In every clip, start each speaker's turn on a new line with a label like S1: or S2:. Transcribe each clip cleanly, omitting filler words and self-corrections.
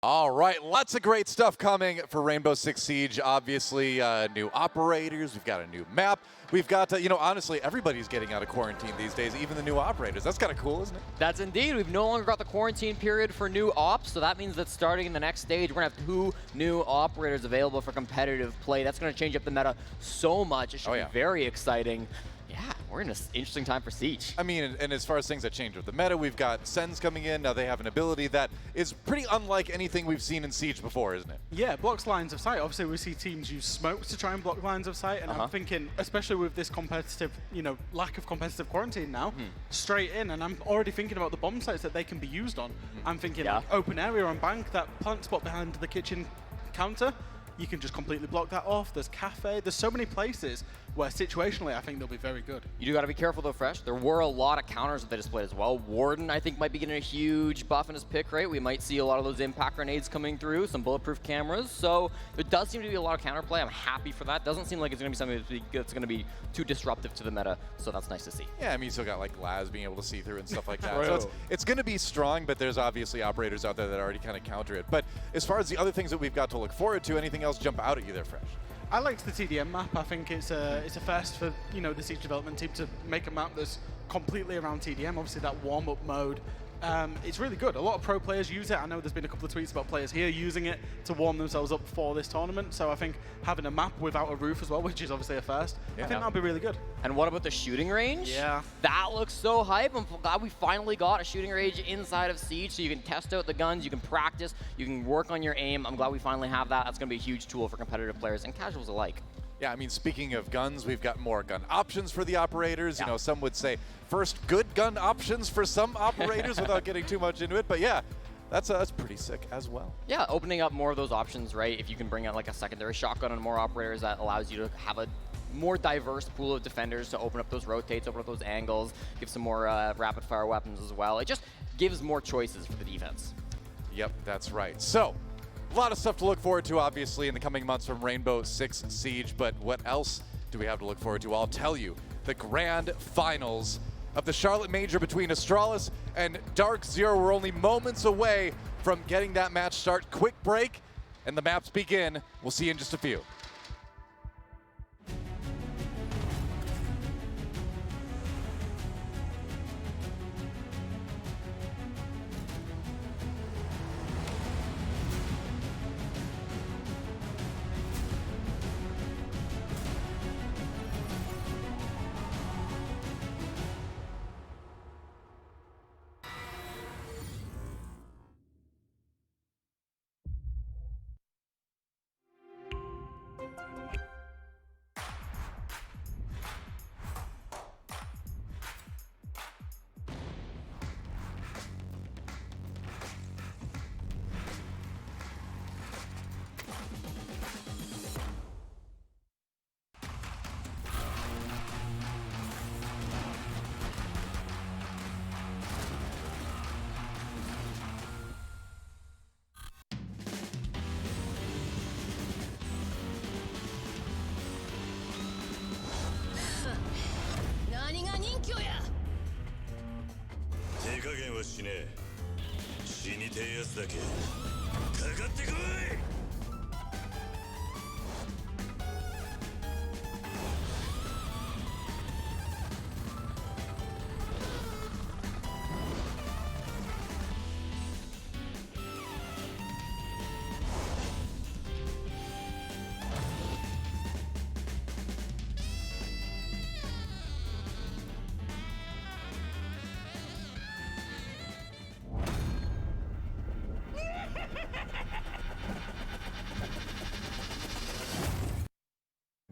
S1: All right, lots of great stuff coming for Rainbow Six Siege. Obviously, new operators. We've got a new map. We've got, honestly, everybody's getting out of quarantine these days, even the new operators. That's kind of cool, isn't it?
S2: That's indeed. We've no longer got the quarantine period for new ops, so that means that starting in the next stage, we're going to have 2 new operators available for competitive play. That's going to change up the meta so much. It should be very exciting. Yeah, we're in an interesting time for Siege.
S1: I mean, and as far as things that change with the meta, we've got Sens coming in. Now they have an ability that is pretty unlike anything we've seen in Siege before, isn't it?
S3: Yeah, blocks lines of sight. Obviously, we see teams use smokes to try and block lines of sight, and I'm thinking, especially with this competitive, lack of competitive quarantine now, straight in, and I'm already thinking about the bomb sites that they can be used on. I'm thinking like open area on bank, that plant spot behind the kitchen counter. You can just completely block that off. There's cafe. There's so many places where situationally I think they'll be very good.
S2: You do got to be careful though, Fresh. There were a lot of counters that they displayed as well. Warden, I think, might be getting a huge buff in his pick rate. We might see a lot of those impact grenades coming through, some bulletproof cameras. So there does seem to be a lot of counterplay. I'm happy for that. Doesn't seem like it's going to be something that's going to be too disruptive to the meta. So that's nice to see.
S1: Yeah, I mean, you still got like Laz being able to see through and stuff like that. So it's going to be strong, but there's obviously operators out there that already kind of counter it. But as far as the other things that we've got to look forward to, anything else jump out at you there, Fresh?
S3: I liked the TDM map. I think it's a first for the Siege development team to make a map that's completely around TDM. Obviously that warm-up mode. It's really good. A lot of pro players use it. I know there's been a couple of tweets about players here using it to warm themselves up for this tournament. So I think having a map without a roof as well, which is obviously a first, I think that'll be really good.
S2: And what about the shooting range?
S3: Yeah.
S2: That looks so hype. I'm glad we finally got a shooting range inside of Siege so you can test out the guns, you can practice, you can work on your aim. I'm glad we finally have that. That's going to be a huge tool for competitive players and casuals alike.
S1: Yeah, I mean, speaking of guns, we've got more gun options for the operators. You know, some would say first good gun options for some operators without getting too much into it. But yeah, that's pretty sick as well.
S2: Yeah, opening up more of those options, right? If you can bring out like a secondary shotgun and more operators, that allows you to have a more diverse pool of defenders to open up those rotates, open up those angles, give some more rapid fire weapons as well. It just gives more choices for the defense.
S1: Yep, that's right. So, a lot of stuff to look forward to, obviously, in the coming months from Rainbow Six Siege, but what else do we have to look forward to? I'll tell you, the grand finals of the Charlotte Major between Astralis and DarkZero. We're only moments away from getting that match start. Quick break, and the maps begin. We'll see you in just a few.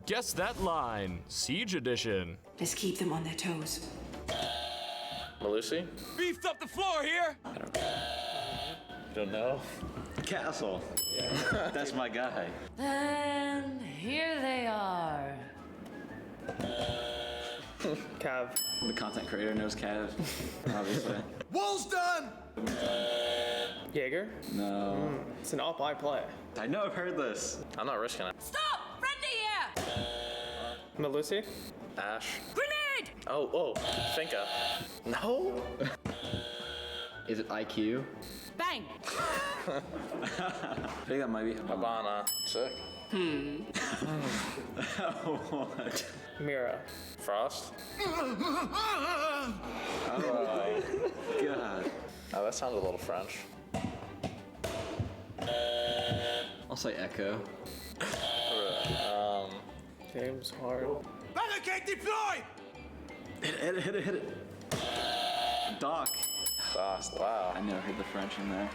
S4: Guess that line, Siege Edition.
S5: Let's keep them on their toes.
S4: Malusi?
S6: Beefed up the floor here!
S4: You don't know?
S7: Castle. Yeah. That's my guy.
S8: And here they are.
S7: Cav. The content creator knows Cav, obviously.
S6: Wool's done!
S7: Jaeger? No.
S9: It's an up I play.
S7: I know, I've heard this.
S4: I'm not risking it.
S8: Stop! Friendly here!
S9: Malusi?
S4: Ash.
S8: Grenade!
S4: Oh, Finka. No?
S7: Is it IQ?
S8: Bang!
S7: I think that might be Habana.
S4: Habana. Sick.
S7: What?
S9: Mira.
S4: Frost.
S7: God.
S4: Oh, that sounded a little French.
S7: I'll say Echo.
S9: James hard.
S6: Barricade deployed!
S7: Hit it. Doc.
S4: Frost. Wow.
S7: I never heard the French in there.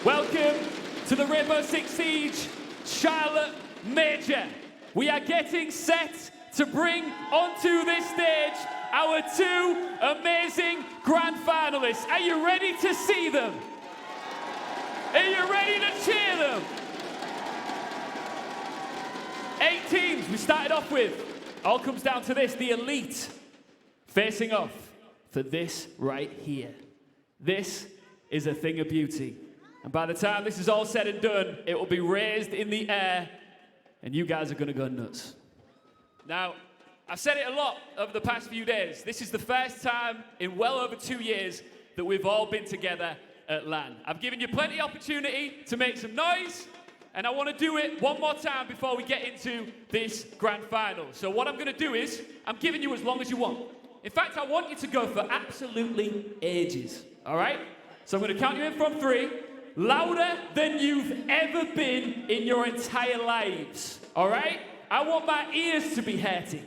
S5: Welcome to the Rainbow Six Siege Charlotte Major. We are getting set to bring onto this stage our two amazing grand finalists. Are you ready to see them? Are you ready to cheer them? 8 teams we started off with. All comes down to this, the elite facing off for this right here. This is a thing of beauty. And by the time this is all said and done, it will be raised in the air and you guys are gonna go nuts. Now, I've said it a lot over the past few days. This is the first time in well over 2 years that we've all been together at LAN. I've given you plenty of opportunity to make some noise, and I want to do it one more time before we get into this grand final. So what I'm going to do is, I'm giving you as long as you want. In fact, I want you to go for absolutely ages, all right? So I'm going to count you in from 3, louder than you've ever been in your entire lives, all right? I want my ears to be hurting.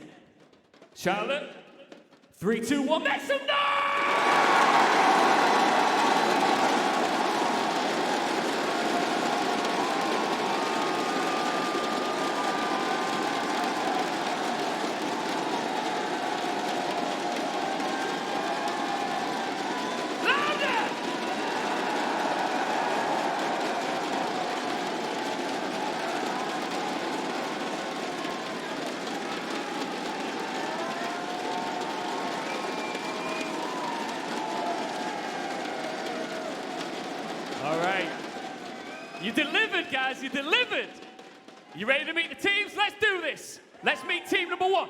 S5: Charlotte, 3, 2, 1, make some noise! All right. You delivered, guys. You delivered. You ready to meet the teams? Let's do this. Let's meet team number 1.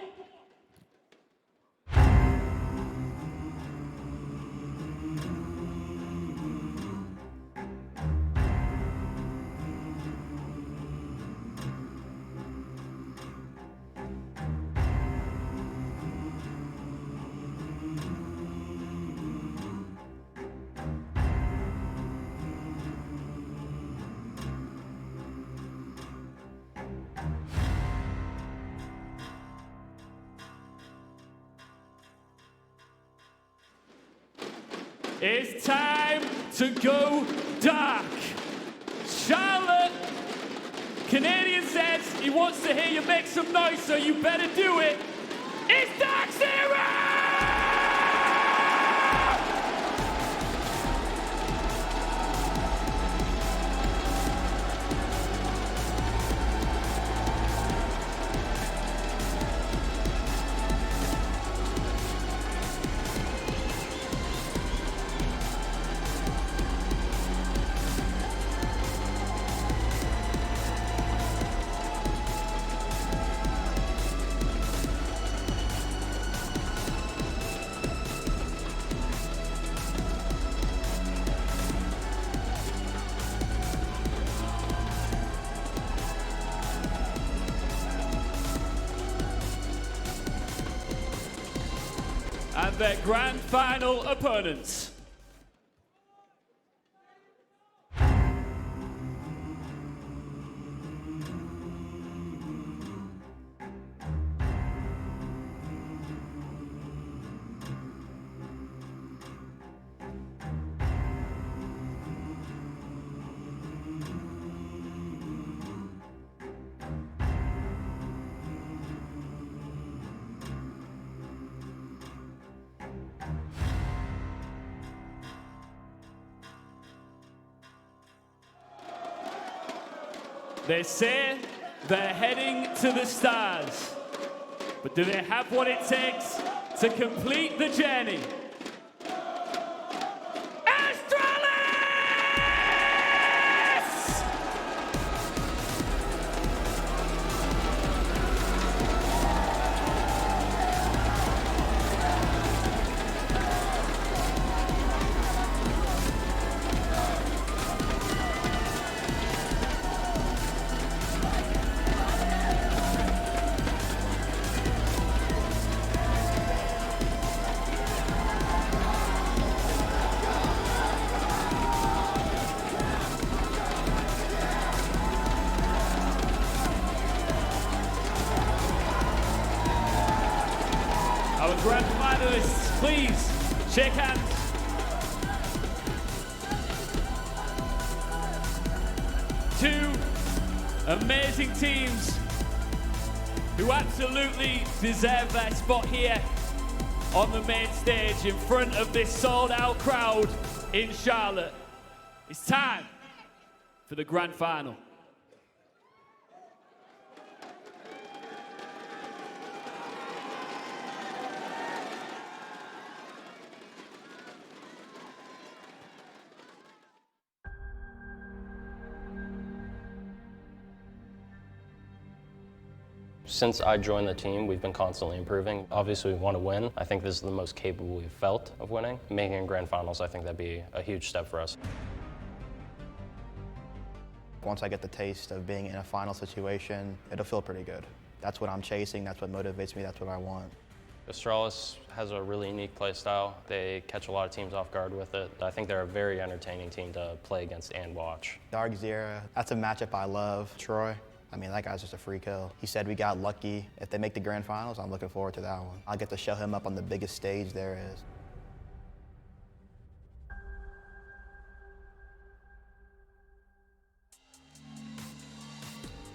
S5: It's time to go dark. Charlotte, Canadian says he wants to hear you make some noise, so you better do it. It's DarkZero! And their grand final opponents. They say they're heading to the stars, but do they have what it takes to complete the journey? Astralis! Our grand finalists, please shake hands. two amazing teams who absolutely deserve their spot here on the main stage in front of this sold-out crowd in Charlotte. It's time for the grand final.
S10: Since I joined the team, we've been constantly improving. Obviously, we want to win. I think this is the most capable we've felt of winning. Making it grand finals, I think that'd be a huge step for us.
S11: Once I get the taste of being in a final situation, it'll feel pretty good. That's what I'm chasing, that's what motivates me, that's what I want.
S10: Astralis has a really unique play style. They catch a lot of teams off guard with it. I think they're a very entertaining team to play against and watch.
S11: DarkZero, that's a matchup I love. Troy, I mean, that guy's just a free kill. He said we got lucky. If they make the grand finals, I'm looking forward to that one. I'll get to show him up on the biggest stage there is.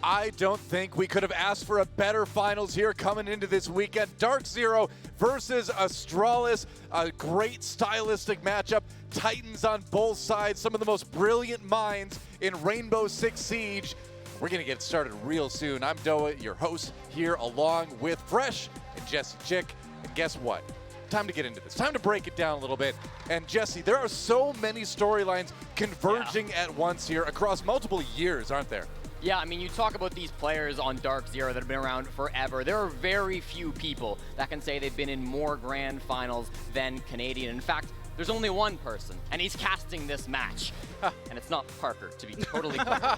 S1: I don't think we could have asked for a better finals here coming into this weekend. DarkZero versus Astralis, a great stylistic matchup. Titans on both sides, some of the most brilliant minds in Rainbow Six Siege. We're gonna get started real soon. I'm Doa, your host here along with Fresh and Jesse Chick. And guess what? Time to get into this. Time to break it down a little bit. And Jesse, there are so many storylines converging at once here across multiple years, aren't there?
S2: Yeah, I mean, you talk about these players on DarkZero that have been around forever. There are very few people that can say they've been in more grand finals than Canadian. In fact, there's only one person, and he's casting this match. And it's not Parker, to be totally clear.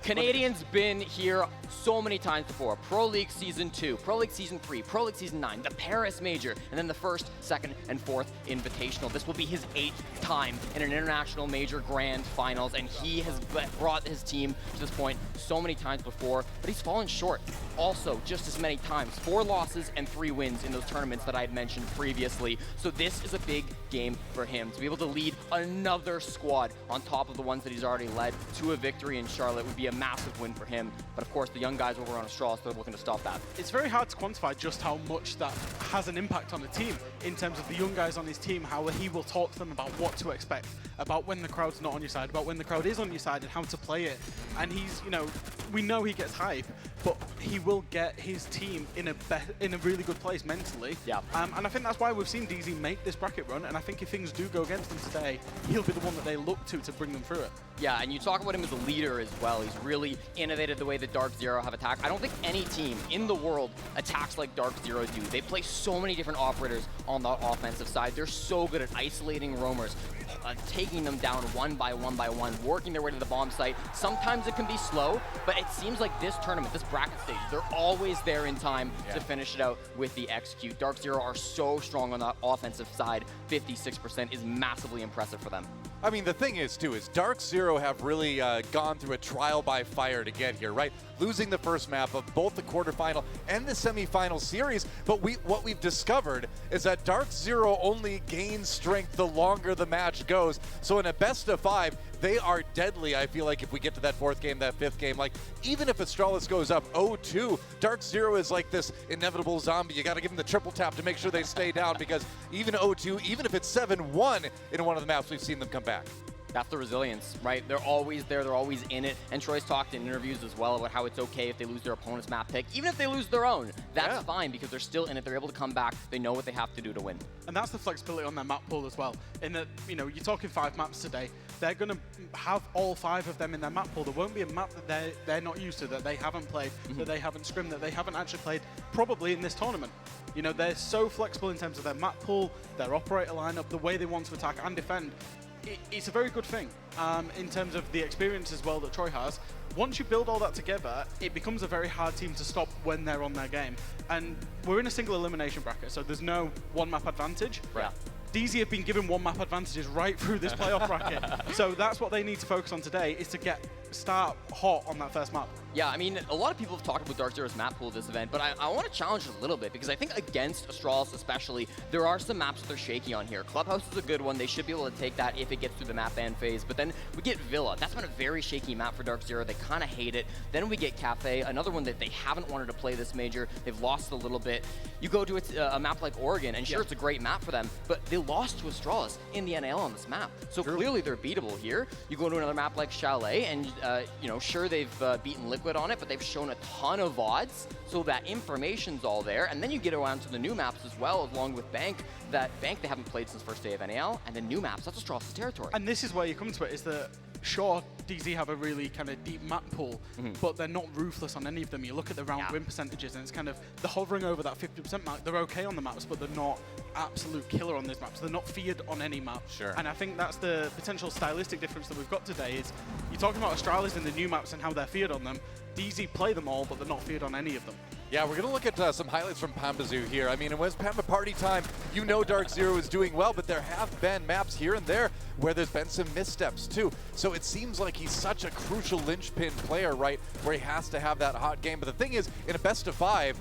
S2: Canadian's been here so many times before. Pro League Season 2, Pro League Season 3, Pro League Season 9, the Paris Major, and then the first, second, and fourth Invitational. This will be his 8th time in an international major grand finals, and he has brought his team to this point so many times before, but he's fallen short also just as many times. 4 losses and 3 wins in those tournaments that I had mentioned previously. So this is a big game for him. To be able to lead another squad on top of the ones that he's already led to a victory in Charlotte would be a massive win for him. But of course, the young guys over on Astralis, they're looking to stop that.
S3: It's very hard to quantify just how much that has an impact on the team in terms of the young guys on his team, how he will talk to them about what to expect, about when the crowd's not on your side, about when the crowd is on your side and how to play it. And he's, you know, we know he gets hype, but he will get his team in a really good place mentally.
S2: Yeah.
S3: And I think that's why we've seen DZ make this bracket run, and I think if things do go against him today, he'll be the one that they look to bring them through it.
S2: Yeah, and you talk about him as a leader as well. He's really innovated the way that DarkZero have attacked. I don't think any team in the world attacks like DarkZero do. They play so many different operators on the offensive side. They're so good at isolating roamers, taking them down one by one, working their way to the bomb site. Sometimes it can be slow, but it seems like this tournament, this bracket stage, they're always there in time to finish it out with the execute. DarkZero are so strong on the offensive side. 56% is massively impressive for them.
S1: I mean, the thing is, too, is DarkZero have really gone through a trial by fire to get here, right? Losing the first map of both the quarterfinal and the semifinal series, but what we've discovered is that DarkZero only gains strength the longer the match goes. So in a best of 5, they are deadly, I feel like, if we get to that 4th game, that 5th game. Like, even if Astralis goes up 0-2, DarkZero is like this inevitable zombie. You got to give them the triple tap to make sure they stay down, because even 0-2, even if it's 7-1 in one of the maps, we've seen them come back.
S2: That's the resilience, right? They're always there, they're always in it. And Troy's talked in interviews as well about how it's okay if they lose their opponent's map pick. Even if they lose their own, that's fine, because they're still in it, they're able to come back, they know what they have to do to win.
S3: And that's the flexibility on their map pool as well. In that, you know, you're talking 5 maps today, they're going to have all 5 of them in their map pool. There won't be a map that they're not used to, that they haven't played, that they haven't scrimmed, that they haven't actually played probably in this tournament. You know, they're so flexible in terms of their map pool, their operator lineup, the way they want to attack and defend. It's a very good thing in terms of the experience as well that Troy has. Once you build all that together, it becomes a very hard team to stop when they're on their game. And we're in a single elimination bracket, so there's no one map advantage.
S2: Right.
S3: DZ have been given one map advantages right through this playoff bracket. So that's what they need to focus on today, is to get start hot on that first map.
S2: Yeah, I mean, a lot of people have talked about DarkZero's map pool this event, but I want to challenge it a little bit because I think against Astralis especially, there are some maps that they're shaky on here. Clubhouse is a good one. They should be able to take that if it gets through the map ban phase. But then we get Villa. That's been a very shaky map for DarkZero. They kind of hate it. Then we get Cafe, another one that they haven't wanted to play this major. They've lost a little bit. You go to a map like Oregon, and sure, it's a great map for them, but they lost to Astralis in the NAL on this map. So clearly they're beatable here. You go to another map like Chalet, and you know, sure, they've beaten Liquid on it, but they've shown a ton of odds, so that information's all there. And then you get around to the new maps as well, along with Bank. That Bank they haven't played since first day of NAL, and then new maps, that's Astralis' territory.
S3: And this is where you come to it, is that sure, DZ have a really kind of deep map pool, but they're not ruthless on any of them. You look at the round win percentages, and it's kind of, they're hovering over that 50% mark. They're okay on the maps, but they're not absolute killer on these maps. They're not feared on any map.
S1: Sure.
S3: And I think that's the potential stylistic difference that we've got today, is you're talking about Astralis and the new maps and how they're feared on them. DZ play them all, but they're not feared on any of them.
S1: Yeah, we're going to look at some highlights from Pamba Zoo here. I mean, it was Pamba party time. You know DarkZero is doing well, but there have been maps here and there where there's been some missteps too. So it seems like he's such a crucial linchpin player, right, where he has to have that hot game. But the thing is, in a best of 5,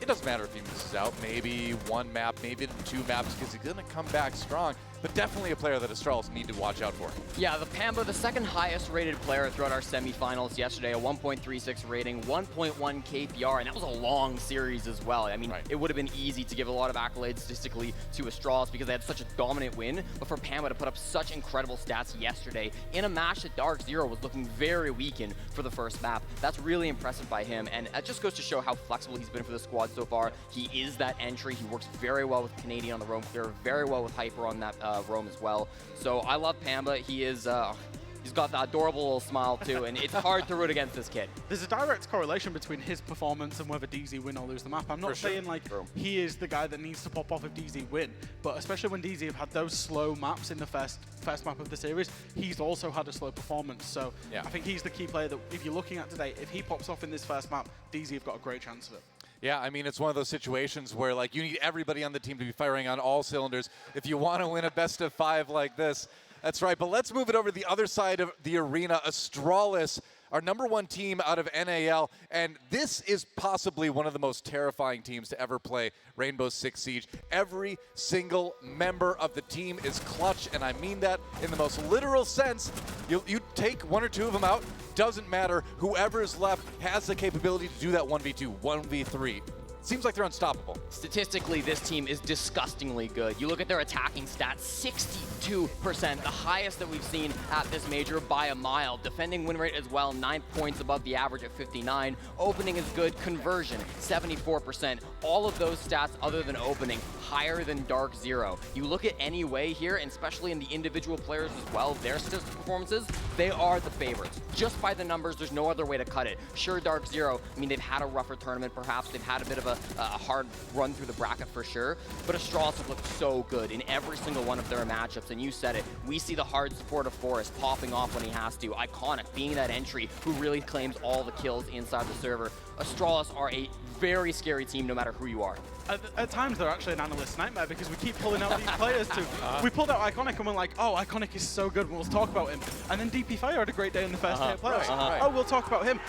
S1: it doesn't matter if he misses out. Maybe one map, maybe 2 maps, because he's going to come back strong. But definitely a player that Astralis need to watch out for.
S2: Yeah, the Pamba, the second highest rated player throughout our semifinals yesterday, a 1.36 rating, 1.1 KPR, and that was a long series as well. I mean, it would have been easy to give a lot of accolades statistically to Astralis because they had such a dominant win, but for Pamba to put up such incredible stats yesterday in a match that DarkZero was looking very weak in for the first map, that's really impressive by him, and that just goes to show how flexible he's been for the squad so far. He is that entry. He works very well with Canadian on the roam clear, very well with Hyper on that roam as well. So I love Pamba. He is, he's got that adorable little smile too, and it's hard to root against this kid.
S3: There's a direct correlation between his performance and whether DZ win or lose the map. I'm not saying like he is the guy that needs to pop off if DZ win, but especially when DZ have had those slow maps in the first map of the series, he's also had a slow performance. So I think he's the key player that if you're looking at today, if he pops off in this first map, DZ have got a great chance of it.
S1: Yeah, I mean, it's one of those situations where, like, you need everybody on the team to be firing on all cylinders if you want to win a best of 5 like this. That's right, but let's move it over to the other side of the arena. Astralis, our #1 team out of NAL, and this is possibly one of the most terrifying teams to ever play Rainbow Six Siege. Every single member of the team is clutch, and I mean that in the most literal sense. You take 1 or 2 of them out, doesn't matter. Whoever is left has the capability to do that 1v2, 1v3. Seems like they're unstoppable.
S2: Statistically, this team is disgustingly good. You look at their attacking stats, 62%, the highest that we've seen at this major by a mile. Defending win rate as well, 9 points above the average at 59. Opening is good. Conversion, 74%. All of those stats other than opening, higher than DarkZero. You look at any way here, and especially in the individual players as well, their statistical performances, they are the favorites. Just by the numbers, there's no other way to cut it. Sure, DarkZero, I mean, they've had a rougher tournament perhaps. They've had a bit of a hard run through the bracket for sure, but Astralis have looked so good in every single one of their matchups, and you said it, we see the hard support of Forrest popping off when he has to, Iconic being that entry who really claims all the kills inside the server. Astralis are a very scary team no matter who you are.
S3: At times they're actually an analyst's nightmare because we keep pulling out these players too. We pulled out Iconic and we're like, oh, Iconic is so good, we'll talk about him. And then DP Fire had a great day in the first day of playoffs. Oh, we'll talk about him.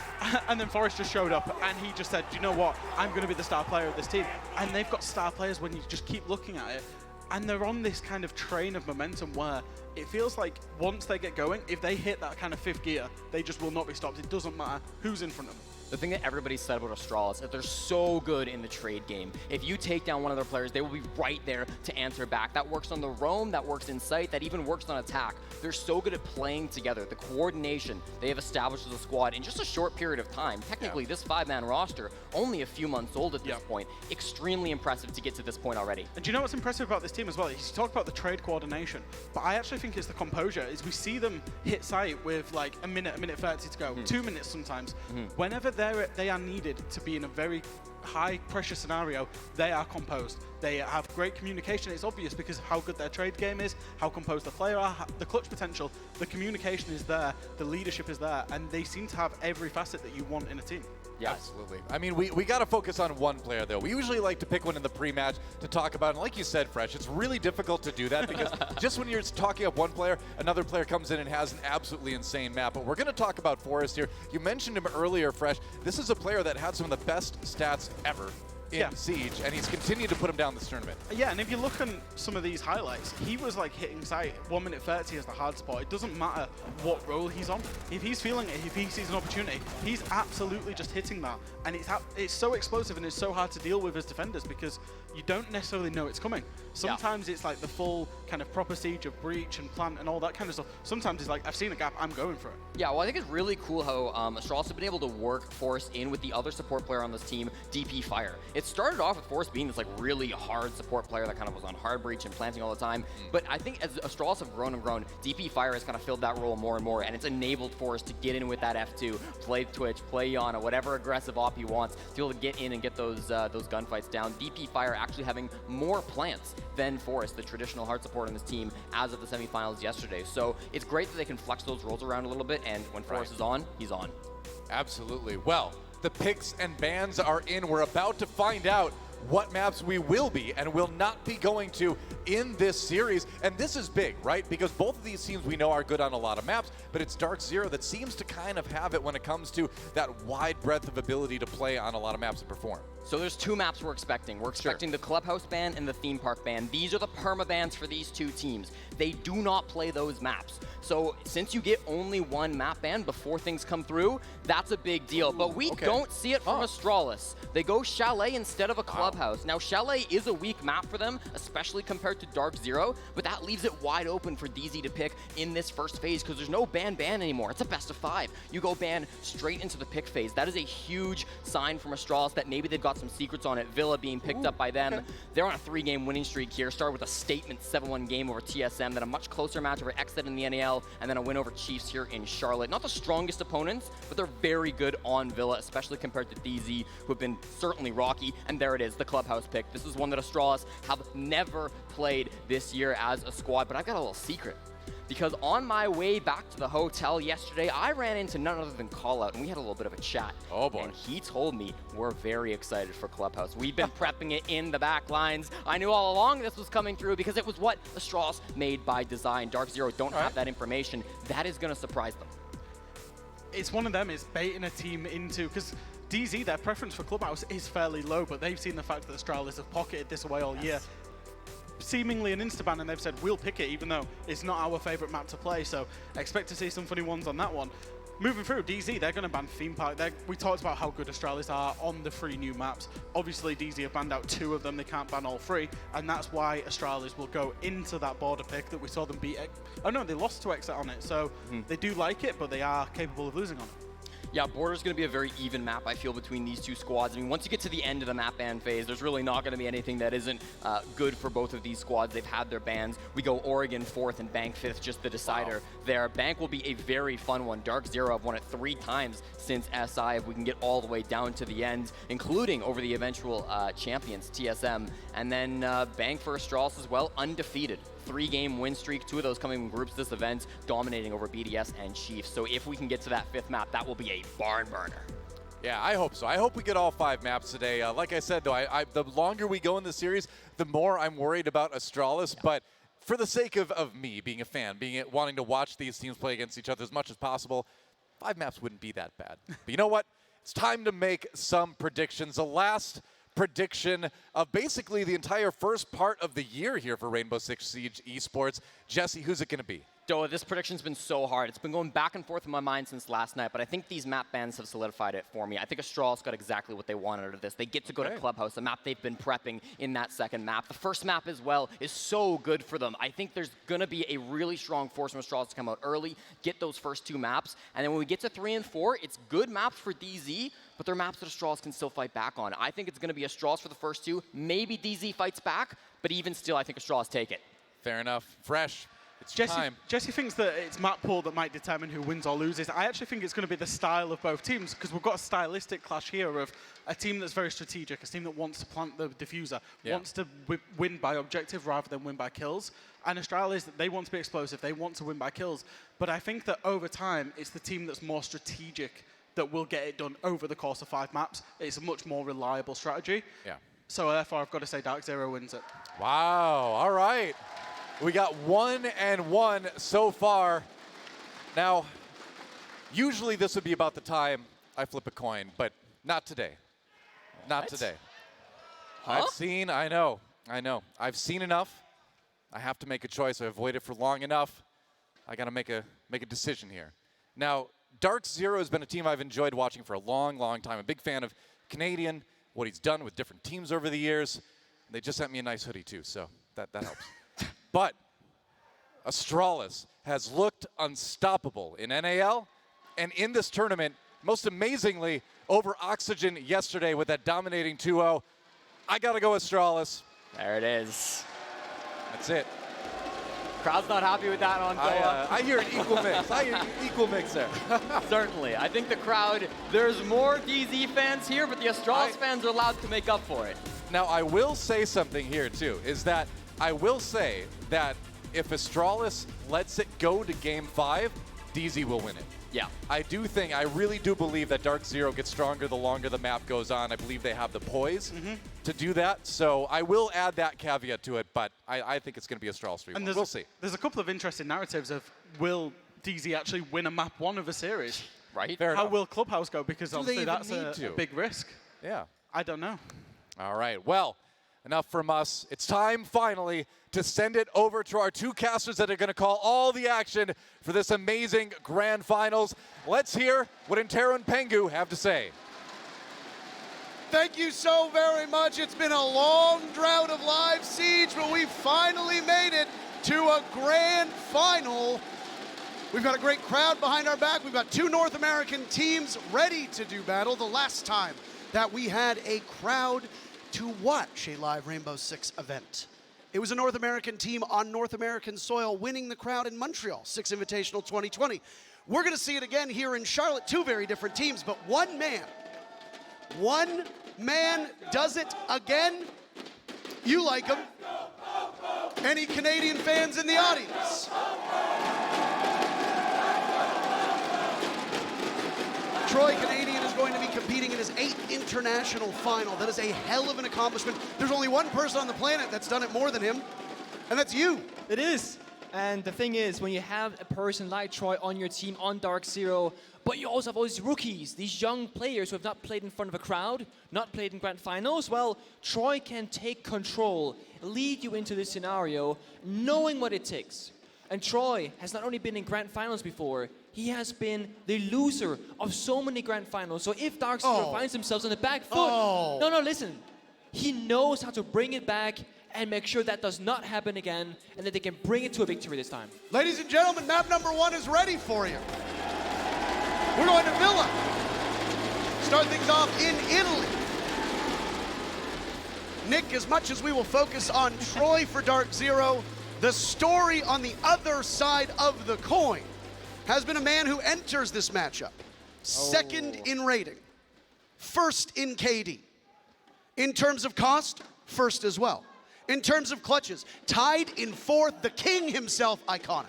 S3: And then Forrest just showed up and he just said, do you know what, I'm going to be the star player of this team. And they've got star players when you just keep looking at it. And they're on this kind of train of momentum where it feels like once they get going, if they hit that kind of 5th gear, they just will not be stopped. It doesn't matter who's in front of them.
S2: The thing that everybody said about Astralis is that they're so good in the trade game. If you take down one of their players, they will be right there to answer back. That works on the roam, that works in sight, that even works on attack. They're so good at playing together. The coordination they have established as a squad in just a short period of time. Technically, this 5-man roster, only a few months old at this point. Extremely impressive to get to this point already.
S3: And do you know what's impressive about this team as well? You talk about the trade coordination, but I actually think it's the composure. Is we see them hit site with like a minute 30 to go, 2 minutes sometimes. Whenever they are needed to be in a very high pressure scenario, they are composed. They have great communication. It's obvious because of how good their trade game is, how composed the player are, the clutch potential, the communication is there, the leadership is there, and they seem to have every facet that you want in a team.
S2: Yes.
S1: Absolutely. I mean, we got to focus on one player, though. We usually like to pick one in the pre-match to talk about. And like you said, Fresh, it's really difficult to do that because just when you're talking of one player, another player comes in and has an absolutely insane map. But we're going to talk about Forrest here. You mentioned him earlier, Fresh. This is a player that had some of the best stats ever in Siege, and he's continued to put him down this tournament.
S3: Yeah, and if you look on some of these highlights, he was like hitting site 1 minute 30 as the hard spot. It doesn't matter what role he's on. If he's feeling it, if he sees an opportunity, he's absolutely just hitting that. And it's so explosive and it's so hard to deal with as defenders because you don't necessarily know it's coming. Sometimes it's like the full kind of proper siege of breach and plant and all that kind of stuff. Sometimes it's like, I've seen a gap, I'm going for it.
S2: Yeah, well, I think it's really cool how Astralis have been able to work Forrest in with the other support player on this team, DP Fire. It started off with Forrest being this like really hard support player that kind of was on hard breach and planting all the time. But I think as Astralis have grown and grown, DP Fire has kind of filled that role more and more, and it's enabled Forrest to get in with that F2, play Twitch, play Yana, whatever aggressive op he wants, to be able to get in and get those gunfights down. DP Fire actually having more plants than Forrest, the traditional hard support on this team, as of the semifinals yesterday. So it's great that they can flex those roles around a little bit, and when Forrest is on, he's on.
S1: Absolutely. Well, the picks and bans are in. We're about to find out what maps we will be and will not be going to in this series. And this is big, right? Because both of these teams we know are good on a lot of maps, but it's DarkZero that seems to kind of have it when it comes to that wide breadth of ability to play on a lot of maps and perform.
S2: So there's two maps we're expecting. We're expecting the Clubhouse ban and the Theme Park ban. These are the perma bans for these two teams. They do not play those maps. So since you get only one map ban before things come through, that's a big deal. But we don't see it from Astralis. They go Chalet instead of a Clubhouse. Now Chalet is a weak map for them, especially compared to DarkZero, but that leaves it wide open for DZ to pick in this first phase because there's no ban anymore. It's a best of 5. You go ban straight into the pick phase. That is a huge sign from Astralis that maybe they've got some secrets on it. Villa being picked up by them. They're on a 3-game winning streak here. Started with a statement 7-1 game over TSM, then a much closer match over Exit in the NAL, and then a win over Chiefs here in Charlotte. Not the strongest opponents, but they're very good on Villa, especially compared to DZ, who have been certainly rocky. And there it is, the Clubhouse pick. This is one that Astralis have never played this year as a squad, but I've got a little secret. Because on my way back to the hotel yesterday, I ran into none other than Callout, and we had a little bit of a chat.
S1: Oh boy.
S2: And he told me we're very excited for Clubhouse. We've been prepping it in the back lines. I knew all along this was coming through because it was what Astralis made by design. DarkZero don't have that information. That is going to surprise them.
S3: It's one of them, it's baiting a team into, because DZ, their preference for Clubhouse is fairly low, but they've seen the fact that Astralis have pocketed this away all year. Seemingly an instaban, and they've said we'll pick it even though it's not our favorite map to play, so expect to see some funny ones on that one. Moving through, DZ, they're going to ban Theme Park. We talked about how good Astralis are on the 3 new maps. Obviously, DZ have banned out 2 of them. They can't ban all 3, and that's why Astralis will go into that border pick that we saw them beat. Oh no, they lost to Exit on it, so they do like it, but they are capable of losing on it.
S2: Yeah, Border's going to be a very even map, I feel, between these two squads. I mean, once you get to the end of the map ban phase, there's really not going to be anything that isn't good for both of these squads. They've had their bans. We go Oregon 4th and Bank 5th, just the decider there. Bank will be a very fun one. DarkZero have won it 3 times since SI, if we can get all the way down to the end, including over the eventual champions, TSM. And then Bank for Astralis as well, undefeated. 3-game win streak, 2 of those coming in groups this event, dominating over BDS and Chiefs. So if we can get to that 5th map, that will be a barn burner.
S1: Yeah, I hope so. I hope we get all 5 maps today. Like I said, though, the longer we go in the series, the more I'm worried about Astralis. Yeah. But for the sake of me being a fan, wanting to watch these teams play against each other as much as possible, 5 maps wouldn't be that bad. But you know what? It's time to make some predictions. The last prediction of basically the entire first part of the year here for Rainbow Six Siege Esports. Jesse, who's it going to be?
S2: Doa, this prediction's been so hard. It's been going back and forth in my mind since last night, but I think these map bans have solidified it for me. I think Astralis got exactly what they wanted out of this. They get to go to Clubhouse, a map they've been prepping in that second map. The first map as well is so good for them. I think there's going to be a really strong force from Astralis to come out early, get those first 2 maps, and then when we get to 3 and 4, it's good maps for DZ, but they're maps that Astralis can still fight back on. I think it's going to be Astralis for the first 2. Maybe DZ fights back, but even still, I think Astralis take it.
S1: Fair enough. Fresh, It's time.
S3: Jesse thinks that it's map pool that might determine who wins or loses. I actually think it's going to be the style of both teams, because we've got a stylistic clash here of a team that's very strategic, a team that wants to plant the diffuser, wants to win by objective rather than win by kills. And Astralis, they want to be explosive, they want to win by kills. But I think that over time, it's the team that's more strategic that will get it done over the course of 5 maps. It's a much more reliable strategy.
S1: Yeah.
S3: So therefore, I've got to say DarkZero wins it.
S1: Wow, all right. We got 1-1 so far. Now, usually this would be about the time I flip a coin, but not today. Not today.
S2: Huh?
S1: I know. I've seen enough. I have to make a choice. I've waited for long enough. I got to make a decision here. Now, DarkZero has been a team I've enjoyed watching for a long, long time. I'm a big fan of Canadian, what he's done with different teams over the years. They just sent me a nice hoodie too, so that helps. But Astralis has looked unstoppable in NAL and in this tournament, most amazingly, over Oxygen yesterday with that dominating 2-0. I got to go Astralis.
S2: There it is.
S1: That's it.
S2: Crowd's not happy with that on Goa.
S1: I hear an equal mix. I hear an equal mix there.
S2: Certainly. I think the crowd, there's more DZ fans here, but the Astralis fans are allowed to make up for it.
S1: Now, I will say something here, too, is that I will say that if Astralis lets it go to Game 5, DZ will win it.
S2: Yeah.
S1: I really do believe that DarkZero gets stronger the longer the map goes on. I believe they have the poise to do that. So I will add that caveat to it, but I think it's going to be Astralis 3-1. We'll see.
S3: There's a couple of interesting narratives of will DZ actually win a map 1 of a series?
S2: Right.
S3: How will Clubhouse go? Because obviously that's
S1: a
S3: big risk.
S1: Yeah.
S3: I don't know.
S1: All right. Well, enough from us. It's time, finally, to send it over to our 2 casters that are going to call all the action for this amazing Grand Finals. Let's hear what Intero and Pengu have to say.
S6: Thank you so very much. It's been a long drought of live Siege, but we finally made it to a grand final. We've got a great crowd behind our back. We've got 2 North American teams ready to do battle. The last time that we had a crowd to watch a live Rainbow Six event, it was a North American team on North American soil winning the crowd in Montreal, Six Invitational 2020. We're going to see it again here in Charlotte. 2 very different teams, but one man does it again. You like him. Any Canadian fans in the audience? Troy Canadian is going to be competing in his 8th international final. That is a hell of an accomplishment. There's only one person on the planet that's done it more than him, and that's you.
S12: It is. And the thing is, when you have a person like Troy on your team, on DarkZero, but you also have all these rookies, these young players who have not played in front of a crowd, not played in grand finals, well, Troy can take control, lead you into this scenario, knowing what it takes. And Troy has not only been in grand finals before, he has been the loser of so many grand finals. So if DarkZero finds themselves on the back foot, no, listen. He knows how to bring it back and make sure that does not happen again, and that they can bring it to a victory this time.
S6: Ladies and gentlemen, map number 1 is ready for you. We're going to Villa. Start things off in Italy. Nick, as much as we will focus on Troy for DarkZero, the story on the other side of the coin has been a man who enters this matchup. 2nd in rating, 1st in KD. In terms of cost, 1st as well. In terms of clutches, tied in 4th, the king himself, Iconic.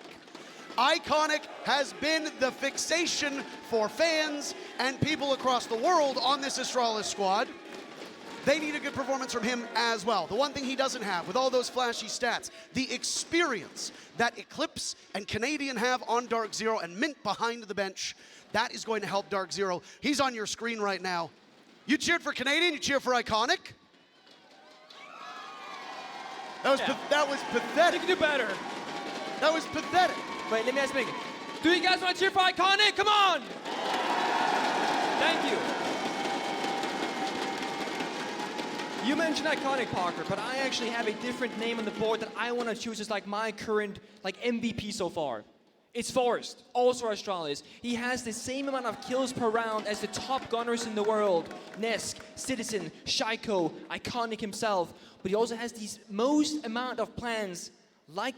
S6: Iconic has been the fixation for fans and people across the world on this Astralis squad. They need a good performance from him as well. The one thing he doesn't have, with all those flashy stats, the experience that Eclipse and Canadian have on DarkZero and Mint behind the bench, that is going to help DarkZero. He's on your screen right now. You cheered for Canadian, you cheered for Iconic? That was pathetic.
S12: You can do better.
S6: That was pathetic.
S12: Wait, let me ask you. Do you guys want to cheer for Iconic? Come on! Thank you. You mentioned Iconic, Parker, but I actually have a different name on the board that I want to choose as like my current MVP so far. It's Forrest, also Astralis. He has the same amount of kills per round as the top gunners in the world. Nesk, Citizen, Shaiko, Iconic himself. But he also has the most amount of plans like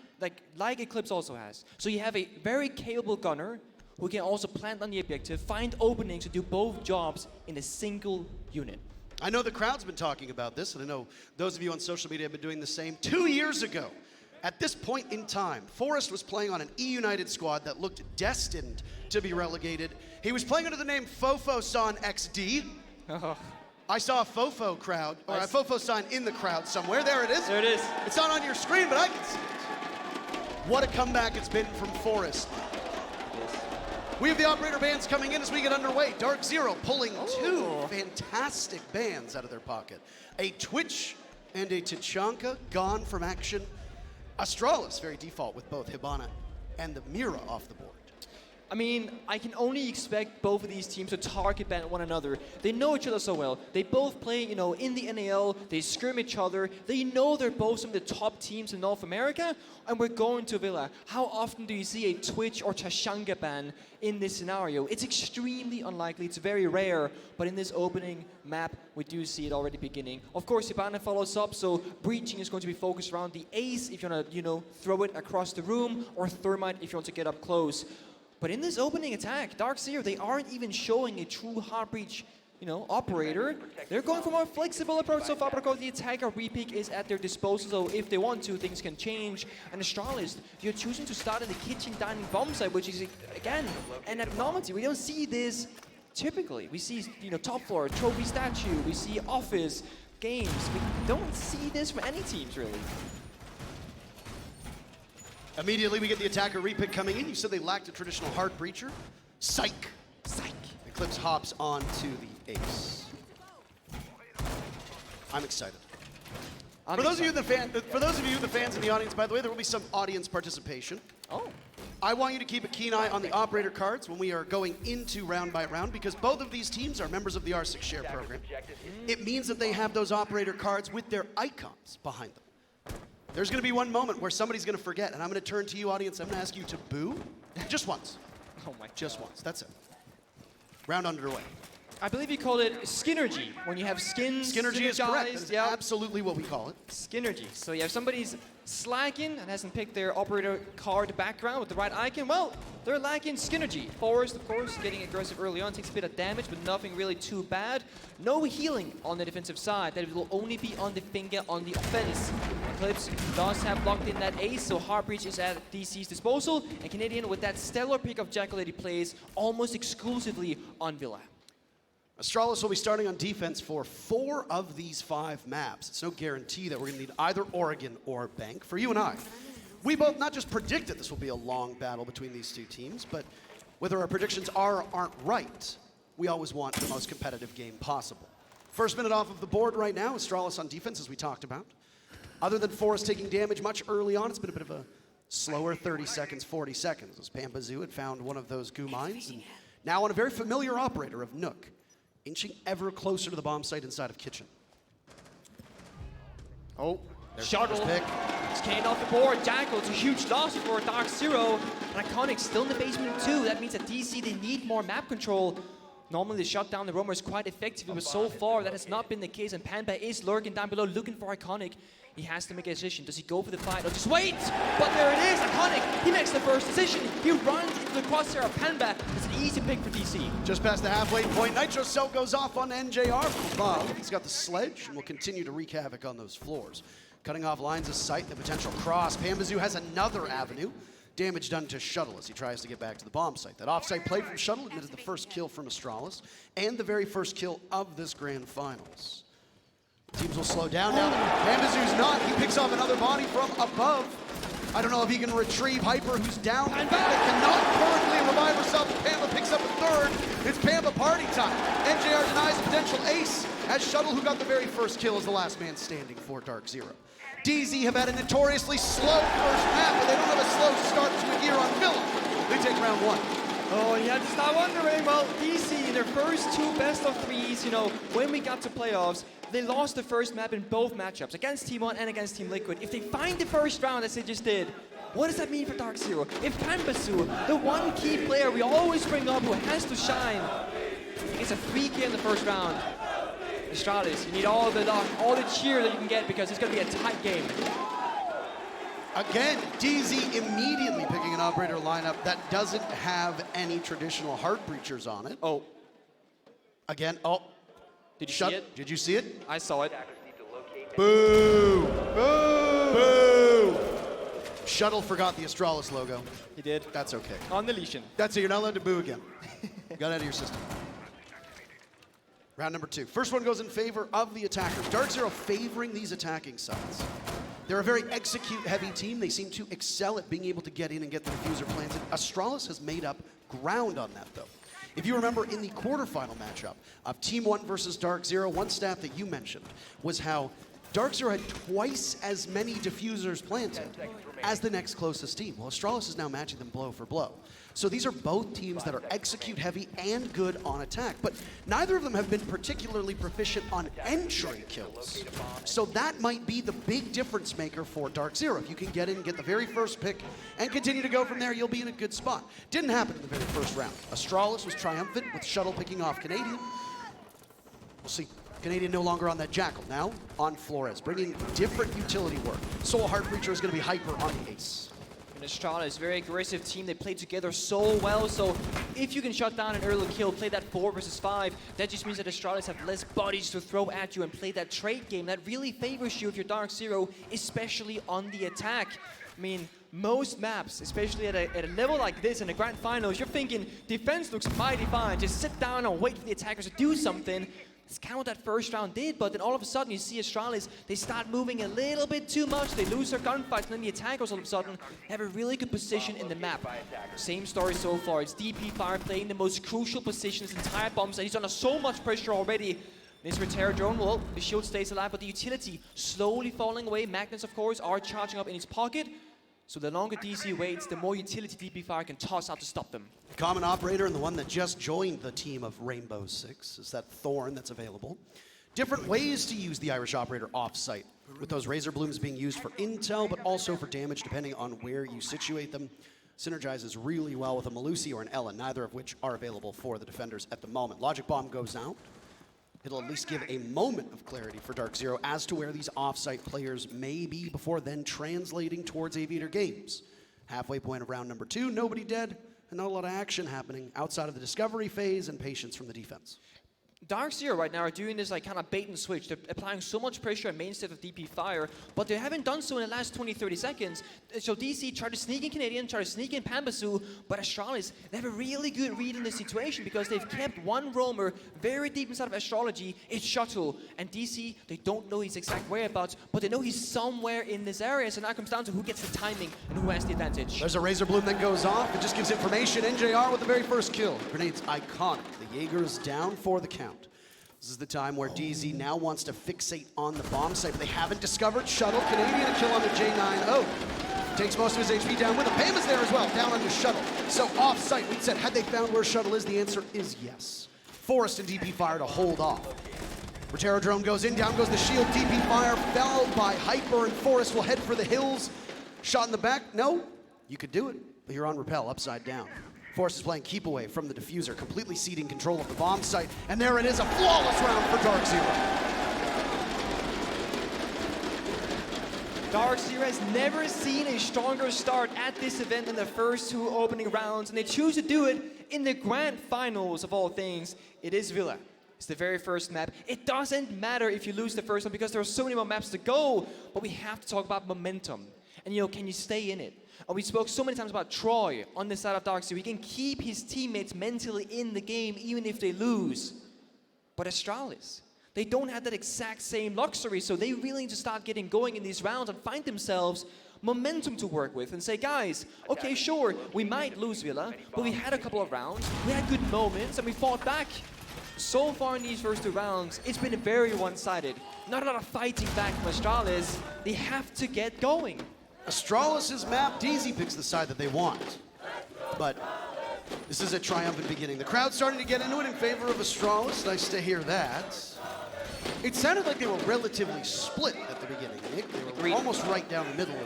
S12: Eclipse also has. So you have a very capable gunner who can also plant on the objective, find openings to do both jobs in a single unit.
S6: I know the crowd's been talking about this, and I know those of you on social media have been doing the same. 2 years ago, at this point in time, Forrest was playing on an E-United squad that looked destined to be relegated. He was playing under the name Fofo San XD. I saw a Fofo crowd, or a Fofo sign in the crowd somewhere. There it is.
S12: There it is.
S6: It's not on your screen, but I can see it. What a comeback it's been from Forrest. We have the operator bands coming in as we get underway. DarkZero pulling two fantastic bands out of their pocket. A Twitch and a Tachanka gone from action. Astralis very default with both Hibana and the Mira off the board.
S12: I mean, I can only expect both of these teams to target ban one another. They know each other so well. They both play, you know, in the NAL. They scrim each other. They know they're both some of the top teams in North America, and we're going to Villa. How often do you see a Twitch or Tashanga ban in this scenario? It's extremely unlikely. It's very rare, but in this opening map, we do see it already beginning. Of course, Hibana follows up, so breaching is going to be focused around the ace if you want to, you know, throw it across the room, or thermite if you want to get up close. But in this opening attack, DarkZero, they aren't even showing a true hard breach, you know, operator. They're going for a more flexible approach so far, because the attacker repeat is at their disposal, so if they want to, things can change. And Astralis, you're choosing to start at the kitchen dining bomb site, which is, again, an abnormality. We don't see this typically. We see, you know, top floor, trophy statue, we see office, games. We don't see this from any teams, really.
S6: Immediately we get the attacker repick coming in. You said they lacked a traditional heart breacher. Psych.
S12: Psych.
S6: Eclipse hops onto the ace. I'm excited. For those of you the fans in the audience, by the way, there will be some audience participation.
S12: Oh.
S6: I want you to keep a keen eye on the operator cards when we are going into round by round, because both of these teams are members of the R6 Share program. It means that they have those operator cards with their icons behind them. There's going to be one moment where somebody's going to forget, and I'm going to turn to you, audience. I'm going to ask you to boo just once.
S12: Oh my God.
S6: Just once. That's it. Round underway.
S12: I believe you call it Skinnergy, when you have skins.
S6: Skinnergy is correct. That is absolutely what we call it.
S12: Skinnergy. So you have somebody's slacking and hasn't picked their operator card background with the right icon. Well, they're lacking Skinnergy. Forrest, of course, getting aggressive early on, takes a bit of damage, but nothing really too bad. No healing on the defensive side. That will only be on the finger on the offense. Eclipse does have locked in that ace, so Heartbreach is at DC's disposal. And Canadian, with that stellar pick of Jackal that he plays almost exclusively on Villa.
S6: Astralis will be starting on defense for 4 of these 5 maps. It's no guarantee that we're going to need either Oregon or Bank. For you and I, we both not just predicted this will be a long battle between these two teams, but whether our predictions are or aren't right, we always want the most competitive game possible. First minute off of the board right now, Astralis on defense, as we talked about. Other than Forrest taking damage much early on, it's been a bit of a slower 30 seconds, 40 seconds, as Pambazoo had found one of those goo mines, and now on a very familiar operator of Nook, inching ever closer to the bomb site inside of Kitchen.
S12: Oh, shuttle. It's canned off the board. Jackal, it's a huge loss for DarkZero. And Iconic still in the basement too. That means that DC, they need more map control. Normally the shutdown, the roamer is quite effective, but so far that has not been the case. And Panda is lurking down below looking for Iconic. He has to make a decision. Does he go for the fight or just wait? But there it is, Iconic. He makes the first decision. He runs into the crosshair of Panda. It's an easy pick for DC.
S6: Just past the halfway point, Nitro Cell goes off on NJR from above. He's got the sledge and will continue to wreak havoc on those floors. Cutting off lines of sight, the potential cross. Pambazoo has another avenue. Damage done to Shuttle as he tries to get back to the bomb site. That offsite play from Shuttle admitted the first kill from Astralis and the very first kill of this grand finals. Teams will slow down now. Pambazoo's not. He picks off another body from above. I don't know if he can retrieve Hyper, who's down. Panda cannot currently revive herself. Pamba picks up a third. It's Pamba party time. NJR denies a potential ace as Shuttle, who got the very first kill, is the last man standing for DarkZero. DZ have had a notoriously slow first map, but they don't have a slow start to a year on Villa. They take round 1.
S12: Oh, you have to start wondering. Well, DC, in their first 2 best-of-3s, you know, when we got to playoffs, they lost the first map in both matchups, against Team 1 and against Team Liquid. If they find the first round, as they just did, what does that mean for DarkZero? If Pambazoo, the one key player we always bring up who has to shine, gets a 3K in the first round, Astralis, you need all the luck, all the cheer that you can get, because it's going to be a tight game.
S6: Again, DZ immediately picking an operator lineup that doesn't have any traditional heart breachers on it.
S12: Oh.
S6: Again, oh.
S12: Did you see it?
S6: Did you see it?
S12: I saw it.
S6: Boo! Boo! Boo! Shuttle forgot the Astralis logo.
S12: He did.
S6: That's okay.
S12: On the lesion.
S6: That's it. You're not allowed to boo again. Got out of your system. Round number 2. First one goes in favor of the attackers. DarkZero favoring these attacking sides. They're a very execute-heavy team. They seem to excel at being able to get in and get the diffuser planted. Astralis has made up ground on that, though. If you remember in the quarterfinal matchup of Team 1 versus DarkZero, one stat that you mentioned was how DarkZero had twice as many diffusers planted as the next closest team. Well, Astralis is now matching them blow for blow. So these are both teams that are execute heavy and good on attack, but neither of them have been particularly proficient on entry kills. So that might be the big difference maker for DarkZero. If you can get in and get the very first pick and continue to go from there, you'll be in a good spot. Didn't happen in the very first round. Astralis was triumphant with Shuttle picking off Canadian. We'll see. Canadian no longer on that Jackal, now on Flores, bringing different utility work. Soul Heart Breacher is going to be hyper on the Ace.
S12: And Astralis, very aggressive team. They play together so well. So if you can shut down an early kill, play that 4 versus 5, that just means that Astralis have less bodies to throw at you and play that trade game. That really favors you if you're DarkZero, especially on the attack. I mean, most maps, especially at a level like this in the grand finals, you're thinking defense looks mighty fine. Just sit down and wait for the attackers to do something. It's kind of what that first round did, but then all of a sudden you see Astralis, they start moving a little bit too much, they lose their gunfights, and then the attackers all of a sudden have a really good position in the map. Same story so far, it's DP Fire playing the most crucial position this entire bomb site. He's under so much pressure already. This Retera drone, well, the shield stays alive, but the utility slowly falling away. Magnets, of course, are charging up in his pocket. So the longer DC waits, the more utility DP Fire can toss out to stop them.
S6: The common operator and the one that just joined the team of Rainbow Six is that Thorn that's available. Different ways to use the Irish operator off-site, with those Razor Blooms being used for intel, but also for damage depending on where you situate them. Synergizes really well with a Melusi or an Ellen, neither of which are available for the defenders at the moment. Logic Bomb goes out. It'll at least give a moment of clarity for DarkZero as to where these off-site players may be before then translating towards Aviator games. Halfway point of round number 2, nobody dead, and not a lot of action happening outside of the discovery phase and patience from the defense.
S12: DarkZero right now are doing this like kind of bait and switch. They're applying so much pressure on main set of DP Fire, but they haven't done so in the last 20-30 seconds. So DC tried to sneak in Canadian, tried to sneak in Pambasu, but Astralis, they have a really good read in this situation because they've kept one roamer very deep inside of Astrology. It's Shuttle, and DC, they don't know his exact whereabouts, but they know he's somewhere in this area, so now it comes down to who gets the timing and who has the advantage.
S6: There's a Razor Bloom that goes off. It just gives information. NJR with the very first kill. Grenade's iconic. The Jaeger's down for the count. This is the time where DZ now wants to fixate on the bomb site, but they haven't discovered Shuttle. Canadian a kill on the J9O. Takes most of his HP down with him. Pam is there as well, down on the Shuttle. So off-site, we said, had they found where Shuttle is, the answer is yes. Forest and DP Fire to hold off. Retera drone goes in, down goes the shield. DP Fire fell by Hyper, and Forest will head for the hills. Shot in the back, no, you could do it, but you're on rappel, upside down. Force is playing keep away from the diffuser, completely ceding control of the bomb site. And there it is, a flawless round for DarkZero.
S12: DarkZero has never seen a stronger start at this event than the first 2 opening rounds, and they choose to do it in the grand finals of all things. It is Villa. It's the very first map. It doesn't matter if you lose the first one because there are so many more maps to go, but we have to talk about momentum. And can you stay in it? And we spoke so many times about Troy on the side of DarkZero. He can keep his teammates mentally in the game even if they lose. But Astralis, they don't have that exact same luxury, so they really need to start getting going in these rounds and find themselves momentum to work with and say, guys, okay, sure, we might lose Villa, but we had a couple of rounds, we had good moments, and we fought back. So far in these first 2 rounds, it's been very one-sided. Not a lot of fighting back from Astralis. They have to get going.
S6: Astralis' map, DZ picks the side that they want. But this is a triumphant beginning. The crowd's starting to get into it in favor of Astralis. Nice to hear that. It sounded like they were relatively split at the beginning, Nick. They were almost right down the middle.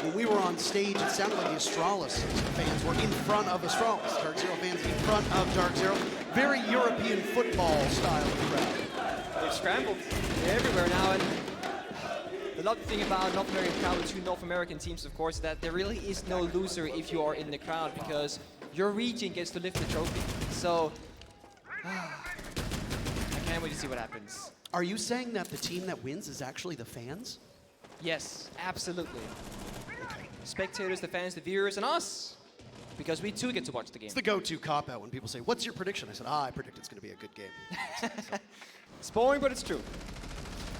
S6: And when we were on stage, it sounded like the Astralis fans were in front of Astralis. DarkZero fans in front of DarkZero. Very European football style of crowd.
S12: They've scrambled. They're everywhere now, and The lovely thing about North American crowd with 2 North American teams, of course, is that there really is no loser if you are in the crowd because your region gets to lift the trophy. So, I can't wait to see what happens.
S6: Are you saying that the team that wins is actually the fans?
S12: Yes, absolutely. Spectators, the fans, the viewers, and us. Because we too get to watch the game.
S6: It's the go-to cop-out when people say, what's your prediction? I said, I predict it's going to be a good game.
S12: It's boring, but it's true.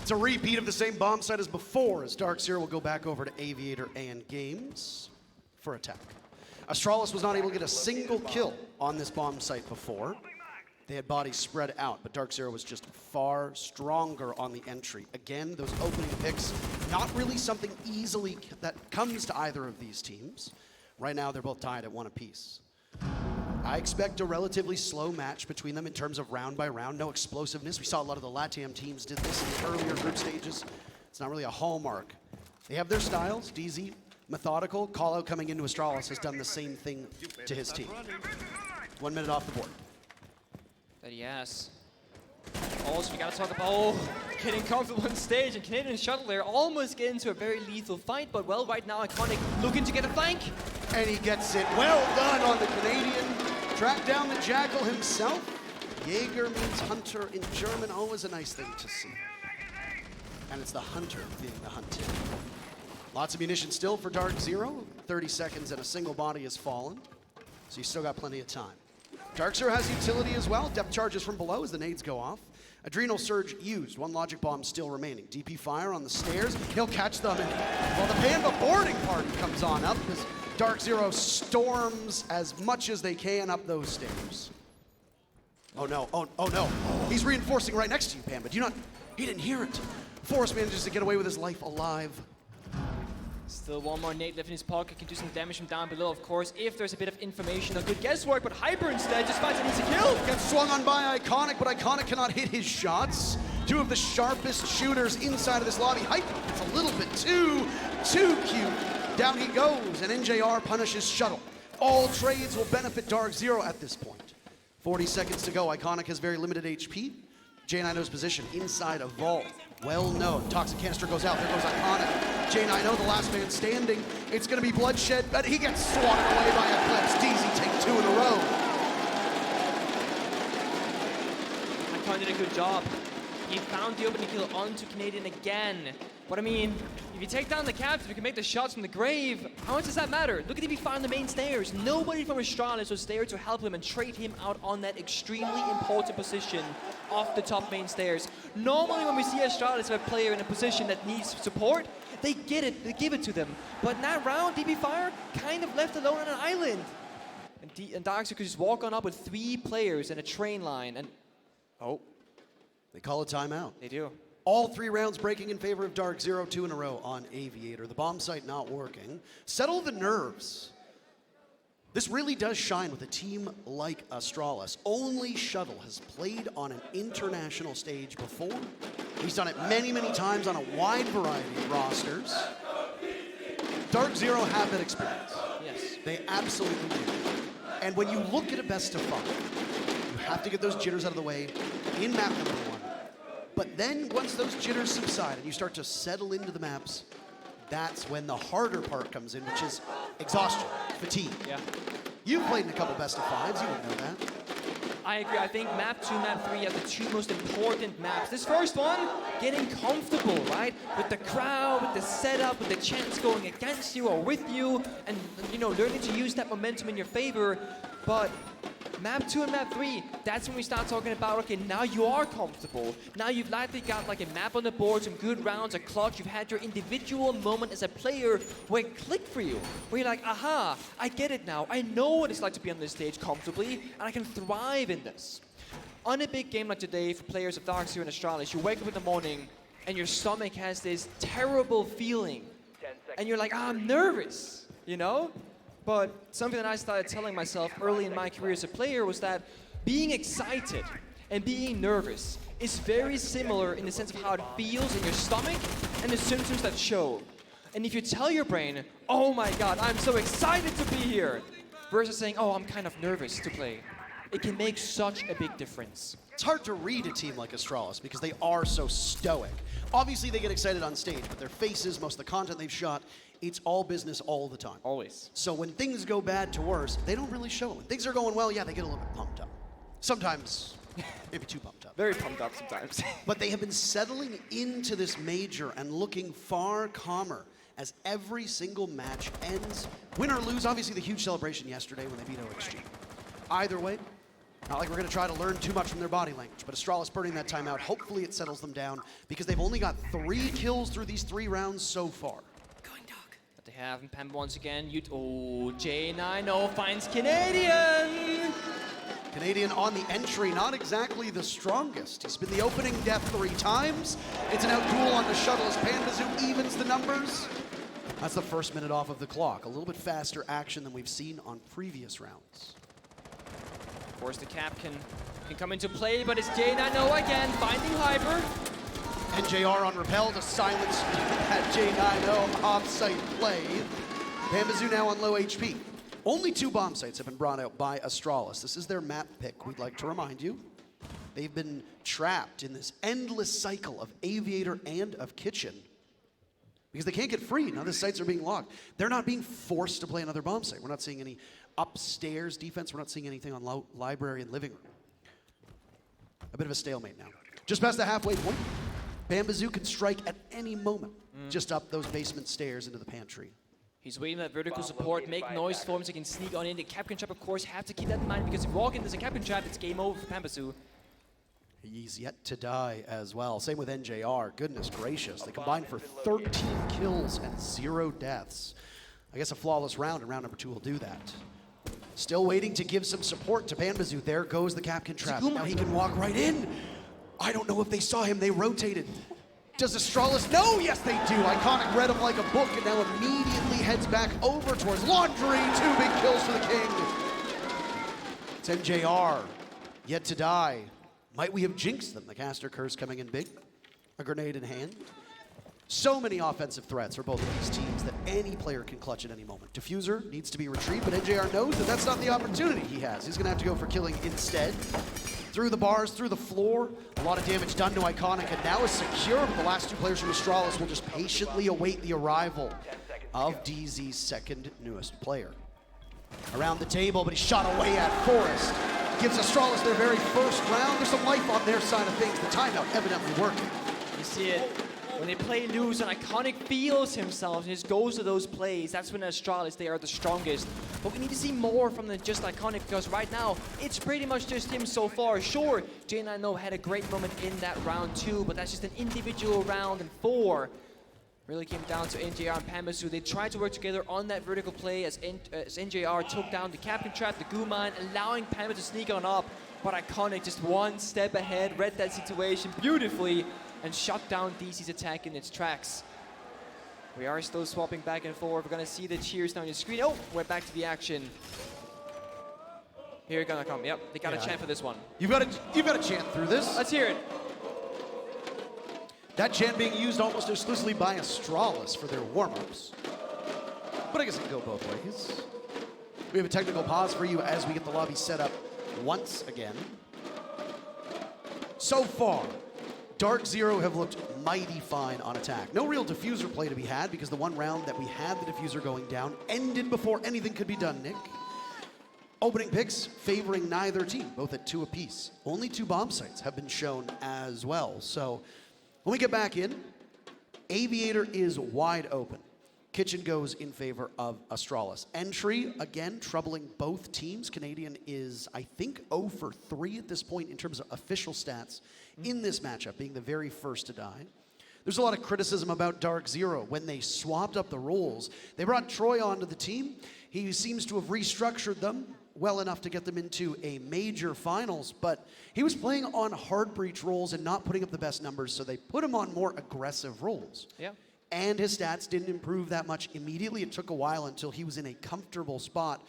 S6: It's a repeat of the same bomb site as before, as DarkZero will go back over to Aviator and Games for attack. Astralis was not able to get a single kill on this bomb site before. They had bodies spread out, but DarkZero was just far stronger on the entry. Again, those opening picks, not really something easily that comes to either of these teams. Right now, they're both tied at 1 apiece. I expect a relatively slow match between them in terms of round by round, no explosiveness. We saw a lot of the LATAM teams did this in the earlier group stages. It's not really a hallmark. They have their styles, DZ, methodical. Callout coming into Astralis has done the same thing to his team. 1 minute off the board.
S12: That he has. Also, we gotta talk about getting comfortable on stage, and Canadian Shuttle there almost get into a very lethal fight, but well, right now Iconic looking to get a flank.
S6: And he gets it. Well done on the Canadian. Track down the Jackal himself. Jaeger means hunter in German, always a nice thing to see. And it's the hunter being the hunted. Lots of munitions still for DarkZero. 30 seconds and a single body has fallen. So you still got plenty of time. DarkZero has utility as well. Depth charges from below as the nades go off. Adrenal Surge used. 1 logic bomb still remaining. DP fire on the stairs. He'll catch them. And well, the Panda boarding party comes on up as DarkZero storms as much as they can up those stairs. Oh no, oh no. He's reinforcing right next to you, Panda. Do you not? He didn't hear it. Forrest manages to get away with his life alive.
S12: Still 1 more nade left in his pocket, can do some damage from down below, of course, if there's a bit of information or good guesswork, but Hyper instead just finds an easy kill.
S6: Gets swung on by Iconic, but Iconic cannot hit his shots. 2 of the sharpest shooters inside of this lobby. Hyper gets a little bit too cute. Down he goes, and NJR punishes Shuttle. All trades will benefit DarkZero at this point. 40 seconds to go. Iconic has very limited HP. J9 knows position inside a vault. Well known. Toxic canister goes out. There goes Iconic. J9, the last man standing. It's going to be bloodshed, but he gets swatted away by Eclipse. DZ take 2 in a row.
S12: Icon did a good job. He found the opening kill onto Canadian again. But I mean, if you take down the captain, you can make the shots from the grave. How much does that matter? Look at DP fire on the main stairs. Nobody from Astralis was there to help him and trade him out on that extremely important position off the top main stairs. Normally when we see Astralis have a player in a position that needs support, they get it, they give it to them. But in that round, DP fire kind of left alone on an island. And DarkZero could just walk on up with 3 players and a train line, and oh.
S6: They call a timeout.
S12: They do.
S6: All 3 rounds breaking in favor of DarkZero, 2 in a row on Aviator. The bomb site not working. Settle the nerves. This really does shine with a team like Astralis. Only Shuttle has played on an international stage before. He's done it many, many times on a wide variety of rosters. DarkZero have that experience.
S12: Yes.
S6: They absolutely do. And when you look at a best of 5, you have to get those jitters out of the way in map number 1. But then once those jitters subside and you start to settle into the maps, that's when the harder part comes in, which is exhaustion, fatigue.
S12: Yeah.
S6: You've played in a couple best of 5s, you would know that.
S12: I agree. I think map 2, map 3 are the 2 most important maps. This first one, getting comfortable, right? With the crowd, with the setup, with the chants going against you or with you, and you know, learning to use that momentum in your favor. But map 2 and map 3, that's when we start talking about, okay, now you are comfortable. Now you've likely got like a map on the board, some good rounds, a clutch. You've had your individual moment as a player where it clicked for you. Where you're like, aha, I get it now. I know what it's like to be on this stage comfortably, and I can thrive in this. On a big game like today, for players of DarkZero and Astralis, you wake up in the morning, and your stomach has this terrible feeling. And you're like, I'm nervous, you know? But something that I started telling myself early in my career as a player was that being excited and being nervous is very similar in the sense of how it feels in your stomach and the symptoms that show. And if you tell your brain, oh my God, I'm so excited to be here, versus saying, oh, I'm kind of nervous to play, it can make such a big difference.
S6: It's hard to read a team like Astralis because they are so stoic. Obviously, they get excited on stage, but their faces, most of the content they've shot, it's all business all the time.
S12: Always.
S6: So when things go bad to worse, they don't really show it. When things are going well, yeah, they get a little bit pumped up. Sometimes, maybe too pumped up.
S12: Very pumped up sometimes.
S6: But they have been settling into this major and looking far calmer as every single match ends. Win or lose, obviously the huge celebration yesterday when they beat OXG. Either way, not like we're going to try to learn too much from their body language, but Astralis burning that timeout, hopefully it settles them down because they've only got 3 kills through these 3 rounds so far.
S12: But they have Pam once again. J90 finds Canadian.
S6: Canadian on the entry, not exactly the strongest. He's been the opening death 3 times. It's an outduel on the shuttle as Panbazoo evens the numbers. That's the first minute off of the clock. A little bit faster action than we've seen on previous rounds.
S12: Of course, the cap can come into play, but it's J90 again, finding Hyper.
S6: NJR on Repel to silence that J90 off-site play. Panbazoo now on low HP. Only 2 bomb sites have been brought out by Astralis. This is their map pick, we'd like to remind you. They've been trapped in this endless cycle of Aviator and of Kitchen because they can't get free. Now the sites are being locked. They're not being forced to play another bomb site. We're not seeing any upstairs defense. We're not seeing anything on library and living room. A bit of a stalemate now. Just past the halfway point, Panbazoo can strike at any moment just up those basement stairs into the pantry.
S12: He's waiting for that vertical support, make noise for him so he can sneak on in. The Capcan Trap, of course, have to keep that in mind because if walk in there's a Capcan Trap, it's game over for Panbazoo.
S6: He's yet to die as well. Same with NJR. Goodness gracious. They combined for 13 kills and 0 deaths. I guess a flawless round, and round number 2 will do that. Still waiting to give some support to Panbazoo. There goes the Capcan Trap. Now he can walk right in. I don't know if they saw him. They rotated. Does Astralis? No, yes they do. Iconic read him like a book and now immediately heads back over towards Laundry. 2 big kills for the King. It's NJR, yet to die. Might we have jinxed them? The caster curse coming in big. A grenade in hand. So many offensive threats for both of these teams that any player can clutch at any moment. Diffuser needs to be retrieved, but NJR knows that that's not the opportunity he has. He's going to have to go for killing instead. Through the bars, through the floor. A lot of damage done to Iconic, and now is secure, but the last 2 players from Astralis will just patiently await the arrival of DZ's second newest player. Around the table, but he's shot away at Forrest. Gives Astralis their very first round. There's some life on their side of things. The timeout evidently working.
S12: You see it. When they play loose and Iconic feels himself and just goes to those plays, that's when Astralis, they are the strongest. But we need to see more from than just Iconic because right now, it's pretty much just him so far. Sure, J90 had a great moment in that round 2, but that's just an individual round, and 4 really came down to NJR and Panbazoo. They tried to work together on that vertical play as NJR took down the Capcan Trap, the Goo Mine, allowing Panbazoo to sneak on up, but Iconic just 1 step ahead, read that situation beautifully, and shut down DC's attack in its tracks. We are still swapping back and forth. We're gonna see the cheers now on your screen. Oh, we're back to the action. Here gonna come. Yep, they got a chant for this one.
S6: You've got to chant through this.
S12: Let's hear it.
S6: That chant being used almost exclusively by Astralis for their warm-ups. But I guess it can go both ways. We have a technical pause for you as we get the lobby set up once again. So far, DarkZero have looked mighty fine on attack. No real diffuser play to be had because the one round that we had the diffuser going down ended before anything could be done, Nick. Opening picks favoring neither team, both at 2 apiece. Only 2 bomb sites have been shown as well. So when we get back in, Aviator is wide open. Kitchen goes in favor of Astralis. Entry, again, troubling both teams. Canadian is, I think, 0 for 3 at this point in terms of official stats in this matchup, being the very first to die. There's a lot of criticism about DarkZero. When they swapped up the roles, they brought Troy onto the team. He seems to have restructured them well enough to get them into a major finals, but he was playing on hard breach roles and not putting up the best numbers, so they put him on more aggressive roles.
S12: Yeah.
S6: And his stats didn't improve that much immediately. It took a while until he was in a comfortable spot.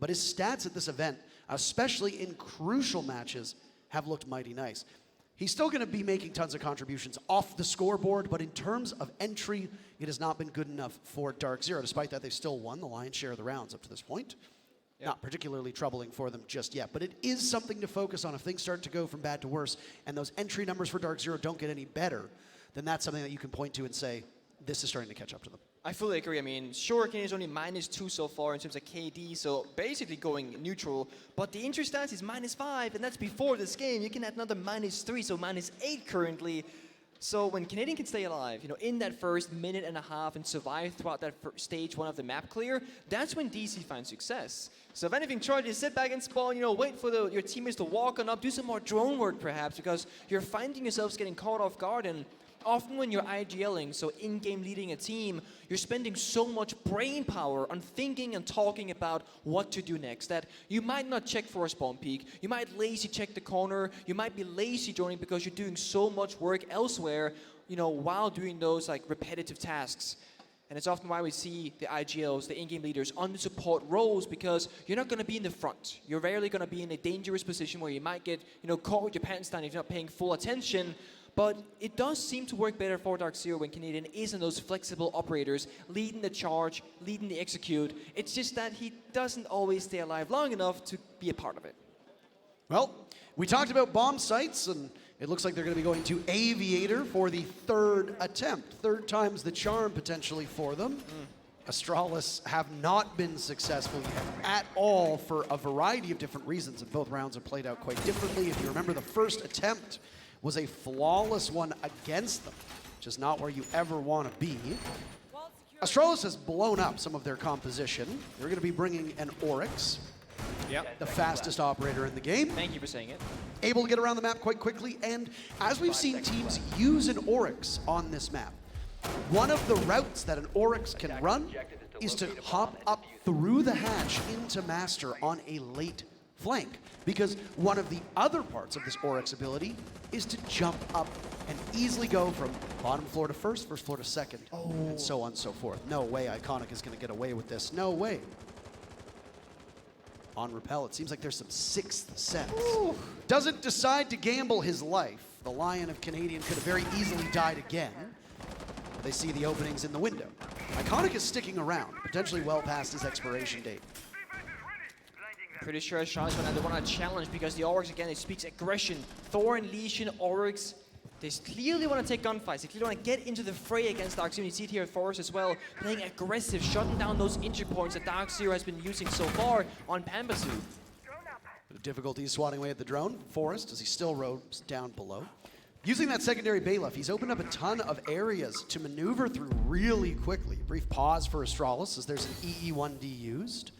S6: But his stats at this event, especially in crucial matches, have looked mighty nice. He's still going to be making tons of contributions off the scoreboard, but in terms of entry, it has not been good enough for DarkZero. Despite that, they've still won the lion's share of the rounds up to this point. Not particularly troubling for them just yet, but it is something to focus on. If things start to go from bad to worse, and those entry numbers for DarkZero don't get any better, then that's something that you can point to and say, this is starting to catch up to them.
S12: I fully agree. I mean, sure, Canadian is only -2 so far in terms of KD, so basically going neutral. But the injury stats is -5, and that's before this game. You can add another -3, so -8 currently. So when Canadian can stay alive, in that first minute and a half and survive throughout that stage 1 of the map clear, that's when DC finds success. So if anything, try to sit back and spawn, wait for your teammates to walk on up, do some more drone work perhaps, because you're finding yourselves getting caught off guard. And often when you're IGLing, so in-game leading a team, you're spending so much brain power on thinking and talking about what to do next that you might not check for a spawn peek, you might lazy check the corner, you might be lazy joining because you're doing so much work elsewhere, while doing those like repetitive tasks. And it's often why we see the IGLs, the in-game leaders, on the support roles, because you're not going to be in the front. You're rarely going to be in a dangerous position where you might get, caught with your pants down if you're not paying full attention. But it does seem to work better for DarkZero when Canadian is in those flexible operators, leading the charge, leading the execute. It's just that he doesn't always stay alive long enough to be a part of it.
S6: Well, we talked about bomb sites, and it looks like they're going to be going to Aviator for the 3rd attempt. 3rd time's the charm, potentially, for them. Astralis have not been successful at all for a variety of different reasons, and both rounds have played out quite differently. If you remember, the first attempt was a flawless one against them, which is not where you ever want to be. Astralis has blown up some of their composition. They're going to be bringing an Oryx, the fastest operator in the game.
S12: Thank you for saying it.
S6: Able to get around the map quite quickly, and as we've seen teams use an Oryx on this map, one of the routes that an Oryx can run is to hop up through the hatch into Master on a late flank, because one of the other parts of this Oryx ability is to jump up and easily go from bottom floor to first floor to second, and so on and so forth. No way Iconic is going to get away with this. No way. On Repel, it seems like there's some 6th sense. Doesn't decide to gamble his life. The Lion of Canadian could have very easily died again. They see the openings in the window. Iconic is sticking around, potentially well past his expiration date.
S12: Pretty sure Astralis going to want to challenge, because the Oryx, again, it speaks aggression. Thor and Legion, Oryx, they clearly want to take gunfights. They clearly want to get into the fray against DarkZero. You see it here at Forest as well, playing aggressive, shutting down those entry points that DarkZero has been using so far on Pambasu.
S6: Bit of difficulty swatting away at the drone. Forest, as he still roams down below. Using that secondary Bailiff, he's opened up a ton of areas to maneuver through really quickly. Brief pause for Astralis as there's an EE1D used.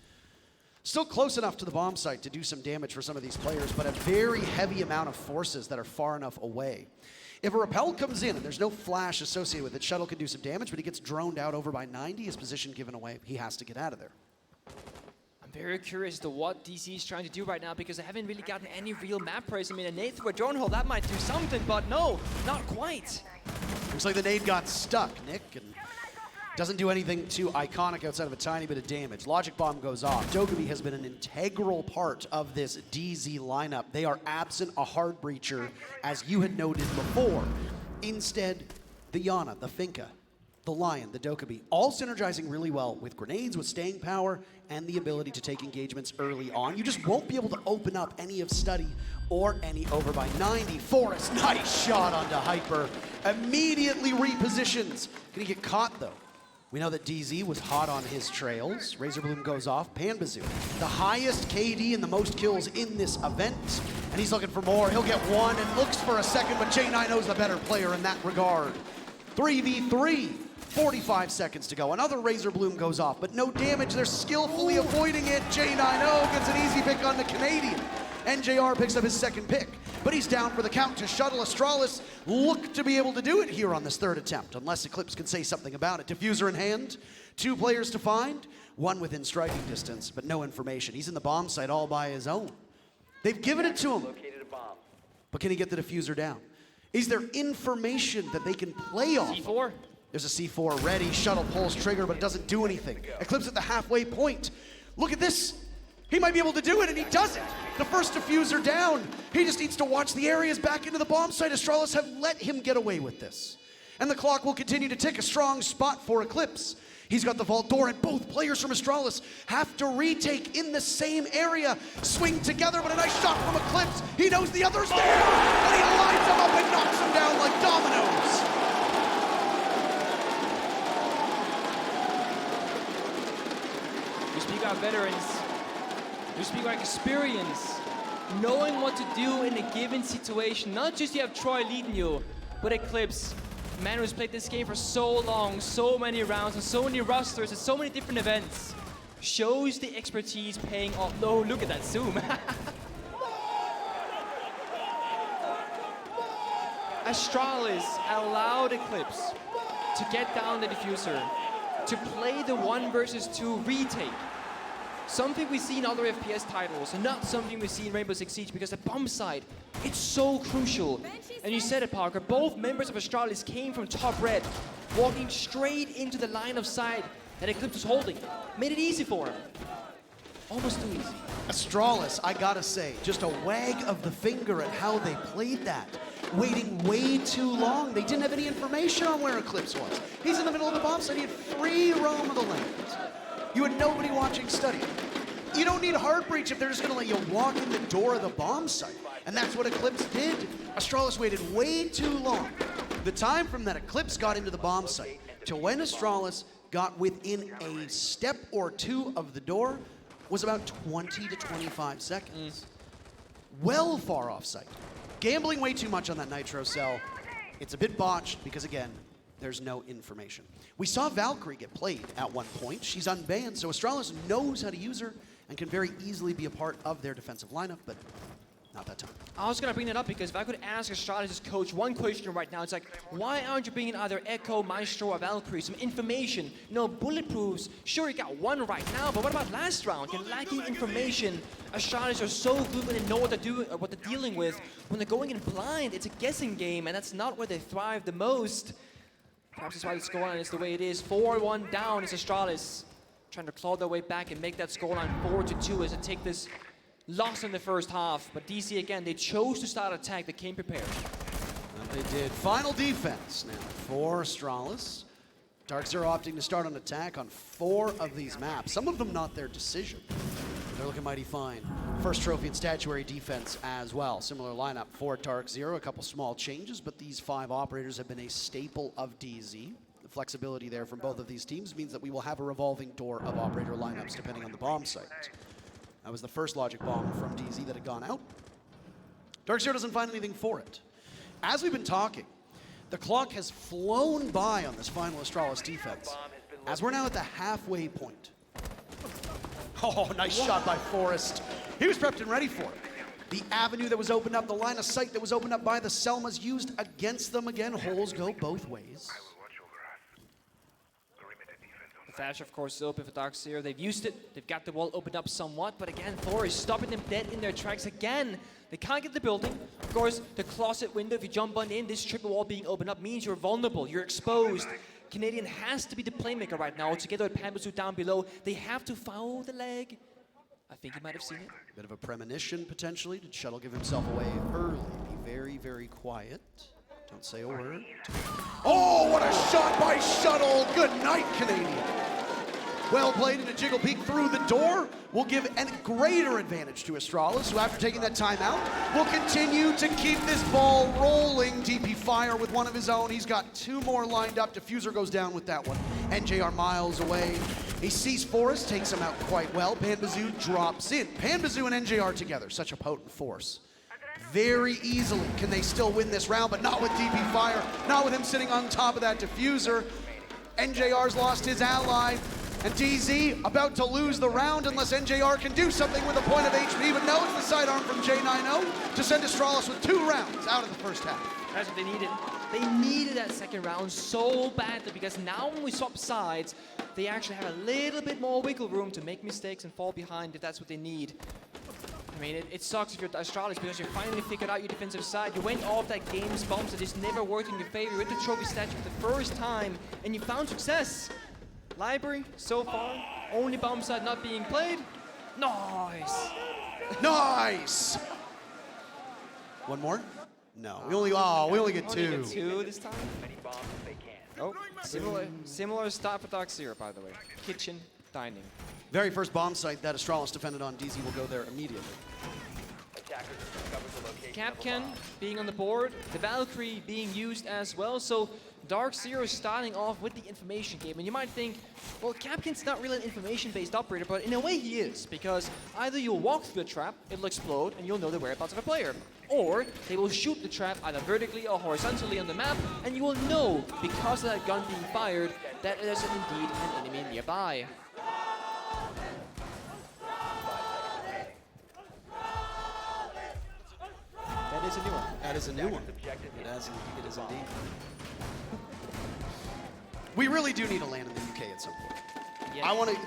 S6: Still close enough to the bomb site to do some damage for some of these players, but a very heavy amount of forces that are far enough away. If a Repel comes in and there's no flash associated with it, Shuttle can do some damage, but he gets droned out over by 90, his position given away. He has to get out of there.
S12: I'm very curious as to what DC is trying to do right now, because they haven't really gotten any real map praise. I mean, a nade through a drone hole, that might do something, but no, not quite.
S6: Looks like the nade got stuck, Nick, and doesn't do anything to Iconic outside of a tiny bit of damage. Logic Bomb goes off. Dokkaebi has been an integral part of this DZ lineup. They are absent a hard breacher, as you had noted before. Instead, the Yana, the Finka, the Lion, the Dokkaebi, all synergizing really well with grenades, with staying power, and the ability to take engagements early on. You just won't be able to open up any of Study or any over by 90. Forrest, nice shot onto Hyper. Immediately repositions. Gonna get caught though. We know that DZ was hot on his trails. Razor goes off. Panbazoo, the highest KD and the most kills in this event. And he's looking for more. He'll get one and looks for a second, but J9O's the better player in that regard. 3v3, 45 seconds to go. Another Razor Bloom goes off, but no damage. They're skillfully avoiding it. J9O gets an easy pick on the Canadian. NJR picks up his second pick, but he's down for the count to Shuttle. Astralis look to be able to do it here on this 3rd attempt, unless Eclipse can say something about it. Diffuser in hand, 2 players to find, 1 within striking distance, but no information. He's in the bomb site all by his own. They've given it to him, but can he get the diffuser down? Is there information that they can play off?
S12: C4?
S6: There's a C4 ready. Shuttle pulls trigger, but it doesn't do anything. Eclipse at the halfway point. Look at this. He might be able to do it, and he doesn't. The first diffuser down. He just needs to watch the areas back into the bomb site. Astralis have let him get away with this. And the clock will continue to tick. A strong spot for Eclipse. He's got the vault door, and both players from Astralis have to retake in the same area. Swing together, but a nice shot from Eclipse. He knows the other's there, and he lines them up and knocks them down like dominoes.
S12: We speak about veterans. We speak about experience. Knowing what to do in a given situation. Not just you have Troy leading you, but Eclipse, a man who's played this game for so long, so many rounds, and so many rosters, and so many different events, shows the expertise paying off. No, look at that zoom. Astralis allowed Eclipse to get down the diffuser, to play the 1 versus 2 retake. Something we see in other FPS titles, and not something we see in Rainbow Six Siege, because the bomb site, it's so crucial. And you said it, Parker, both members of Astralis came from top red, walking straight into the line of sight that Eclipse was holding. Made it easy for him. Almost too easy.
S6: Astralis, I gotta say, just a wag of the finger at how they played that. Waiting way too long. They didn't have any information on where Eclipse was. He's in the middle of the bomb site. He had free roam of the lanes. You had nobody watching study. You don't need hard breach if they're just gonna let you walk in the door of the bomb site. And that's what Eclipse did. Astralis waited way too long. The time from that Eclipse got into the bomb site to when Astralis got within a step or two of the door was about 20 to 25 seconds. Well far off site. Gambling way too much on that Nitro cell. It's a bit botched because, again, there's no information. We saw Valkyrie get played at one point. She's unbanned, so Astralis knows how to use her and can very easily be a part of their defensive lineup, but not that time.
S12: I was going to bring that up because if I could ask Astralis' coach one question right now, it's like, why aren't you bringing either Echo, Maestro, or Valkyrie? Some information, bulletproofs. Sure, you got one right now, but what about last round? You're lacking information. Astralis are so good when they know what they're dealing with. When they're going in blind, it's a guessing game, and that's not where they thrive the most. Perhaps that's why the scoreline is the way it is. 4-1 down is Astralis, trying to claw their way back and make that scoreline 4-2 as they take this loss in the first half. But DC, again, they chose to start attack. They came prepared.
S6: And they did. Final defense now for Astralis. DarkZero opting to start on attack on 4 of these maps. Some of them not their decision. They're looking mighty fine. First trophy and statuary defense as well. Similar lineup for DarkZero. A couple small changes, but these 5 operators have been a staple of DZ. The flexibility there from both of these teams means that we will have a revolving door of operator lineups depending on the bomb site. That was the first logic bomb from DZ that had gone out. DarkZero doesn't find anything for it. As we've been talking, the clock has flown by on this final Astralis defense, as we're now at the halfway point. Oh, nice shot by Forrest. He was prepped and ready for it. The avenue that was opened up, the line of sight that was opened up by the Selmas used against them again. Holes go both ways.
S12: The flash, of course, is open for DarkZero. They've used it. They've got the wall opened up somewhat, but again, Forrest stopping them dead in their tracks again. They can't get the building. Of course, the closet window, if you jump on in, this triple wall being opened up means you're vulnerable, you're exposed. Canadian has to be the playmaker right now. Together with Panbasu down below, they have to foul the leg. I think you might have seen it.
S6: Bit of a premonition, potentially. Did Shuttle give himself away early? Be very, very quiet. Don't say a word. Oh, what a shot by Shuttle. Good night, Canadian. Well played, and a jiggle peek through the door will give a greater advantage to Astralis, who after taking that timeout will continue to keep this ball rolling. DP Fire with one of his own. He's got 2 more lined up. Diffuser goes down with that one. NJR miles away. He sees Forrest, takes him out quite well. Panbasu drops in. Panbasu and NJR together, such a potent force. Very easily can they still win this round, but not with DP Fire, not with him sitting on top of that diffuser. NJR's lost his ally. And DZ about to lose the round unless NJR can do something with a point of HP, but no, it's the sidearm from J90 to send Astralis with 2 rounds out of the first half.
S12: That's what they needed. They needed that second round so badly because now when we swap sides, they actually have a little bit more wiggle room to make mistakes and fall behind if that's what they need. I mean, it sucks if you're Astralis because you finally figured out your defensive side. You went off that game's bombs that just never worked in your favor. You hit the trophy statue for the first time and you found success. Library, so far, only bomb side not being played. Nice.
S6: Nice. One more? No, we only get 2.
S12: Only get 2 this time. Oh, similar start for DarkZero, by the way. Kitchen, dining.
S6: Very first bomb site that Astralis defended on, DZ will go there immediately.
S12: Capcan being on the board, the Valkyrie being used as well, so DarkZero is starting off with the information game, and you might think, well, Capcan's not really an information-based operator, but in a way he is, because either you'll walk through the trap, it'll explode, and you'll know the whereabouts of a player, or they will shoot the trap either vertically or horizontally on the map, and you will know, because of that gun being fired, that there's indeed an enemy nearby. That is a new one.
S6: That is a new one. It is indeed. We really do need a land in the UK at some point.
S12: Yeah.
S6: I want to,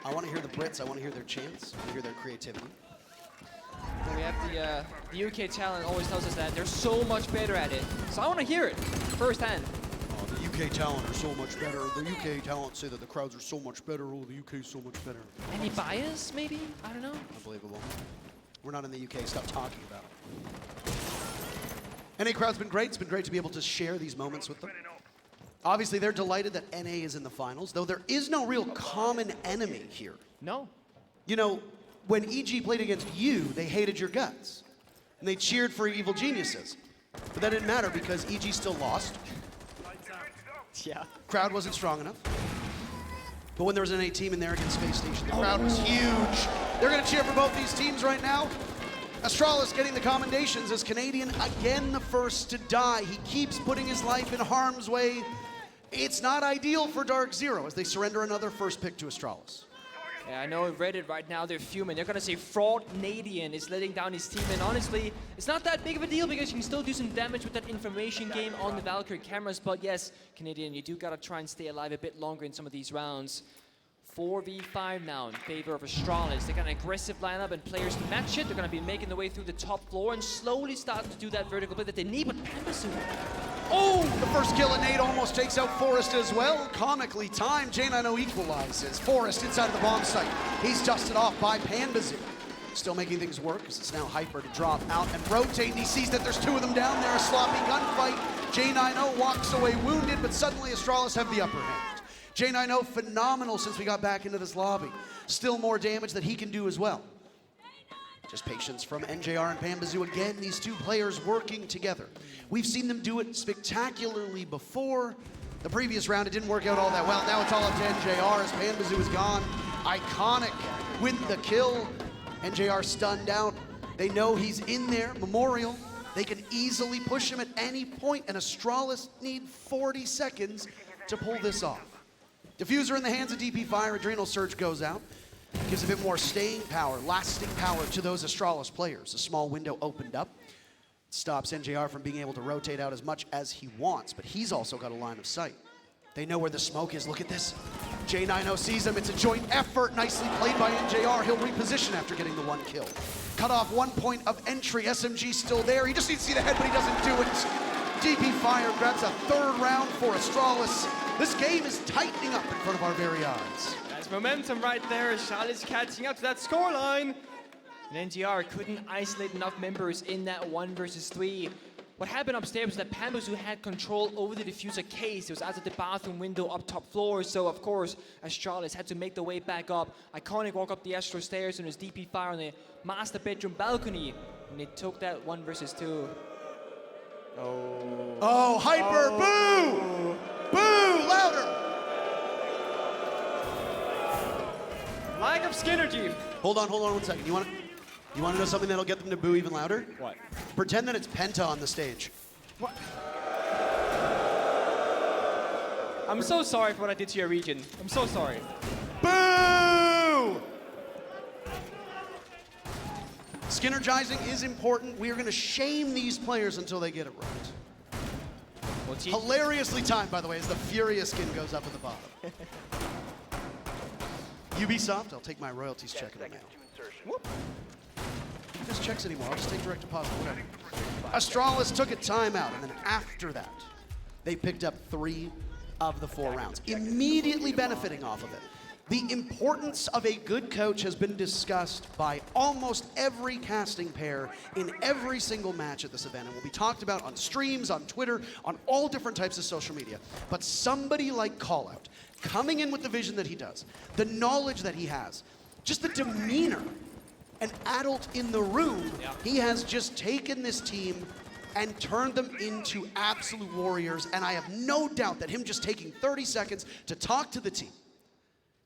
S6: I want to hear the Brits. I want to hear their chants. I want to hear their creativity.
S12: Well, we have the UK talent always tells us that they're so much better at it. So I want to hear it firsthand.
S6: Oh, the UK talent are so much better. The UK talent say that the crowds are so much better. Oh, the UK is so much better.
S12: Any bias, maybe? I don't know.
S6: Unbelievable. We're not in the UK. Stop talking about it. NA crowd's been great. It's been great to be able to share these moments with them. Obviously, they're delighted that NA is in the finals, though there is no real common enemy here.
S12: No.
S6: You know, when EG played against you, they hated your guts. And they cheered for Evil Geniuses. But that didn't matter because EG still lost.
S12: Yeah.
S6: Crowd wasn't strong enough. But when there was an NA team in there against Space Station, the crowd was huge. They're going to cheer for both these teams right now. Astralis getting the commendations as Canadian again the first to die. He keeps putting his life in harm's way. It's not ideal for DarkZero as they surrender another first pick to Astralis.
S12: Yeah, I know in Reddit right now they're fuming. They're gonna say Fraud Canadian is letting down his team, and honestly, it's not that big of a deal because you can still do some damage with that information game on the Valkyrie cameras. But yes, Canadian, you do gotta try and stay alive a bit longer in some of these rounds. 4v5 now in favor of Astralis. They got an aggressive lineup and players to match it. They're going to be making their way through the top floor and slowly starting to do that vertical play that they need, but Pambasu.
S6: Oh, the first kill, and Nate almost takes out Forrest as well. Comically timed. J90 equalizes. Forrest inside of the bomb site. He's dusted off by Pambasu. Still making things work because it's now Hyper to drop out and rotate. And he sees that there's two of them down there. A sloppy gunfight. J90 walks away wounded, but suddenly Astralis have the upper hand. J90 phenomenal since we got back into this lobby. Still more damage that he can do as well. Just patience from NJR and Pambasu again. These two players working together. We've seen them do it spectacularly before. The previous round, it didn't work out all that well. Now it's all up to NJR as Pambasu is gone. Iconic with the kill. NJR stunned out. They know he's in there. Memorial. They can easily push him at any point, and Astralis need 40 seconds to pull this off. Diffuser in the hands of DP Fire, Adrenal Surge goes out. Gives a bit more staying power, lasting power to those Astralis players. A small window opened up. Stops NJR from being able to rotate out as much as he wants, but he's also got a line of sight. They know where the smoke is. Look at this. J90 sees him. It's a joint effort. Nicely played by NJR. He'll reposition after getting the one kill. Cut off 1 point of entry. SMG still there. He just needs to see the head, but he doesn't do it. DP Fire grabs a third round for Astralis. This game is tightening up in front of our very eyes.
S12: That's momentum right there. Astralis catching up to that scoreline. And NGR couldn't isolate enough members in that 1 versus 3. What happened upstairs was that Pambasu had control over the diffuser case. It was out of the bathroom window up top floor, so of course Astralis had to make their way back up. Iconic walk up the Astro stairs and his DP Fire on the master bedroom balcony. And they took that 1 versus 2.
S6: Oh, Hyper, boo! Boo, louder!
S12: Lack of synergy.
S6: Hold on 1 second. You want to know something that'll get them to boo even louder?
S12: What?
S6: Pretend that it's Penta on the stage.
S12: What? I'm so sorry for what I did to your region. I'm so sorry.
S6: Boo! Synergizing is important. We are going to shame these players until they get it right.
S12: Well,
S6: hilariously timed, by the way, as the Furious skin goes up at the bottom. Ubisoft, I'll take my royalties check in the mail. Whoop. Just checks anymore. I'll just take direct deposit, whatever. Astralis took a timeout, and then after that, they picked up 3 of the 4 rounds, immediately benefiting off of it. The importance of a good coach has been discussed by almost every casting pair in every single match at this event and will be talked about on streams, on Twitter, on all different types of social media. But somebody like Callout, coming in with the vision that he does, the knowledge that he has, just the demeanor, an adult in the room, he has just taken this team and turned them into absolute warriors. And I have no doubt that him just taking 30 seconds to talk to the team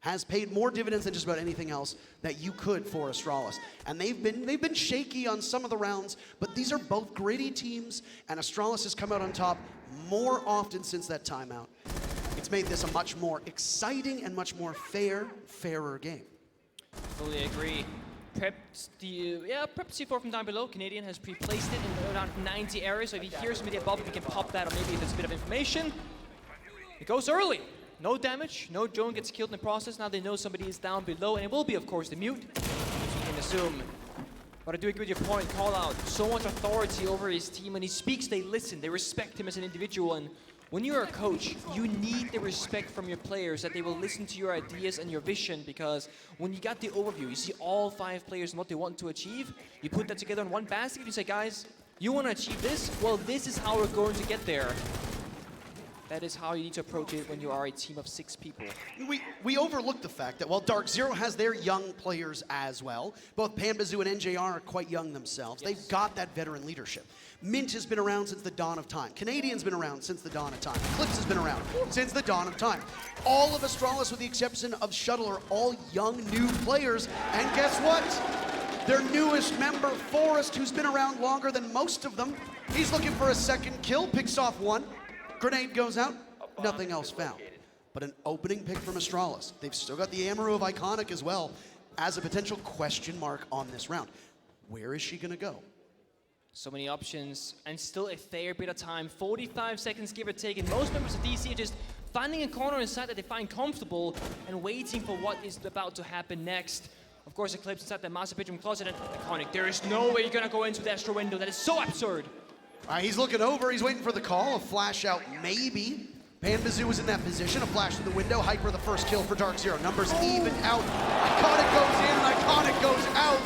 S6: has paid more dividends than just about anything else that you could for Astralis. And they've been shaky on some of the rounds, but these are both gritty teams, and Astralis has come out on top more often since that timeout. It's made this a much more exciting and much more fairer game.
S12: Fully agree. Prep C4 from down below. Canadian has pre-placed it in around 90 areas, so if he hears somebody above, we can pop that, or maybe if there's a bit of information. It goes early. No damage, no drone gets killed in the process. Now they know somebody is down below, and it will be, of course, the mute, as you can assume. But I do agree with your point, Callout. So much authority over his team. When he speaks, they listen. They respect him as an individual. And when you're a coach, you need the respect from your players that they will listen to your ideas and your vision, because when you got the overview, you see all 5 players and what they want to achieve, you put that together in one basket, and you say, guys, you want to achieve this? Well, this is how we're going to get there. That is how you need to approach it when you are a team of 6 people.
S6: We overlook the fact that while DarkZero has their young players as well, both Pambazoo and NJR are quite young themselves. Yes. They've got that veteran leadership. Mint has been around since the dawn of time. Canadian's been around since the dawn of time. Eclipse has been around since the dawn of time. All of Astralis, with the exception of Shuttle, are all young, new players. And guess what? Their newest member, Forrest, who's been around longer than most of them, he's looking for a second kill, picks off one. Grenade goes out, nothing else found. But an opening pick from Astralis. They've still got the Amaru of Iconic as well as a potential question mark on this round. Where is she gonna go?
S12: So many options, and still a fair bit of time. 45 seconds, give or take, and most members of DC are just finding a corner inside that they find comfortable and waiting for what is about to happen next. Of course, Eclipse inside the master bedroom closet, and Iconic, there is no way you're gonna go into the Astro window. That is so absurd.
S6: He's looking over, he's waiting for the call, a flash out maybe. Pambazoo was in that position, a flash through the window, Hyper the first kill for DarkZero. Numbers even out, Iconic goes in, and Iconic goes out.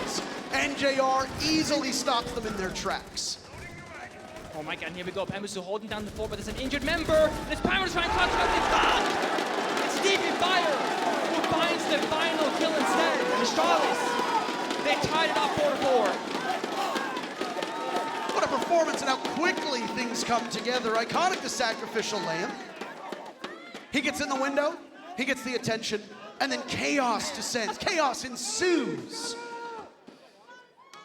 S6: NJR easily stops them in their tracks.
S12: Oh my god, and here we go, Pambazoo holding down the fort, but there's an injured member, and it's Pyro trying to clutch it, it's gone! It's Stevie Fire who finds the final kill instead, and Astralis, they tied it up 4-4.
S6: What a performance, and how quickly things come together. Iconic, the sacrificial lamb. He gets in the window, he gets the attention, and then chaos descends. Chaos ensues.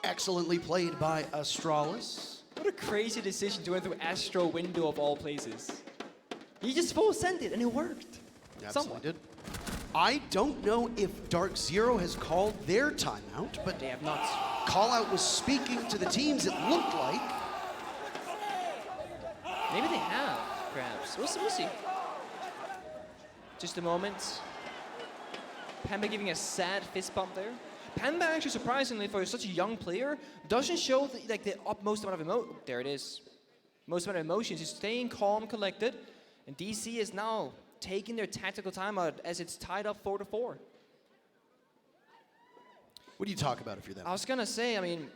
S6: Excellently played by Astralis.
S12: What a crazy decision to enter through Astro window of all places. He just full sent it, and it worked.
S6: Absolutely did. I don't know if DarkZero has called their timeout, but
S12: they have not.
S6: Callout was speaking to the teams, it looked like.
S12: Maybe they have, perhaps. We'll see. Just a moment. Pamba giving a sad fist bump there. Pamba actually, surprisingly, for such a young player, doesn't show the utmost amount of there it is. Most amount of emotions. He's staying calm, collected, and DC is now taking their tactical timeout as it's tied up 4-4.
S6: What do you talk about if you're them?
S12: I was gonna say, I mean,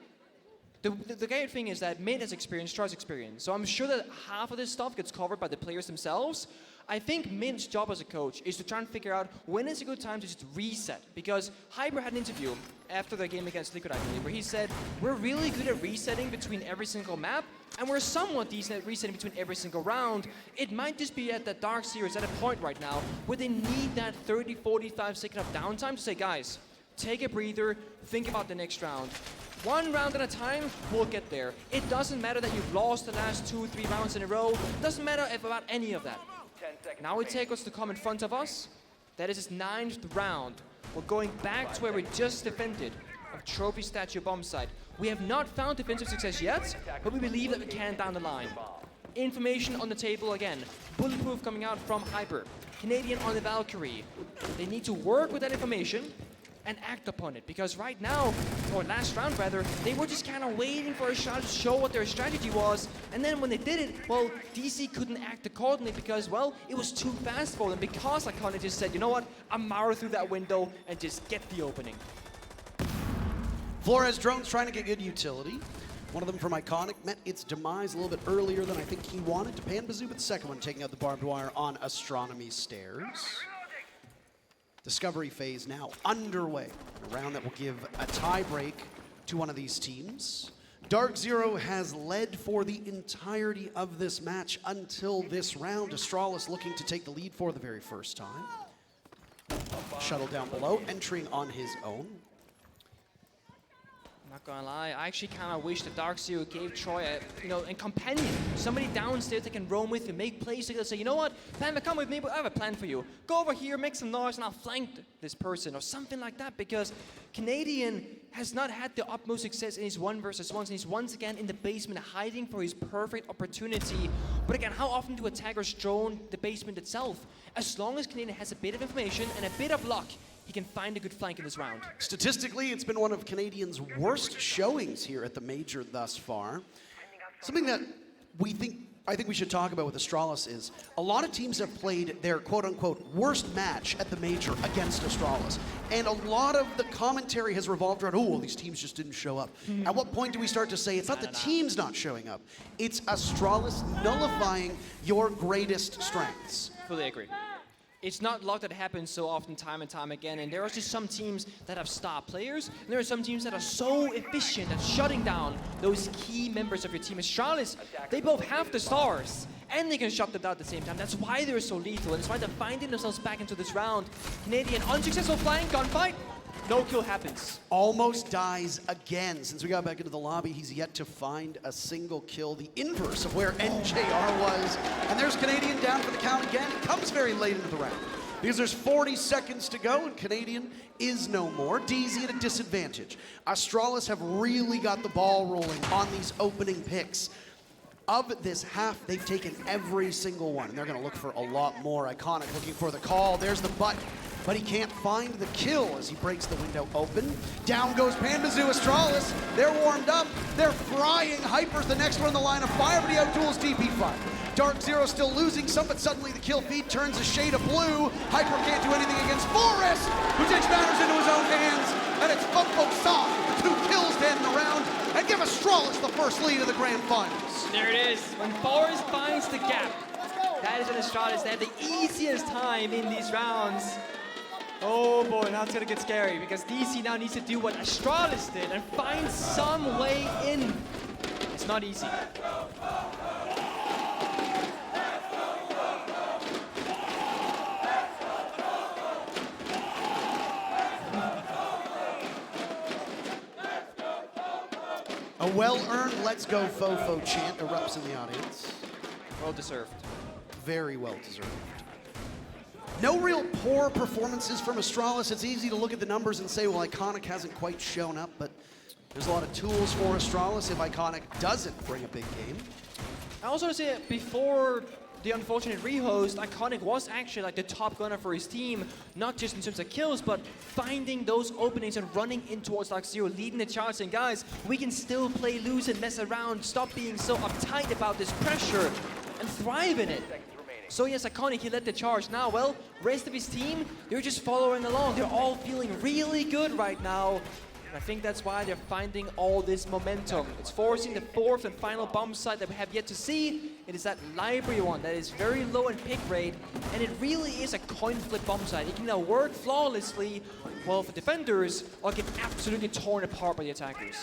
S12: the great thing is that Mint has experience, Char's experience. So I'm sure that half of this stuff gets covered by the players themselves. I think Mint's job as a coach is to try and figure out when is a good time to just reset. Because Hyper had an interview after their game against Liquid, I believe, where he said, we're really good at resetting between every single map, and we're somewhat decent at resetting between every single round. It might just be at that DarkZero is at a point right now where they need that 30, 45 second of downtime to say, guys, take a breather, think about the next round. One round at a time, we'll get there. It doesn't matter that you've lost the last 2-3 rounds in a row. It doesn't matter about any of that. Now we take what's to come in front of us. That is his 9th round. We're going back to where we just defended, of Trophy Statue Bomb Site. We have not found defensive success yet, but we believe that we can down the line. Information on the table again. Bulletproof coming out from Hyper. Canadian on the Valkyrie. They need to work with that information and act upon it. Because right now, or last round rather, they were just kind of waiting for a shot to show what their strategy was. And then when they did it, well, DC couldn't act accordingly because, well, it was too fast for them. Because Iconic just said, you know what, I'll power through that window and just get the opening.
S6: Flores drones trying to get good utility. One of them from Iconic met its demise a little bit earlier than I think he wanted to Panbazoo, but the second one taking out the barbed wire on Astronomy Stairs. Discovery phase now underway. A round that will give a tie break to one of these teams. DarkZero has led for the entirety of this match until this round. Astralis looking to take the lead for the very first time. Shuttle down below, entering on his own.
S12: Not gonna lie, I actually kind of wish that DarkZero gave Troy a companion, somebody downstairs that can roam with you, make plays together, say, you know what, Panda, come with me, but I have a plan for you. Go over here, make some noise, and I'll flank this person, or something like that, because Canadian has not had the utmost success in his 1v1s, and he's once again in the basement hiding for his perfect opportunity. But again, how often do attackers drone the basement itself? As long as Canadian has a bit of information and a bit of luck, he can find a good flank in this round.
S6: Statistically, it's been one of Canadians' worst showings here at the Major thus far. Something that I think we should talk about with Astralis is a lot of teams have played their quote-unquote worst match at the Major against Astralis. And a lot of the commentary has revolved around, oh, well, these teams just didn't show up. At what point do we start to say it's not the teams not showing up, it's Astralis nullifying your greatest strengths?
S12: Fully agree. It's not luck that happens so often time and time again, and there are just some teams that have star players, and there are some teams that are so efficient at shutting down those key members of your team. Astralis, they both have the stars, and they can shut them down at the same time. That's why they're so lethal, and that's why they're finding themselves back into this round. Canadian, unsuccessful flank, gunfight, no kill happens.
S6: Almost dies again. Since we got back into the lobby, he's yet to find a single kill, the inverse of where NJR was. And there's Canadian down for the count again. Comes very late into the round because there's 40 seconds to go and Canadian is no more. DZ at a disadvantage. Astralis have really got the ball rolling on these opening picks. Of this half, they've taken every single one, and they're gonna look for a lot more. Iconic looking for the call. There's the butt, but he can't find the kill as he breaks the window open. Down goes Panbazoo. Astralis, they're warmed up. They're frying. Hyper's the next one in the line of fire, but he outduels DP5. DarkZero still losing some, but suddenly the kill feed turns a shade of blue. Hyper can't do anything against Forrest, who takes matters into his own hands, and it's Fofo Soft with 2 kills to end the round and give Astralis the first lead of the grand finals.
S12: There it is. When Forrest finds the gap, that is when Astralis, they have the easiest time in these rounds. Oh boy, now it's gonna get scary because DC now needs to do what Astralis did and find some way in. It's not easy.
S6: A well-earned "Let's Go Fofo" chant erupts in the audience.
S12: Well deserved.
S6: Very well deserved. No real poor performances from Astralis. It's easy to look at the numbers and say, well, Iconic hasn't quite shown up, but there's a lot of tools for Astralis if Iconic doesn't bring a big game.
S12: I also want to say, before the unfortunate rehost, Iconic was actually like the top gunner for his team, not just in terms of kills, but finding those openings and running in towards DarkZero, leading the charge, saying, guys, we can still play loose and mess around, stop being so uptight about this pressure, and thrive in it. So yes, Iconic, he led the charge. Now, well, rest of his team, they're just following along. They're all feeling really good right now. And I think that's why they're finding all this momentum. It's forcing the 4th and final bomb site that we have yet to see. It is that library one that is very low in pick rate, and it really is a coin flip bomb site. It can now work flawlessly, well, for defenders, or get absolutely torn apart by the attackers.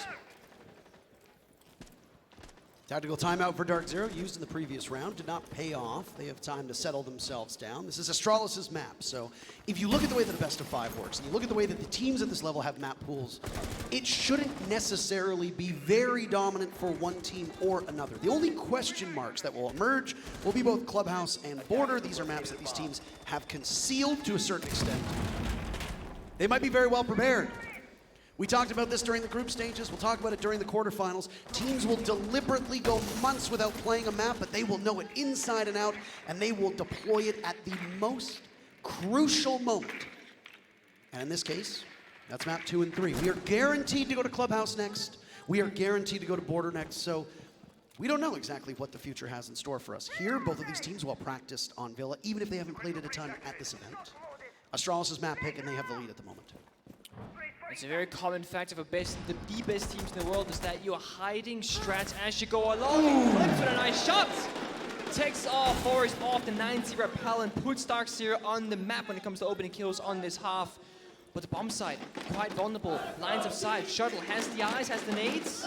S6: Tactical timeout for DarkZero, used in the previous round, did not pay off. They have time to settle themselves down. This is Astralis' map, so if you look at the way that the best of 5 works, and you look at the way that the teams at this level have map pools, it shouldn't necessarily be very dominant for one team or another. The only question marks that will emerge will be both Clubhouse and Border. These are maps that these teams have concealed to a certain extent. They might be very well prepared. We talked about this during the group stages. We'll talk about it during the quarterfinals. Teams will deliberately go months without playing a map, but they will know it inside and out, and they will deploy it at the most crucial moment. And in this case, That's map 2 and 3. We are guaranteed to go to Clubhouse next. We are guaranteed to go to Border next. So we don't know exactly what the future has in store for us. Here, both of these teams well practiced on Villa, even if they haven't played it a ton at this event. Astralis' map pick, and they have the lead at the moment.
S12: It's a very common fact of the best teams in the world is that you're hiding strats as you go along. And Clips with a nice shot. Takes off Forest off the 9-0 rappel and puts DarkZero on the map when it comes to opening kills on this half. But the bomb site, quite vulnerable. Lines of sight. Shuttle has the eyes, has the nades.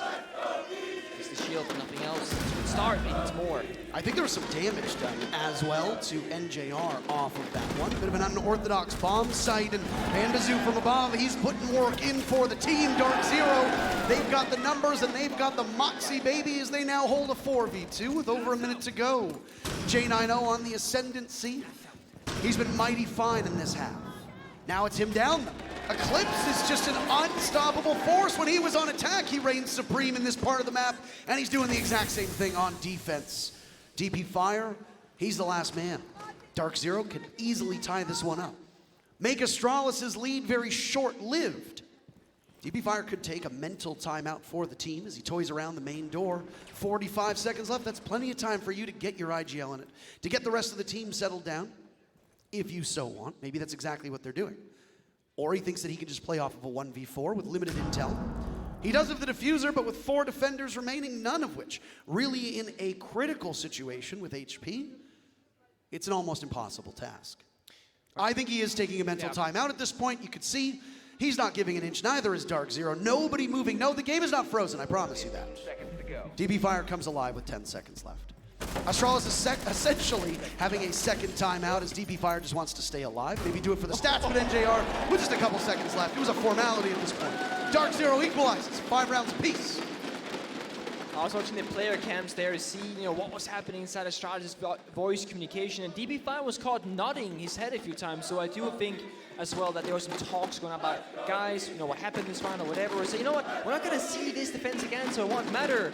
S12: Just the shield, but nothing else. It's a good start, maybe it's more.
S6: I think there was some damage done as well to NJR off of that one. A bit of an unorthodox bomb site, and Bandazoo from above, he's putting work in for the team. DarkZero, they've got the numbers and they've got the moxie, baby, as they now hold a 4v2 with over a minute to go. J90 on the ascendancy. He's been mighty fine in this half. Now it's him down them. Eclipse is just an unstoppable force. When he was on attack, he reigned supreme in this part of the map, and he's doing the exact same thing on defense. DP Fire, he's the last man. DarkZero can easily tie this one up. Make Astralis' lead very short-lived. DP Fire could take a mental timeout for the team as he toys around the main door. 45 seconds left. That's plenty of time for you to get your IGL in it, to get the rest of the team settled down, if you so want. Maybe that's exactly what they're doing. Or he thinks that he can just play off of a 1v4 with limited intel. He does with the diffuser, but with 4 defenders remaining, none of which really in a critical situation with HP. It's an almost impossible task. I think he is taking a mental timeout at this point. You could see he's not giving an inch, neither is DarkZero. Nobody moving. No, the game is not frozen, I promise you that. DB Fire comes alive with 10 seconds left. Astralis is essentially having a second timeout as DP Fire just wants to stay alive. Maybe do it for the stats, but NJR with just a couple seconds left. It was a formality at this point. DarkZero equalizes, 5 rounds apiece.
S12: I was watching the player cams there to see, what was happening inside Astralis' voice communication, and DB Fire was caught nodding his head a few times. So I do think as well that there were some talks going on about, guys, what happened this round or whatever. So you know what, we're not gonna see this defense again, so it won't matter.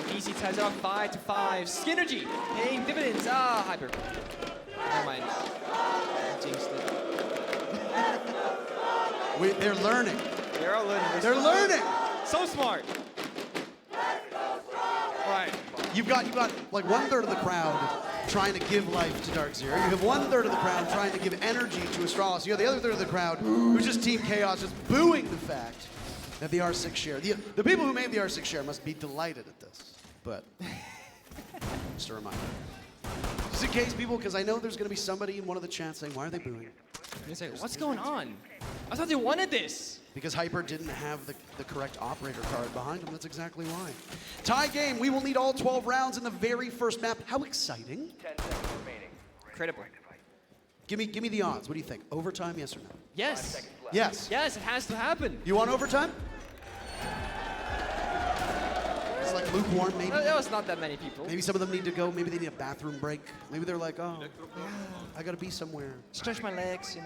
S12: DC ties it up 5-5. Synergy paying dividends. Hyper. Never mind. Jinxed it.
S6: They're learning.
S12: They are learning.
S6: They're learning.
S12: So smart. Right.
S6: You've got like 1/3 of the crowd trying to give life to DarkZero. You have 1/3 of the crowd trying to give energy to Astralis. You have the other third of the crowd who's just Team Chaos, just booing the fact that the R6 share. The people who made the R6 share must be delighted at this. But just a reminder. Just in case people, because I know there's going to be somebody in one of the chats saying, why are they booing?
S12: It's like, what's going on? I thought they wanted this.
S6: Because Hyper didn't have the correct operator card behind him. That's exactly why. Tie game. We will need all 12 rounds in the very first map. How exciting.
S13: 10 seconds remaining.
S12: Incredible.
S6: Give me the odds. What do you think? Overtime, yes or no?
S12: Yes.
S6: Yes.
S12: Yes, it has to happen.
S6: You want overtime? It's like lukewarm, maybe.
S12: There was not that many people.
S6: Maybe some of them need to go. Maybe they need a bathroom break. Maybe they're like, oh, I gotta be somewhere.
S12: Stretch my legs,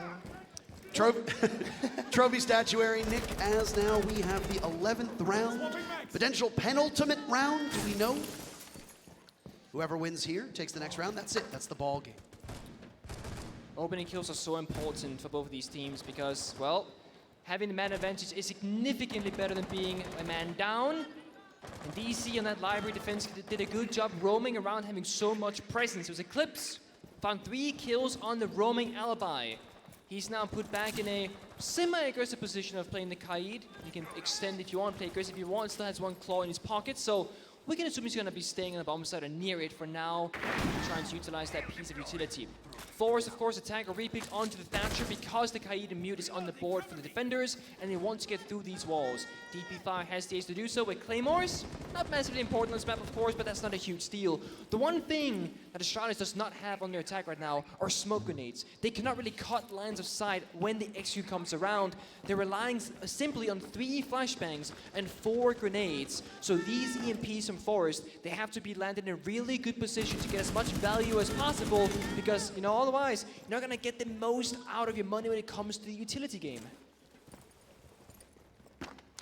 S6: Trophy statuary, Nick, as now we have the 11th round. Potential penultimate round, do we know? Whoever wins here takes the next round. That's it. That's the ball game.
S12: Opening kills are so important for both of these teams because, well, having the man advantage is significantly better than being a man down. And DC on that library defense did a good job roaming around, having so much presence. It was Eclipse. Found 3 kills on the roaming alibi. He's now put back in a semi-aggressive position of playing the Kaid. You can extend if you want, play aggressive if you want. Still has 1 claw in his pocket, so we can assume he's going to be staying on the bomb side or near it for now, trying to utilize that piece of utility. Force, of course, attack or repick onto the Thatcher because the Kaid and Mute is on the board for the defenders, and they want to get through these walls. DP5 has the ace to do so with Claymores. Not massively important on this map, of course, but that's not a huge steal. The one thing that Astralis does not have on their attack right now are smoke grenades. They cannot really cut lines of sight when the execute comes around. They're relying simply on 3 flashbangs and 4 grenades. So these EMPs from Forest, they have to be landed in a really good position to get as much value as possible because, otherwise, you're not going to get the most out of your money when it comes to the utility game.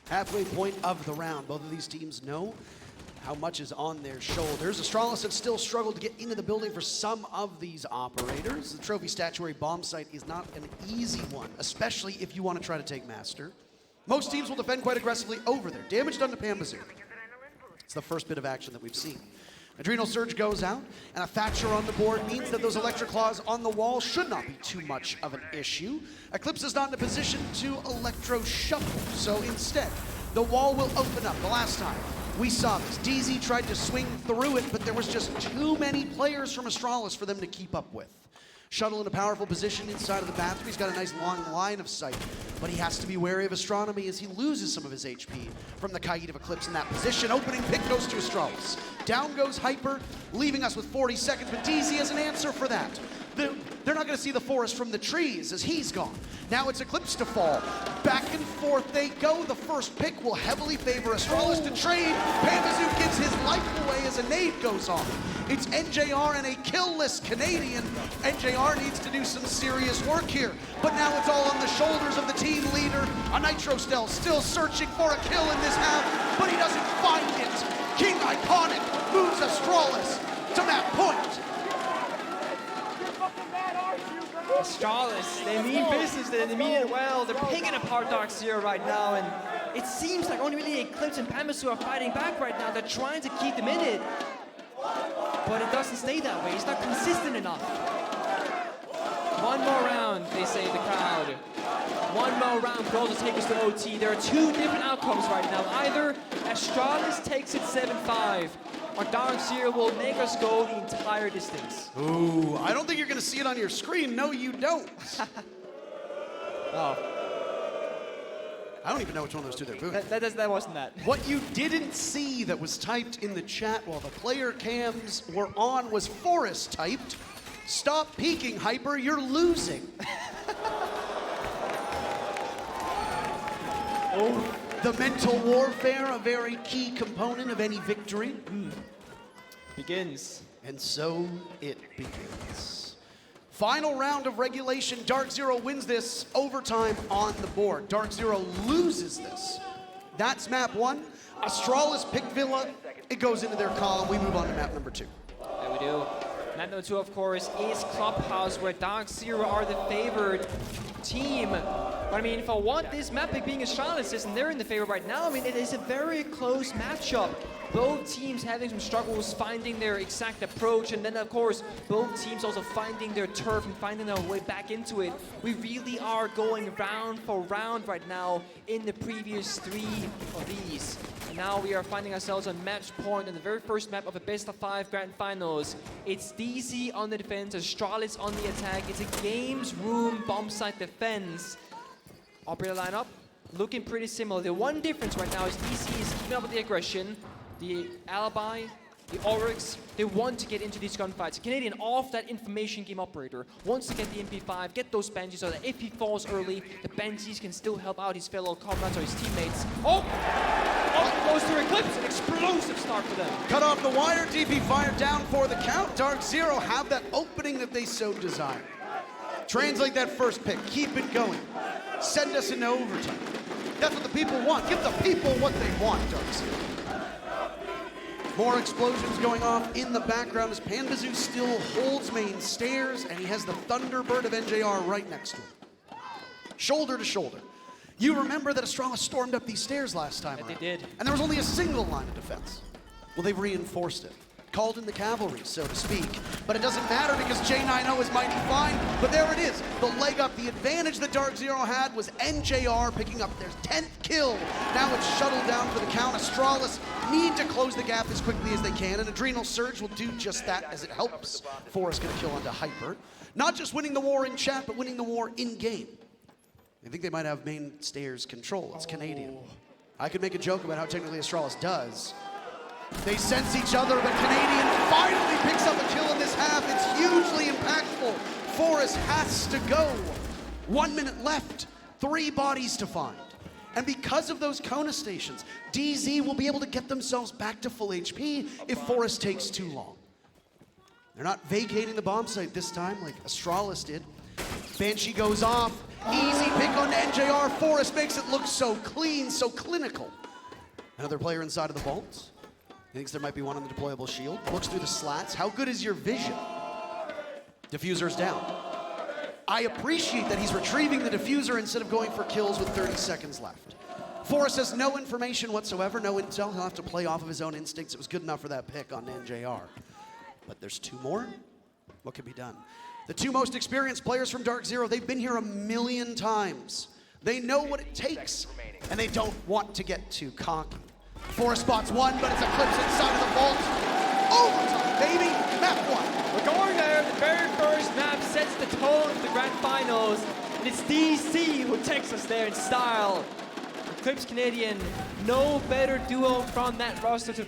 S6: Halfway point of the round. Both of these teams know how much is on their shoulders. Astralis have still struggled to get into the building for some of these operators. The trophy statuary bomb site is not an easy one, especially if you want to try to take Master. Most teams will defend quite aggressively over there. Damage done to Pambazoo. It's the first bit of action that we've seen. Adrenal Surge goes out, and a Thatcher on the board means that those Electric Claws on the wall should not be too much of an issue. Eclipse is not in a position to Electro Shuffle, so instead, the wall will open up. The last time we saw this, DZ tried to swing through it, but there was just too many players from Astralis for them to keep up with. Shuttle in a powerful position inside of the bathroom. He's got a nice long line of sight, but he has to be wary of Astronomy as he loses some of his HP from the Kaid of Eclipse in that position. Opening pick goes to Astralis. Down goes Hyper, leaving us with 40 seconds, but DZ has an answer for that. They're not going to see the forest from the trees as he's gone. Now it's Eclipse to fall. Back and forth they go. The first pick will heavily favor Astralis to trade. Pambazoo gives his life away as a nade goes on. It's NJR and a kill-less Canadian. NJR needs to do some serious work here, but now it's all on the shoulders of the team leader. A Nitro Stel still searching for a kill in this half, but he doesn't find it. King Iconic moves Astralis to map point.
S12: Astralis, they mean business, they mean it well. They're picking apart DarkZero right now, and it seems like only really Eclipse and Pambazoo are fighting back right now. They're trying to keep them in it, but it doesn't stay that way. It's not consistent enough. One more round, they say, the crowd. One more round could also take us to OT. There are two different outcomes right now. Either Astralis takes it 7-5, or DarkZero will make us go the entire distance.
S6: Ooh, I don't think you're gonna see it on your screen. No, you don't.
S12: Oh.
S6: I don't even know which one of those two they're booting.
S12: That wasn't that.
S6: What you didn't see that was typed in the chat while the player cams were on was Forest typed. Stop peeking, Hyper, you're losing. Oh. The mental warfare, a very key component of any victory.
S12: Begins.
S6: And so it begins. Final round of regulation. DarkZero wins this. Overtime on the board. DarkZero loses this. That's map one. Astralis pick Villa. It goes into their column. We move on to map number 2.
S12: There we do. Map number 2, of course, is Clubhouse, where DarkZero are the favored team. But I mean, for what this map pick being Astralis is, and they're in the favor right now, I mean, it is a very close matchup. Both teams having some struggles finding their exact approach, and then of course, both teams also finding their turf and finding their way back into it. We really are going round for round right now in the previous 3 of these. And now we are finding ourselves on match point in the very first map of a best-of-5 grand finals. It's DZ on the defense, Astralis on the attack. It's a games room bomb site defense. Operator lineup looking pretty similar. The one difference right now is DC is keeping up with the aggression. The Alibi, the Oryx, they want to get into these gunfights. Canadian off that information game operator wants to get the MP5, get those Banshees so that if he falls early, the Banshees can still help out his fellow comrades or his teammates. Oh! Goes to Eclipse, an explosive start for them.
S6: Cut off the wire, DP fired down for the count. DarkZero have that opening that they so desire. Translate that first pick, keep it going. Send us into overtime. That's what the people want. Give the people what they want, DarkZero. More explosions going off in the background as Pambazoo still holds main stairs, and he has the Thunderbird of NJR right next to him. Shoulder to shoulder. You remember that Astralis stormed up these stairs last time around.
S12: They did.
S6: And there was only a single line of defense. Well, they've reinforced it. Called in the cavalry, so to speak. But it doesn't matter because J90 is mighty fine. But there it is, the leg up. The advantage that DarkZero had was NJR picking up their 10th kill. Now it's shuttled down for the count. Astralis need to close the gap as quickly as they can, and Adrenal Surge will do just that as it helps. Forrest gonna kill onto Hyper. Not just winning the war in chat, but winning the war in game. I think they might have main stairs control. It's Canadian. I could make a joke about how technically Astralis does. They sense each other, but Canadian finally picks up a kill in this half. It's hugely impactful. Forrest has to go. 1 minute left, 3 bodies to find. And because of those Kona stations, DZ will be able to get themselves back to full HP if Forrest takes too long. They're not vacating the bomb site this time like Astralis did. Banshee goes off. Easy pick on NJR. Forrest makes it look so clean, so clinical. Another player inside of the vaults. He thinks there might be one on the deployable shield. Looks through the slats. How good is your vision? Diffuser's down. I appreciate that he's retrieving the diffuser instead of going for kills with 30 seconds left. Forrest has no information whatsoever, no intel. He'll have to play off of his own instincts. It was good enough for that pick on NJR. But there's 2 more. What can be done? The 2 most experienced players from DarkZero, they've been here a million times. They know what it takes, and they don't want to get too cocky. Forrest spots one, but it's Eclipse inside of the vault. Overtime, baby. Map 1.
S12: We're going there. The very first map sets the tone of the grand finals. And it's DC who takes us there in style. Eclipse Canadian, no better duo from that roster to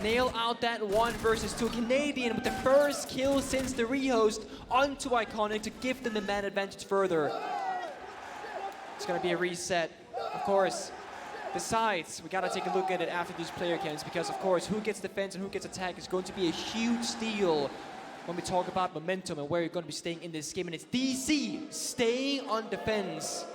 S12: nail out that 1 versus 2. Canadian with the first kill since the rehost onto Iconic to give them the man advantage further. It's going to be a reset, of course. Besides, we got to take a look at it after these player cams because, of course, who gets defense and who gets attack is going to be a huge deal when we talk about momentum and where you're going to be staying in this game. And it's DC staying on defense.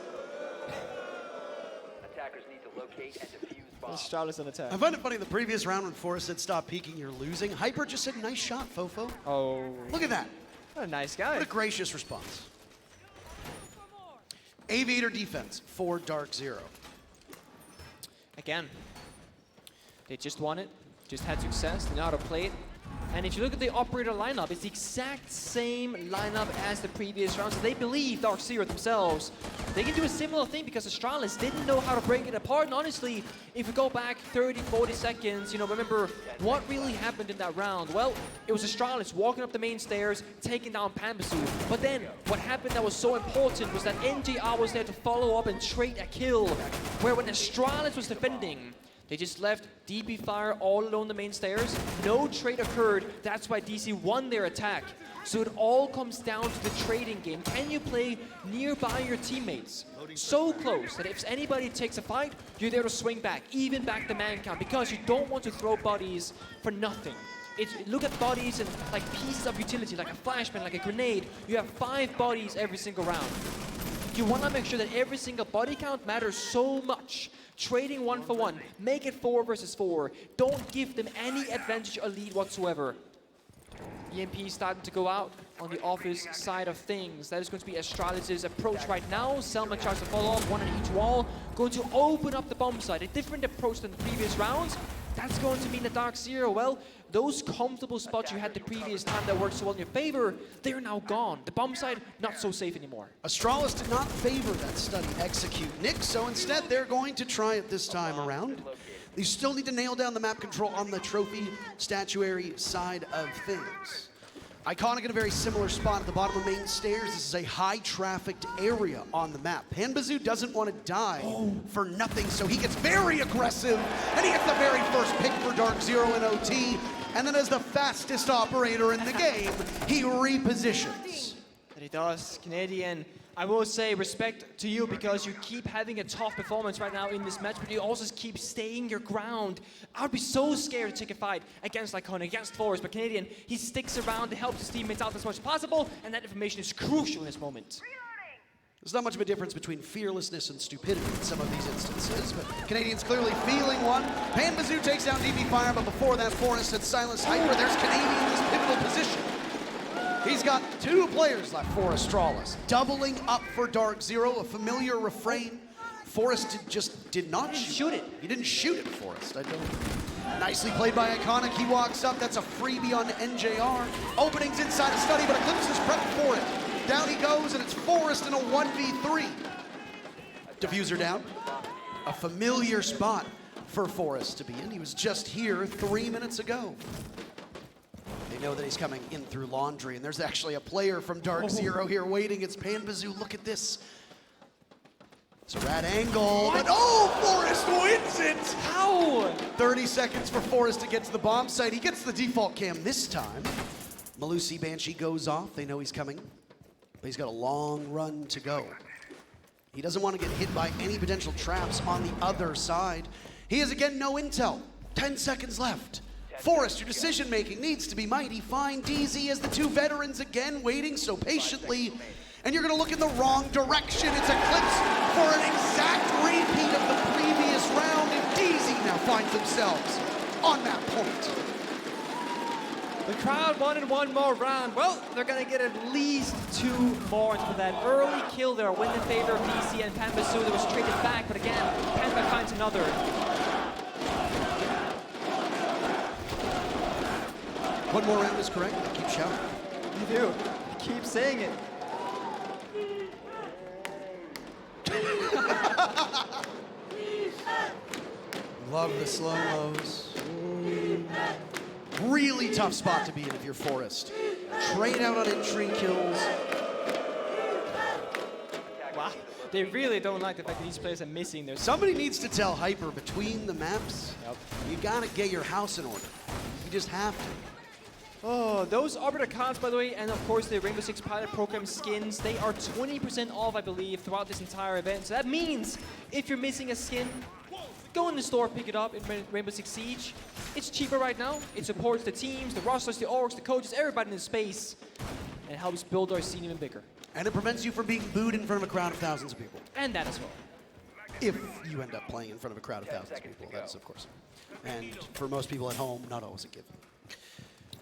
S13: Attackers need to locate and defuse bombs.
S12: Astralis on attack.
S6: I find it funny, the previous round when Forrest said stop peeking, you're losing. Hyper just said, nice shot, Fofo.
S12: Oh.
S6: Look at that.
S12: What a nice guy.
S6: What a gracious response. Aviator defense for DarkZero.
S12: Again, they just won it, just had success, they know how to play it. And if you look at the operator lineup, it's the exact same lineup as the previous rounds. So they believe, DarkZero themselves, they can do a similar thing because Astralis didn't know how to break it apart. And honestly, if you go back 30, 40 seconds, you know, remember what really happened in that round? Well, it was Astralis walking up the main stairs, taking down Pambasu. But then what happened that was so important was that NJR was there to follow up and trade a kill, where when Astralis was defending, they just left DP Fire all alone the main stairs. No trade occurred. That's why DC won their attack. So it all comes down to the trading game. Can you play nearby your teammates? So close that if anybody takes a fight, you're there to swing back, even back the man count, because you don't want to throw bodies for nothing. Look at bodies and like pieces of utility, like a flashbang, like a grenade. You have 5 bodies every single round. You want to make sure that every single body count matters so much. Trading 1 for 1, make it 4 versus 4. Don't give them any advantage or lead whatsoever. EMP starting to go out on the office side of things. That is going to be Astralis' approach right now. Selma tries to follow up, 1 on each wall. Going to open up the bomb site. A different approach than the previous rounds. That's going to mean that DarkZero, well, those comfortable spots you had the previous time that worked so well in your favor, they're now gone. The bomb site, not so safe anymore.
S6: Astralis did not favor that study execute, Nick, so instead they're going to try it this time around. You still need to nail down the map control on the trophy statuary side of things. Iconic in a very similar spot at the bottom of main stairs. This is a high-trafficked area on the map. Pambasu doesn't want to die for nothing, so he gets very aggressive, and he gets the very first pick for DarkZero in OT, and then as the fastest operator in the game, he repositions.
S12: And he does. Canadian, I will say respect to you because you keep having a tough performance right now in this match, but you also keep staying your ground. I would be so scared to take a fight against Iconic, against Forrest, but Canadian, he sticks around to help his teammates out as much as possible, and that information is crucial in this moment.
S6: There's not much of a difference between fearlessness and stupidity in some of these instances, but Canadian's clearly feeling one. Pambasu takes down DB Fire, but before that, Forrest had silenced Hyper. There's Canadian in this pivotal position. He's got 2 players left for Astralis. Doubling up for DarkZero, a familiar refrain. Forrest just did not shoot it. He didn't shoot it, Forrest. I don't. Nicely played by Iconic. He walks up. That's a freebie on NJR. Openings inside a study, but Eclipse is prepped for it. Down he goes, and it's Forrest in a 1v3. Diffuser down. A familiar spot for Forrest to be in. He was just here 3 minutes ago. They know that he's coming in through laundry, and there's actually a player from DarkZero here waiting. It's Pambasu. Look at this. It's a rad angle, but Forrest wins it!
S12: How?
S6: 30 seconds for Forrest to get to the bomb site. He gets the default cam this time. Malusi Banshee goes off. They know he's coming, but he's got a long run to go. He doesn't want to get hit by any potential traps on the other side. He has, again, no intel. 10 seconds left. Forrest, your decision-making needs to be mighty fine. DZ as the 2 veterans again waiting so patiently. And you're going to look in the wrong direction. It's Eclipse for an exact repeat of the previous round. And DZ now finds themselves on map point.
S12: The crowd wanted one more round. Well, they're going to get at least 2 more for that early kill there. Win in favor of DC and Panbasu that was traded back, but again, Panba finds another.
S6: One more round is correct. Keep shouting.
S12: You do. Keep saying it.
S6: Love the slow-mos. Really tough spot to be in if you're Forest. Trade out on entry kills.
S12: Wow. They really don't like the fact that these players are missing their...
S6: Somebody needs to tell Hyper between the maps, you gotta get your house in order. You just have to.
S12: Oh, those Arbiter cards, by the way, and of course the Rainbow Six Pilot Program skins, they are 20% off, I believe, throughout this entire event. So that means if you're missing a skin, go in the store, pick it up in Rainbow Six Siege. It's cheaper right now. It supports the teams, the rosters, the orgs, the coaches, everybody in the space, and helps build our scene even bigger.
S6: And it prevents you from being booed in front of a crowd of thousands of people.
S12: And that as well.
S6: If you end up playing in front of a crowd of thousands of people, that's of course. And for most people at home, not always a given.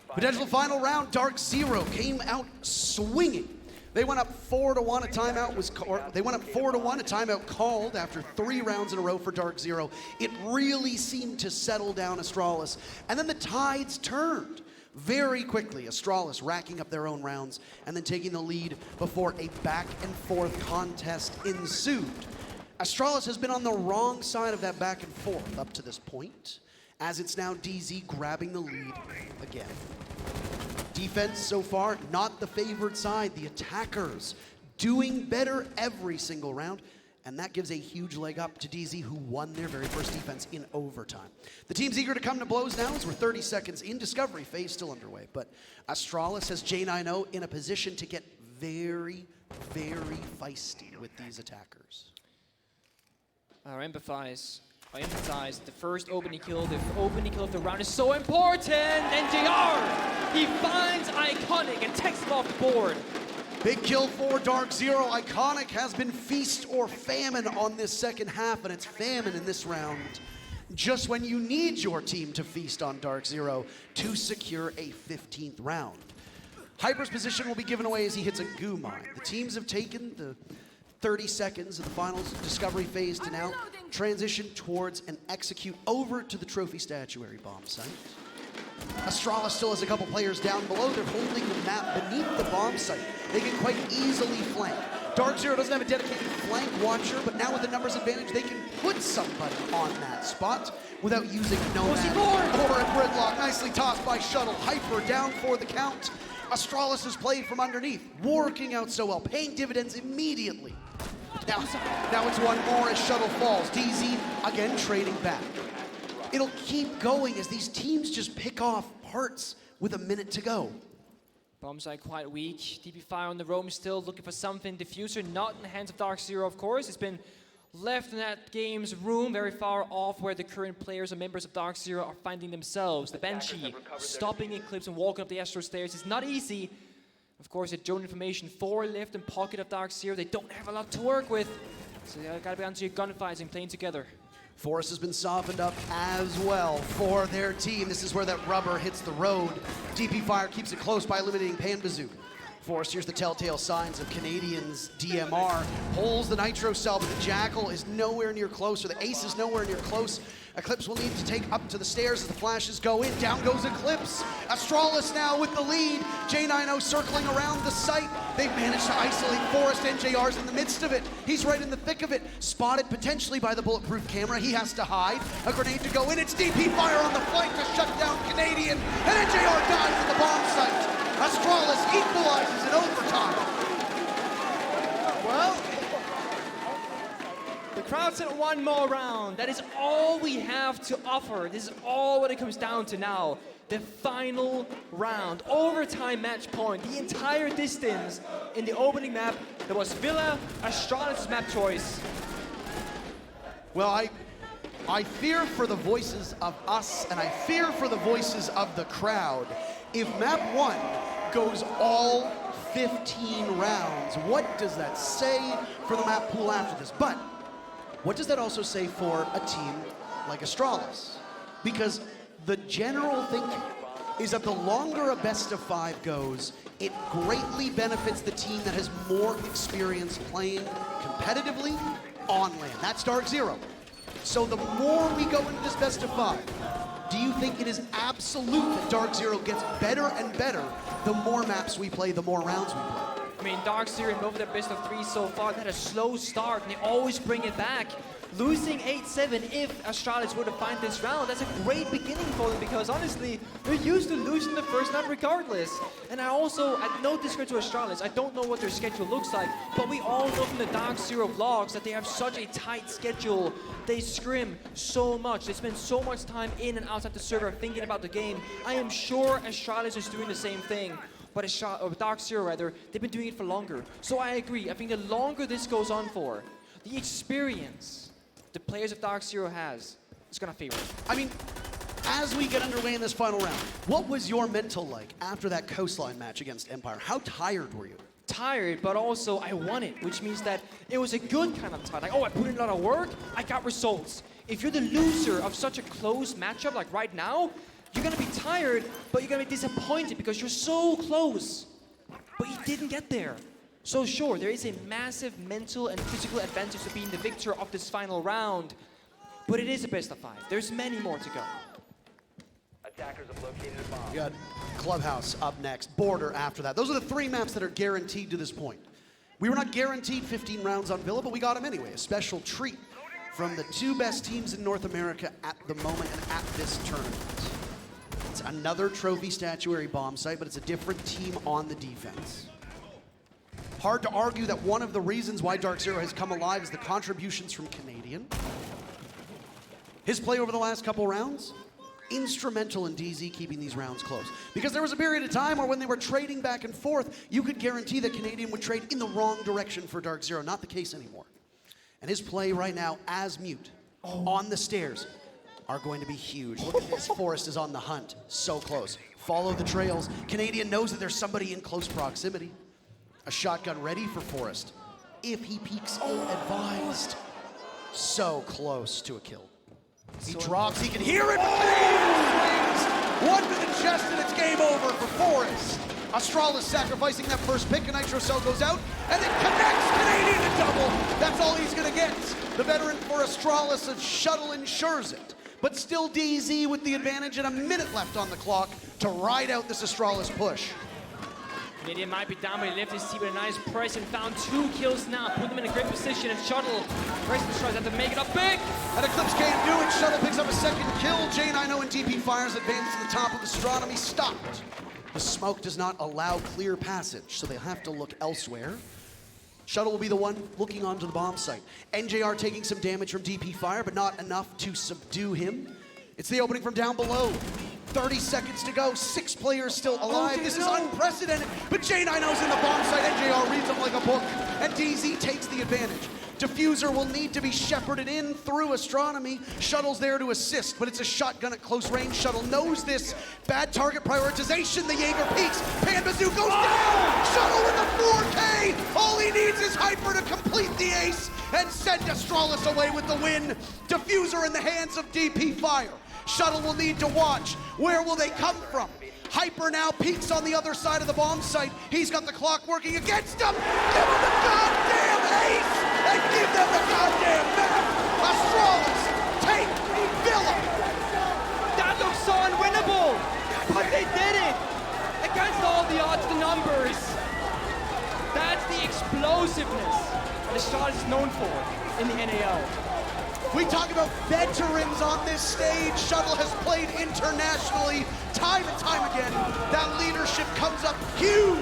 S6: Potential final round, DarkZero came out swinging. They went up 4-1. A timeout was they went up 4-1. A timeout called after 3 rounds in a row for DarkZero. It really seemed to settle down Astralis, and then the tides turned very quickly. Astralis racking up their own rounds and then taking the lead before a back and forth contest ensued. Astralis has been on the wrong side of that back and forth up to this point, as it's now DZ grabbing the lead again. Defense so far, not the favored side. The attackers doing better every single round, and that gives a huge leg up to DZ, who won their very first defense in overtime. The team's eager to come to blows now as we're 30 seconds in. Discovery phase still underway, but Astralis has J9O in a position to get very, very feisty with these attackers.
S12: I empathize. The first opening kill, of the round is so important. And JR, he finds Iconic and takes him off the board.
S6: Big kill for DarkZero. Iconic has been feast or famine on this second half, and it's famine in this round. Just when you need your team to feast on DarkZero to secure a 15th round. Hyper's position will be given away as he hits a goo mine. The teams have taken the 30 seconds of the finals discovery phase to now transition towards and execute over to the trophy statuary bomb site. Astralis still has a couple players down below. They're holding the map beneath the bomb site. They can quite easily flank. DarkZero doesn't have a dedicated flank watcher, but now with the numbers advantage, they can put somebody on that spot without using Nomad or a Gridlock. Nicely tossed by Shuttle. Hyper down for the count. Astralis has played from underneath, working out so well, paying dividends immediately. Now it's one more as Shuttle falls. DZ again trading back. It'll keep going as these teams just pick off parts with a minute to go.
S12: Bomb site quite weak. DP Fire on the roam still looking for something. Diffuser not in the hands of DarkZero, of course. It's been left in that game's room, very far off where the current players and members of DarkZero are finding themselves. The Banshee stopping Eclipse and walking up the Astro stairs is not easy. Of course, at drone information 4 left in pocket of DarkZero. They don't have a lot to work with, so you gotta be onto your gunfights and playing together.
S6: Forest has been softened up as well for their team. This is where that rubber hits the road. DP Fire keeps it close by eliminating Panbazu. Forest, here's the telltale signs of Canadians' DMR. Pulls the Nitro cell, but the Jackal is nowhere near close, or the Ace is nowhere near close. Eclipse will need to take up to the stairs as the flashes go in. Down goes Eclipse. Astralis now with the lead. J9O circling around the site. They've managed to isolate Forest. NJR's in the midst of it. He's right in the thick of it. Spotted potentially by the bulletproof camera. He has to hide. A grenade to go in. It's DP Fire on the flank to shut down Canadian. And NJR dies at the bomb site. Astralis equalizes in overtime.
S12: Well, the crowd said one more round. That is all we have to offer. This is all what it comes down to now. The final round, overtime match point, the entire distance in the opening map. That was Villa Astralis' map choice.
S6: Well, I fear for the voices of us, and I fear for the voices of the crowd. If map 1 goes all 15 rounds, what does that say for the map pool after this? But what does that also say for a team like Astralis? Because The general thinking is that the longer a best of 5 goes, it greatly benefits the team that has more experience playing competitively on land. That's DarkZero. So the more we go into this best of 5, do you think it is absolute that DarkZero gets better and better the more maps we play, the more rounds we play?
S12: I mean, DarkZero in over their best of 3 so far, they had a slow start, and they always bring it back. Losing 8-7, if Astralis were to find this round, that's a great beginning for them, because honestly, they're used to losing the first map regardless. And I no discredit to Astralis, I don't know what their schedule looks like, but we all know from the DarkZero vlogs that they have such a tight schedule. They scrim so much, they spend so much time in and outside the server thinking about the game. I am sure Astralis is doing the same thing. But DarkZero rather, they've been doing it for longer. So I agree, I think the longer this goes on for, the experience the players of DarkZero has is gonna favor it.
S6: I mean, as we get underway in this final round, what was your mental like after that coastline match against Empire? How tired were you?
S12: Tired, but also I won it, which means that it was a good kind of tired. Like, oh, I put in a lot of work, I got results. If you're the loser of such a close matchup like right now, you're gonna be tired, but you're gonna be disappointed because you're so close, but you didn't get there. So sure, there is a massive mental and physical advantage to being the victor of this final round, but it is a best of 5. There's many more to go.
S13: Attackers have located a bomb.
S6: We got Clubhouse up next, Border after that. Those are the 3 maps that are guaranteed to this point. We were not guaranteed 15 rounds on Villa, but we got them anyway. A special treat from the 2 best teams in North America at the moment and at this tournament. It's another trophy statuary bomb site, but it's a different team on the defense. Hard to argue that one of the reasons why DarkZero has come alive is the contributions from Canadian. His play over the last couple rounds, instrumental in DZ keeping these rounds close. Because there was a period of time where when they were trading back and forth, you could guarantee that Canadian would trade in the wrong direction for DarkZero. Not the case anymore. And his play right now as Mute on the stairs are going to be huge. Look at this, Forest is on the hunt, so close. Follow the trails. Canadian knows that there's somebody in close proximity. A shotgun ready for Forest. If he peeks ill-advised. So close to a kill. He drops, he can hear it, but Canadian swings. 1 to the chest and it's game over for Forest. Astralis sacrificing that first pick, a Nitro Cell goes out, and it connects Canadian to double. That's all he's gonna get. The veteran for Astralis of Shuttle ensures it. But still DZ with the advantage and a minute left on the clock to ride out this Astralis push.
S12: Canadian might be down, but he left his team with a nice press and found 2 kills now. Put them in a great position, and Shuttle tries to make it up big.
S6: And Eclipse can't do it. Shuttle picks up a second kill. J9O and DP Fires advance to the top of Astronomy. Stopped. The smoke does not allow clear passage, so they'll have to look elsewhere. Shuttle will be the one looking onto the bomb site. NJR taking some damage from DP Fire, but not enough to subdue him. It's the opening from down below. 30 seconds to go, 6 players still alive. This is unprecedented, but J9O's in the bomb site. NJR reads him like a book, and DZ takes the advantage. Diffuser will need to be shepherded in through Astronomy. Shuttle's there to assist, but it's a shotgun at close range. Shuttle knows this. Bad target prioritization. The Jaeger peaks. Pan Bazoo goes down. Shuttle with a 4K. All he needs is Hyper to complete the ace and send Astralis away with the win. Diffuser in the hands of DP Fire. Shuttle will need to watch. Where will they come from? Hyper now peeks on the other side of the bomb site. He's got the clock working against him. Give him the goddamn ace and give them the goddamn map. Astralis take Villa.
S12: That looks so unwinnable, but they did it against all the odds, the numbers. That's the explosiveness that Astralis is known for in the NAL.
S6: We talk about veterans on this stage. Shuttle has played internationally time and time again. That leadership comes up huge.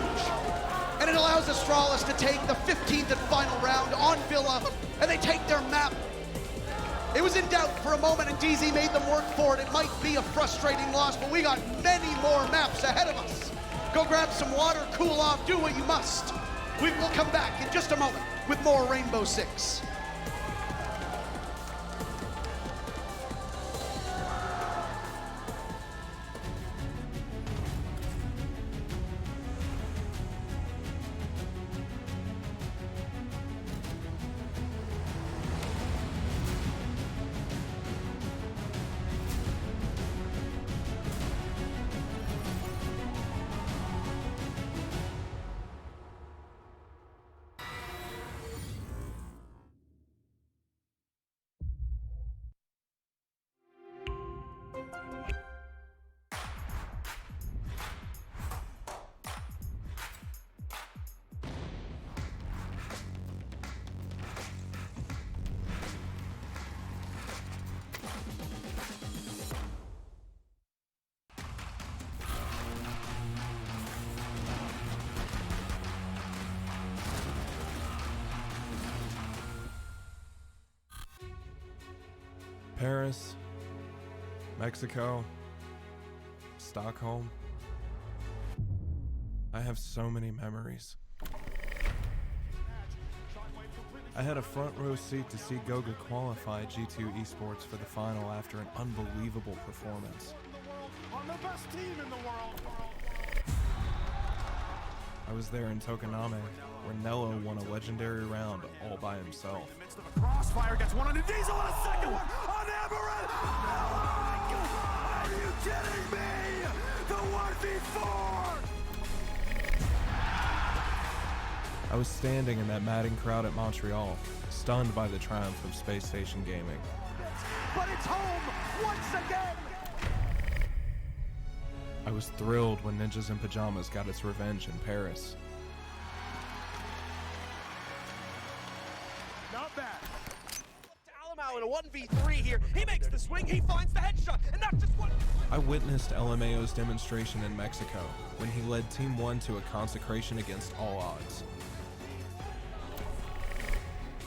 S6: And it allows Astralis to take the 15th and final round on Villa, and they take their map. It was in doubt for a moment, and DZ made them work for it. It might be a frustrating loss, but we got many more maps ahead of us. Go grab some water, cool off, do what you must. We will come back in just a moment with more Rainbow Six.
S14: Paris, Mexico, Stockholm. I have so many memories. I had a front row seat to see Goga qualify G2 Esports for the final after an unbelievable performance.
S15: On the best team in the world.
S14: I was there in Tokoname, where Nello won a legendary round all by himself.
S15: In the midst of a crossfire, gets one on the Diesel and a second one on Amaranth. Are you kidding me? The 1v4!
S14: I was standing in that madding crowd at Montreal, stunned by the triumph of Space Station Gaming.
S15: But it's home once again!
S14: I was thrilled when Ninjas in Pajamas got its revenge in Paris.
S15: Not bad. Alamau in a 1v3 here. He makes the swing, he finds the headshot, and that's just one.
S14: I witnessed LMAO's demonstration in Mexico when he led Team 1 to a consecration against all odds.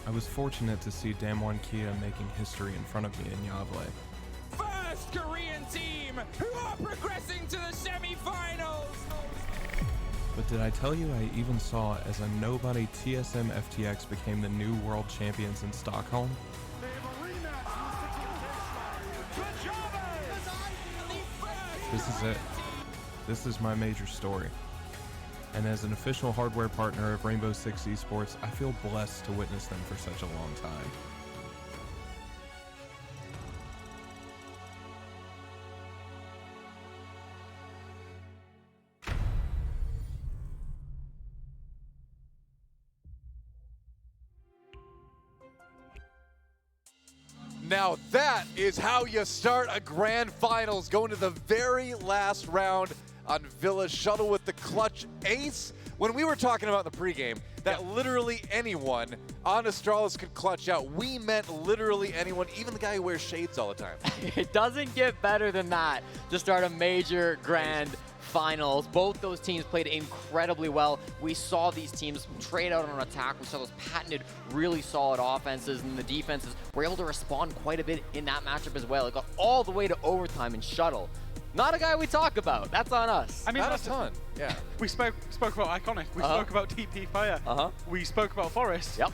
S14: I was fortunate to see Damwon Kia making history in front of me in Yavle.
S16: First Korean team who are progressing to the semi-finals!
S14: But did I tell you I even saw as a nobody TSM FTX became the new world champions in Stockholm? This is it. This is my major story. And as an official hardware partner of Rainbow Six Esports, I feel blessed to witness them for such a long time.
S1: Now that is how you start a grand finals, going to the very last round on Villa Shuttle with the clutch ace. When we were talking about in the pregame that literally anyone on Astralis could clutch out, we meant literally anyone, even the guy who wears shades all the time.
S2: It doesn't get better than that to start a major grand finals. Both those teams played incredibly well. We saw these teams trade out on attack. We saw those patented, really solid offenses, and the defenses were able to respond quite a bit in that matchup as well. It got all the way to overtime in Shuttle. Not a guy we talk about. That's on us.
S3: I mean,
S1: not a ton. Yeah.
S3: We spoke about Iconic. We spoke about TP Fire. We spoke about Forest.
S2: Yep.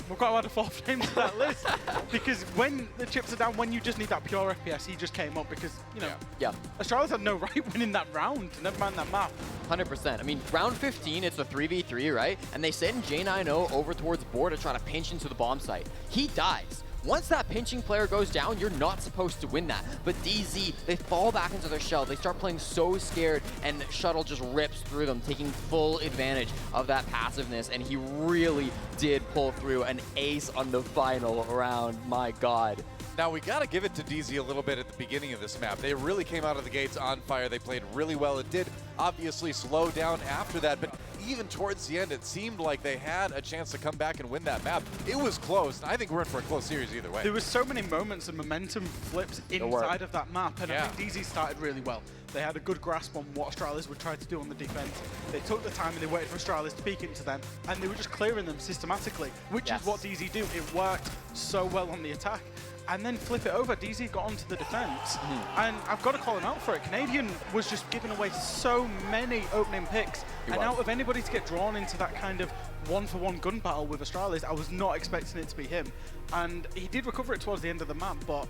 S3: We've got to add a fourth name to that list because when the chips are down, when you just need that pure FPS, he just came up because, you know, Astralis had no right winning that round, never mind that map.
S2: 100%. I mean, round 15, it's a 3v3, right? And they send J9O over towards board to try to pinch into the bomb site. He dies. Once that pinching player goes down, you're not supposed to win that. But DZ, they fall back into their shell. They start playing so scared, and Shuttle just rips through them, taking full advantage of that passiveness. And he really did pull through an ace on the final round. My God.
S1: Now, we got to give it to DZ a little bit at the beginning of this map. They really came out of the gates on fire. They played really well. It did obviously slow down after that, but even towards the end, it seemed like they had a chance to come back and win that map. It was close. I think we're in for a close series either way.
S3: There was so many moments and momentum flips inside of that map, and I think DZ started really well. They had a good grasp on what Astralis would try to do on the defense. They took the time and they waited for Astralis to peek into them, and they were just clearing them systematically, which is what DZ do. It worked so well on the attack. And then flip it over, DZ got onto the defense. And I've got to call him out for it. Canadian was just giving away so many opening picks. Out of anybody to get drawn into that kind of one-for-one gun battle with Astralis, I was not expecting it to be him. And he did recover it towards the end of the map, but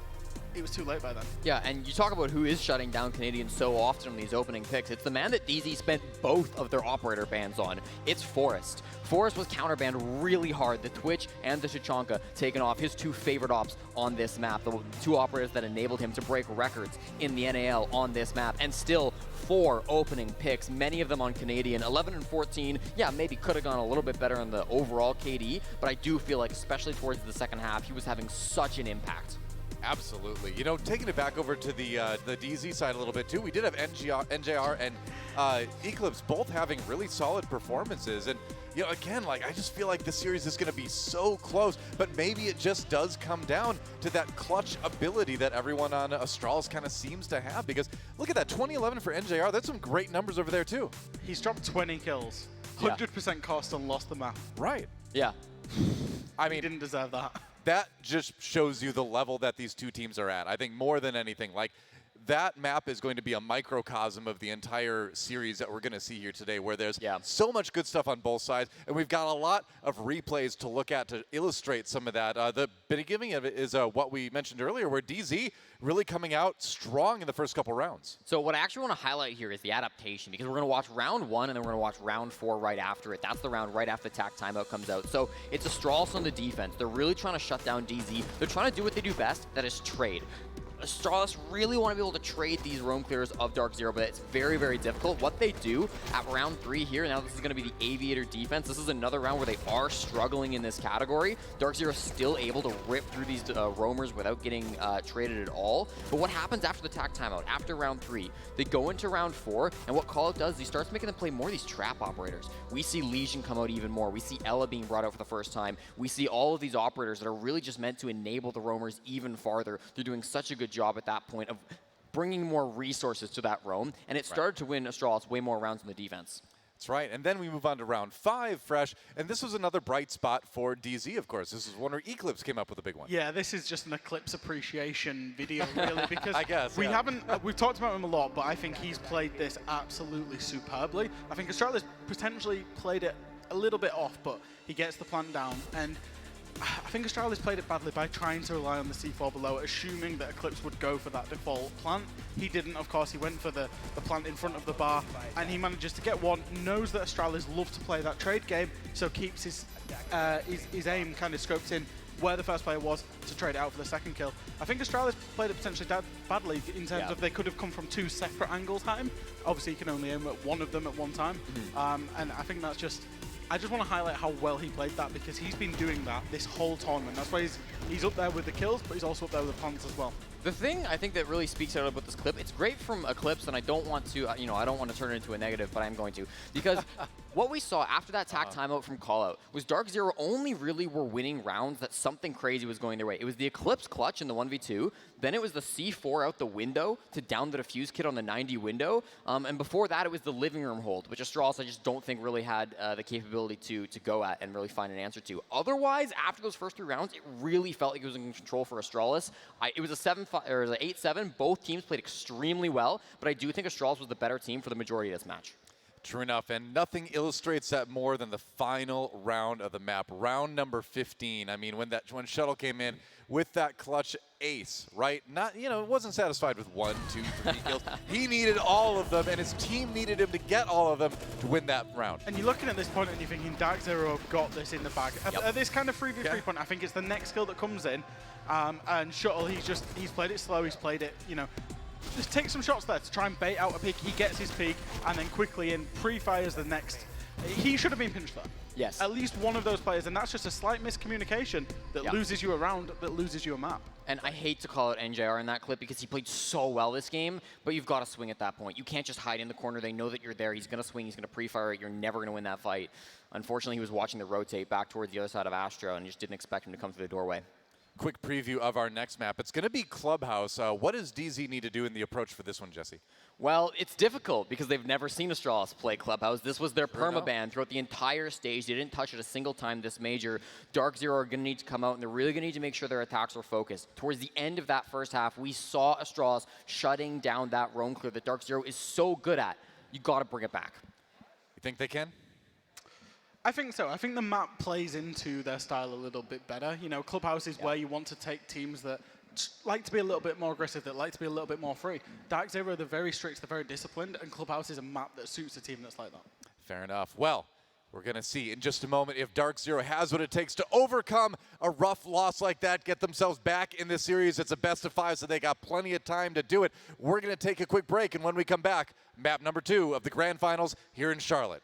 S3: it was too late by then.
S2: Yeah, and you talk about who is shutting down Canadian so often on these opening picks. It's the man that DZ spent both of their operator bans on. It's Forest. Forest was counterbanned really hard. The Twitch and the Chichanka taking off his two favorite ops on this map. The two operators that enabled him to break records in the NAL on this map. And still 4 opening picks, many of them on Canadian. 11 and 14, yeah, maybe could have gone a little bit better on the overall KD, but I do feel like, especially towards the second half, he was having such an impact.
S1: Absolutely. You know, taking it back over to the DZ side a little bit too, we did have NJR and Eclipse both having really solid performances. And, you know, again, like, I just feel like the series is going to be so close, but maybe it just does come down to that clutch ability that everyone on Astralis kind of seems to have. Because look at that, 2011 for NJR. That's some great numbers over there too.
S3: He's dropped 20 kills, 100% cost and lost the map.
S1: Right.
S2: Yeah.
S3: I mean, he didn't deserve that.
S1: that just shows you the level that these two teams are at. I think more than anything, like, that map is going to be a microcosm of the entire series that we're going to see here today, where there's so much good stuff on both sides, and we've got a lot of replays to look at to illustrate some of that. The beginning of it is what we mentioned earlier, where DZ really coming out strong in the first couple rounds.
S2: So what I actually want to highlight here is the adaptation, because we're going to watch round 1 and then we're going to watch round 4 right after it. That's the round right after the TAC timeout comes out. So it's Astralis on the defense. They're really trying to shut down DZ. They're trying to do what they do best, that is trade. Astralis really want to be able to trade these roam clears of DarkZero, but it's very, very difficult. What they do at round 3 here, now this is going to be the Aviator defense. This is another round where they are struggling in this category. DarkZero still able to rip through these roamers without getting traded at all. But what happens after the TAC timeout, after round 3, they go into round 4, and what Callout does is he starts making them play more of these trap operators. We see Legion come out even more. We see Ella being brought out for the first time. We see all of these operators that are really just meant to enable the roamers even farther. They're doing such a good job at that point of bringing more resources to that roam, and it started to win Astralis way more rounds in the defense.
S1: That's right, and then we move on to round 5, Fresh, and this was another bright spot for DZ, of course. This is one where Eclipse came up with a big one.
S3: Yeah, this is just an Eclipse appreciation video, really, because
S1: I guess,
S3: we haven't, we've talked about him a lot, but I think he's played this absolutely superbly. I think Astralis potentially played it a little bit off, but he gets the plant down, and I think Astralis played it badly by trying to rely on the C4 below, assuming that Eclipse would go for that default plant. He didn't, of course. He went for the plant in front of the bar, and he manages to get one. Knows that Astralis love to play that trade game, so keeps his aim kind of scoped in where the first player was to trade it out for the second kill. I think Astralis played it potentially badly in terms of they could have come from 2 separate angles at him. Obviously, you can only aim at one of them at one time, and I think that's just... I just want to highlight how well he played that, because he's been doing that this whole tournament. That's why he's up there with the kills, but he's also up there with the plants as well.
S2: The thing I think that really speaks out about this clip, it's great from Eclipse, and I don't want to, I don't want to turn it into a negative, but I'm going to, because what we saw after that TAC timeout from Callout was DarkZero only really were winning rounds that something crazy was going their way. It was the Eclipse clutch in the 1v2, then it was the C4 out the window to down the defuse kit on the 90 window, and before that it was the living room hold, which Astralis I just don't think really had the capability to go at and really find an answer to. Otherwise, after those first 3 rounds, it really felt like it was in control for Astralis. It was a 8-7. Both teams played extremely well, but I do think Astralis was the better team for the majority of this match.
S1: True enough, and nothing illustrates that more than the final round of the map, round number 15. I mean, when Shuttle came in with that clutch ace, right? Not, wasn't satisfied with 1, 2, 3 kills. He needed all of them, and his team needed him to get all of them to win that round.
S3: And you're looking at this point and you're thinking, DarkZero have got this in the bag. At this kind of 3v3 point, I think it's the next kill that comes in, and Shuttle, he's played it slow, he's played it, just take some shots there to try and bait out a peek. He gets his peek, and then quickly in, pre-fires the next. He should have been pinched there.
S2: Yes.
S3: At least one of those players, and that's just a slight miscommunication that loses you a round, that loses you a map.
S2: And I hate to call out NJR in that clip because he played so well this game, but you've got to swing at that point. You can't just hide in the corner. They know that you're there. He's going to swing. He's going to pre-fire it. You're never going to win that fight. Unfortunately, he was watching the rotate back towards the other side of Astro, and you just didn't expect him to come through the doorway.
S1: Quick preview of our next map. It's going to be Clubhouse. What does DZ need to do in the approach for this one, Jesse?
S2: Well, it's difficult because they've never seen Astralis play Clubhouse. This was their permaban throughout the entire stage. They didn't touch it a single time this major. DarkZero are going to need to come out, and they're really going to need to make sure their attacks are focused. Towards the end of that first half, we saw Astralis shutting down that roam clear that DarkZero is so good at. You got to bring it back.
S1: You think they can?
S3: I think so. I think the map plays into their style a little bit better. Clubhouse is where you want to take teams that like to be a little bit more aggressive, that like to be a little bit more free. DarkZero, they're very strict, they're very disciplined, and Clubhouse is a map that suits a team that's like that.
S1: Fair enough. Well, we're going to see in just a moment if DarkZero has what it takes to overcome a rough loss like that, get themselves back in this series. It's a best of 5, so they got plenty of time to do it. We're going to take a quick break, and when we come back, map number 2 of the Grand Finals here in Charlotte.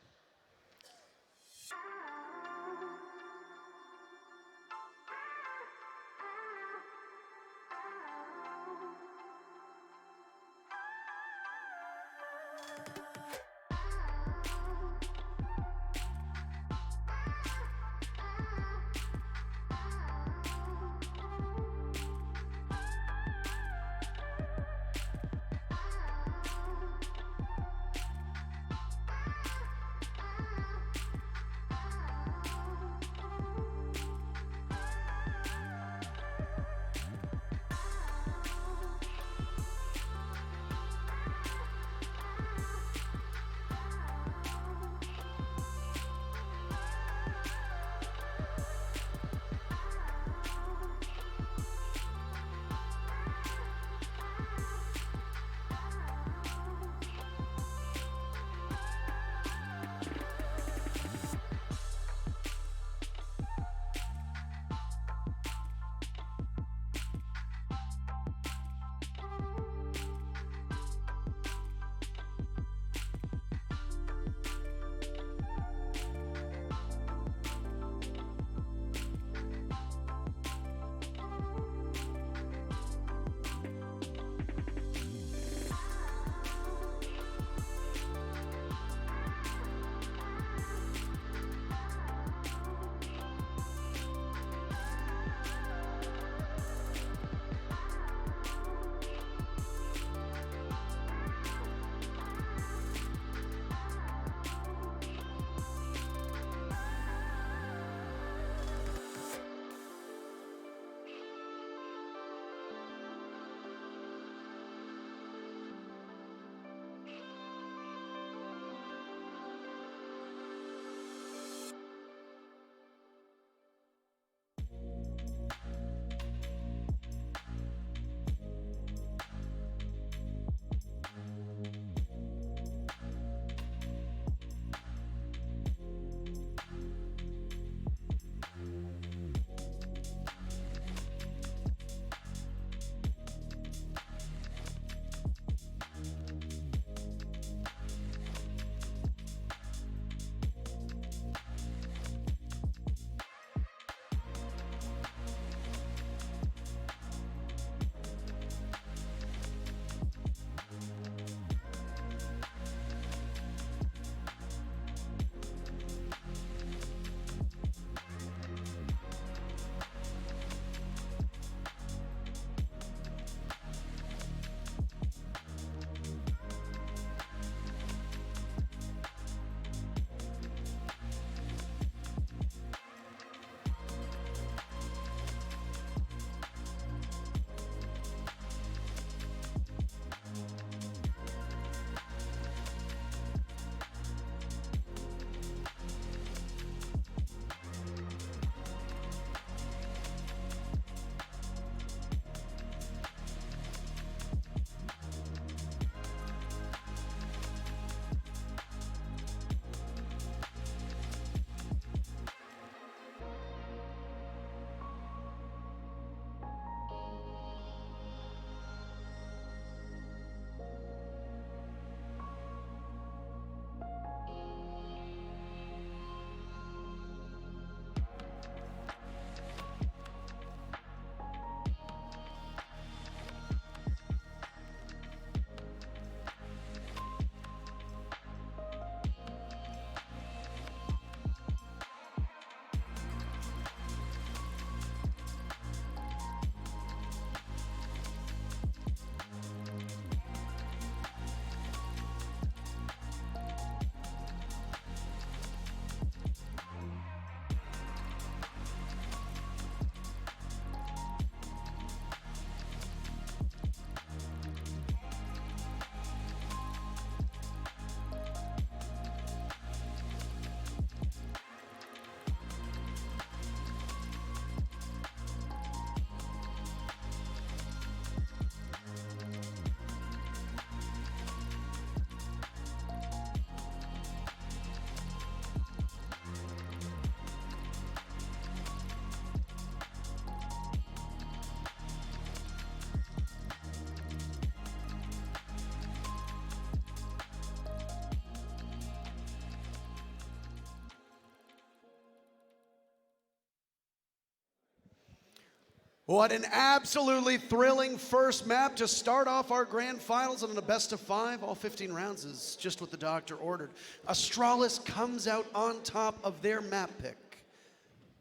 S6: What an absolutely thrilling first map to start off our grand finals, and in a best of 5, all 15 rounds is just what the doctor ordered. Astralis comes out on top of their map pick,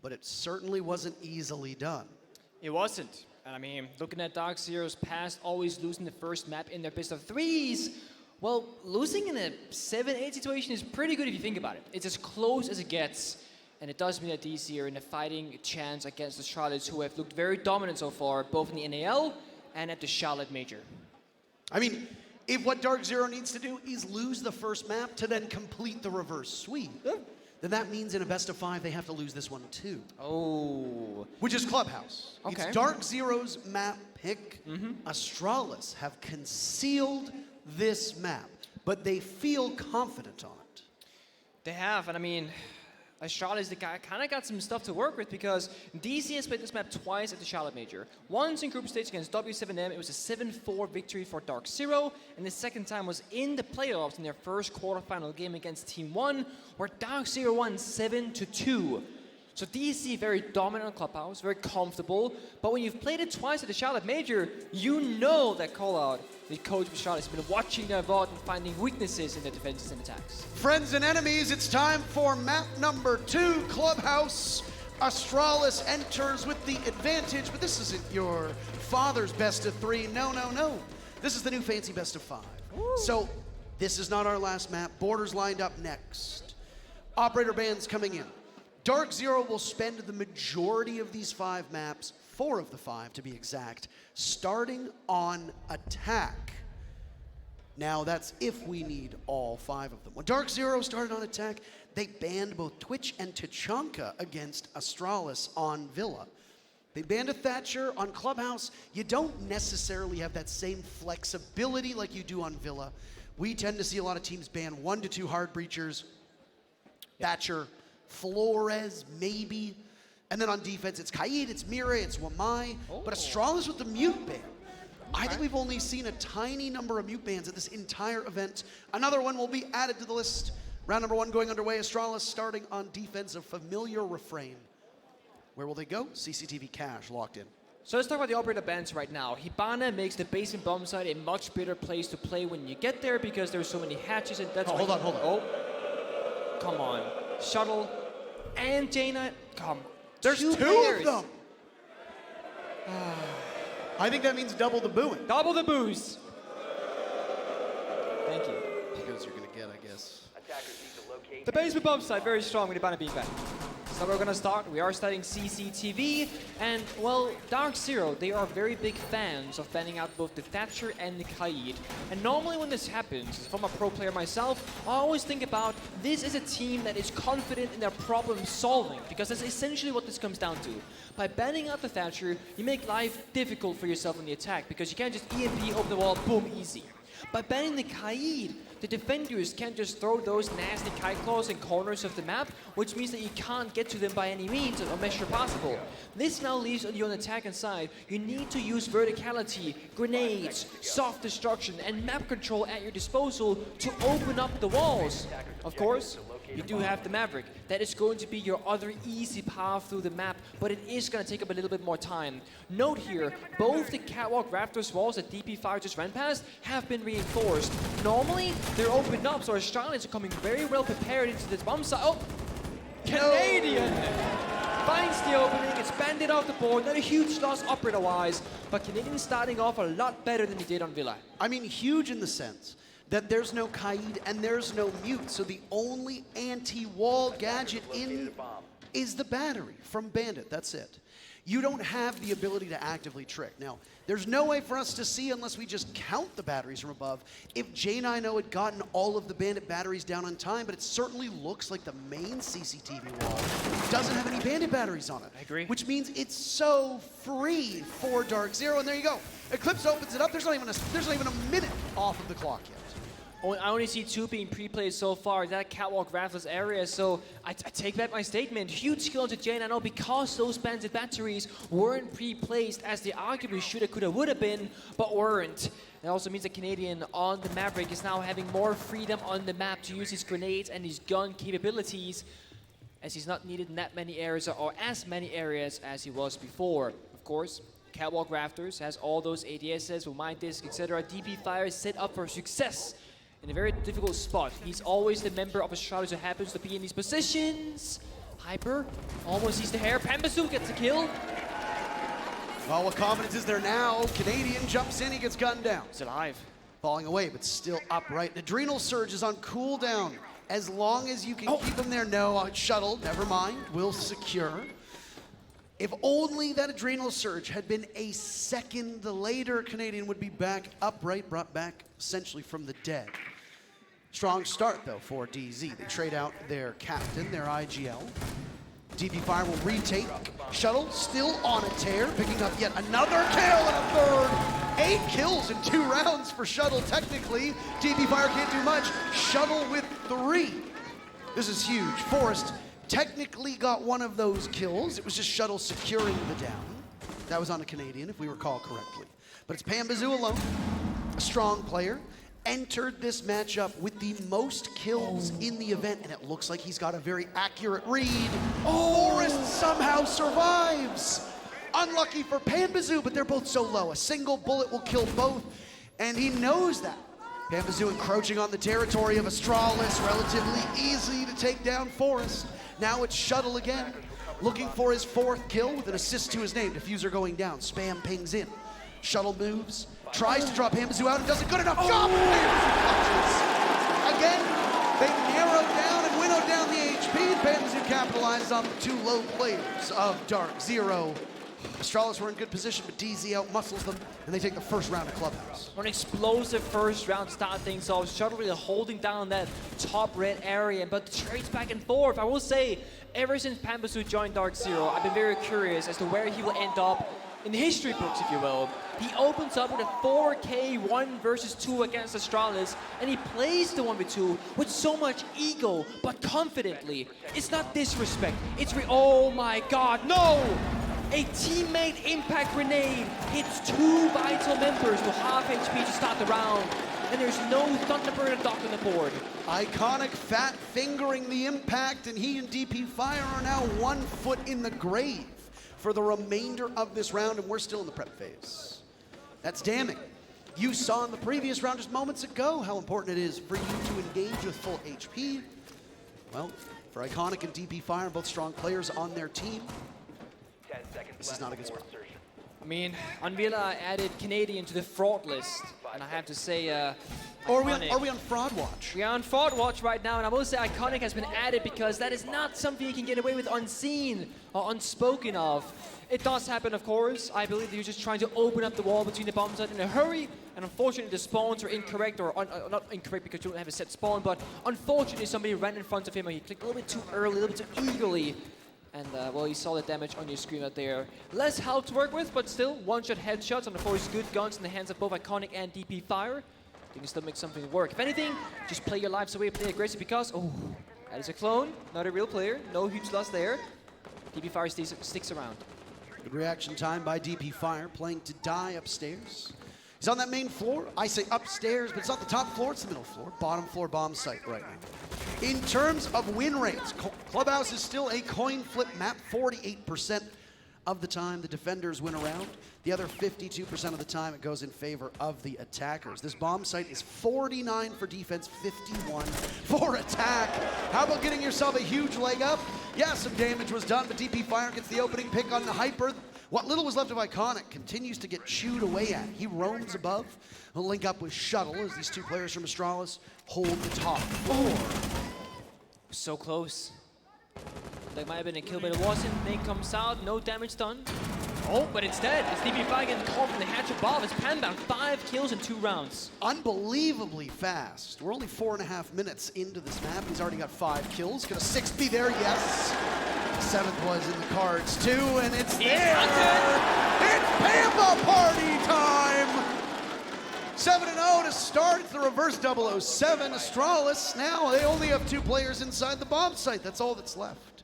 S6: but it certainly wasn't easily done.
S12: It wasn't. And I mean, looking at DarkZero's past, always losing the first map in their best of 3s, well, losing in a 7-8 situation is pretty good if you think about it. It's as close as it gets. And it does mean that DC are in a fighting chance against the Astralis, who have looked very dominant so far, both in the NAL and at the Charlotte Major.
S6: I mean, if what DarkZero needs to do is lose the first map to then complete the reverse sweep, then that means in a best of 5 they have to lose this one too.
S12: Oh.
S6: Which is Clubhouse.
S12: Okay.
S6: It's DarkZero's map pick. Astralis have concealed this map, but they feel confident on it.
S12: They have, and I mean, Astralis, the guy, kind of got some stuff to work with because DC has played this map twice at the Charlotte Major. Once in group stage against W7M, it was a 7-4 victory for DarkZero, and the second time was in the playoffs in their first quarterfinal game against Team 1, where DarkZero won 7-2. So DC very dominant on Clubhouse, very comfortable, but when you've played it twice at the Charlotte Major, you know that call-out. The coach of Charlotte has been watching their VOD and finding weaknesses in their defenses and attacks.
S6: Friends and enemies, it's time for map number 2, Clubhouse. Astralis enters with the advantage, but this isn't your father's best of 3. No, no, no. This is the new fancy best of 5. So this is not our last map. Borders lined up next. Operator bands coming in. DarkZero will spend the majority of these 5 maps, 4 of the 5 to be exact, starting on attack. Now that's if we need all 5 of them. When DarkZero started on attack, they banned both Twitch and Tachanka against Astralis on Villa. They banned a Thatcher on Clubhouse. You don't necessarily have that same flexibility like you do on Villa. We tend to see a lot of teams ban 1 to 2 hard breachers, Thatcher, Flores, maybe. And then on defense, it's Kaid, it's Mira, it's Wamai. But Astralis with the mute ban. I think we've only seen a tiny number of mute bans at this entire event. Another one will be added to the list. Round number 1 going underway. Astralis starting on defense, a familiar refrain. Where will they go? CCTV Cash locked in.
S12: So let's talk about the operator bans right now. Hibana makes the base and bomb site a much better place to play when you get there because there's so many hatches and that's
S6: hold on.
S12: Oh, come on. Shuttle and Jaina, come.
S6: There's 2
S12: players.
S6: of them. I think that means double the booing.
S12: Double the boos. Thank you.
S6: Because you're gonna get, I guess.
S12: The basement bomb site very strong with Hibana being back. So we're gonna start. We are starting CCTV, and well, DarkZero, they are very big fans of banning out both the Thatcher and the Kaid. And normally when this happens, from a pro player myself, I always think about this is a team that is confident in their problem solving, because that's essentially what this comes down to. By banning out the Thatcher, you make life difficult for yourself in the attack, because you can't just EMP, open the wall, boom, easy. By banning the Kaid, the defenders can't just throw those nasty kite claws in corners of the map, which means that you can't get to them by any means or measure possible. This now leaves on your attack side. You need to use verticality, grenades, soft destruction, and map control at your disposal to open up the walls. Of course, you do have the Maverick. That is going to be your other easy path through the map, but it is going to take up a little bit more time. Note here, both the catwalk rafters walls that DP5 just ran past have been reinforced. Normally, they're opened up, so our Australians are coming very well prepared into this bomb site. Oh! Canadian! Finds the opening, it's banded off the board, not a huge loss operator-wise, but Canadian starting off a lot better than he did on Villa.
S6: I mean, huge in the sense that there's no Kaid and there's no mute, so the only anti-wall gadget in is the battery from Bandit, that's it. You don't have the ability to actively trick. Now, there's no way for us to see unless we just count the batteries from above if J9O had gotten all of the Bandit batteries down on time, but it certainly looks like the main CCTV wall doesn't have any Bandit batteries on it.
S12: I agree.
S6: Which means it's so free for DarkZero, and there you go. Eclipse opens it up, there's not even a minute off of the clock yet.
S12: I only see 2 being pre-played so far, that catwalk rafters area, so I take back my statement. Huge skill to J9O because those bandit batteries weren't pre-placed as they arguably shoulda, coulda, woulda been, but weren't. That also means that Canadian on the Maverick is now having more freedom on the map to use his grenades and his gun capabilities, as he's not needed in that many areas or as many areas as he was before. Of course, catwalk rafters, has all those ADSs with mine disc, etc. DP Fire is set up for success in a very difficult spot. He's always the member of Astralis who happens to be in these positions. Hyper almost sees the hair. Pambasu gets a kill.
S6: Well, what confidence is there now? Canadian jumps in, he gets gunned down.
S12: He's alive.
S6: Falling away, but still upright. Adrenal Surge is on cooldown. As long as you can keep him there. No, shuttle, never mind, will secure. If only that Adrenal Surge had been a second later, Canadian would be back upright, brought back essentially from the dead. Strong start, though, for DZ. They trade out their captain, their IGL. DP Fire will retake. Shuttle still on a tear, picking up yet another kill and a third. 8 kills in 2 rounds for Shuttle, technically. DP Fire can't do much. Shuttle with 3. This is huge. Forrest technically got one of those kills. It was just Shuttle securing the down. That was on a Canadian, if we recall correctly. But it's Pambasu alone, a strong player, entered this matchup with the most kills in the event, and it looks like he's got a very accurate read. Forrest somehow survives. Unlucky for Pambasu, but they're both so low. A single bullet will kill both, and he knows that. Pambasu encroaching on the territory of Astralis, relatively easy to take down Forrest. Now it's Shuttle again, looking for his 4th kill with an assist to his name. Diffuser going down, spam pings in. Shuttle moves, tries to drop Pambasu out and doesn't good enough job. Again, they narrow down and winnow down the HP, and Pambasu capitalizes on the 2 low players of DarkZero. Astralis were in good position, but DZ outmuscles them, and they take the first round of Clubhouse.
S12: An explosive first round start things off. Shuttle really holding down that top red area, but the trades back and forth. I will say, ever since Pambasu joined DarkZero, I've been very curious as to where he will end up in the history books, if you will. He opens up with a 4K 1 versus 2 against Astralis, and he plays the 1v2 with so much ego, but confidently. It's not disrespect, it's oh my god, no! A teammate impact grenade hits 2 vital members to half HP to start the round, and there's no Thunderbird dock on the board.
S6: Iconic fat fingering the impact, and he and DP Fire are now 1 foot in the grave for the remainder of this round, and we're still in the prep phase. That's damning. You saw in the previous round just moments ago how important it is for you to engage with full HP. Well, for Iconic and DP Fire, both strong players on their team, this is not a good spot.
S12: I mean, Unvila added Canadian to the fraud list, and I have to say,
S6: are we on fraud watch?
S12: We are on fraud watch right now, and I will say Iconic has been added because that is not something you can get away with unseen or unspoken of. It does happen, of course. I believe that you're just trying to open up the wall between the bomb site in a hurry, and unfortunately the spawns are incorrect, or not incorrect because you don't have a set spawn, but unfortunately somebody ran in front of him, or he clicked a little bit too early, a little bit too eagerly. And, well, you saw the damage on your screen out there. Less health to work with, but still, one-shot headshots, and of course, good guns in the hands of both Iconic and DP Fire. You can still make something work. If anything, just play your lives away, play aggressive, because, oh, that is a clone, not a real player. No huge loss there. DP Fire sticks around.
S6: Good reaction time by DP Fire, playing to die upstairs. He's on that main floor. I say upstairs, but it's not the top floor, it's the middle floor. Bottom floor bomb site right now. In terms of win rates, Clubhouse is still a coin flip map. 48% of the time the defenders win around. The other 52% of the time it goes in favor of the attackers. This bomb site is 49 for defense, 51 for attack. How about getting yourself a huge leg up? Yeah, some damage was done, but DP Fire gets the opening pick on the Hyper. What little was left of Iconic continues to get chewed away at. He roams above. He'll link up with Shuttle as these 2 players from Astralis hold the top floor.
S12: So close. That might have been a kill, but it wasn't. Main comes out, no damage done. Oh, but it's dead. It's DP Fire getting called from the hatch above. It's Panbound, 5 kills in 2 rounds.
S6: Unbelievably fast. We're only 4.5 minutes into this map. He's already got 5 kills. Could a 6th be there? Yes. 7th was in the cards too, and it's there. It's Pampa party time. 7-0 to start. It's the reverse 007. Astralis, now they only have 2 players inside the bomb site. That's all that's left.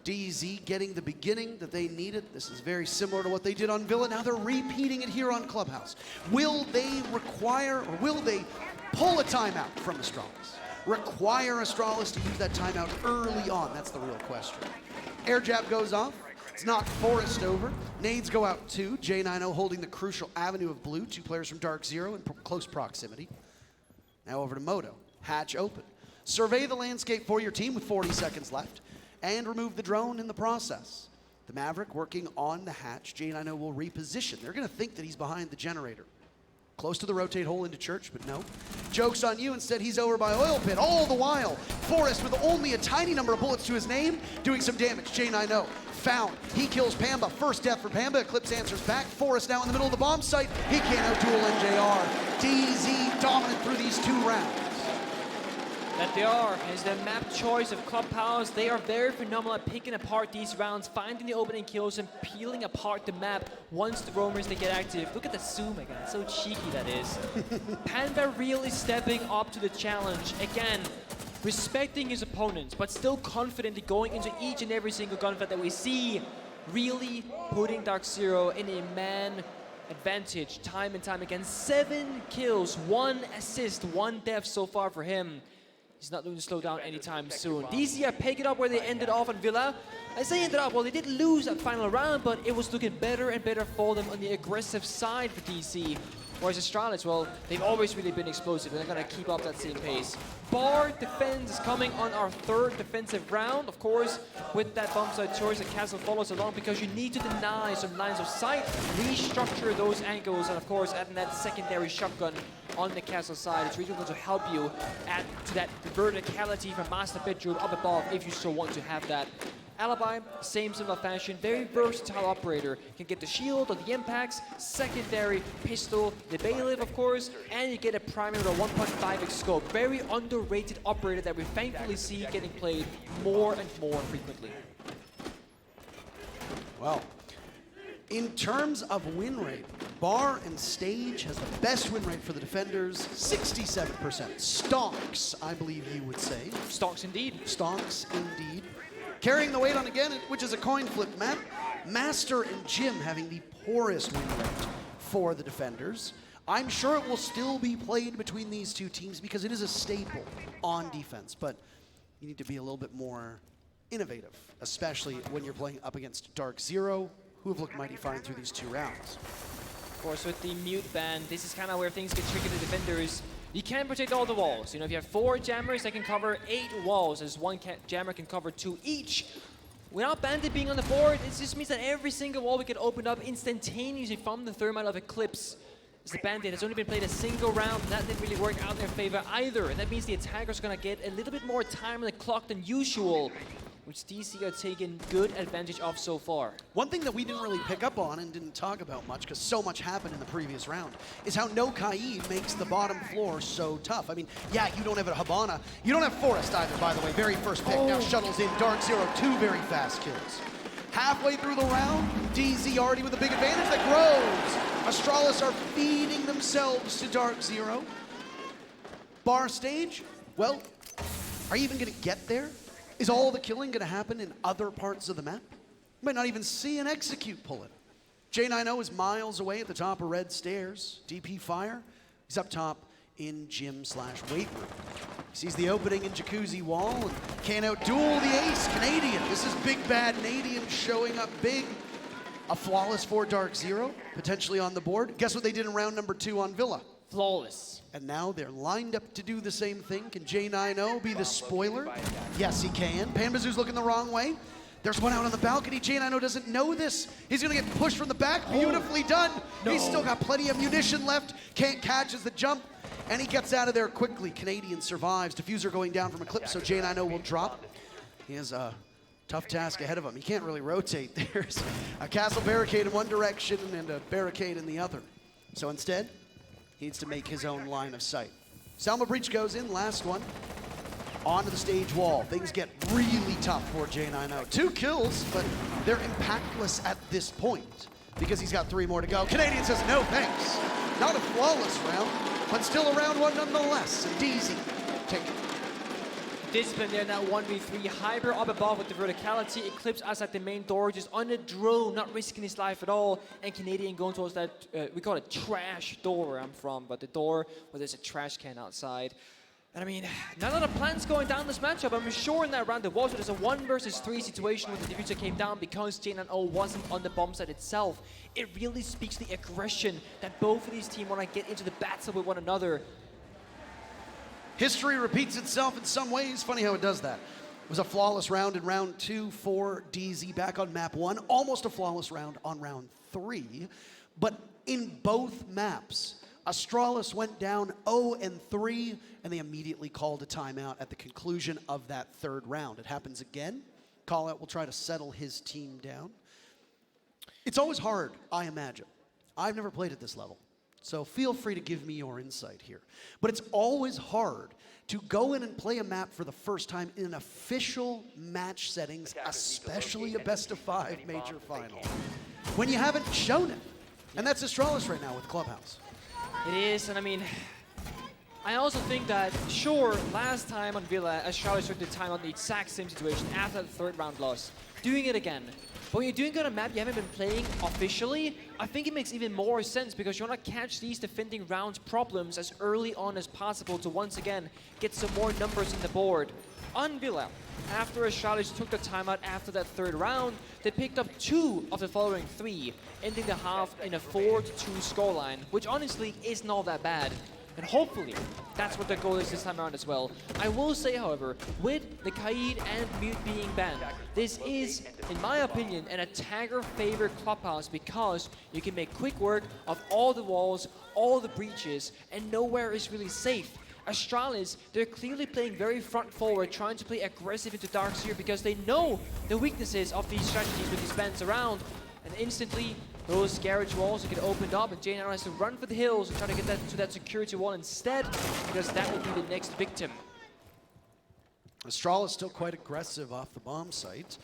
S6: DZ getting the beginning that they needed. This is very similar to what they did on Villa. Now they're repeating it here on Clubhouse. Will they require, or will they pull a timeout from Astralis? Require Astralis to use that timeout early on? That's the real question. Air jab goes off. It's knocked Forrest over. Nades go out too. J90 holding the crucial avenue of blue. 2 players from DarkZero in close proximity. Now over to Moto. Hatch open. Survey the landscape for your team with 40 seconds left and remove the drone in the process. The Maverick working on the hatch. J90 will reposition. They're going to think that he's behind the generator. Close to the rotate hole into church, but no. Joke's on you. Instead, he's over by oil pit. All the while, Forrest with only a tiny number of bullets to his name, doing some damage. J90 found. He kills Pamba. First death for Pamba. Eclipse answers back. Forrest now in the middle of the bomb site. He can't outduel NJR. DZ dominant through these 2 rounds.
S12: That they are, as the map choice of Clubhouse, they are very phenomenal at picking apart these rounds, finding the opening kills and peeling apart the map once the roamers they get active. Look at the zoom again, so cheeky that is. Panda really stepping up to the challenge. Again, respecting his opponents, but still confidently going into each and every single gunfight that we see, really putting DarkZero in a man advantage time and time again. 7 kills, 1 assist, 1 death so far for him. He's not going to slow down anytime soon. DC are picking up where they ended off on Villa. I say ended up, well, they did lose that final round, but it was looking better and better for them on the aggressive side for DC. Whereas Astralis, well, they've always really been explosive, and they're going to keep up that same pace. Bar defense is coming on our 3rd defensive round. Of course, with that bomb side choice, the castle follows along because you need to deny some lines of sight, restructure those angles, and of course, adding that secondary shotgun on the castle side. It's really going to help you add to that verticality from master bedroom up above if you so want to have that. Alibi, same similar fashion, very versatile operator. Can get the shield or the impacts, secondary pistol, the bailiff of course, and you get a primary with a 1.5x scope. Very underrated operator that we thankfully see getting played more and more frequently.
S6: Well, in terms of win rate, Bar and Stage has the best win rate for the defenders, 67%. Stonks, I believe you would say.
S12: Stonks indeed.
S6: Stonks indeed. Carrying the weight on again, which is a coin flip map. Master and Jim having the poorest win rate for the defenders. I'm sure it will still be played between these 2 teams because it is a staple on defense, but you need to be a little bit more innovative, especially when you're playing up against DarkZero, who have looked mighty fine through these 2 rounds.
S12: Of course, with the mute ban, this is kind of where things get tricky to defenders. You can't protect all the walls. You know, if you have 4 jammers, they can cover 8 walls, as 1 jammer can cover 2 each. Without Bandit being on the board, it just means that every single wall we get opened up instantaneously from the thermite of Eclipse. As the Bandit has only been played a single round, and that didn't really work out in their favor either. And that means the attacker's gonna get a little bit more time on the clock than usual, which DC are taking good advantage of so far.
S6: One thing that we didn't really pick up on and didn't talk about much, because so much happened in the previous round, is how no Kai makes the bottom floor so tough. I mean, yeah, you don't have a Habana. You don't have Forrest either, by the way. Very first pick. Now shuttles in DarkZero, 2 very fast kills. Halfway through the round, DZ already with a big advantage that grows. Astralis are feeding themselves to DarkZero. Bar Stage, well, are you even going to get there? Is all the killing going to happen in other parts of the map? You might not even see an execute pull it. J90 is miles away at the top of red stairs. DP fire. He's up top in gym/weight room. He sees the opening in jacuzzi wall and can't outduel the ace, Canadian. This is big bad Canadian showing up big. A flawless for DarkZero, potentially on the board. Guess what they did in round number 2 on Villa?
S12: Flawless.
S6: And now they're lined up to do the same thing. Can J90 be the spoiler? Yes, he can. Panbazoo's looking the wrong way. There's one out on the balcony. J90 doesn't know this. He's gonna get pushed from the back. Beautifully done. No. He's still got plenty of munition left. Can't catch as the jump. And he gets out of there quickly. Canadian survives. Diffuser going down from Eclipse, so J90 will drop. He has a tough task ahead of him. He can't really rotate. There's a castle barricade in one direction and a barricade in the other. So instead, he needs to make his own line of sight. Salma Breach goes in, last one. Onto the stage wall. Things get really tough for J90. 2 kills, but they're impactless at this point because he's got 3 more to go. Canadian says no thanks. Not a flawless round, but still a round 1 nonetheless. And DZ, take it.
S12: Discipline there in that 1v3. Hyper up above with the verticality. Eclipse us at the main door, just on the drone, not risking his life at all. And Canadian going towards that, we call it trash door where I'm from, but the door where there's a trash can outside. And I mean, not a lot of plans going down this matchup. I'm sure in that round there was, but there's a 1 versus 3 situation where the diffuser came down because J9O wasn't on the bomb site itself. It really speaks to the aggression that both of these teams want to get into the battle with one another.
S6: History repeats itself in some ways. Funny how it does that. It was a flawless round in round 2 for DZ back on map 1. Almost a flawless round on round 3. But in both maps, Astralis went down 0-3, and they immediately called a timeout at the conclusion of that 3rd round. It happens again. Callout will try to settle his team down. It's always hard, I imagine. I've never played at this level, so feel free to give me your insight here. But it's always hard to go in and play a map for the first time in an official match settings, especially a best-of-5 major final, when you haven't shown it. And that's Astralis right now with Clubhouse.
S12: It is, and I mean, I also think that, sure, last time on Villa, Astralis took the time on the exact same situation after the 3rd round loss. Doing it again. But when you're doing it on a map you haven't been playing officially, I think it makes even more sense because you want to catch these defending round problems as early on as possible to once again get some more numbers in the board. On Villa, after Astralis took the timeout after that 3rd round, they picked up 2 of the following 3, ending the half in a 4-2 scoreline, which honestly isn't all that bad. And hopefully, that's what their goal is this time around as well. I will say, however, with the Kaid and Mute being banned, this is, in my opinion, an attacker-favored Clubhouse because you can make quick work of all the walls, all the breaches, and nowhere is really safe. Astralis, they're clearly playing very front forward, trying to play aggressive into DarkZero because they know the weaknesses of these strategies with these bans around. And instantly, those garage walls get opened up and J9O has to run for the hills and try to get that to that security wall instead because that will be the next victim.
S6: Astralis still quite aggressive off the bomb site.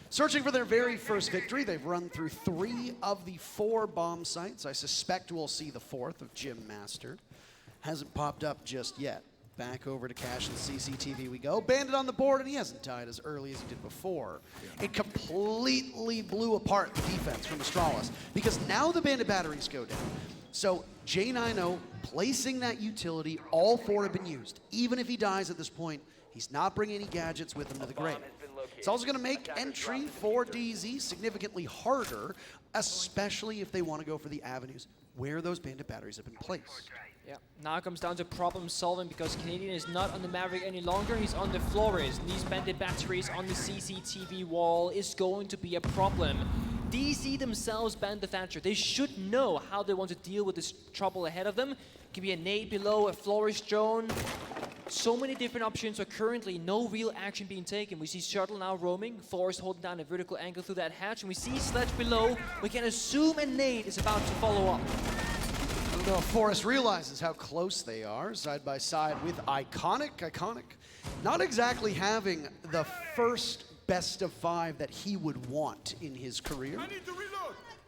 S6: Searching for their very first victory. They've run through 3 of the 4 bomb sites. I suspect we'll see the 4th of Gym Master. Hasn't popped up just yet. Back over to Cash and CCTV we go. Bandit on the board, and he hasn't died as early as he did before. Yeah. It completely blew apart the defense from Astralis because now the Bandit batteries go down. So J9O placing that utility, all 4 have been used. Even if he dies at this point, he's not bringing any gadgets with him to the grave. It's also going to make entry for DZ significantly harder, especially if they want to go for the avenues where those Bandit batteries have been placed.
S12: Yeah, now it comes down to problem solving because Canadian is not on the Maverick any longer, he's on the Flores. And these Bandit batteries on the CCTV wall is going to be a problem. DC themselves banned the Thatcher. They should know how they want to deal with this trouble ahead of them. It could be a nade below, a Flores drone. So many different options, but currently no real action being taken. We see Shuttle now roaming, Forrest holding down a vertical angle through that hatch, and we see Sledge below. We can assume a nade is about to follow up.
S6: Forrest realizes how close they are, side by side with Iconic. Iconic not exactly having the first best of 5 that he would want in his career,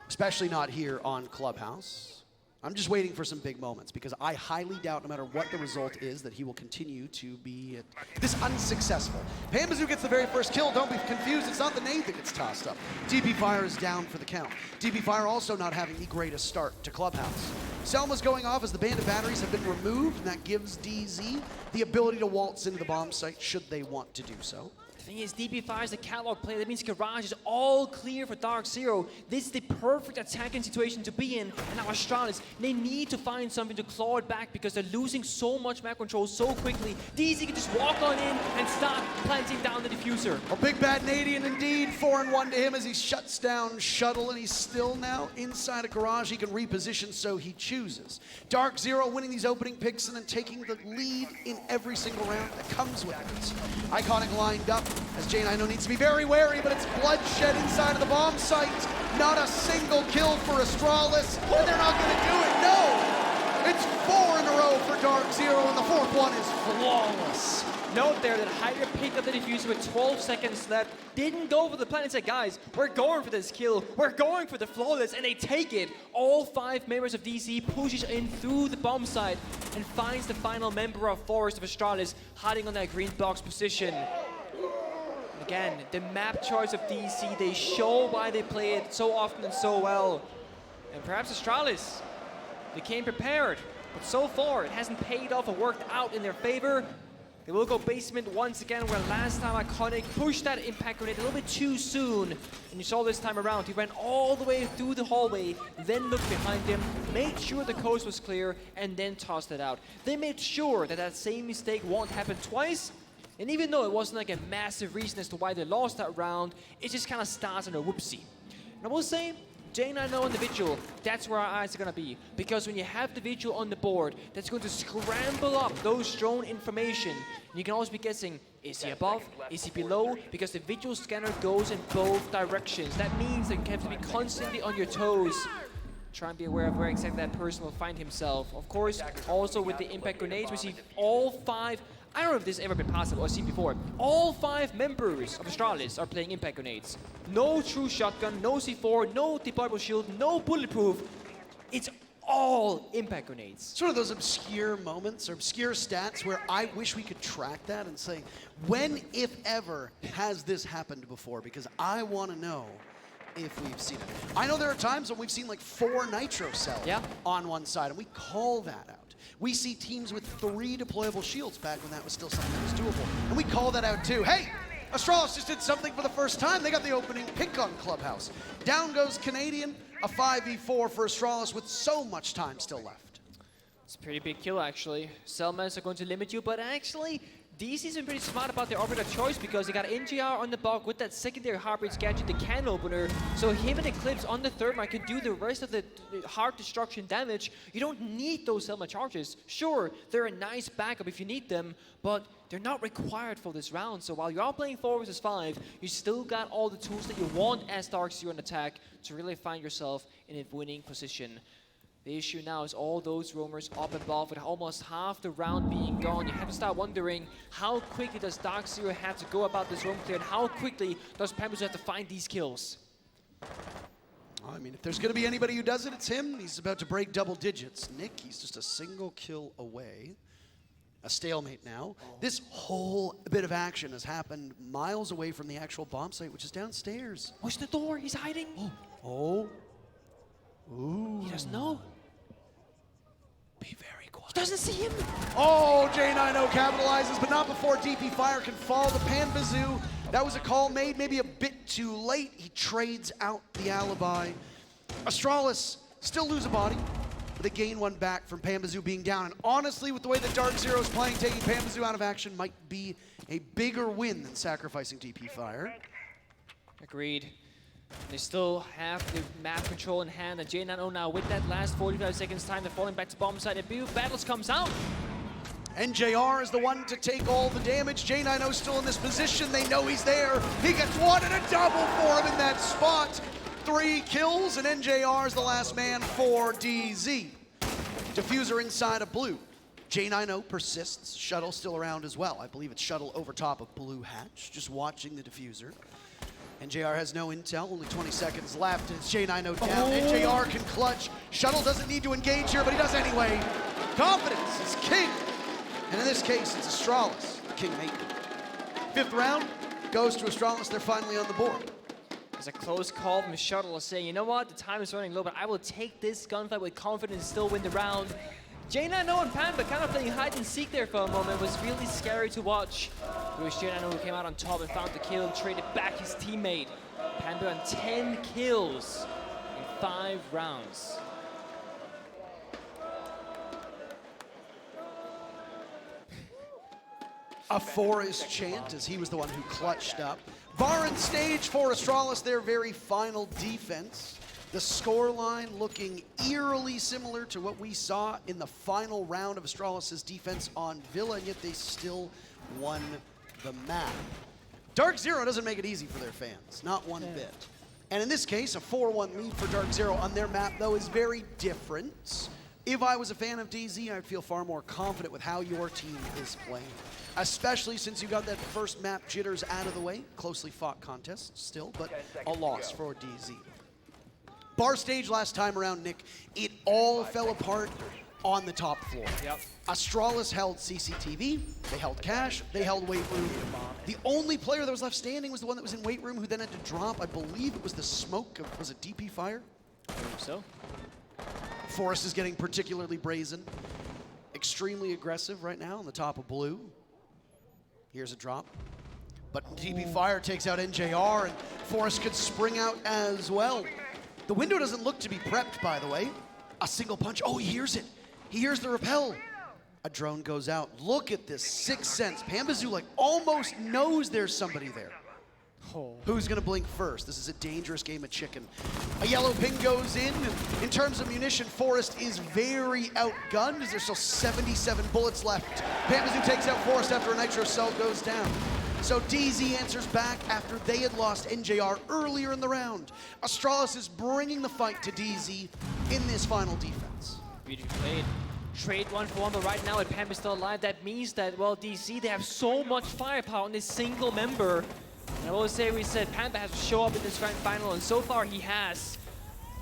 S6: especially not here on Clubhouse. I'm just waiting for some big moments because I highly doubt, no matter what the result is, that he will continue to be this unsuccessful. Pambazu gets the very first kill. Don't be confused. It's not the nade that gets tossed up. DP Fire is down for the count. DP Fire also not having the greatest start to Clubhouse. Selma's going off as the Bandit batteries have been removed, and that gives DZ the ability to waltz into the bomb site should they want to do so.
S12: The thing is, DP Fire is the catalog play. That means Garage is all clear for DarkZero. This is the perfect attacking situation to be in. And now Astralis, they need to find something to claw it back because they're losing so much map control so quickly. DZ can just walk on in and start planting down the diffuser.
S6: A big bad Nadian indeed. 4-1 to him as he shuts down Shuttle, and he's still now inside a Garage. He can reposition, so he chooses. DarkZero winning these opening picks and then taking the lead in every single round that comes with it. Iconic lined up as J9O needs to be very wary, but it's bloodshed inside of the bomb site. Not a single kill for Astralis, and they're not going to do it. No! It's 4 in a row for DarkZero, and the 4th one is flawless.
S12: Note there that Hydra picked up the diffuser with 12 seconds left, didn't go for the plan and said, guys, we're going for this kill, we're going for the flawless, and they take it. All 5 members of DC pushes in through the bomb site and finds the final member of Forest of Astralis hiding on that green box position. Again, the map choice of DC, they show why they play it so often and so well. And perhaps Astralis, they came prepared, but so far it hasn't paid off or worked out in their favor. They will go basement once again, where last time Iconic pushed that impact grenade a little bit too soon. And you saw this time around, he ran all the way through the hallway, then looked behind him, made sure the coast was clear, and then tossed it out. They made sure that that same mistake won't happen twice. And even though it wasn't like a massive reason as to why they lost that round, it just kind of starts on a whoopsie. And I will say, J9 and the Vigil, that's where our eyes are going to be. Because when you have the Vigil on the board, that's going to scramble up those drone information. And you can always be guessing, is he above? Is he below? Because the Vigil scanner goes in both directions. That means that you have to be constantly on your toes. Try and be aware of where exactly that person will find himself. Of course, also with the impact grenades, we see all 5... I don't know if this has ever been possible or seen before. All 5 members of Astralis are playing impact grenades. No true shotgun, no C4, no deployable shield, no bulletproof. It's all impact grenades.
S6: Sort of those obscure moments or obscure stats where I wish we could track that and say, when, if ever, has this happened before? Because I want to know if we've seen it. I know there are times when we've seen like 4 nitro cells on one side, and we call that out. We see teams with 3 deployable shields back when that was still something that was doable. And we call that out too. Hey, Astralis just did something for the first time. They got the opening pick on Clubhouse. Down goes Canadian, a 5v4 for Astralis with so much time still left.
S12: It's a pretty big kill, actually. Cellmans are going to limit you, but actually, DC's been pretty smart about their operator choice because they got NGR on the block with that secondary Heartbreak gadget, the can opener. So him and Eclipse on the third mark can do the rest of the hard destruction damage. You don't need those Selma charges. Sure, they're a nice backup if you need them, but they're not required for this round. So while you are playing 4 versus 5, you still got all the tools that you want as DarkZero in attack to really find yourself in a winning position. The issue now is all those roamers up above with almost half the round being gone. You have to start wondering, how quickly does DarkZero have to go about this roam clear, and how quickly does Pambuzu have to find these kills?
S6: I mean, if there's going to be anybody who does it, it's him. He's about to break double digits. Nick, he's just a single kill away. A stalemate now. This whole bit of action has happened miles away from the actual bomb site, which is downstairs.
S12: Push the door, he's hiding.
S6: Oh. Ooh.
S12: He doesn't know.
S6: Be very quiet.
S12: He doesn't see him.
S6: Oh, J9 capitalizes, but not before DP Fire can fall to Pambuzu. That was a call made maybe a bit too late. He trades out the alibi. Astralis still lose a body, but they gain one back from Pambuzu being down. And honestly, with the way that DarkZero is playing, taking Pambuzu out of action might be a bigger win than sacrificing DP Fire.
S12: Agreed. They still have the map control in hand, and J9 now with that last 45 seconds time, they're falling back to bomb site, and Battles comes out.
S6: NJR is the one to take all the damage. J9 still in this position. They know he's there. He gets one and a double for him in that spot. 3 kills, and NJR is the last man for DZ. Diffuser inside of blue. J9 persists. Shuttle still around as well. I believe it's Shuttle over top of blue hatch, just watching the diffuser. NJR has no intel, only 20 seconds left. It's J9 down. NJR can clutch. Shuttle doesn't need to engage here, but he does anyway. Confidence is king. And in this case, it's Astralis, the kingmaker. 5th round goes to Astralis. They're finally on the board.
S12: There's a close call from Shuttle saying, you know what, the time is running low, but I will take this gunfight with confidence and still win the round. J9 and Pamba kind of playing hide and seek there for a moment. It was really scary to watch. It was J9 who came out on top and found the kill and traded back his teammate. Pamba on 10 kills in 5 rounds.
S6: A Forest chant as he was the one who clutched up. Baron stage for Astralis, their very final defense. The scoreline looking eerily similar to what we saw in the final round of Astralis' defense on Villa, and yet they still won the map. DarkZero doesn't make it easy for their fans, not one bit. And in this case, a 4-1 lead for DarkZero on their map, though, is very different. If I was a fan of DZ, I'd feel far more confident with how your team is playing, especially since you got that first map jitters out of the way. Closely fought contest still, but a loss for DZ. Bar stage last time around, Nick, it all fell apart on the top floor.
S12: Yep.
S6: Astralis held CCTV, they held cash, they held weight room. The only player that was left standing was the one that was in weight room who then had to drop, I believe it was the smoke of, was it DP Fire?
S12: I believe so.
S6: Forest is getting particularly brazen. Extremely aggressive right now on the top of blue. Here's a drop. But DP Fire takes out NJR, and Forrest could spring out as well. The window doesn't look to be prepped, by the way. A single punch. Oh, he hears it. He hears the rappel. A drone goes out. Look at this sixth sense. Pambazoo like almost knows there's somebody there.
S12: Oh.
S6: Who's gonna blink first? This is a dangerous game of chicken. A yellow ping goes in. In terms of munition, Forrest is very outgunned as there's still 77 bullets left. Pambazoo takes out Forrest after a nitro cell goes down. So DZ answers back after they had lost NJR earlier in the round. Astralis is bringing the fight to DZ in this final defense.
S12: Beautifully played. Trade 1 for 1, but right now with Pam is still alive, that means that, well, DC, they have so much firepower on this single member. And I will say, we said Pamba has to show up in this grand final, and so far he has.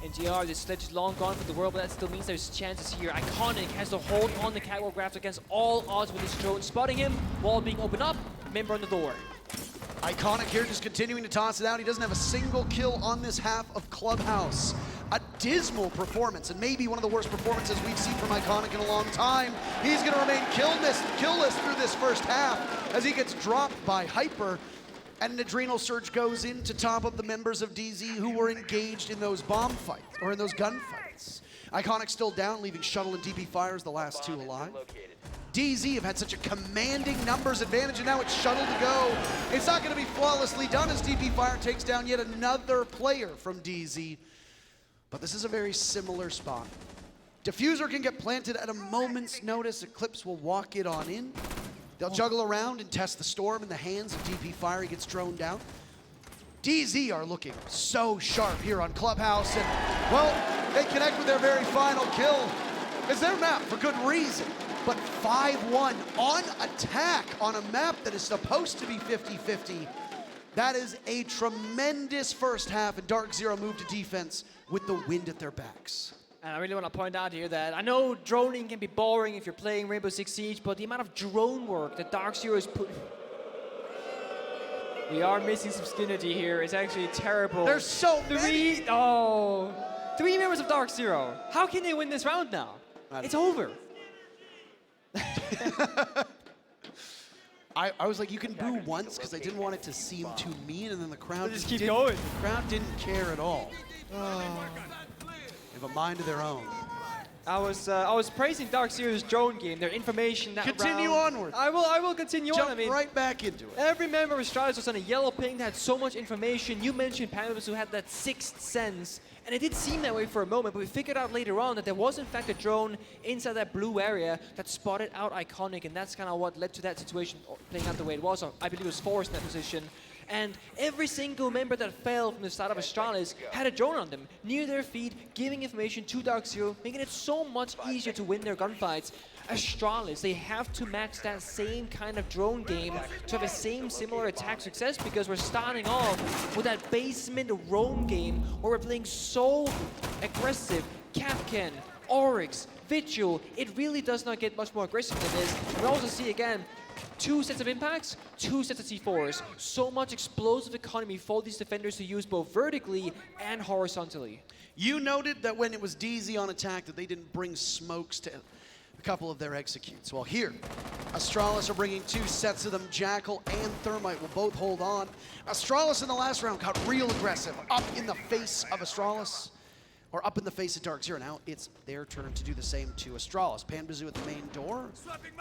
S12: NGR, this sledge is long gone from the world, but that still means there's chances here. Iconic has to hold on the catwalk grabs against all odds with his drone. Spotting him, wall being opened up, member on the door.
S6: Iconic here just continuing to toss it out. He doesn't have a single kill on this half of Clubhouse. A dismal performance, and maybe one of the worst performances we've seen from Iconic in a long time. He's gonna remain killless through this first half as he gets dropped by Hyper. And an adrenal surge goes in to top up the members of DZ who were engaged in those bomb fights, or in those gunfights. Iconic still down, leaving Shuttle and DP Fire as the last two alive. DZ have had such a commanding numbers advantage, and now it's Shuttle to go. It's not gonna be flawlessly done as DP Fire takes down yet another player from DZ. But this is a very similar spot. Diffuser can get planted at a moment's notice. Eclipse will walk it on in. They'll juggle around and test the storm in the hands of DP Fire. He gets droned out. DZ are looking so sharp here on Clubhouse, and, well, they connect with their very final kill. It's their map for good reason, but 5-1 on attack on a map that is supposed to be 50-50. That is a tremendous first half, and DarkZero moved to defense with the wind at their backs.
S12: And I really want to point out here that I know droning can be boring if you're playing Rainbow Six Siege, but the amount of drone work that DarkZero is put... We are missing some skinity here. It's actually terrible.
S6: There's so many!
S12: Three members of DarkZero. How can they win this round now? It's over.
S6: I was like, you can boo once because I didn't want it to seem too mean, and then the crowd
S12: just keep going.
S6: The crowd didn't care at all. They have a mind of their own.
S12: I was praising DarkZero's drone game, their information that
S6: Continue
S12: round.
S6: onward.
S12: I will continue on. I mean,
S6: right back into it.
S12: Every member of Astralis was on a yellow ping that had so much information. You mentioned Pambas who had that sixth sense, and it did seem that way for a moment, but we figured out later on that there was in fact a drone inside that blue area that spotted out Iconic, and that's kind of what led to that situation playing out the way it was. I believe it was Forrest in that position. And every single member that fell from the side of Astralis had a drone on them, near their feet, giving information to DarkZero, making it so much easier to win their gunfights. Astralis, they have to match that same kind of drone game to have the same similar attack success, because we're starting off with that basement roam game where we're playing so aggressive. Capcan, Oryx, Vigil, it really does not get much more aggressive than this. We also see again, 2 sets of impacts, 2 sets of C4s. So much explosive economy for these defenders to use both vertically and horizontally.
S6: You noted that when it was DZ on attack that they didn't bring smokes to a couple of their executes. Well, here, Astralis are bringing 2 sets of them. Jackal and Thermite will both hold on. Astralis in the last round got real aggressive, up in the face of Astralis. Or up in the face of DarkZero. Now it's their turn to do the same to Astralis. Pambazoo at the main door.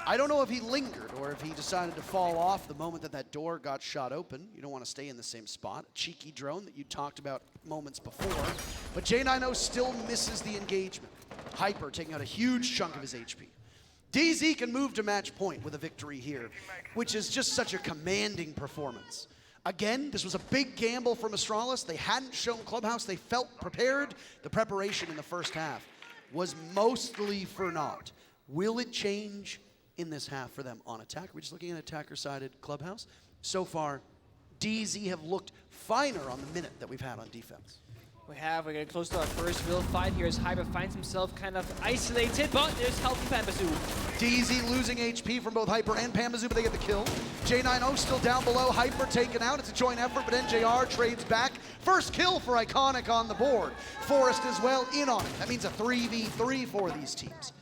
S6: I don't know if he lingered or if he decided to fall off the moment that that door got shot open. You don't want to stay in the same spot. A cheeky drone that you talked about moments before. But J90 still misses the engagement. Hyper taking out a huge chunk of his HP. DZ can move to match point with a victory here, which is just such a commanding performance. Again, this was a big gamble from Astralis. They hadn't shown Clubhouse. They felt prepared. The preparation in the first half was mostly for naught. Will it change in this half for them on attack? We're just looking at attacker-sided Clubhouse. So far, DZ have looked finer on the minute that we've had on defense.
S12: We're getting close to our first real fight here as Hyper finds himself kind of isolated, but there's help from Pambazoo.
S6: DZ losing HP from both Hyper and Pambazoo, but they get the kill. J90 still down below, Hyper taken out. It's a joint effort, but NJR trades back. First kill for Iconic on the board. Forrest as well in on it. That means a 3v3 for these teams.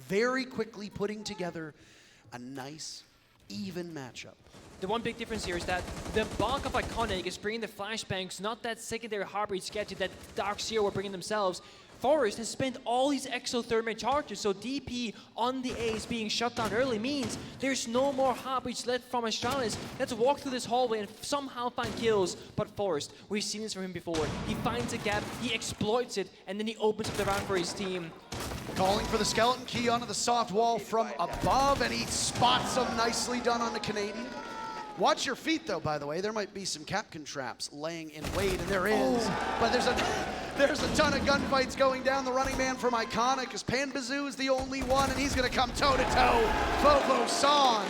S6: Very quickly putting together a nice even matchup.
S12: The one big difference here is that the bulk of Iconic is bringing the flashbangs, not that secondary heartbeat gadget that DarkZero were bringing themselves. Forest has spent all these exothermic charges, so DP on the A is being shut down early means there's no more heartbeats left from Astralis. Let's walk through this hallway and somehow find kills. But Forest, we've seen this from him before. He finds a gap, he exploits it, and then he opens up the round for his team.
S6: Calling for the skeleton key onto the soft wall from above, and he spots him. Nicely done on the Canadian. Watch your feet, though, by the way. There might be some Capcan traps laying in wait, and there is. But there's a ton of gunfights going down. The running man from Iconic is Panbazoo is the only one, and he's going to come toe-to-toe. Fofo San,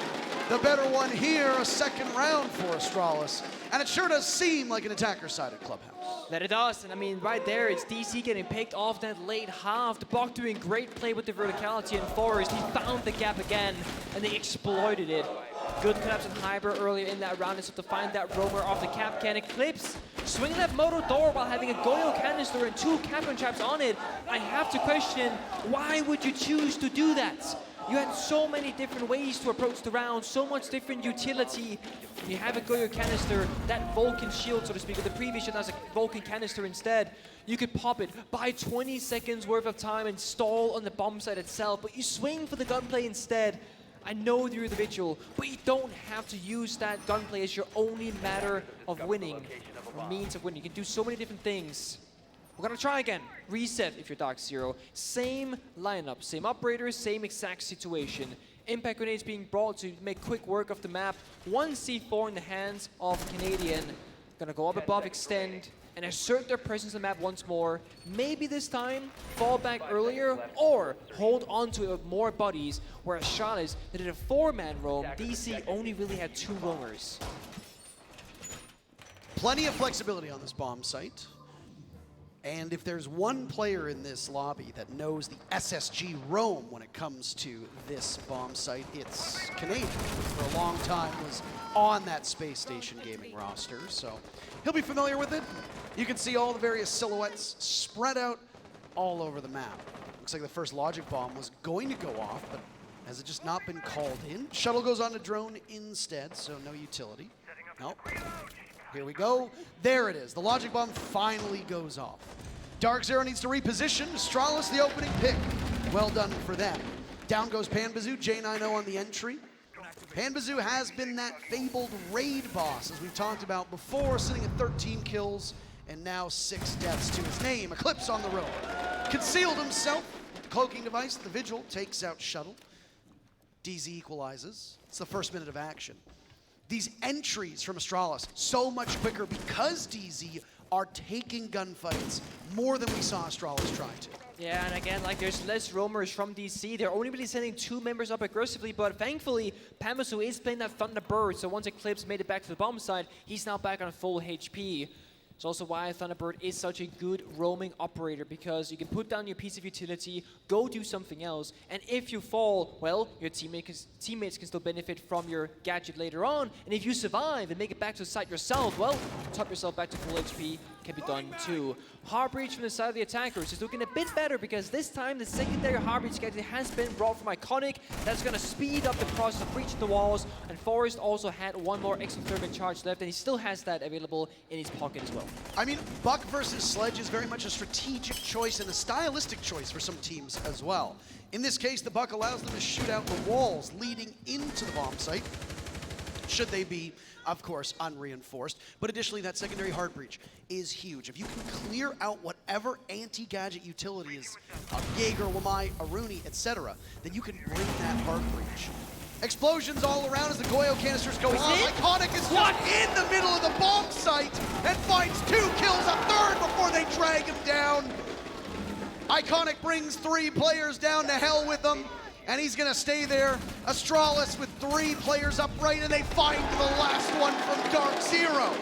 S6: the better one here. A second round for Astralis. And it sure does seem like an attacker-sided Clubhouse.
S12: That it does, and I mean, right there, it's DC getting picked off that late half. The Buck doing great play with the verticality, and Forest, he found the gap again, and they exploited it. Good collapse on Hyper earlier in that round, and so to find that roamer off the Capcan. Eclipse swinging that Moto door while having a Goyo canister and 2 Capcan traps on it. I have to question, why would you choose to do that? You had so many different ways to approach the round, so much different utility. You have a Goyo canister, that Vulcan shield, so to speak, or the previous shot has a Vulcan canister instead. You could pop it, buy 20 seconds worth of time and stall on the bomb site itself, but you swing for the gunplay instead. I know you're the vigil, but you don't have to use that gunplay as your only matter of winning, or means of winning. You can do so many different things. We're gonna try again. Reset if you're DarkZero. Same lineup, same operators, same exact situation. Impact grenades being brought to make quick work of the map. 1 C4 in the hands of Canadian. Gonna go up above, extend, and assert their presence on the map once more. Maybe this time, fall back earlier, or hold on to more bodies, where Astralis, they did a 4-man roam. DC only really had 2 roamers.
S6: Plenty of flexibility on this bomb site. And if there's one player in this lobby that knows the SSG roam when it comes to this bomb site, it's Canadian, who for a long time was on that Space Station Gaming roster. So he'll be familiar with it. You can see all the various silhouettes spread out all over the map. Looks like the first logic bomb was going to go off, but has it just not been called in? Shuttle goes on to drone instead, so no utility. Nope. Here we go. There it is. The logic bomb finally goes off. DarkZero needs to reposition. Astralis, the opening pick. Well done for them. Down goes Panbazoo. J90 on the entry. Panbazoo has been that fabled raid boss, as we've talked about before, sitting at 13 kills and now 6 deaths to his name. Eclipse on the road. Concealed himself with the cloaking device. The Vigil takes out Shuttle. DZ equalizes. It's the first minute of action. These entries from Astralis, so much quicker because DZ are taking gunfights more than we saw Astralis try to.
S12: Yeah, and again, like there's less roamers from DC. They're only really sending 2 members up aggressively, but thankfully, Panbazoo is playing that Thunderbird, so once Eclipse made it back to the bomb side, he's now back on full HP. It's also why Thunderbird is such a good roaming operator, because you can put down your piece of utility, go do something else, and if you fall, well, your teammates can still benefit from your gadget later on, and if you survive and make it back to the site yourself, well, top yourself back to full HP can be done too. Heart breach from the side of the attackers is looking a bit better, because this time the secondary heart breach gadget has been brought from Iconic. That's going to speed up the process of breaching the walls, and Forest also had 1 more exothermic charge left, and he still has that available in his pocket as well.
S6: I mean, Buck versus Sledge is very much a strategic choice and a stylistic choice for some teams as well. In this case, the Buck allows them to shoot out the walls leading into the bomb site, should they be, of course, unreinforced. But additionally, that secondary hard breach is huge. If you can clear out whatever anti-gadget utility is Jaeger, Wamai, Aruni, etc., then you can bring that hard breach. Explosions all around as the Goyo canisters go off. Iconic is just in the middle of the bomb site and finds 2 kills, a third before they drag him down. Iconic brings 3 players down to hell with them, and he's gonna stay there. Astralis with 3 players upright, and they find the last one from DarkZero.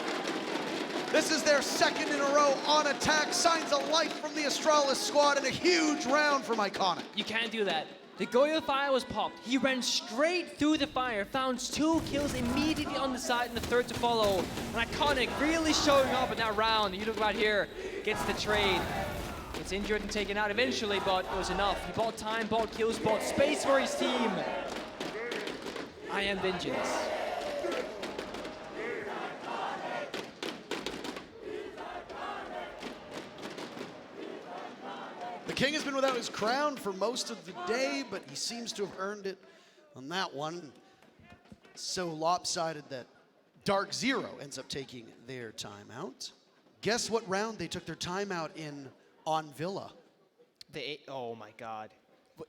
S6: This is their 2nd in a row on attack. Signs of life from the Astralis squad, and a huge round from Iconic.
S12: You can't do that. The Goyo fire was popped. He ran straight through the fire, found 2 kills immediately on the side, and the 3rd to follow. And Iconic really showing up in that round. You look right here, gets the trade. Gets injured and taken out eventually, but it was enough. He bought time, bought kills, bought space for his team. I am vengeance.
S6: The king has been without his crown for most of the day, but he seems to have earned it on that one. So lopsided that DarkZero ends up taking their timeout. Guess what round they took their timeout in on Villa?
S12: Oh my God.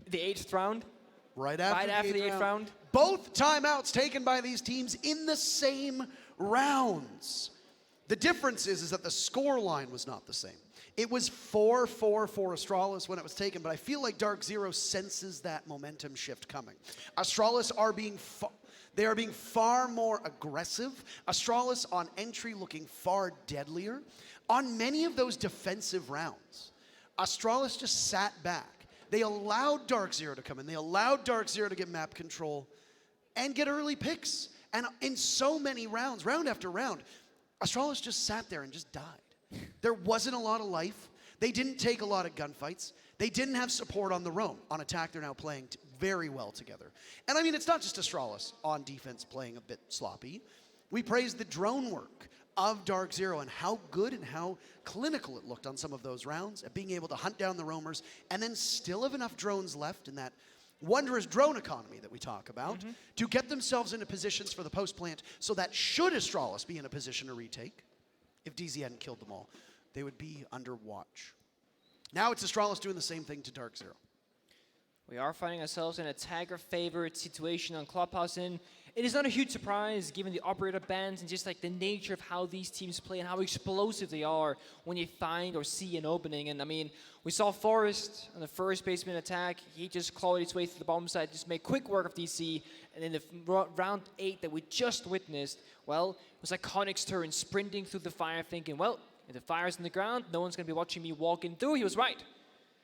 S12: The 8th round?
S6: Right after
S12: the 8th round?
S6: Both timeouts taken by these teams in the same rounds. The difference is that the score line was not the same. It was 4-4 for Astralis when it was taken, but I feel like DarkZero senses that momentum shift coming. Astralis are being far more aggressive. Astralis on entry looking far deadlier. On many of those defensive rounds, Astralis just sat back. They allowed DarkZero to come in. They allowed DarkZero to get map control and get early picks. And in so many rounds, round after round, Astralis just sat there and just died. There wasn't a lot of life. They didn't take a lot of gunfights. They didn't have support on the roam. On attack, they're now playing very well together. And I mean, it's not just Astralis on defense playing a bit sloppy. We praised the drone work of DarkZero and how good and how clinical it looked on some of those rounds at being able to hunt down the roamers and then still have enough drones left in that wondrous drone economy that we talk about to get themselves into positions for the post plant so that should Astralis be in a position to retake, if DZ hadn't killed them all, they would be under watch. Now it's Astralis doing the same thing to DarkZero.
S12: We are finding ourselves in a Tiger-favored situation on Clubhouse, and it is not a huge surprise given the operator bans and just like the nature of how these teams play and how explosive they are when you find or see an opening. And I mean, we saw Forrest on the first baseman attack. He just clawed his way through the bomb site, just made quick work of DC. And in the round 8 that we just witnessed, well, it was Iconic's turn, sprinting through the fire, thinking, well, if the fire's in the ground, no one's going to be watching me walking through. He was right.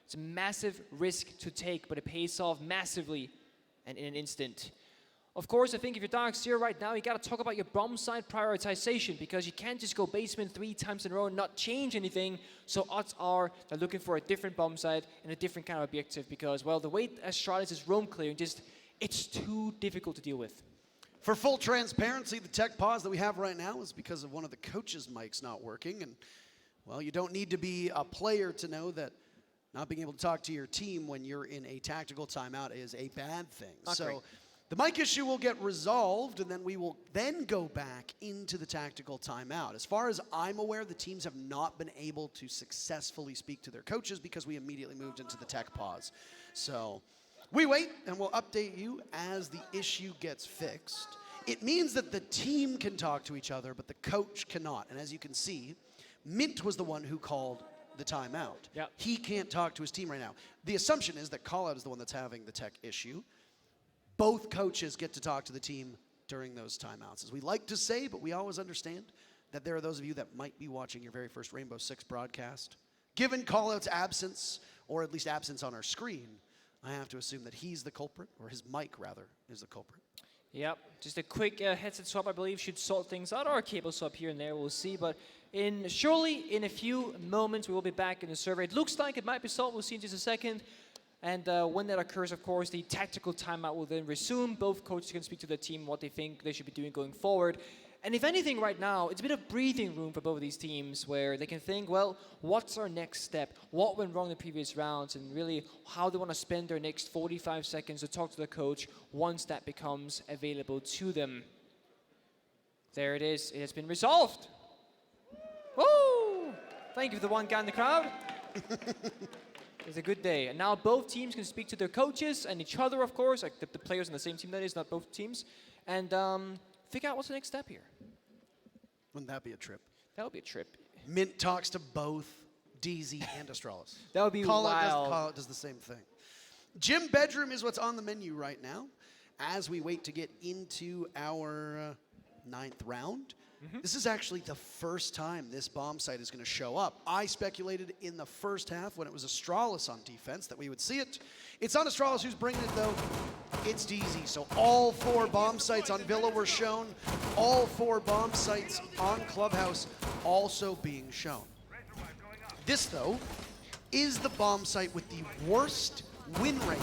S12: It's a massive risk to take, but it pays off massively and in an instant. Of course, I think if you're DarkZero right now, you got to talk about your bomb site prioritization because you can't just go basement 3 times in a row and not change anything. So odds are they're looking for a different bomb site and a different kind of objective because, well, the way Astralis is roam clearing, it's too difficult to deal with.
S6: For full transparency, the tech pause that we have right now is because of one of the coaches' mics not working. And, well, you don't need to be a player to know that not being able to talk to your team when you're in a tactical timeout is a bad thing.
S12: Not great.
S6: The mic issue will get resolved, and then we will then go back into the tactical timeout. As far as I'm aware, the teams have not been able to successfully speak to their coaches because we immediately moved into the tech pause. So we wait, and we'll update you as the issue gets fixed. It means that the team can talk to each other, but the coach cannot. And as you can see, Mint was the one who called the timeout.
S12: Yep.
S6: He can't talk to his team right now. The assumption is that Callout is the one that's having the tech issue. Both coaches get to talk to the team during those timeouts. As we like to say, but we always understand that there are those of you that might be watching your very first Rainbow Six broadcast. Given Callout's absence, or at least absence on our screen, I have to assume that he's the culprit, or his mic, rather, is the culprit.
S12: Yep, just a quick headset swap, I believe, should sort things out, or a cable swap here and there, we'll see. But surely in a few moments, we will be back in the server. It looks like it might be solved, we'll see in just a second. And when that occurs, of course, the tactical timeout will then resume. Both coaches can speak to the team what they think they should be doing going forward. And if anything right now, it's a bit of breathing room for both of these teams where they can think, well, what's our next step? What went wrong in the previous rounds? And really how they want to spend their next 45 seconds to talk to the coach once that becomes available to them. There it is. It has been resolved. Woo! Thank you for the one guy in the crowd. It's a good day. And now both teams can speak to their coaches and each other, of course, like the players on the same team, that is, not both teams, and figure out what's the next step here.
S6: Wouldn't that be a trip?
S12: That would be a trip.
S6: Mint talks to both DZ and Astralis.
S12: That would be wild.
S6: Callout does the same thing. Gym Bedroom is what's on the menu right now as we wait to get into our 9th round. This is actually the first time this bomb site is going to show up. I speculated in the first half when it was Astralis on defense that we would see it. It's not Astralis who's bringing it, though. It's DZ. So all 4 bomb sites on Villa were shown. All 4 bomb sites on Clubhouse also being shown. This, though, is the bomb site with the worst win rate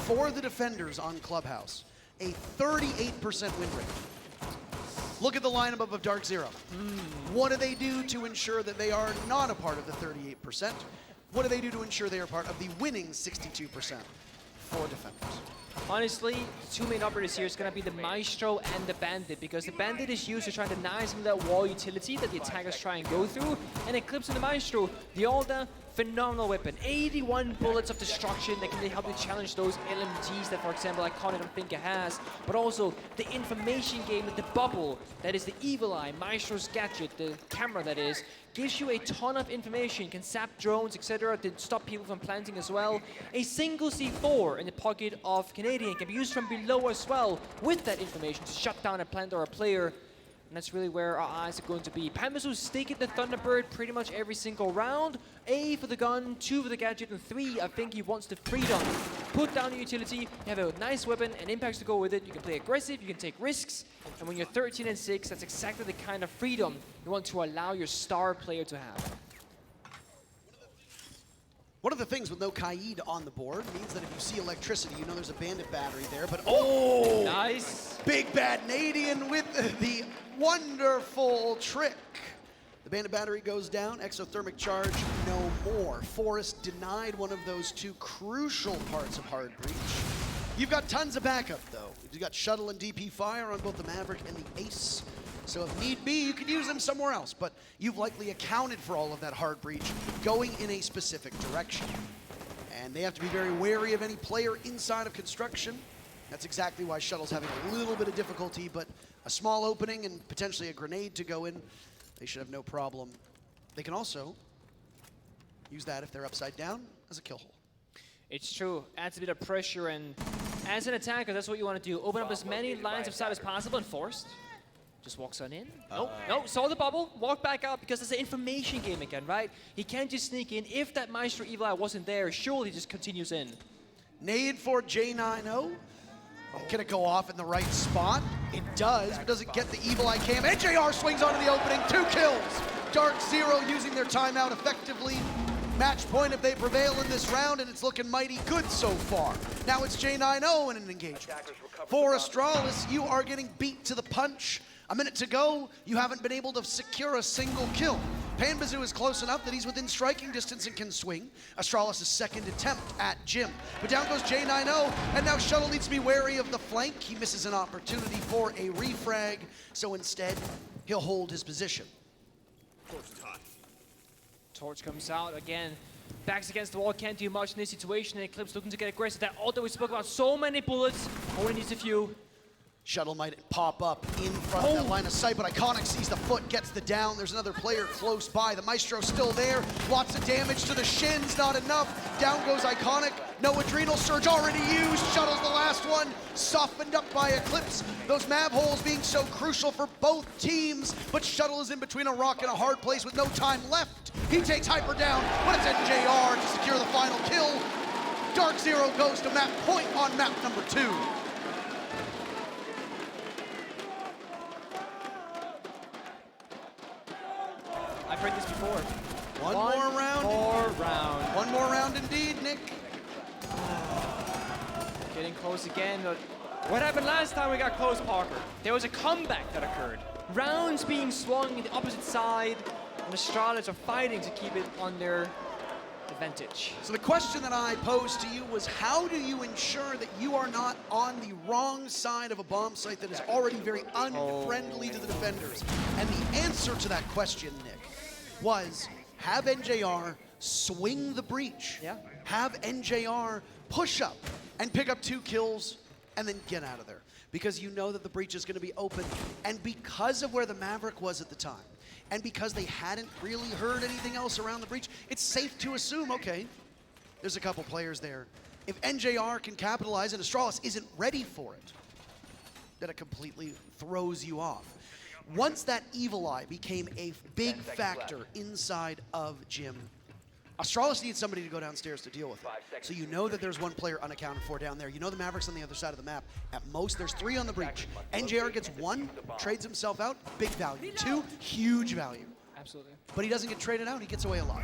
S6: for the defenders on Clubhouse. a 38% win rate. Look at the lineup of DarkZero. What do they do to ensure that they are not a part of the 38%? What do they do to ensure they are part of the winning 62% for defenders?
S12: Honestly, the two main operators here is going to be the Maestro and the Bandit, because the Bandit is used to try to deny some of that wall utility that the attackers try and go through, and Eclipse and the Maestro, the older, phenomenal weapon. 81 bullets of destruction that can really help you challenge those LMGs that, for example, Iconic and Thinker has, but also the information game with the bubble, that is the Evil Eye, Maestro's gadget, the camera that is, gives you a ton of information, can zap drones, etc., to stop people from planting as well. A single C4 in the pocket of Canadian can be used from below as well with that information to shut down a plant or a player. And that's really where our eyes are going to be. Pandas will stake at the Thunderbird pretty much every single round. A for the gun, 2 for the gadget, and 3, I think he wants the freedom. Put down the utility, you have a nice weapon and impacts to go with it. You can play aggressive, you can take risks. And when you're 13 and 6, that's exactly the kind of freedom you want to allow your star player to have.
S6: One of the things with no Kaid on the board means that if you see electricity, you know there's a Bandit battery there, but oh!
S12: Nice!
S6: Big Bad Nadian with the wonderful trick. The Bandit battery goes down, exothermic charge no more. Forrest denied one of those 2 crucial parts of Hard Breach. You've got tons of backup though. You've got Shuttle and DP Fire on both the Maverick and the Ace. So if need be, you could use them somewhere else, but you've likely accounted for all of that Hard Breach going in a specific direction. And they have to be very wary of any player inside of construction. That's exactly why Shuttle's having a little bit of difficulty, but a small opening and potentially a grenade to go in, they should have no problem. They can also use that if they're upside down as a kill hole.
S12: It's true, adds a bit of pressure, and as an attacker, that's what you want to do. Open up as many lines of sight as possible, and Forrest just walks on in. No, saw the bubble, walk back out, because it's an information game again, right? He can't just sneak in. If that Maestro Evil Eye wasn't there, surely he just continues in.
S6: Nade for J90. Can it go off in the right spot? It does, but doesn't get the Evil Eye cam. And JR swings onto the opening, 2 kills. DarkZero using their timeout effectively. Match point if they prevail in this round, and it's looking mighty good so far. Now it's J90 in an engagement. For Astralis, you are getting beat to the punch. A minute to go, you haven't been able to secure a single kill. Panbazoo is close enough that he's within striking distance and can swing. Astralis' second attempt at Jim. But down goes J90, and now Shuttle needs to be wary of the flank. He misses an opportunity for a refrag, so instead, he'll hold his position.
S12: Torch comes out again. Backs against the wall, can't do much in this situation. And Eclipse looking to get aggressive. That auto we spoke about, so many bullets, only needs a few.
S6: Shuttle might pop up in front of that line of sight, but Iconic sees the foot, gets the down. There's another player close by. The Maestro's still there. Lots of damage to the shins, not enough. Down goes Iconic. No Adrenal Surge already used. Shuttle's the last one, softened up by Eclipse. Those Mav holes being so crucial for both teams, but Shuttle is in between a rock and a hard place with no time left. He takes Hyper down, but it's NJR to secure the final kill. DarkZero goes to map point on map number 2.
S12: I've heard this before.
S6: One more round. One more round indeed, Nick.
S12: Getting close again. But what happened last time we got close, Parker? There was a comeback that occurred. Rounds being swung in the opposite side, and the Astralis are fighting to keep it on their advantage.
S6: So the question that I posed to you was, how do you ensure that you are not on the wrong side of a bomb site that is already very unfriendly to the defenders? And the answer to that question, Nick, was have NJR swing the breach.
S12: Yeah.
S6: Have NJR push up and pick up 2 kills and then get out of there. Because you know that the breach is going to be open. And because of where the Maverick was at the time, and because they hadn't really heard anything else around the breach, it's safe to assume, okay, there's a couple players there. If NJR can capitalize and Astralis isn't ready for it, then it completely throws you off. Once that Evil Eye became a big factor inside of Jim, Astralis needs somebody to go downstairs to deal with it. So you know that there's 1 player unaccounted for down there. You know the Mavericks on the other side of the map. At most, there's 3 on the breach. NJR gets 1, trades himself out, big value. 2, huge value.
S12: Absolutely.
S6: But he doesn't get traded out, he gets away alive.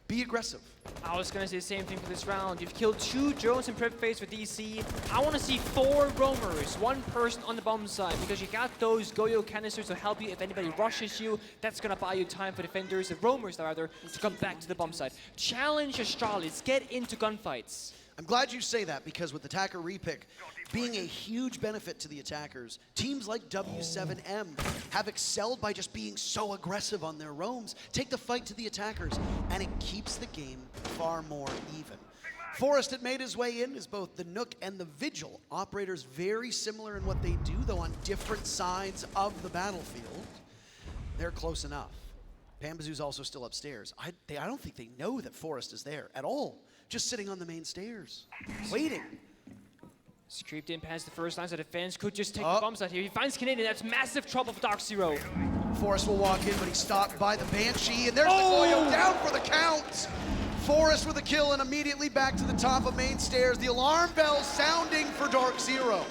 S6: Be aggressive.
S12: I was gonna say the same thing for this round. You've killed 2 drones in prep phase for DC. I wanna see 4 roamers, 1 person on the bomb side, because you got those Goyo canisters to help you if anybody rushes you. That's gonna buy you time for defenders, the roamers rather, to come back to the bomb side. Challenge Astralis, get into gunfights.
S6: I'm glad you say that, because with attacker repick being a huge benefit to the attackers, teams like W7M have excelled by just being so aggressive on their roams. Take the fight to the attackers, and it keeps the game far more even. Forrest had made his way in as both the Nook and the Vigil. Operators very similar in what they do, though on different sides of the battlefield. They're close enough. Pambazoo's also still upstairs. I don't think they know that Forrest is there at all. Just sitting on the main stairs, waiting.
S12: He's creeped in past the first lines of defense. Could just take the bombs out here. He finds Canadian. That's massive trouble for DarkZero.
S6: Forrest will walk in, but he's stopped by the Banshee, and there's the Goyo down for the count. Forrest with a kill, and immediately back to the top of main stairs. The alarm bell sounding for DarkZero.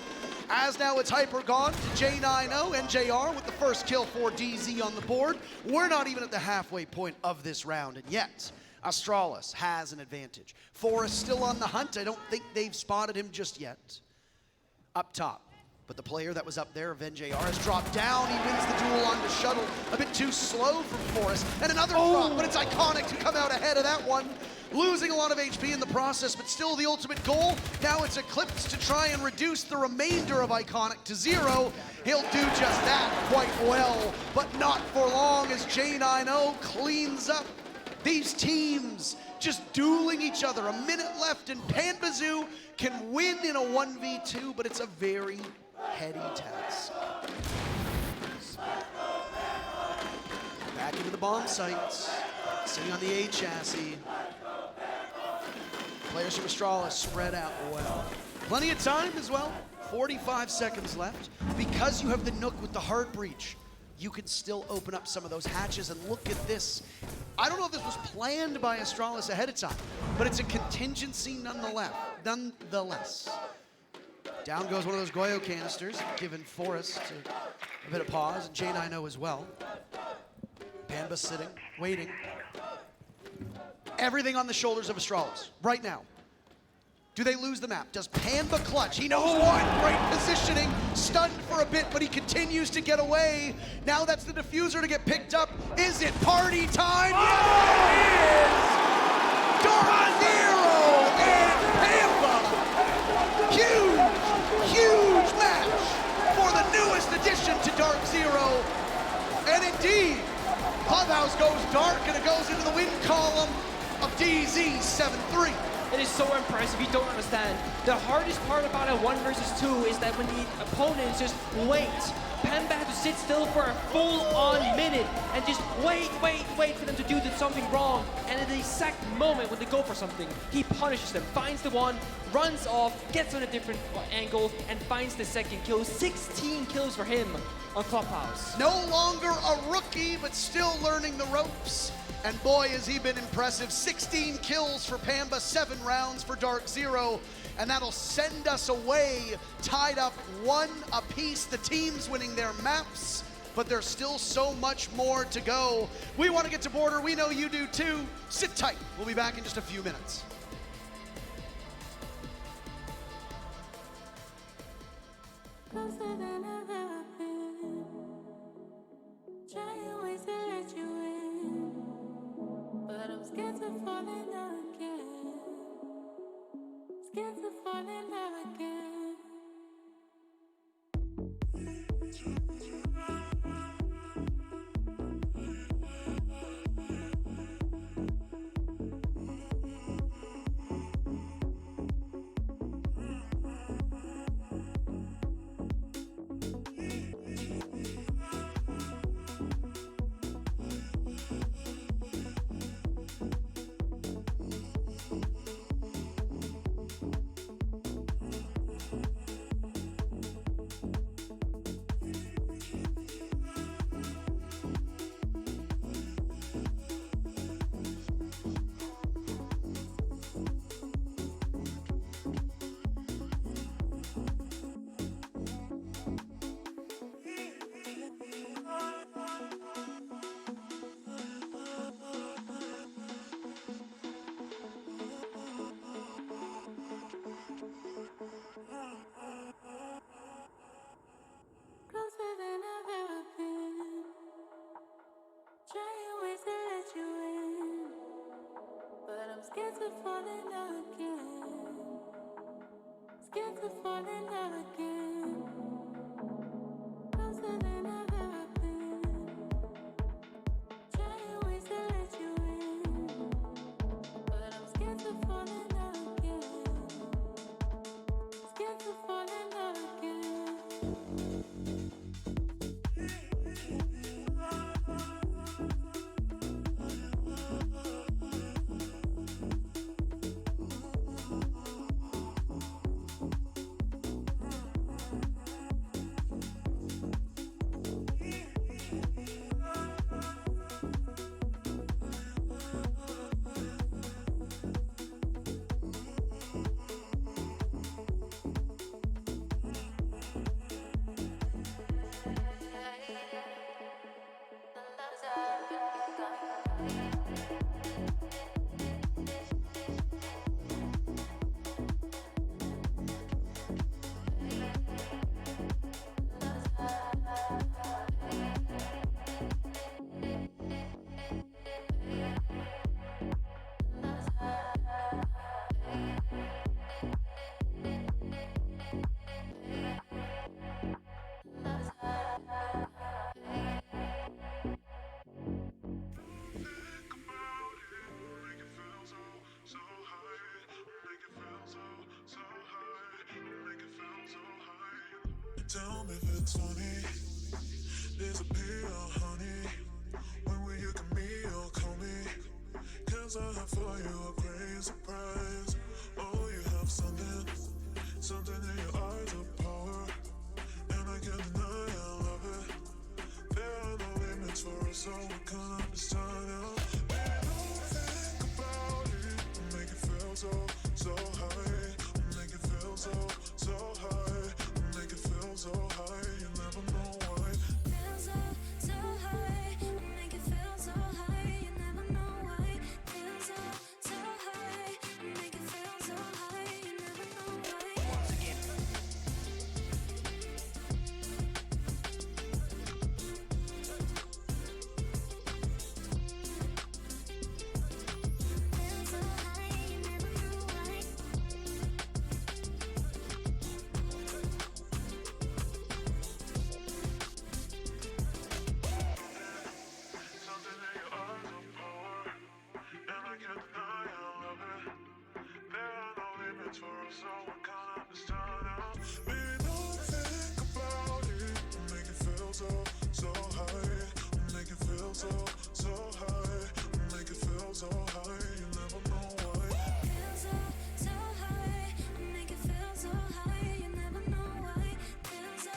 S6: As now it's Hyper gone to J90 and JR with the first kill for DZ on the board. We're not even at the halfway point of this round, and yet Astralis has an advantage. Forrest still on the hunt. I don't think they've spotted him just yet. Up top, but the player that was up there, JR, has dropped down. He wins the duel on the shuttle. A bit too slow from Forrest. And another drop, but it's Iconic to come out ahead of that one. Losing a lot of HP in the process, but still the ultimate goal. Now it's Eclipse to try and reduce the remainder of Iconic to 0. He'll do just that quite well, but not for long as J90 cleans up. These teams just dueling each other. A minute left, and Pambazoo can win in a 1v2, but it's a very heady task. Back into the bomb sites, sitting on the A chassis. Players from Astralis spread out well. Plenty of time as well, 45 seconds left. Because you have the Nook with the hard breach, you can still open up some of those hatches, and look at this. I don't know if this was planned by Astralis ahead of time, but it's a contingency nonetheless. Down goes one of those Goyo canisters, giving Forrest a bit of pause, and J90 as well. Pamba sitting, waiting. Everything on the shoulders of Astralis right now. Do they lose the map? Does Pamba clutch? He knows what. Great positioning. Stunned for a bit, but he continues to get away. Now that's the diffuser to get picked up. Is it party time? Yes, it is! DarkZero and Pamba. Huge match for the newest addition to DarkZero. And indeed, Clubhouse goes dark, and it goes into the win column of DZ 7-3.
S12: It is so impressive, you don't understand. The hardest part about a 1 versus 2 is that when the opponents just wait. Pamba had to sit still for a full-on minute and just wait for them to do something wrong. And at the exact moment when they go for something, he punishes them, finds the one, runs off, gets on a different angle, and finds the second kill. 16 kills for him on Clubhouse.
S6: No longer a rookie, but still learning the ropes. And boy, has he been impressive. 16 kills for Pamba, 7 rounds for DarkZero. And that'll send us away, tied up 1 apiece. The teams winning their maps, but there's still so much more to go. We want to get to border. We know you do too. Sit tight. We'll be back in just a few minutes.
S17: Closer than I've ever been. Trying ways to let you in, but I'm scared to fall in love again. Scared to fall in love again. Scared to fall in love again. Scared to fall in love again. Closer than I've ever been. Trying ways to let you in, but I'm scared to fall in love again. Scared to fall in love again.
S15: Tell me if it's funny. Disappear, honey. When will you come me or call me? Cause I have for you a great surprise. Oh, you have something in your eyes of power. And I can't deny I love it. There are no limits for us, so we can't understand it. Baby, don't think about it. Make it feel so high. Make it feel so high. Make it feel so high. You never know why.
S17: Feel so high. Make it feel so high. You never know why. Feel so high. Make it feel so high. You never know why. Once again. Feel so high. You never know why.
S15: Something in your eyes of power. And I can't deny I love it. There are no limits for us, so I can't understand it. Baby, don't think about it. Make it feel so high. Make it feel so high. Make it feel so high. You never know why.
S17: Feel so high. Make it feel so high. You never know why. Feel so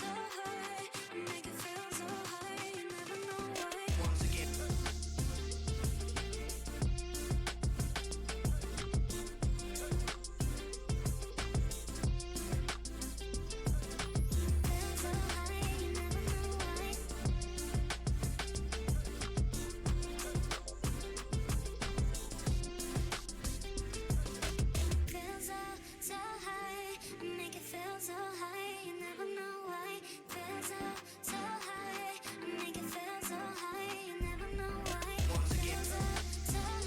S17: high. Make it feel so high. You never know why. Once again. Feel so high. You never know why. Feel so high, make it feel so high. You never know why. Feel so high, make it feel so high. You never know why. Feel so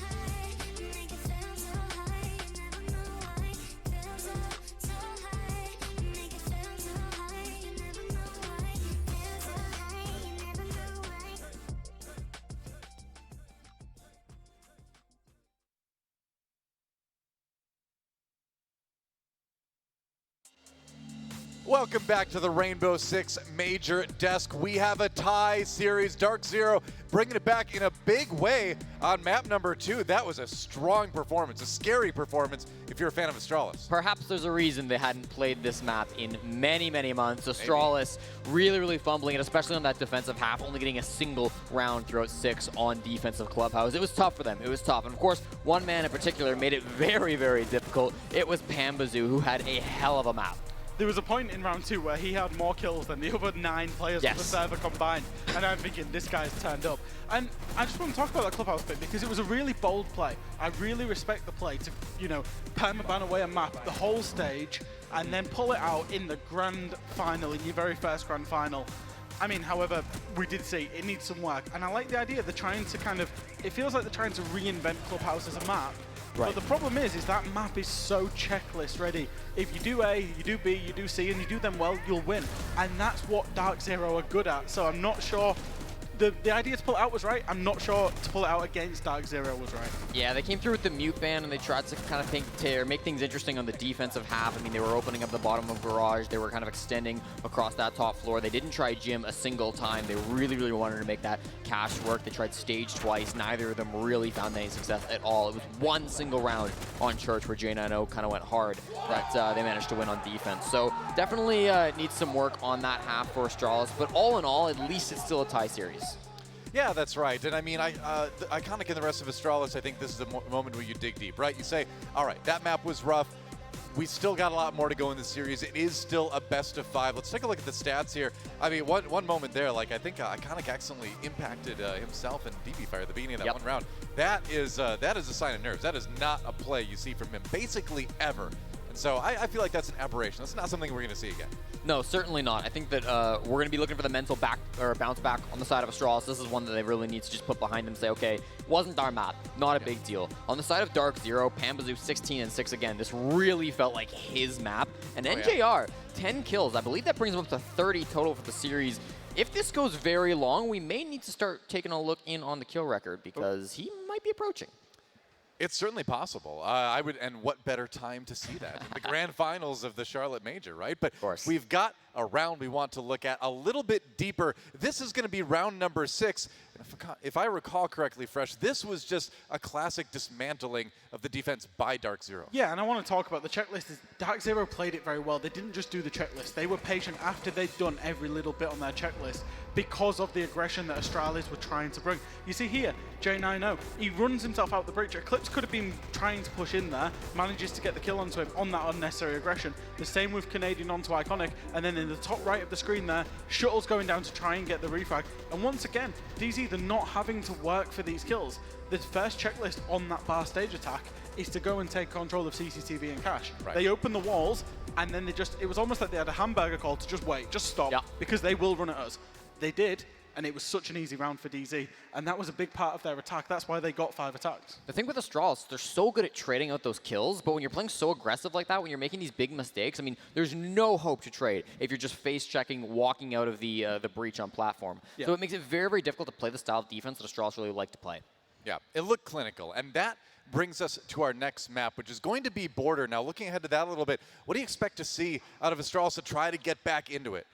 S17: high, make it feel so high. You never know why. Feel so high, make it feel so high. You never know why. Feel so high, you never know why.
S1: Welcome back to the Rainbow Six Major Desk. We have a tie series. DarkZero bringing it back in a big way on map number 2. That was a strong performance, a scary performance if you're a fan of Astralis.
S2: Perhaps there's a reason they hadn't played this map in many, many months. Astralis really fumbling it, especially on that defensive half, only getting a single round throughout 6 on defensive Clubhouse. It was tough for them. It was tough. And of course, one man in particular made it very difficult. It was Pambazoo, who had a hell of a map.
S3: There was a point in round 2 where he had more kills than the other 9 players of the server combined, and I'm thinking, this guy's turned up. And I just want to talk about that Clubhouse bit because it was a really bold play. I really respect the play to, you know, permaban away a map, the whole stage, and then pull it out in the grand final, in your very first grand final. I mean, however, we did see it needs some work, and I like the idea they're trying to kind of, it feels like they're trying to reinvent Clubhouse as a map, But the problem is that map is so checklist ready. If you do A, you do B, you do C, and you do them well, you'll win. And that's what DarkZero are good at. So I'm not sure the idea to pull it out was right. I'm not sure to pull it out against DarkZero was right.
S2: Yeah, they came through with the mute ban, and they tried to kind of make things interesting on the defensive half. I mean, they were opening up the bottom of Garage. They were kind of extending across that top floor. They didn't try Gym a single time. They really, really wanted to make that cash work. They tried Stage twice. Neither of them really found any success at all. It was one single round on Church where J90 kind of went hard, but they managed to win on defense. So definitely needs some work on that half for Astralis, but all in all, at least it's still a tie series.
S1: Yeah, that's right. And I mean, Iconic and the rest of Astralis, I think this is a moment where you dig deep, right? You say, all right, that map was rough. We still got a lot more to go in the series. It is still a best of 5. Let's take a look at the stats here. I mean, one moment there, like I think Iconic accidentally impacted himself and DB Fire at the beginning of that one round. That is a sign of nerves. That is not a play you see from him basically ever. And so I feel like that's an aberration. That's not something we're going to see again.
S2: No, certainly not. I think that we're going to be looking for the mental bounce back on the side of Astralis. This is one that they really need to just put behind them and say, okay, wasn't our map, not a big deal. On the side of DarkZero, Pambazoo 16-6 again. This really felt like his map. And NJR, 10 kills. I believe that brings him up to 30 total for the series. If this goes very long, we may need to start taking a look in on the kill record because he might be approaching.
S1: It's certainly possible. And what better time to see that? The grand finals of the Charlotte Major, right? But we've got a round we want to look at a little bit deeper. This is going to be round number 6. If I recall correctly, Fresh, this was just a classic dismantling of the defense by DarkZero.
S3: Yeah, and I want to talk about the checklist. DarkZero played it very well. They didn't just do the checklist. They were patient after they'd done every little bit on their checklist because of the aggression that Astralis were trying to bring. You see here, J90, he runs himself out the breach. Eclipse could have been trying to push in there, manages to get the kill onto him on that unnecessary aggression. The same with Canadian onto Iconic, and then in the top right of the screen there, Shuttle's going down to try and get the refrag. And once again, DZ, they're not having to work for these kills. The first checklist on that bar stage attack is to go and take control of CCTV and cash.
S1: Right.
S3: They open the walls, and then it was almost like they had a hamburger call to just wait, just stop, because they will run at us. They did, and it was such an easy round for DZ, and that was a big part of their attack. That's why they got 5 attacks.
S2: The thing with Astralis, they're so good at trading out those kills, but when you're playing so aggressive like that, when you're making these big mistakes, I mean, there's no hope to trade if you're just face-checking, walking out of the breach on platform.
S3: Yeah.
S2: So it makes it very, very difficult to play the style of defense that Astralis really like to play.
S1: Yeah, it looked clinical, and that brings us to our next map, which is going to be Border. Now, looking ahead to that a little bit, what do you expect to see out of Astralis to try to get back into it?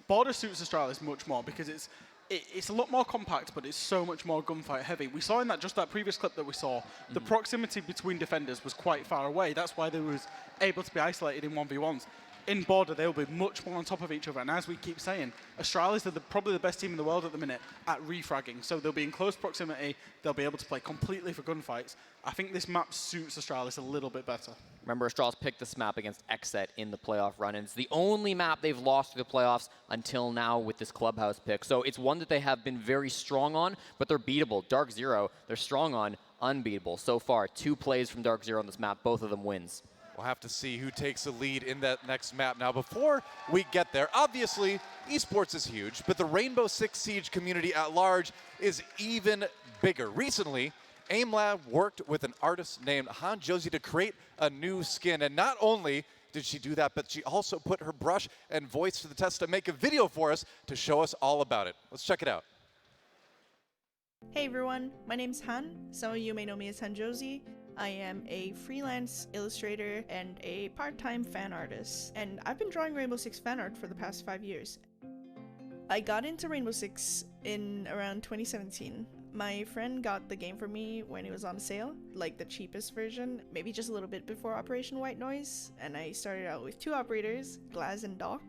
S3: Border suits Astralis much more because it's a lot more compact, but it's so much more gunfight heavy. We saw in that previous clip that we saw, the proximity between defenders was quite far away. That's why they was able to be isolated in 1v1s. In Border, they'll be much more on top of each other. And as we keep saying, Astralis are probably the best team in the world at the minute at refragging. So they'll be in close proximity. They'll be able to play completely for gunfights. I think this map suits Astralis a little bit better.
S2: Remember, Astralis picked this map against Xset in the playoff run. And it's the only map they've lost to the playoffs until now with this Clubhouse pick. So it's one that they have been very strong on, but they're beatable. DarkZero, they're strong on, unbeatable. So far, 2 plays from DarkZero on this map, both of them wins.
S1: We'll have to see who takes the lead in that next map. Now, before we get there, obviously, esports is huge, but the Rainbow Six Siege community at large is even bigger. Recently, AimLab worked with an artist named Han Josie to create a new skin. And not only did she do that, but she also put her brush and voice to the test to make a video for us to show us all about it. Let's check it out.
S18: Hey everyone, my name's Han. Some of you may know me as Han Josie. I am a freelance illustrator and a part-time fan artist, and I've been drawing Rainbow Six fan art for the past 5 years. I got into Rainbow Six in around 2017. My friend got the game for me when it was on sale, like the cheapest version, maybe just a little bit before Operation White Noise, and I started out with 2 operators, Glaz and Doc.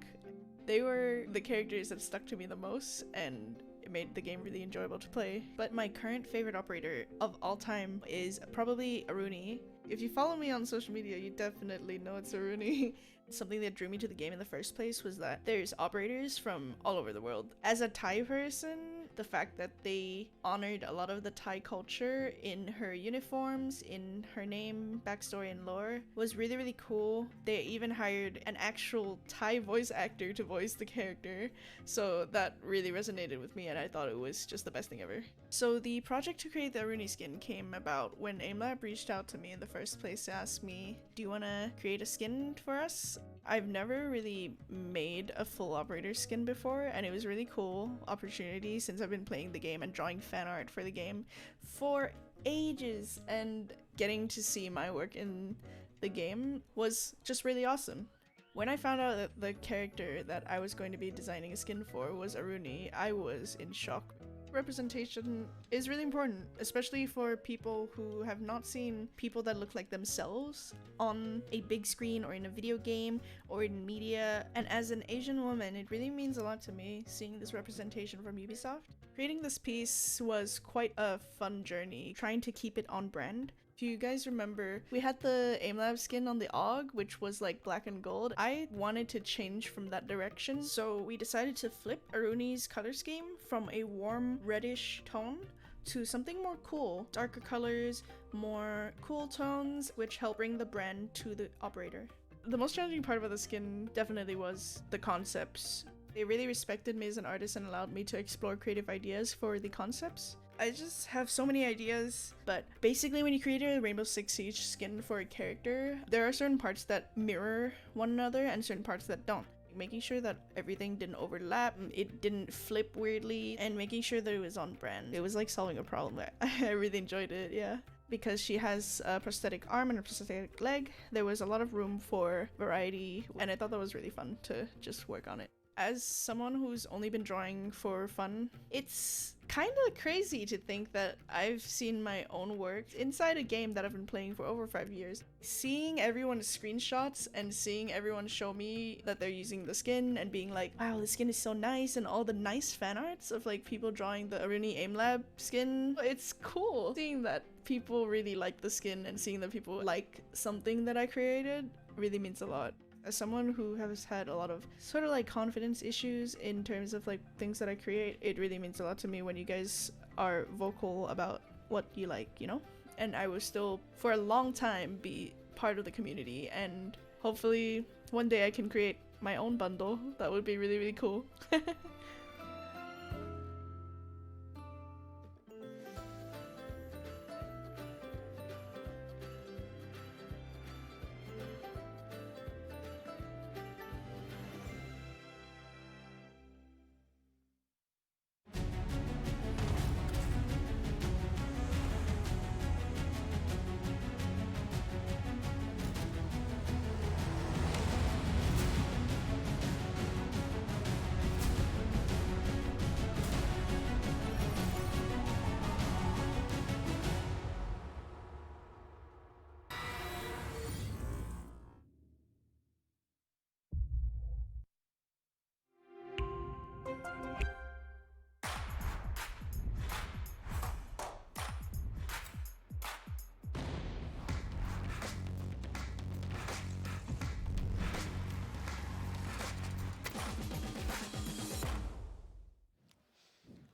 S18: They were the characters that stuck to me the most, and it made the game really enjoyable to play. But my current favorite operator of all time is probably Aruni. If you follow me on social media, you definitely know it's Aruni. Something that drew me to the game in the first place was that there's operators from all over the world. As a Thai person, The fact that they honored a lot of the Thai culture in her uniforms, in her name, backstory, and lore was really, really cool. They even hired an actual Thai voice actor to voice the character, so that really resonated with me and I thought it was just the best thing ever. So the project to create the Aruni skin came about when AimLab reached out to me in the first place to ask me, do you want to create a skin for us? I've never really made a full operator skin before, and it was a really cool opportunity since I've been playing the game and drawing fan art for the game for ages, and getting to see my work in the game was just really awesome. When I found out that the character that I was going to be designing a skin for was Aruni, I was in shock. Representation is really important, especially for people who have not seen people that look like themselves on a big screen or in a video game or in media. And as an Asian woman, it really means a lot to me seeing this representation from Ubisoft. Creating this piece was quite a fun journey, trying to keep it on brand. Do you guys remember we had the AimLab skin on the AUG, which was like black and gold? I wanted to change from that direction, so we decided to flip Aruni's color scheme from a warm reddish tone to something more cool, darker colors, more cool tones, which help bring the brand to the operator. The most challenging part about the skin definitely was the concepts. They really respected me as an artist and allowed me to explore creative ideas for the concepts. I just have so many ideas, but basically when you create a Rainbow Six Siege skin for a character, there are certain parts that mirror one another and certain parts that don't. Making sure that everything didn't overlap, it didn't flip weirdly, and making sure that it was on brand. It was like solving a problem. I really enjoyed it, yeah. Because she has a prosthetic arm and a prosthetic leg, there was a lot of room for variety, and I thought that was really fun to just work on it. As someone who's only been drawing for fun, it's kind of crazy to think that I've seen my own work inside a game that I've been playing for over 5 years. Seeing everyone's screenshots and seeing everyone show me that they're using the skin and being like, wow, the skin is so nice, and all the nice fan arts of like people drawing the Aruni AimLab skin. It's cool seeing that people really like the skin and seeing that people like something that I created really means a lot. As someone who has had a lot of sort of like confidence issues in terms of like things that I create, it really means a lot to me when you guys are vocal about what you like, you know? And I will still, for a long time, be part of the community, and hopefully one day I can create my own bundle. That would be really, really cool.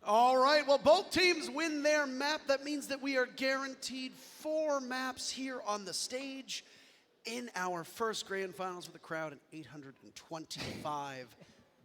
S6: All right, well, both teams win their map. That means that we are guaranteed 4 maps here on the stage in our first grand finals with a crowd in 825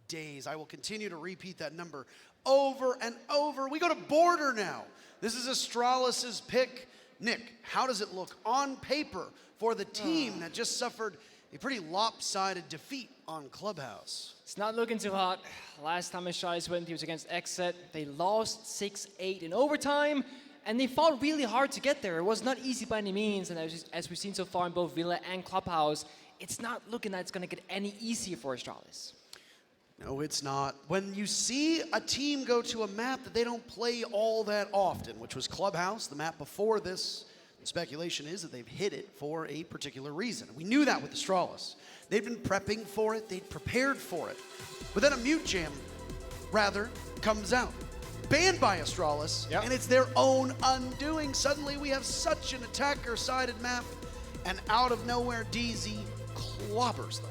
S6: days. I will continue to repeat that number over and over. We go to Border now. This is Astralis' pick. Nick, how does it look on paper for the team that just suffered a pretty lopsided defeat on Clubhouse?
S12: It's not looking too hot. Last time Astralis went, he was against Exit. They lost 6-8 in overtime, and they fought really hard to get there. It was not easy by any means, and as we've seen so far in both Villa and Clubhouse, it's not looking like it's going to get any easier for Astralis.
S6: No, it's not. When you see a team go to a map that they don't play all that often, which was Clubhouse, the map before this, the speculation is that they've hit it for a particular reason. We knew that with Astralis. They'd been prepping for it, they'd prepared for it. But then a mute jam, rather, comes out. Banned by Astralis, and it's their own undoing. Suddenly we have such an attacker-sided map, and out of nowhere, DZ clobbers them.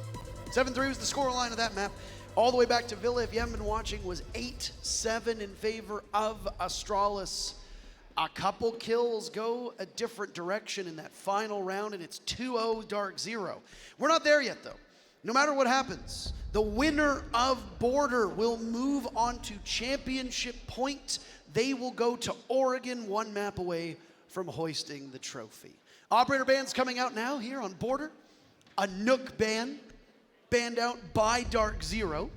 S6: 7-3 was the scoreline of that map. All the way back to Villa, if you haven't been watching, was 8-7 in favor of Astralis. A couple kills go a different direction in that final round, and it's 2-0 DarkZero. We're not there yet, though. No matter what happens, the winner of Border will move on to championship point. They will go to Oregon, one map away from hoisting the trophy. Operator ban's coming out now here on Border. A Nook ban, banned out by DarkZero.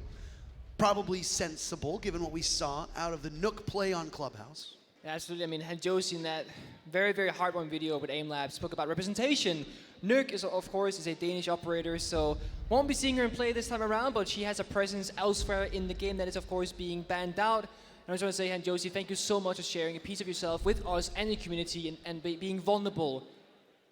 S6: Probably sensible, given what we saw out of the Nook play on Clubhouse.
S12: Absolutely. I mean, Josie in that very, very hard-won video with Aim Lab spoke about representation. Nook is, of course, is a Danish operator, so won't be seeing her in play this time around, but she has a presence elsewhere in the game that is, of course, being banned out. And I just want to say, Josie, thank you so much for sharing a piece of yourself with us and the community and being vulnerable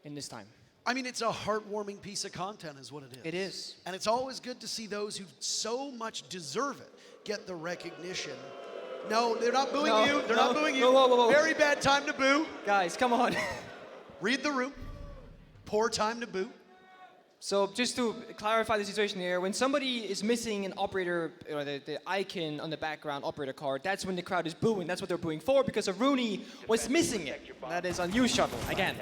S12: in this time.
S6: I mean, it's a heartwarming piece of content is what it is.
S12: It is.
S6: And it's always good to see those who so much deserve it get the recognition. No, they're not booing you. They're not booing you.
S12: Whoa.
S6: Very bad time to boo.
S12: Guys, come on.
S6: Read the room. Poor time to boo.
S12: So just to clarify the situation here, when somebody is missing an operator, or the icon on the background operator card, that's when the crowd is booing. That's what they're booing for, because Rooney was missing it. That is on you, Shuttle. Again,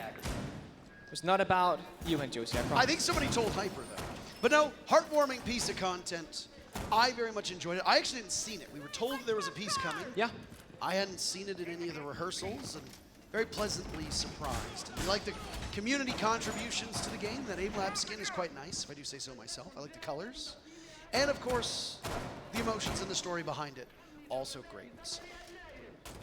S12: it's not about you and Josie, I promise.
S6: I think somebody told Hyper, though. But no, heartwarming piece of content. I very much enjoyed it. I actually hadn't seen it. We were told there was a piece coming.
S12: Yeah.
S6: I hadn't seen it in any of the rehearsals, and very pleasantly surprised. I like the community contributions to the game. That Aim Lab skin is quite nice, if I do say so myself. I like the colors. And of course, the emotions and the story behind it, also great.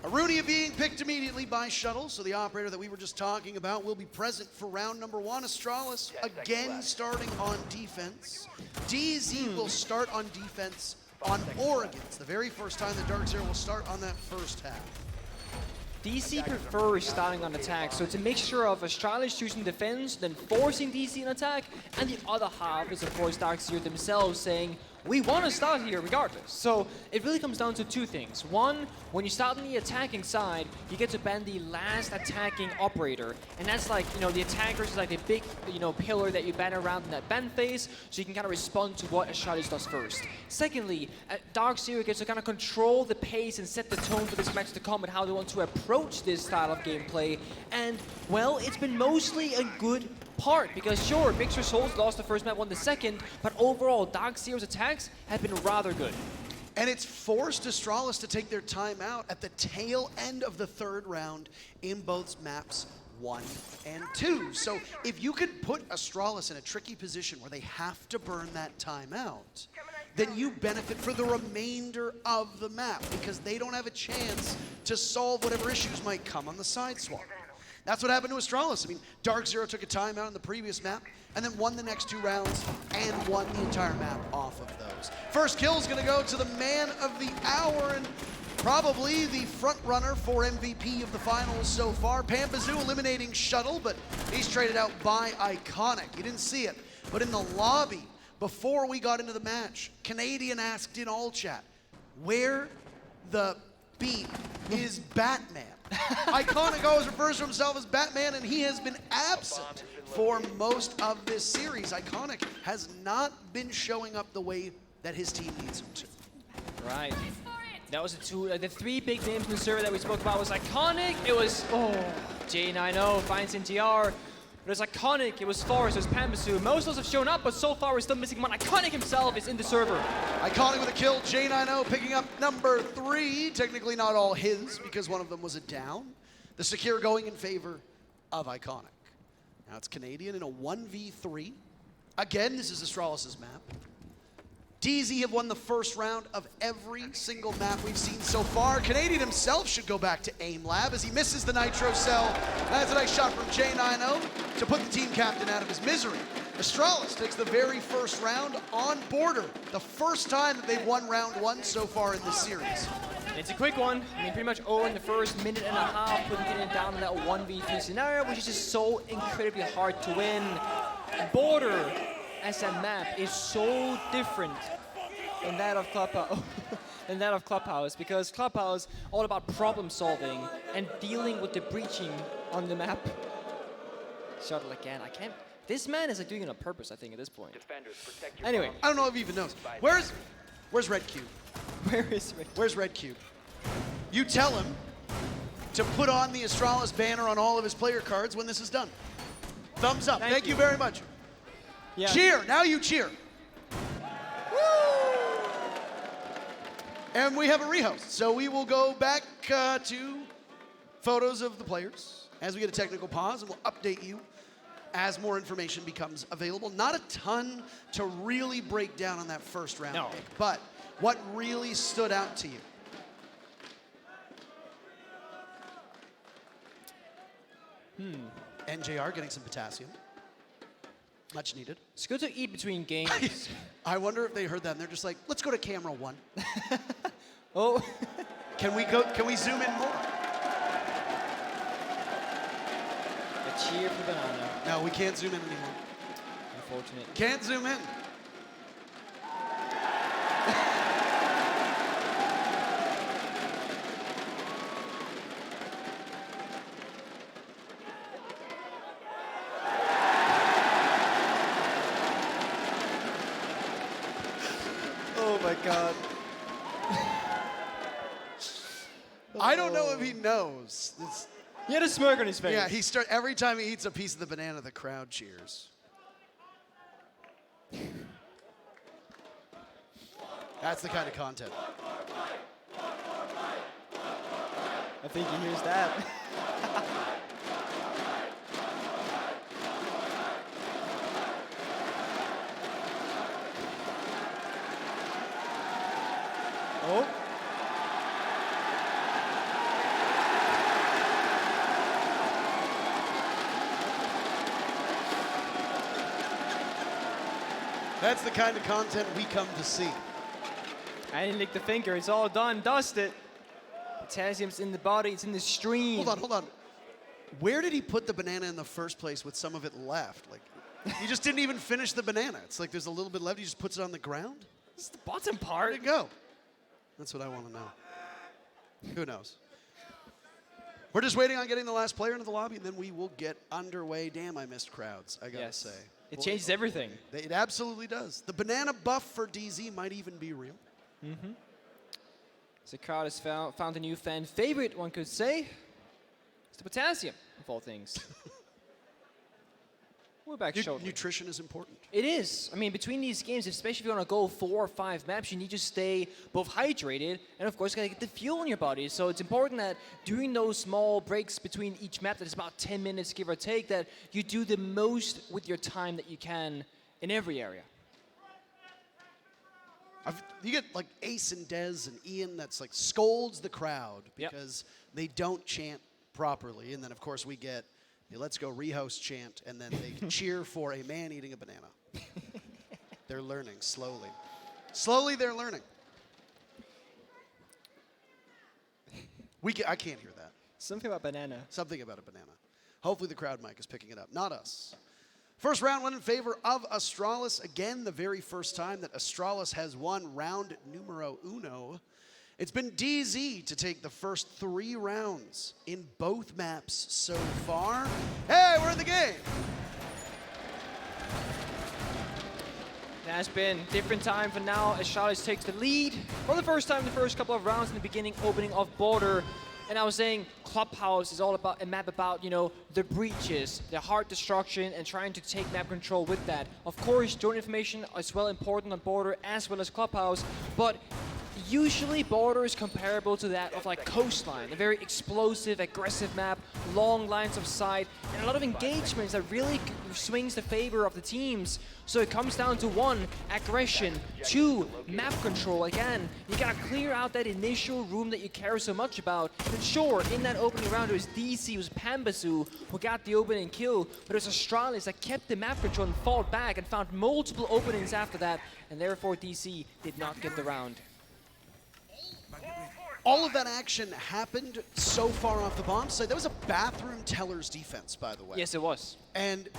S6: Arunia being picked immediately by Shuttle, so the operator that we were just talking about will be present for round number 1. Astralis again starting on defense. DZ will start on defense on Oregon. It's the very first time that DarkZero will start on that first half.
S12: DC prefers starting on attack, so it's a mixture of Astralis choosing defense, then forcing DC on attack, and the other half is, of course, DarkZero themselves saying, we want to start here regardless. So it really comes down to two things. One, when you start on the attacking side, you get to ban the last attacking operator. And that's like, the attackers is like the big, pillar that you ban around in that ban phase, so you can kind of respond to what Astralis does first. Secondly, DarkZero gets to kind of control the pace and set the tone for this match to come and how they want to approach this style of gameplay. And, well, it's been mostly a good part, because sure, Mixer Souls lost the first map, won the second, but overall, DarkZero's attacks have been rather good.
S6: And it's forced Astralis to take their time out at the tail end of the third round in both maps 1 and 2. So if you could put Astralis in a tricky position where they have to burn that time out, then you benefit for the remainder of the map, because they don't have a chance to solve whatever issues might come on the side swap. That's what happened to Astralis. I mean, DarkZero took a timeout on the previous map and then won the next 2 rounds and won the entire map off of those. First kill is going to go to the man of the hour and probably the front runner for MVP of the finals so far. Pampazoo eliminating Shuttle, but he's traded out by Iconic. You didn't see it, but in the lobby, before we got into the match, Canadian asked in all chat, where the beep is Batman? Iconic always refers to himself as Batman, and he has been absent for most of this series. Iconic has not been showing up the way that his team needs him to.
S12: Right. That was the 3 big names in the server that we spoke about was Iconic, it was, J90, finds NTR. It was Iconic, it was Forrest, it was Pampazoo. Most of those have shown up, but so far we're still missing one. Iconic himself is in the server.
S6: Iconic with a kill, J90 picking up number 3. Technically not all his, because one of them was a down. The secure going in favor of Iconic. Now it's Canadian in a 1v3. Again, this is Astralis' map. DZ have won the first round of every single map we've seen so far. Canadian himself should go back to Aim Lab as he misses the Nitro cell. That's a nice shot from J90 to put the team captain out of his misery. Astralis takes the very first round on Border. The first time that they've won round 1 so far in this series.
S12: It's a quick one. I mean, pretty much in the first minute and a half, putting it down in that 1v3 scenario, which is just so incredibly hard to win. Border as a map is so different than that of Clubhouse, because Clubhouse all about problem solving and dealing with the breaching on the map. Shuttle again. I can't This man is like doing it on purpose, I think, at this point.
S13: Defenders, protect your
S12: Anyway.
S6: I don't know if he even knows. Where's Red Cube?
S12: Where is Red?
S6: Where's Red Cube? You tell him to put on the Astralis banner on all of his player cards when this is done. Thumbs up. Thank you very much.
S12: Yeah.
S6: Cheer. Now you cheer. Woo! And we have a rehost. So we will go back to photos of the players as we get a technical pause, and we'll update you as more information becomes available. Not a ton to really break down on that first round pick, but what really stood out to you? NJR getting some potassium. Much needed.
S12: It's good to eat between games.
S6: I wonder if they heard that and they're just like, let's go to camera 1.
S12: Oh.
S6: Can we zoom in more?
S12: A cheer for Banana.
S6: No, we can't zoom in anymore.
S12: Unfortunate.
S6: Can't zoom in.
S12: Oh my God.
S6: I don't know if he knows.
S12: He had a smirk on his face.
S6: Yeah, every time he eats a piece of the banana, the crowd cheers. That's the kind of content.
S12: I think he hears that. Oh.
S6: That's the kind of content we come to see.
S12: I didn't lick the finger. It's all done. Dust it. Potassium's in the body. It's in the stream.
S6: Hold on. Where did he put the banana in the first place with some of it left? Like, he just didn't even finish the banana. It's like there's a little bit left. He just puts it on the ground?
S12: It's the bottom part.
S6: Where'd it go? That's what I want to know. Who knows? We're just waiting on getting the last player into the lobby, and then we will get underway. Damn, I missed crowds, I gotta say.
S12: It changes everything.
S6: It absolutely does. The banana buff for DZ might even be real.
S12: Mm-hmm. So the crowd has found a new fan favorite, one could say. It's the potassium, of all things. We're back shortly.
S6: Nutrition is important.
S12: It is. I mean, between these games, especially if you want to go 4 or 5 maps, you need to stay both hydrated and, of course, got to get the fuel in your body. So it's important that during those small breaks between each map, that is about 10 minutes, give or take, that you do the most with your time that you can in every area.
S6: You get like Ace and Dez and Ian that's like scolds the crowd because they don't chant properly. And then, of course, we get the Let's Go Rehost chant, and then they cheer for a man eating a banana. They're learning slowly. Slowly, they're learning. I can't hear that.
S12: Something about banana.
S6: Something about a banana. Hopefully the crowd mic is picking it up, not us. First round went in favor of Astralis. Again, the very first time that Astralis has won round numero uno. It's been DZ to take the first 3 rounds in both maps so far. Hey, we're in the game.
S12: It has been different time for now. Astralis takes the lead for the first time in the first couple of rounds in the beginning, opening of Border. And I was saying Clubhouse is all about a map about, you know, the breaches, the hard destruction, and trying to take map control with that. Of course, drone information is well important on Border as well as Clubhouse, but usually Border is comparable to that of like Coastline, a very explosive, aggressive map, long lines of sight, and a lot of engagements that really swings the favor of the teams. So it comes down to 1, aggression, 2, map control. Again, you gotta clear out that initial room that you care so much about. And sure, in that opening round, it was DC, it was Pambasu who got the opening kill, but it was Astralis that kept the map control and fought back and found multiple openings after that, and therefore DC did not get the round.
S6: All of that action happened so far off the bomb site. That was a bathroom teller's defense, by the way.
S12: Yes, it was.
S6: And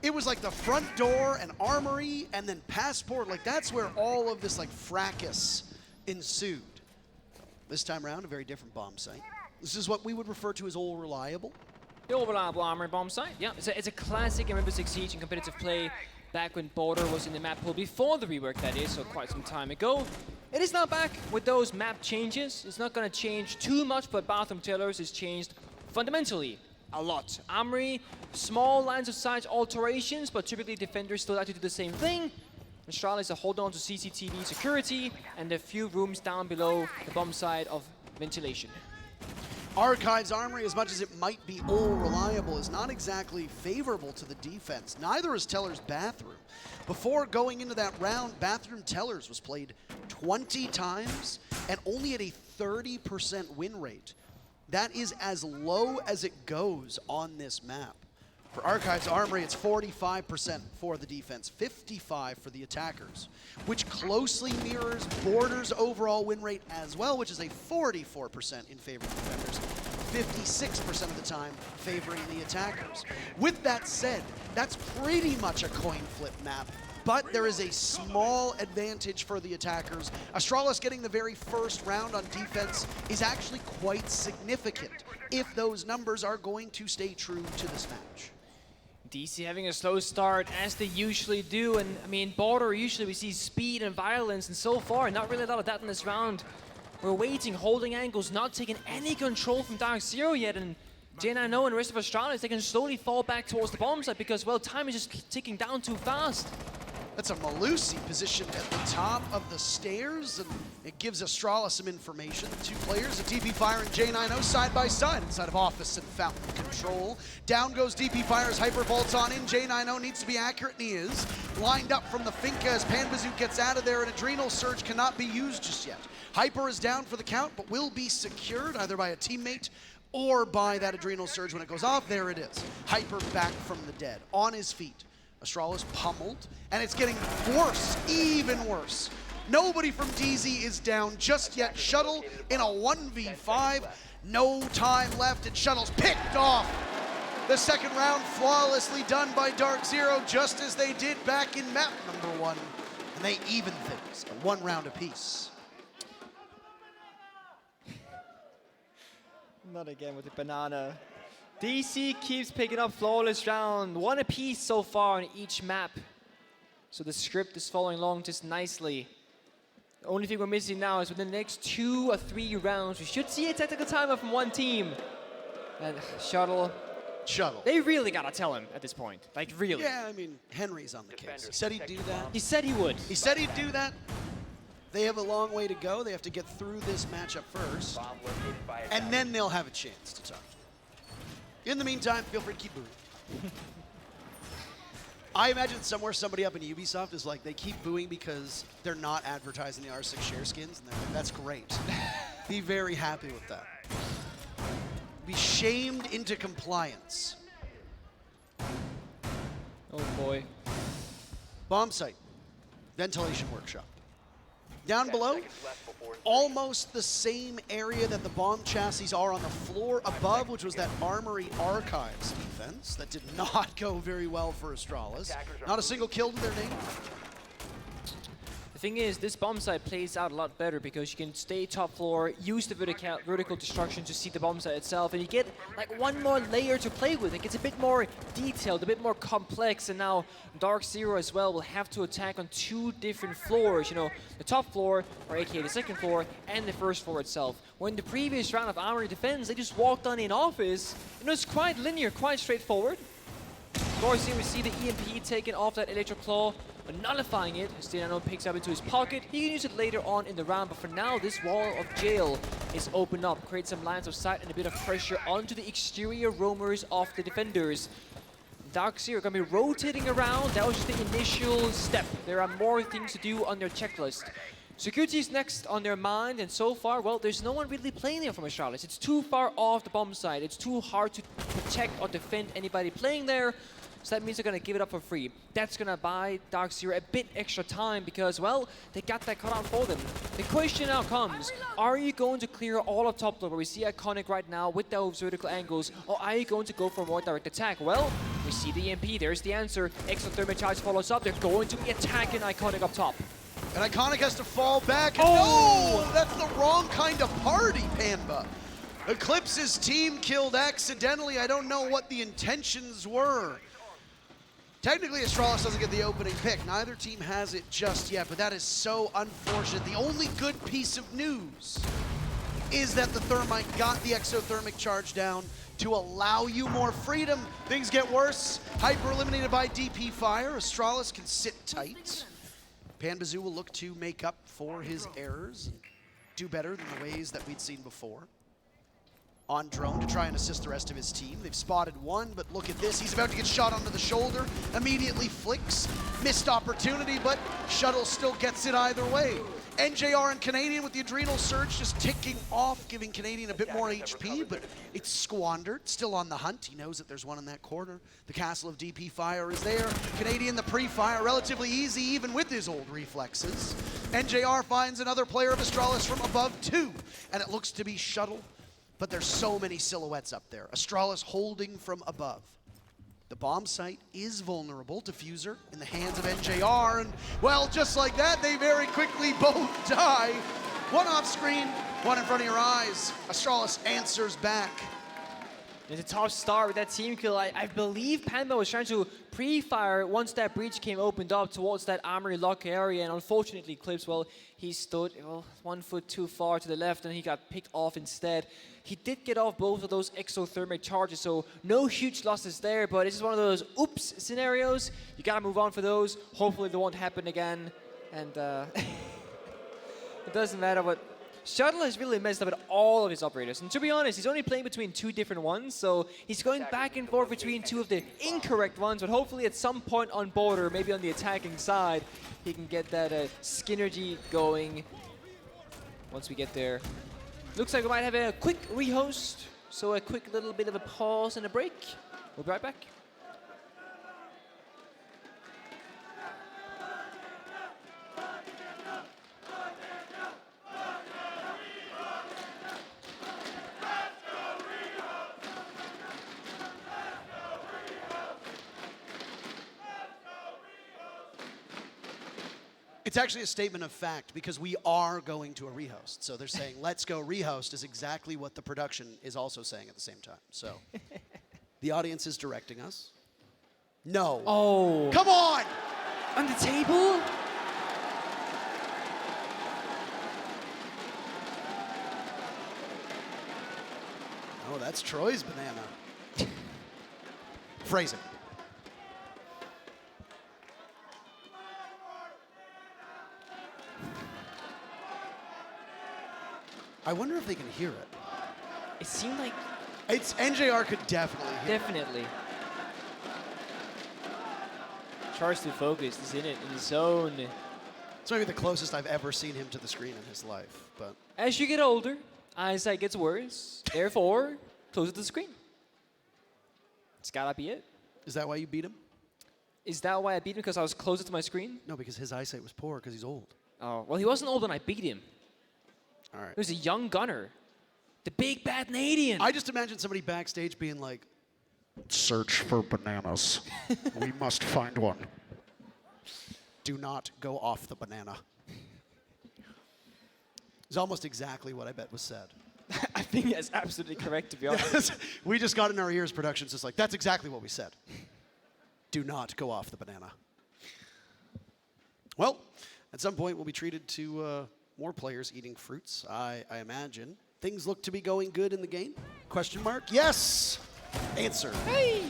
S6: it was like the front door and armory and then passport. Like that's where all of this like fracas ensued. This time around, a very different bomb site. This is what we would refer to as all reliable.
S12: The overlappable armor bomb site. Yeah, it's a classic in Rainbow Six Siege in competitive play. Back when Border was in the map pool before the rework, that is, so quite some time ago. It is now back with those map changes. It's not going to change too much, but Bathroom Tellers has changed fundamentally a lot. Armory, small lines of sight alterations, but typically defenders still like to do the same thing. Astralis to hold on to CCTV security and a few rooms down below the bomb side of ventilation.
S6: Archive's Armory, as much as it might be all reliable, is not exactly favorable to the defense. Neither is Teller's Bathroom. Before going into that round, Bathroom Tellers was played 20 times and only at a 30% win rate. That is as low as it goes on this map. For Archive's Armory, it's 45% for the defense, 55% for the attackers, which closely mirrors Border's overall win rate as well, which is a 44% in favor of defenders, 56% of the time favoring the attackers. With that said, that's pretty much a coin flip map, but there is a small advantage for the attackers. Astralis getting the very first round on defense is actually quite significant if those numbers are going to stay true to this match.
S12: DC having a slow start, as they usually do, and I mean, Border, usually we see speed and violence, and so far, not really a lot of that in this round. We're waiting, holding angles, not taking any control from DarkZero yet, and J9 and the rest of Astralis, they can slowly fall back towards the bomb site because, well, time is just ticking down too fast.
S6: That's a Malusi positioned at the top of the stairs, and it gives Astralis some information. The two players, a DP Fire and J90 side by side inside of Office and Fountain Control. Down goes DP Fire's Hyper Bolts on in. J90 needs to be accurate, and he is. Lined up from the Finca as Panbazook gets out of there, and Adrenal Surge cannot be used just yet. Hyper is down for the count, but will be secured either by a teammate or by that Adrenal Surge when it goes off. There it is. Hyper back from the dead, on his feet. Astralis pummeled, and it's getting worse, even worse. Nobody from DZ is down just yet. Shuttle in a 1v5, no time left, and Shuttle's picked off. The second round flawlessly done by DarkZero, just as they did back in map number 1. And they even things at 1 round apiece.
S12: Not again with the banana. DC keeps picking up flawless round, 1 apiece so far on each map. So the script is following along just nicely. The only thing we're missing now is within the next 2 or 3 rounds, we should see a technical timer from one team. And Shuttle. They really gotta tell him at this point. Like, really.
S6: Yeah, I mean, Henry's on the case. He said he'd do that.
S12: He said he would.
S6: He said he'd do that. They have a long way to go. They have to get through this matchup first. And then they'll have a chance to talk to him. In the meantime, feel free to keep booing. I imagine somewhere somebody up in Ubisoft is like, they keep booing because they're not advertising the R6 share skins, and they're like, that's great. Be very happy with that. Be shamed into compliance.
S12: Oh boy.
S6: Bomb site. Ventilation workshop. Down below, almost the same area that the bomb chassis are on the floor above, which was that Armory Archives defense that did not go very well for Astralis. Not a single kill to their name.
S12: The thing is, this bomb site plays out a lot better because you can stay top floor, use the vertical destruction to see the bomb site itself, and you get like 1 more layer to play with. It gets a bit more detailed, a bit more complex, and now DarkZero as well will have to attack on 2 different floors. You know, the top floor, or aka the second floor, and the first floor itself. When the previous round of Armory Defense, they just walked on in Office, and it was quite linear, quite straightforward. Of course, here we see the EMP taken off that Electro Claw, nullifying it. Stiano picks up into his pocket. He can use it later on in the round, but for now, this wall of jail is opened up. Creates some lines of sight and a bit of pressure onto the exterior roamers of the defenders. DarkZero gonna be rotating around. That was just the initial step. There are more things to do on their checklist. Security is next on their mind, and so far, well, there's no one really playing there from Astralis. It's too far off the bomb site. It's too hard to protect or defend anybody playing there. So that means they're going to give it up for free. That's going to buy DarkZero a bit extra time because, well, they got that cut out for them. The question now comes, are you going to clear all of top floor where we see Iconic right now with those vertical angles, or are you going to go for a more direct attack? Well, we see the EMP. There's the answer. Exothermic charge follows up. They're going to be attacking Iconic up top.
S6: And Iconic has to fall back. And no! That's the wrong kind of party, Panba. Eclipse's team killed accidentally. I don't know what the intentions were. Technically, Astralis doesn't get the opening pick. Neither team has it just yet, but that is so unfortunate. The only good piece of news is that the Thermite got the exothermic charge down to allow you more freedom. Things get worse. Hyper eliminated by DP Fire. Astralis can sit tight. Panbazoo will look to make up for his errors and do better than the ways that we'd seen before. On drone to try and assist the rest of his team. They've spotted one, but look at this. He's about to get shot onto the shoulder. Immediately flicks. Missed opportunity, but Shuttle still gets it either way. NJR and Canadian with the adrenal surge just ticking off, giving Canadian a bit more HP, but it's squandered. Still on the hunt. He knows that there's one in that corner. The castle of DP Fire is there. Canadian, the pre-fire, relatively easy, even with his old reflexes. NJR finds another player of Astralis from above too, and it looks to be Shuttle. But there's so many silhouettes up there. Astralis holding from above. The bomb site is vulnerable. Diffuser in the hands of NJR. And, well, just like that, they very quickly both die. One off screen, one in front of your eyes. Astralis answers back.
S12: It's a tough start with that team kill. I believe Panda was trying to pre-fire once that breach came opened up towards that armory lock area, and unfortunately Clips, well, he stood 1 foot too far to the left and he got picked off instead. He did get off both of those exothermic charges, so no huge losses there, but it's just one of those oops scenarios. You gotta move on for those. Hopefully they won't happen again, and it doesn't matter what. Shuttle has really messed up with all of his operators. And to be honest, he's only playing between 2 different ones, so he's going back and forth between 2 of the incorrect ones, but hopefully at some point on border, maybe on the attacking side, he can get that synergy going once we get there. Looks like we might have a quick rehost, so a quick little bit of a pause and a break. We'll be right back.
S6: It's actually a statement of fact because we are going to a rehost. So they're saying, let's go rehost is exactly what the production is also saying at the same time. So the audience is directing us. No.
S12: Oh.
S6: Come on!
S12: On the table?
S6: Oh, that's Troy's banana. Phrasing. I wonder if they can hear it.
S12: It seemed like...
S6: It's NJR could definitely hear
S12: Definitely. Charged to focus. He's in it, in his zone.
S6: It's maybe the closest I've ever seen him to the screen in his life, but...
S12: As you get older, eyesight gets worse. Therefore, closer to the screen. It's gotta be it.
S6: Is that why you beat him?
S12: Is that why I beat him? Because I was closer to my screen?
S6: No, because his eyesight was poor because he's old.
S12: Oh, well, he wasn't old when I beat him.
S6: All right.
S12: He was a young gunner. The big bad Canadian.
S6: I just imagine somebody backstage being like, search for bananas. We must find one. Do not go off the banana. It's almost exactly what I bet was said.
S12: I think that's absolutely correct, to be honest.
S6: We just got in our ears, production's just like, that's exactly what we said. Do not go off the banana. Well, at some point we'll be treated to more players eating fruits, I imagine. Things look to be going good in the game? Question mark? Yes! Answer.
S12: Hey!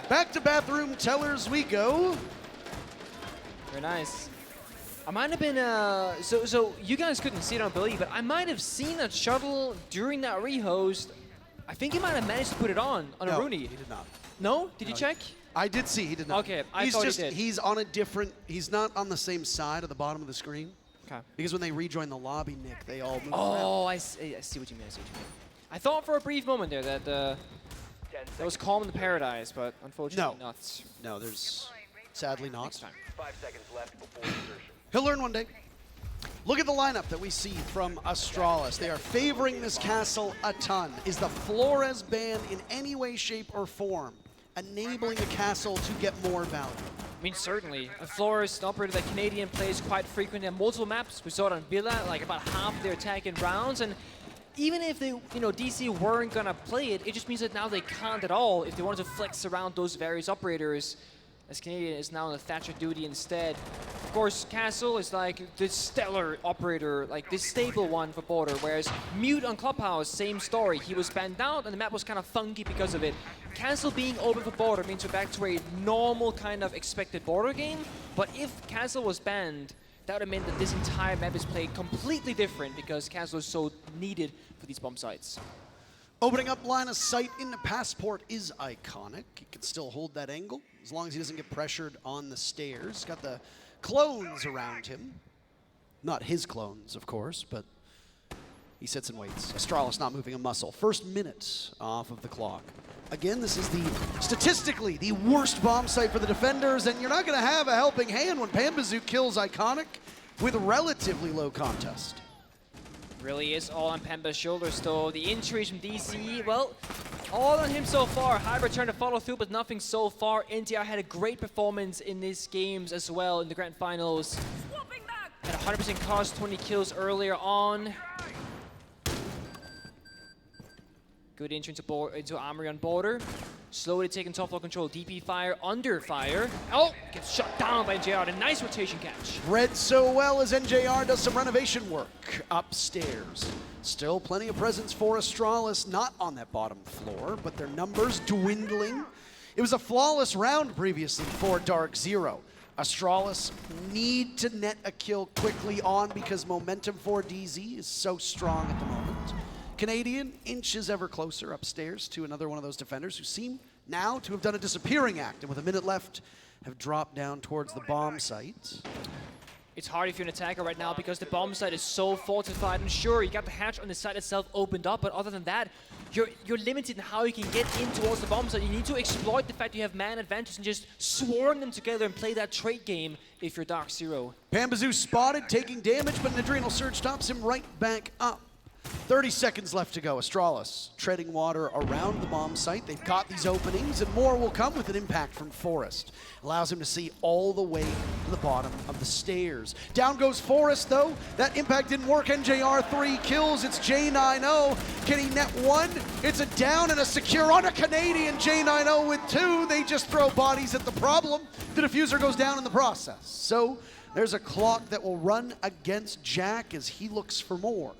S6: Back to bathroom tellers we go.
S12: Very nice. I might have been, so you guys couldn't see it, I don't believe, but I might have seen that shuttle during that rehost. I think he might have managed to put it on a Rooney.
S6: He did not.
S12: No? Did you check?
S6: I did see, he did not.
S12: Okay, I thought he did.
S6: He's on a different, he's not on the same side of the bottom of the screen.
S12: Okay.
S6: Because when they rejoin the lobby, Nick, they all move around.
S12: Oh, I see what you mean, I thought for a brief moment there that that was calm in the paradise, but unfortunately not.
S6: No, there's sadly not.
S12: Next time.
S13: 5 seconds left before insertion.
S6: He'll learn one day. Look at the lineup that we see from Astralis. They are favoring this castle a ton. Is the Flores ban in any way, shape, or form enabling the castle to get more value?
S12: I mean, certainly. Flores, an operator that Canadian plays quite frequently on multiple maps. We saw it on Villa, like about half of their attack in rounds. And even if they, DC weren't gonna play it, it just means that now they can't at all if they wanted to flex around those various operators, as Canadian is now on the Thatcher duty instead. Of course, Castle is like the stellar operator, like the stable one for Border, whereas Mute on Clubhouse, same story. He was banned out and the map was kind of funky because of it. Castle being open for Border means we're back to a normal kind of expected Border game, but if Castle was banned, that would have meant that this entire map is played completely different because Castle is so needed for these bomb sites.
S6: Opening up line of sight into Passport is iconic. He can still hold that angle as long as he doesn't get pressured on the stairs. Got the clones around him. Not his clones, of course, but he sits and waits. Astralis not moving a muscle. First minute off of the clock. Again, this is statistically the worst bomb site for the defenders, and you're not going to have a helping hand when Pambazoo kills Iconic with relatively low contest.
S12: Really is all on Pamba's shoulders, though. The injuries from DC, well, all on him so far. Hybrid trying to follow through, but nothing so far. NTR had a great performance in these games as well in the grand finals. Had 100% cost, 20 kills earlier on. Good entry into Armory on Border. Slowly taking top floor control. DP fire, under fire. Oh, gets shut down by NJR. A nice rotation catch.
S6: Read so well as NJR does some renovation work upstairs. Still plenty of presence for Astralis, not on that bottom floor, but their numbers dwindling. It was a flawless round previously for DarkZero. Astralis need to net a kill quickly on because momentum for DZ is so strong at the moment. Canadian inches ever closer upstairs to another one of those defenders who seem now to have done a disappearing act, and with a minute left, have dropped down towards the bomb site.
S12: It's hard if you're an attacker right now because the bomb site is so fortified. And sure, you got the hatch on the site itself opened up, but other than that, you're limited in how you can get in towards the bomb site. You need to exploit the fact you have man advantage and just swarm them together and play that trade game if you're DarkZero.
S6: Pambazoo spotted, taking damage, but an Adrenal Surge stops him right back up. 30 seconds left to go. Astralis treading water around the bomb site. They've got these openings, and more will come with an impact from Forest. Allows him to see all the way to the bottom of the stairs. Down goes Forest, though. That impact didn't work. NJR 3 kills. It's J90. Can he net 1? It's a down and a secure on a Canadian. J90 with 2. They just throw bodies at the problem. The diffuser goes down in the process. So there's a clock that will run against Jack as he looks for more.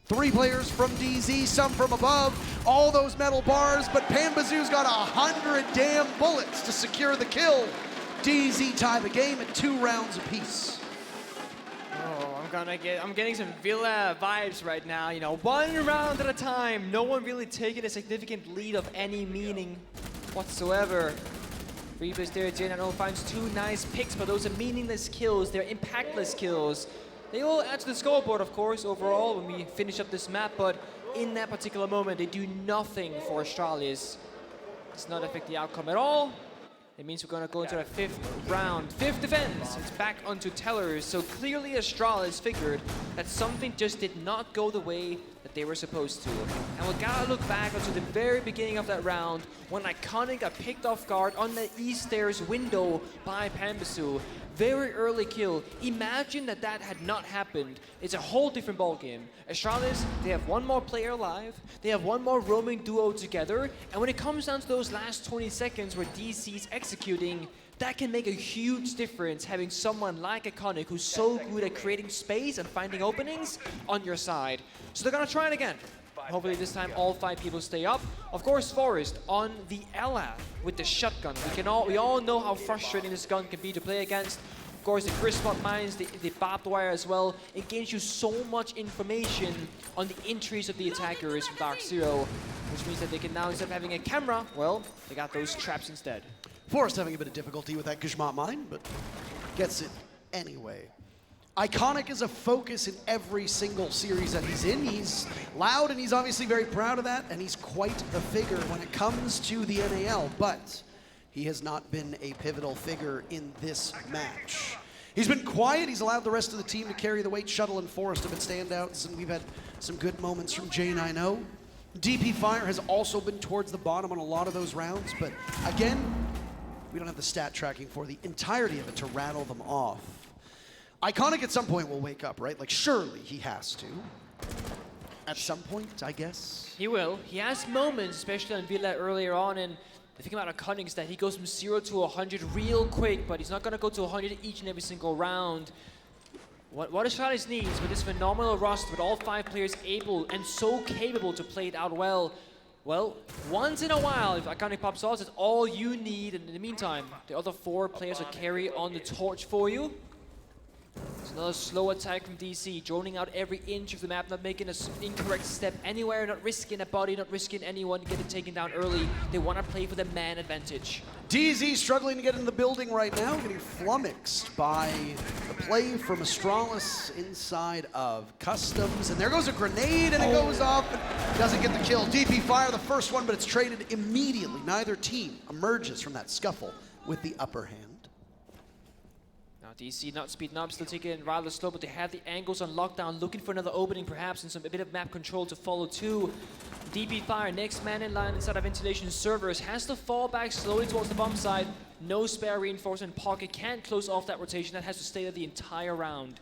S6: 3 players from DZ, some from above, all those metal bars, but Pambazoo's got 100 damn bullets to secure the kill. DZ tie the game at 2 rounds apiece.
S12: Oh, I'm getting some Villa vibes right now. 1 round at a time. No one really taking a significant lead of any meaning whatsoever. Free plays there, J90 finds 2 nice picks, but those are meaningless kills. They're impactless kills. They will add to the scoreboard, of course, overall, when we finish up this map, but in that particular moment, they do nothing for Astralis. Does not affect the outcome at all. It means we're going to go into the 5th round. 5th defense. It's back onto Tellers. So clearly Astralis figured that something just did not go the way that they were supposed to. And we gotta look back onto the very beginning of that round when Iconic got picked off guard on the east stairs window by Pambazoo. Very early kill. Imagine that had not happened. It's a whole different ballgame. Astralis, they have 1 more player alive. They have 1 more roaming duo together. And when it comes down to those last 20 seconds where DC's executing, that can make a huge difference, having someone like Iconic who's so good at creating space and finding openings on your side. So they're gonna try it again. Hopefully this time all 5 people stay up. Of course, Forest on the Ella with the shotgun. We all know how frustrating this gun can be to play against. Of course, the crisp spot mines, the barbed wire as well. It gains you so much information on the entries of the attackers from DarkZero, which means that they can now, instead of having a camera, well, they got those traps instead.
S6: Forrest having a bit of difficulty with that Guzman mine, but gets it anyway. Iconic is a focus in every single series that he's in. He's loud and he's obviously very proud of that, and he's quite the figure when it comes to the NAL, but he has not been a pivotal figure in this match. He's been quiet. He's allowed the rest of the team to carry the weight. Shuttle and Forrest have been standouts, and we've had some good moments from J90. DP Fire has also been towards the bottom on a lot of those rounds, but again, we don't have the stat tracking for the entirety of it to rattle them off. Iconic at some point will wake up, right? Like, surely he has to. at some point, I guess.
S12: He will. He has moments, especially on Villa earlier on, and the thing about Iconic is that he goes from 0 to 100 real quick, but he's not going to go to 100 each and every single round. What Astralis needs with this phenomenal roster, with all 5 players able and so capable to play it out well, once in a while, if Iconic pops off, that's all you need, and in the meantime, the other 4 players will carry on the torch for you. It's another slow attack from DC, droning out every inch of the map, not making an incorrect step anywhere, not risking a body, not risking anyone to get it taken down early. They want to play for the man advantage.
S6: DZ struggling to get into the building right now, getting flummoxed by the play from Astralis inside of Customs. And there goes a grenade, and it goes off, and doesn't get the kill. DP Fire, the first one, but it's traded immediately. Neither team emerges from that scuffle with the upper hand.
S12: Now DC not speeding up, still taking it rather slow, but they have the angles on lockdown, looking for another opening perhaps, and a bit of map control to follow too. DP Fire, next man in line inside of ventilation servers, has to fall back slowly towards the bomb side. No spare reinforcement pocket, can't close off that rotation, that has to stay there the entire round.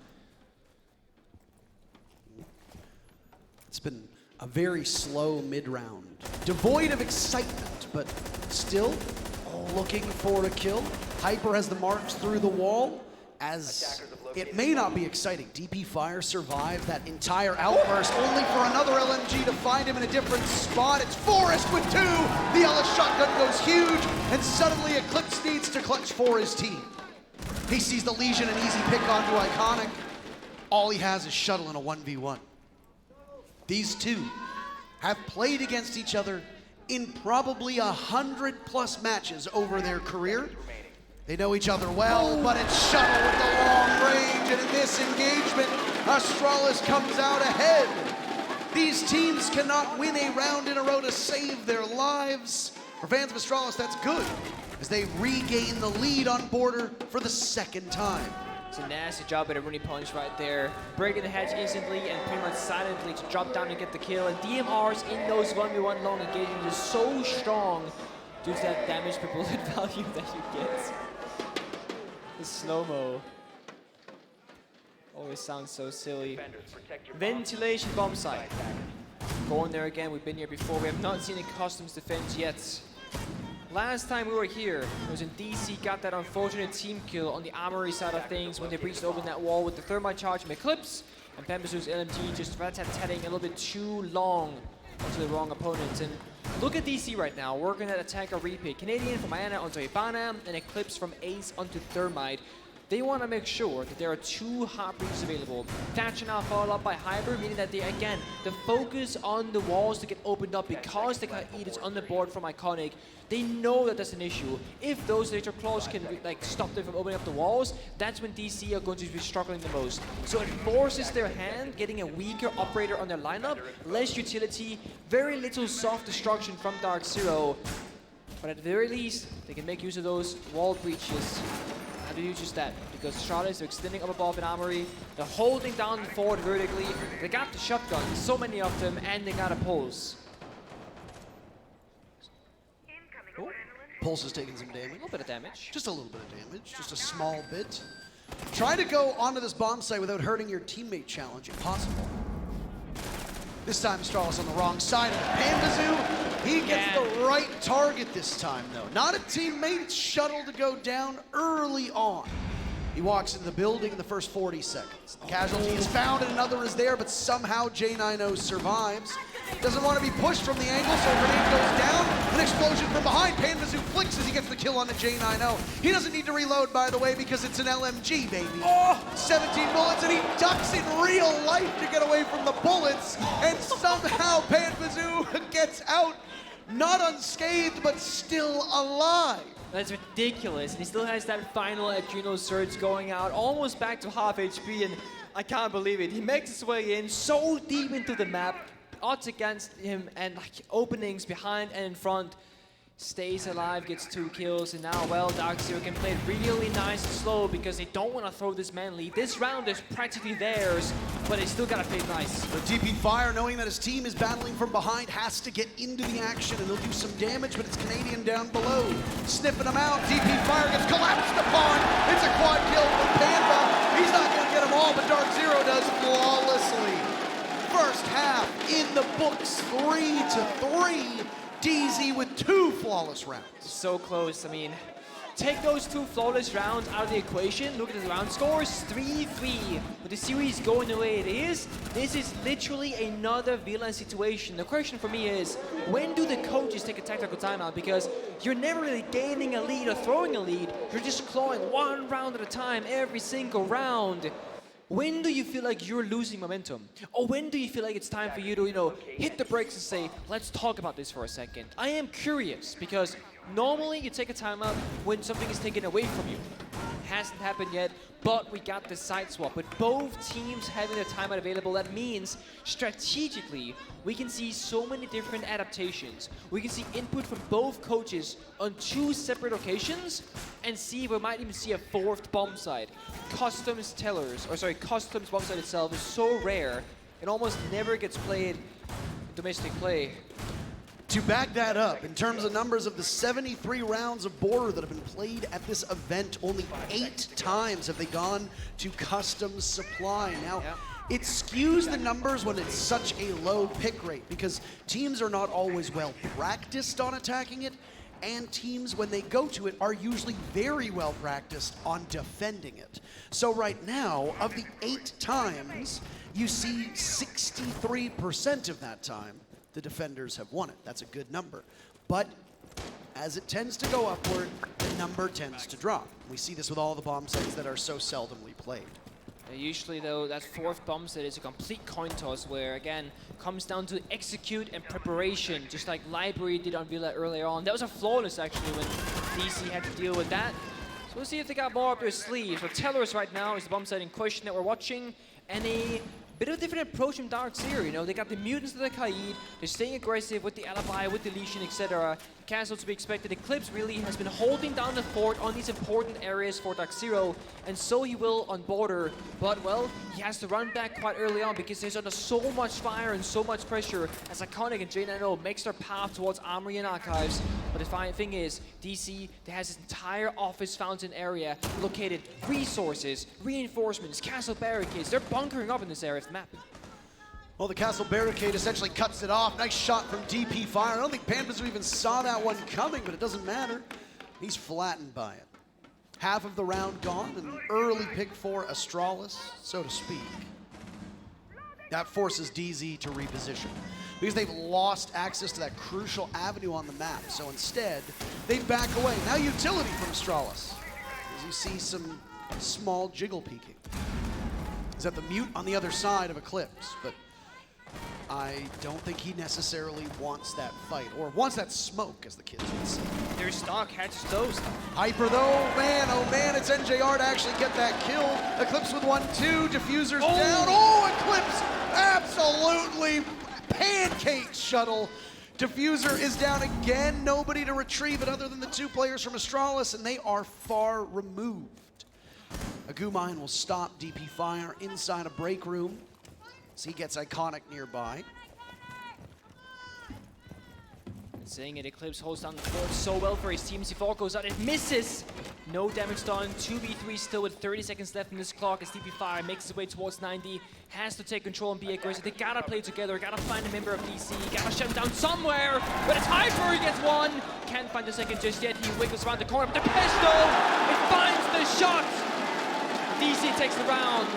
S6: It's been a very slow mid-round, devoid of excitement, but still looking for a kill. Hyper has the marks through the wall, as it may not be exciting. DP Fire survived that entire outburst, only for another LMG to find him in a different spot. It's Forrest with 2. The LS shotgun goes huge, and suddenly Eclipse needs to clutch for his team. He sees the Legion, an easy pick onto Iconic. All he has is Shuttle in a 1v1. These two have played against each other in probably 100+ matches over their career. They know each other well, but it's Shuttle with the long range, and in this engagement, Astralis comes out ahead. These teams cannot win a round in a row to save their lives. For fans of Astralis, that's good, as they regain the lead on Border for the 2nd time.
S12: It's a nasty job at a Rooney punch right there. Breaking the hedge instantly and pretty much silently to drop down and get the kill. And DMRs in those 1v1 long engagements is so strong due to that damage per bullet value that you get. The slow-mo always sounds so silly. Ventilation bomb site. Going there again, we've been here before. We have not seen a Customs defense yet. Last time we were here, it was when DC got that unfortunate team kill on the armory side of things when they breached open that wall with the thermite charge from Eclipse, and Pembazu's LMG just rat-tat-tatting a little bit too long onto the wrong opponent. And look at DC right now, working at attack or repick. Canadian from Ayana onto Ibana, and Eclipse from Ace onto Thermite. They want to make sure that there are 2 hot breaches available. Thatcher now followed up by Hyper, meaning that they, again, the focus on the walls to get opened up because they got Ediths on the board from Iconic. They know that that's an issue. If those later claws can stop them from opening up the walls, that's when DC are going to be struggling the most. So it forces their hand, getting a weaker operator on their lineup, less utility, very little soft destruction from DarkZero. But at the very least, they can make use of those wall breaches. How do you do just that? Because Astralis are extending up above in armory, they're holding down the forward vertically, they got the shotgun, so many of them, and they got a pulse.
S6: Oh, Pulse is taking some damage.
S12: A little bit of damage.
S6: Just a little bit of damage, just a small bit. Try to go onto this bomb site without hurting your teammate challenge, if possible. This time, Astralis on the wrong side of the Pambazoo. He gets the right target this time, though. Not a teammate, it's Shuttle to go down early on. He walks into the building in the first 40 seconds. The casualty is found and another is there, but somehow J90 survives. Doesn't want to be pushed from the angle, so a grenade goes down. An explosion from behind. Pambazoo flicks as he gets the kill on the J90. He doesn't need to reload, by the way, because it's an LMG, baby. 17 bullets, and he ducks in real life to get away from the bullets. And somehow Pambazoo gets out, not unscathed, but still alive.
S12: That's ridiculous, and he still has that final adrenal surge going out, almost back to half HP, and I can't believe it. He makes his way in so deep into the map, odds against him, and openings behind and in front. Stays alive, gets 2 kills, and now, well, DarkZero can play it really nice and slow because they don't want to throw this man lead. This round is practically theirs, but they still got to play it nice.
S6: The DP Fire, knowing that his team is battling from behind, has to get into the action, and they'll do some damage, but it's Canadian down below. Sniffing him out, DP Fire gets collapsed upon. It's a quad kill from Panda. He's not going to get them all, but DarkZero does flawlessly. First half in the books, 3-3. DZ with 2 flawless rounds.
S12: So close. I mean, take those 2 flawless rounds out of the equation. Look at the round scores, 3-3. With the series going the way it is, this is literally another VLAN situation. The question for me is, when do the coaches take a tactical timeout? Because you're never really gaining a lead or throwing a lead. You're just clawing 1 round at a time every single round. When do you feel like you're losing momentum? Or when do you feel like it's time for you to, hit the brakes and say, let's talk about this for a second? I am curious, because normally you take a timeout when something is taken away from you. Hasn't happened yet, but we got the side swap. With both teams having a timeout available, that means strategically, we can see so many different adaptations. We can see input from both coaches on 2 separate occasions, and see, we might even see a 4th bomb site. Customs bomb site itself is so rare, it almost never gets played in domestic play.
S6: To back that up, in terms of numbers of the 73 rounds of border that have been played at this event, only 8 times have they gone to custom supply. Now, it skews the numbers when it's such a low pick rate, because teams are not always well practiced on attacking it, and teams, when they go to it, are usually very well practiced on defending it. So right now, of the 8 times, you see 63% of that time the defenders have won it. That's a good number. But as it tends to go upward, the number tends to drop. We see this with all the bomb sites that are so seldomly played.
S12: Usually, though, that 4th bomb set is a complete coin toss where, again, comes down to execute and preparation, just like Library did on Villa earlier on. That was a flawless, actually, when DC had to deal with that. So we'll see if they got more up their sleeves. So Tellers right now is the bomb set in question that we're watching, and a bit of a different approach from DarkZero. They got the mutants to the Kaid, they're staying aggressive with the Alibi, with deletion, etc. Castle to be expected. Eclipse really has been holding down the fort on these important areas for DarkZero, and so he will on border. But, well, he has to run back quite early on because there's under so much fire and so much pressure as Iconic and J9O makes their path towards Armory and Archives. But the fine thing is, DC, there has this entire office fountain area located, resources, reinforcements, castle barricades. They're bunkering up in this area of the map.
S6: Well, the castle barricade essentially cuts it off. Nice shot from DP Fire. I don't think Pandazu even saw that one coming, but it doesn't matter. He's flattened by it. Half of the round gone, an early pick for Astralis, so to speak. That forces DZ to reposition because they've lost access to that crucial avenue on the map. So instead, they back away. Now utility from Astralis, as you see some small jiggle peeking. He's at the mute on the other side of Eclipse, but I don't think he necessarily wants that fight, or wants that smoke, as the kids would say.
S12: Their stock catches those.
S6: Hyper though, man, oh man, it's NJR to actually get that kill. Eclipse with 1-2, Diffuser's down. Oh, Eclipse absolutely pancakes Shuttle. Diffuser is down again, nobody to retrieve it other than the 2 players from Astralis, and they are far removed. Agumine will stop DP Fire inside a break room. So he gets Iconic nearby.
S12: Saying it, Eclipse holds down the fort so well for his team. C4 goes out, it misses. No damage done. 2v3 still with 30 seconds left in this clock as DP Fire makes his way towards 90. Has to take control and be aggressive. They gotta play together, gotta find a member of DC, gotta shut him down somewhere. But it's Hyper, he gets 1. Can't find the second just yet. He wiggles around the corner, but the pistol, it finds the shot. DC takes the round.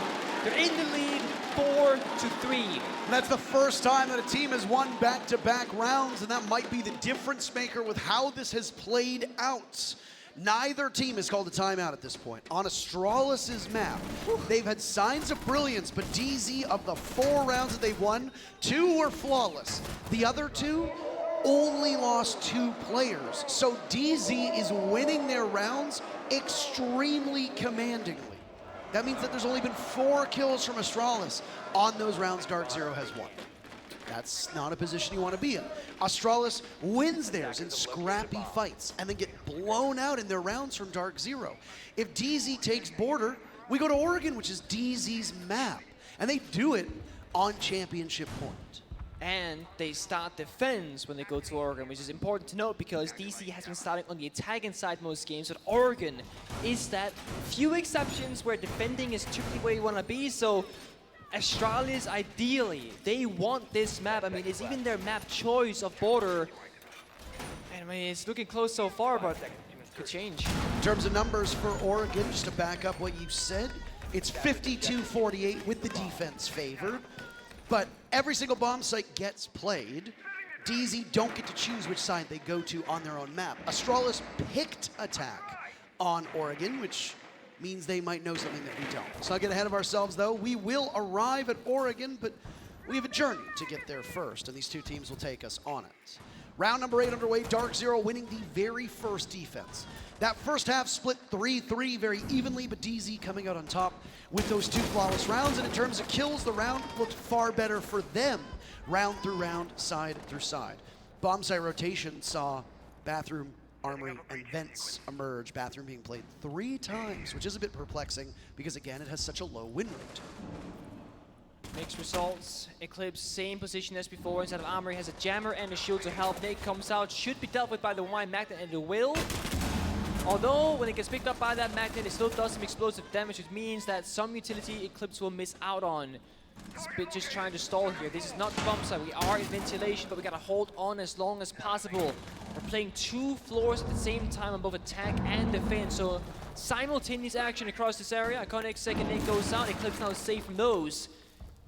S12: They're in the lead, 4-3.
S6: And that's the first time that a team has won back-to-back rounds, and that might be the difference maker with how this has played out. Neither team has called a timeout at this point. On Astralis' map, they've had signs of brilliance, but DZ, of the 4 rounds that they've won, 2 were flawless. The other 2 only lost 2 players. So DZ is winning their rounds extremely commandingly. That means that there's only been 4 kills from Astralis on those rounds DarkZero has won. That's not a position you want to be in. Astralis wins theirs in scrappy fights and then get blown out in their rounds from DarkZero. If DZ takes border, we go to Oregon, which is DZ's map. And they do it on championship point.
S12: And they start defense when they go to Oregon, which is important to note because DC has been starting on the attacking side most games, but Oregon is that few exceptions where defending is typically where you want to be. So Astralis, ideally, they want this map. I mean, it's even their map choice of border. And I mean, it's looking close so far, but could change.
S6: In terms of numbers for Oregon, just to back up what you said, it's 52-48 with the defense favored, but every single bomb site gets played. DZ don't get to choose which side they go to on their own map. Astralis picked attack on Oregon, which means they might know something that we don't. Let's not get ahead of ourselves, though. We will arrive at Oregon, but we have a journey to get there first, and these two teams will take us on it. Round number 8 underway, DarkZero winning the very first defense. That first half split 3-3 very evenly, but DZ coming out on top with those 2 flawless rounds. And in terms of kills, the round looked far better for them, round through round, side through side. Bomb site rotation saw Bathroom, Armory, and Vents emerge. Bathroom being played 3 times, which is a bit perplexing because, again, it has such a low win rate.
S12: Mixed results. Eclipse, same position as before. Instead of Armory, has a jammer and a shield to help. Nate comes out, should be dealt with by the Y Magnet, and it will. Although, when it gets picked up by that Magnet, it still does some explosive damage, which means that some utility Eclipse will miss out on. It's just trying to stall here. This is not the bomb site. We are in ventilation, but we gotta hold on as long as possible. We're playing 2 floors at the same time on both attack and defense, so simultaneous action across this area. Iconic second nade goes out. Eclipse now is safe from those.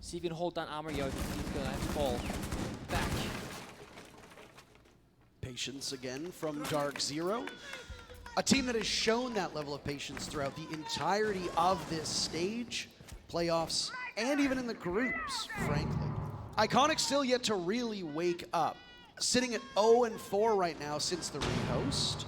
S12: See if you can hold down Armory, or he's gonna have to fall back.
S6: Patience again from DarkZero. A team that has shown that level of patience throughout the entirety of this stage, playoffs, and even in the groups, frankly. Iconic still yet to really wake up. Sitting at 0-4 right now since the rehost.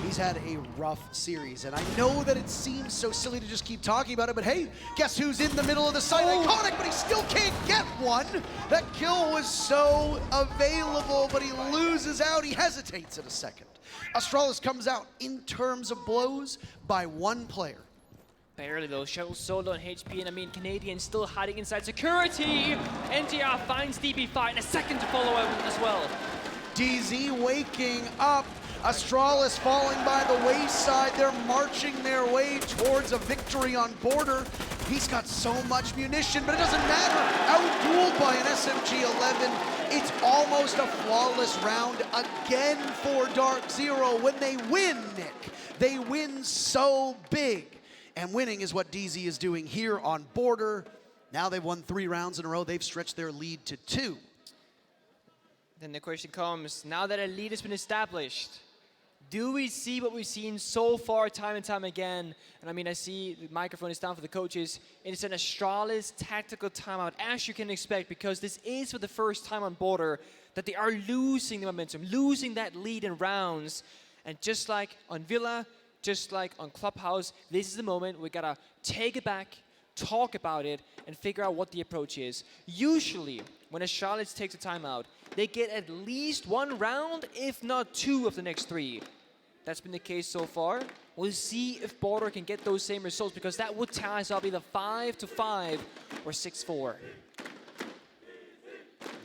S6: He's had a rough series, and I know that it seems so silly to just keep talking about it, but hey, guess who's in the middle of the site? Oh. Iconic, but he still can't get one. That kill was so available, but he loses out. He hesitates at a second. Astralis comes out in terms of blows by 1 player.
S12: Barely though, Shuttle solo on HP, and I mean, Canadian still hiding inside security. NTR finds DB5 and a second to follow up as well.
S6: DZ waking up. Astralis falling by the wayside. They're marching their way towards a victory on border. He's got so much munition, but it doesn't matter. Outdueled by an SMG-11. It's almost a flawless round again for DarkZero. When they win, Nick, they win so big. And winning is what DZ is doing here on border. Now they've won 3 rounds in a row. They've stretched their lead to 2.
S12: Then the question comes, now that a lead has been established, do we see what we've seen so far time and time again? And I mean, I see the microphone is down for the coaches. It's an Astralis tactical timeout, as you can expect, because this is for the first time on border that they are losing the momentum, losing that lead in rounds. And just like on Villa, just like on Clubhouse, this is the moment we gotta take it back, talk about it, and figure out what the approach is. Usually, when Astralis takes a timeout, they get at least 1 round, if not 2 of the next 3. That's been the case so far. We'll see if Border can get those same results, because that would tie us up either 5-5 or 6-4.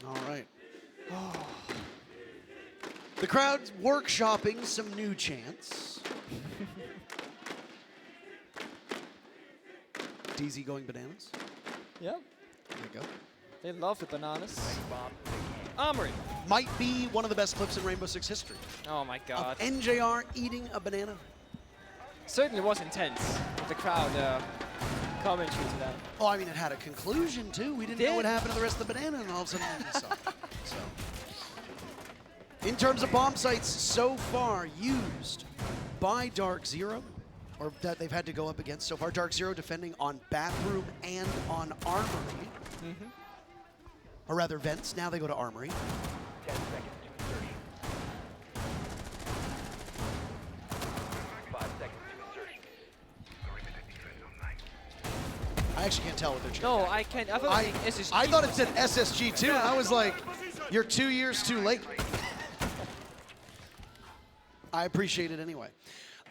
S6: All right. The crowd's workshopping some new chants. DZ going bananas.
S12: Yep.
S6: There you go.
S12: They love the bananas. Armory.
S6: Might be one of the best clips in Rainbow Six history.
S12: Oh my god.
S6: Of NJR eating a banana.
S12: Certainly was intense with the crowd commentary to that.
S6: Oh, I mean, it had a conclusion too. We didn't know what happened to the rest of the banana, and all of a sudden we saw it. So, in terms of bomb sites so far used by DarkZero, or that they've had to go up against so far, DarkZero defending on Bathroom and on Armory.
S12: Mm-hmm.
S6: Or rather, Vents. Now they go to Armory.
S13: 10 seconds to insertion. 5 seconds to insertion.
S6: I actually can't tell what they're chanting.
S12: No, I can't. I thought it was SSG.
S6: I thought it said SSG too, and I was like, you're 2 years too late. I appreciate it anyway.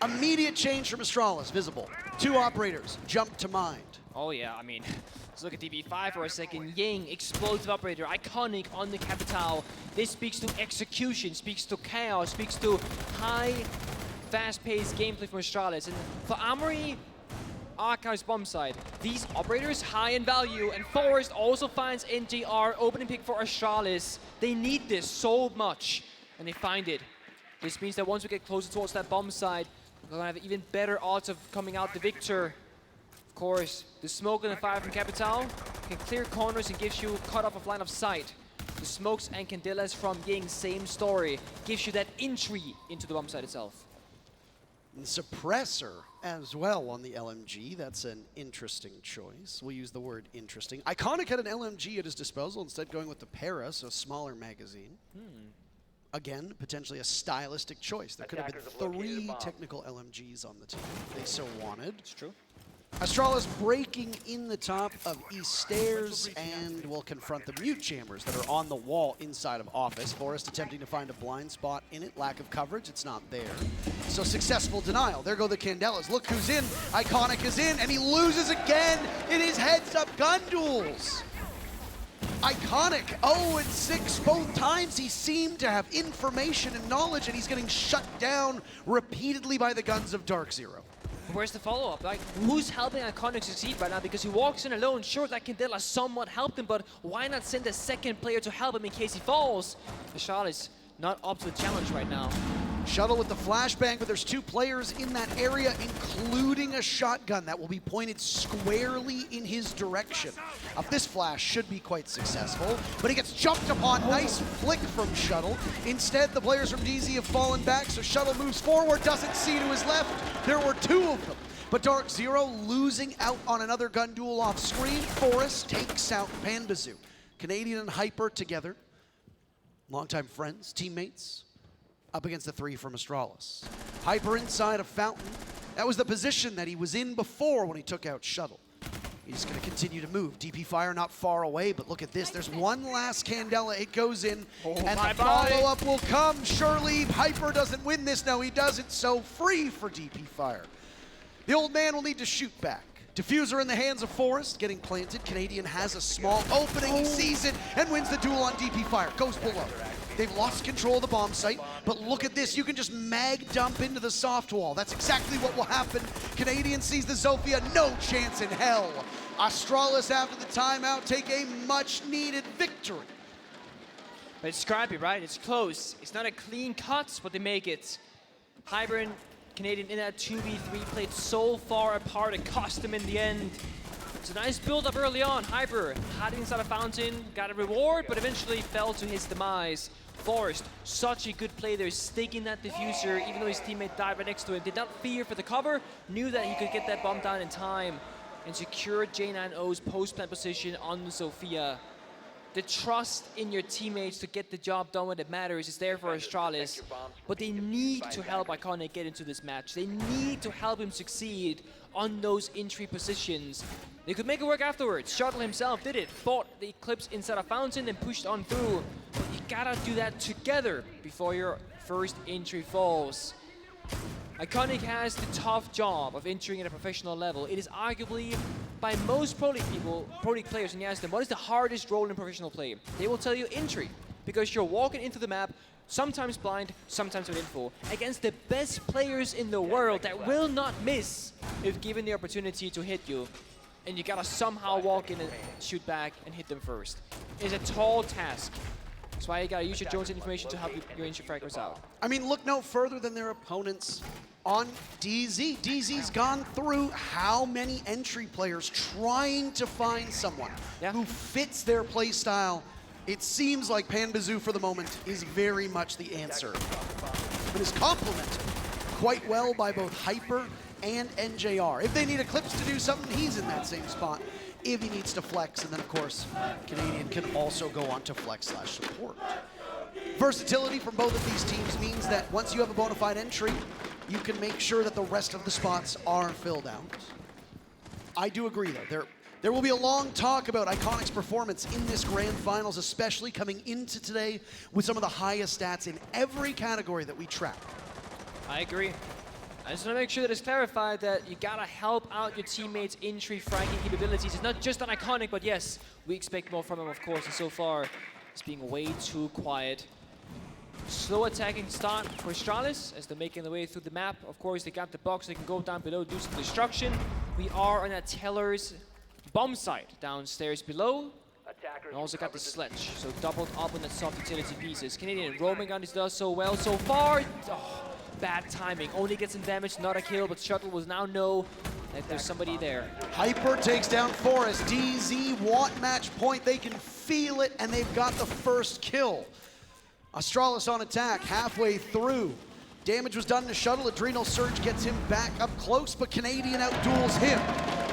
S6: Immediate change from Astralis, visible. 2 operators jump to mind.
S12: Oh yeah, I mean, let's look at DB5 for a second. Ying, explosive operator, iconic on the Capital. This speaks to execution, speaks to chaos, speaks to high, fast-paced gameplay from Astralis. And for Armory, Archives bomb site. These operators high in value, and Forest also finds NJR opening pick for Astralis. They need this so much, and they find it. This means that once we get closer towards that bomb site, we're gonna have even better odds of coming out the victor. Of course, the smoke and the fire from Capital can clear corners and gives you cut off of line of sight. The smokes and candelas from Ying, same story, gives you that entry into the bomb site itself.
S6: And Suppressor as well on the LMG. That's an interesting choice. We'll use the word interesting. Iconic had an LMG at his disposal, instead going with the Para, so smaller magazine. Again, potentially a stylistic choice. There could have been 3 technical LMGs on the team if they so wanted.
S12: It's true.
S6: Astralis breaking in the top of East Stairs and will confront the mute chambers that are on the wall inside of Office. Forest attempting to find a blind spot in it. Lack of coverage, it's not there. So successful denial. There go the Candelas. Look who's in. Iconic is in, and he loses again in his heads-up gun duels. Iconic, 0-6 both times. He seemed to have information and knowledge, and he's getting shut down repeatedly by the guns of DarkZero.
S12: Where's the follow-up? Like, who's helping Iconic succeed right now? Because he walks in alone. Sure, that Candela somewhat helped him, but why not send a second player to help him in case he falls? The shot is not up to the challenge right now.
S6: Shuttle with the flashbang, but there's 2 players in that area, including a shotgun that will be pointed squarely in his direction. This flash should be quite successful, but he gets jumped upon. Nice flick from Shuttle. Instead, the players from DZ have fallen back, so Shuttle moves forward, doesn't see to his left. There were 2 of them. But DarkZero losing out on another gun duel off screen. Forest takes out Panbazoo. Canadian and Hyper together. Longtime friends, teammates. Up against the 3 from Astralis. Hyper inside of Fountain. That was the position that he was in before when he took out Shuttle. He's going to continue to move. DP fire not far away, but look at this. There's one last Candela. It goes in, and the follow-up will come. Surely Hyper doesn't win this. No, he doesn't. So free for DP fire. The old man will need to shoot back. Diffuser in the hands of Forest, getting planted. Canadian has a small opening. He sees it and wins the duel on DP fire. Goes below. They've lost control of the bomb site, but look at this. You can just mag dump into the soft wall. That's exactly what will happen. Canadian sees the Zofia, no chance in hell. Astralis, after the timeout, take a much-needed victory.
S12: But it's scrappy, right? It's close. It's not a clean cut, but they make it. Hyper and Canadian in that 2v3 played so far apart, it cost them in the end. It's a nice build-up early on. Hyper hiding inside a fountain, got a reward, but eventually fell to his demise. Forest, such a good play there, sticking that diffuser, even though his teammate died right next to him. Did not fear for the cover, knew that he could get that bomb down in time, and secured J9O's post-plant position on Zofia. The trust in your teammates to get the job done when it matters is there for Astralis, but they need to help Iconic get into this match. They need to help him succeed on those entry positions. They could make it work afterwards. Shuttle himself did it, fought the Eclipse inside a fountain and pushed on through. But you gotta do that together before your first entry falls. Iconic has the tough job of entering at a professional level. It is arguably, by most Pro League players, and you ask them, what is the hardest role in professional play? They will tell you entry, because you're walking into the map, sometimes blind, sometimes with info, against the best players in the world that will not miss if given the opportunity to hit you. And you gotta somehow walk in and shoot back and hit them first. It's a tall task. That's why you gotta use your Jones information to help your entry fragments out.
S6: I mean, look no further than their opponents on DZ. DZ's gone through how many entry players trying to find someone who fits their play style. It seems like Panbazoo for the moment is very much the answer. But is complemented quite well by both Hyper and NJR. If they need Eclipse to do something, he's in that same spot. If he needs to flex, and then of course, Canadian can also go on to flex/support. Versatility from both of these teams means that once you have a bona fide entry, you can make sure that the rest of the spots are filled out. I do agree though, there will be a long talk about Iconic's performance in this grand finals, especially coming into today with some of the highest stats in every category that we track.
S12: I agree. I just want to make sure that it's clarified that you gotta help out your teammates' entry fragging capabilities. It's not just an Iconic, but yes, we expect more from him, of course, and so far, it's being way too quiet. Slow attacking start for Astralis as they're making their way through the map. Of course, they got the box. They can go down below, do some destruction. We are on a Teller's bomb site downstairs below. And also got the sledge, so doubled up on the soft utility pieces. Canadian roaming gun does so well so far. Oh, bad timing. Only gets some damage, not a kill, but Shuttle will now know that there's somebody there.
S6: Hyper takes down Forest. DZ want match point. They can feel it, and they've got the first kill. Astralis on attack, halfway through. Damage was done to Shuttle. Adrenal Surge gets him back up close, but Canadian outduels him.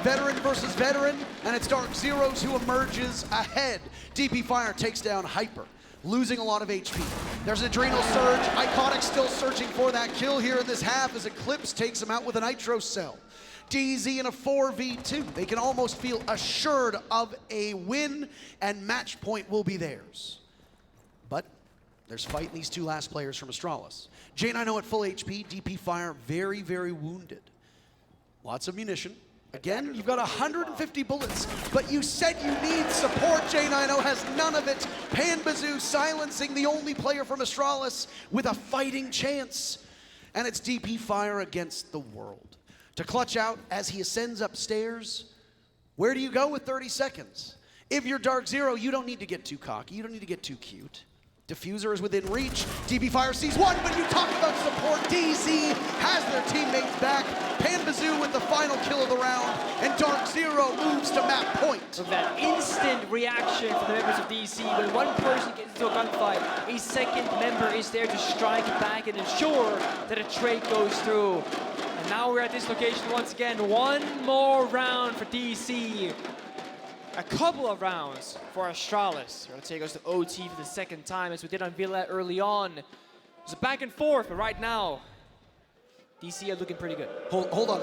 S6: Veteran versus veteran, and it's DarkZero's who emerges ahead. DP Fire takes down Hyper, losing a lot of HP. There's an Adrenal Surge. Iconic still searching for that kill here in this half as Eclipse takes him out with a Nitro Cell. DZ in a 4v2. They can almost feel assured of a win, and match point will be theirs. But there's fight in these two last players from Astralis. J9O at full HP, DP Fire very, very wounded. Lots of munition. Again, you've got 150 bullets, but you said you need support. J9O has none of it. Panbazoo silencing the only player from Astralis with a fighting chance. And it's DP Fire against the world. To clutch out as he ascends upstairs, where do you go with 30 seconds? If you're DarkZero, you don't need to get too cocky. You don't need to get too cute. Diffuser is within reach. DP Fire sees one, but you talk about support. DZ has their teammates back. Panbazoo with the final kill of the round, and DarkZero moves to map point.
S12: So that instant reaction from the members of DC, when one person gets into a gunfight, a second member is there to strike back and ensure that a trade goes through. And now we're at this location once again. One more round for DC. A couple of rounds for Astralis. They're going to take us to OT for the second time, as we did on Villa early on. It's a back and forth, but right now, DC are looking pretty good.
S6: Hold on.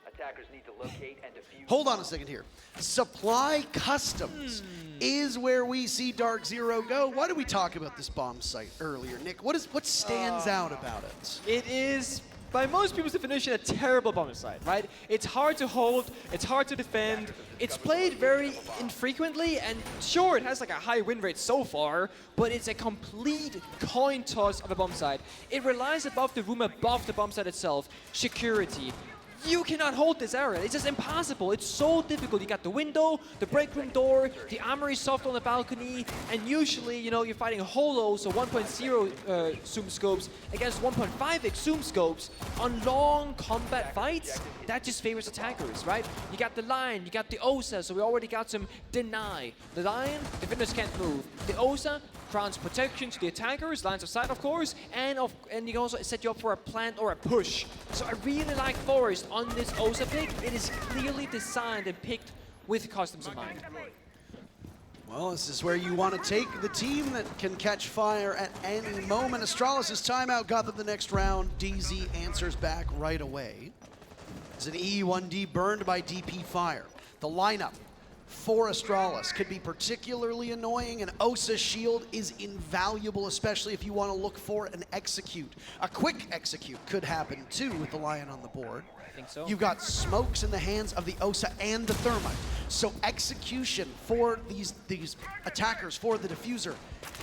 S13: Attackers need to locate and defuse.
S6: Hold on a second here. Supply Customs is where we see DarkZero go. Why did we talk about this bomb site earlier, Nick? What stands out about it?
S12: It is, by most people's definition, a terrible bomb site, right? It's hard to hold, it's hard to defend, it's played very infrequently, and sure, it has like a high win rate so far, but it's a complete coin toss of a bomb site. It relies above the room, above the bomb site itself, security. You cannot hold this area. It's just impossible. It's so difficult. You got the window, the break room door, the armory soft on the balcony, and usually, you know, you're fighting holo, so 1.0 zoom scopes against 1.5x zoom scopes on long combat fights. That just favors attackers, right? You got the Lion, you got the Osa, so we already got some deny. The Lion, defenders can't move. The Osa grants protection to the attackers, lines of sight, of course, and you can also set you up for a plant or a push. So I really like Forest on this Osa pick. It is clearly designed and picked with customs in mind.
S6: Well, this is where you want to take the team that can catch fire at any moment. Astralis' timeout got them the next round. DZ answers back right away. It's an E1D burned by DP Fire. The lineup for Astralis could be particularly annoying, and Osa's shield is invaluable, especially if you want to look for an execute. A quick execute could happen too with the Lion on the board.
S12: I think so.
S6: You've got smokes in the hands of the Osa and the Thermite. So execution for these attackers, for the Diffuser,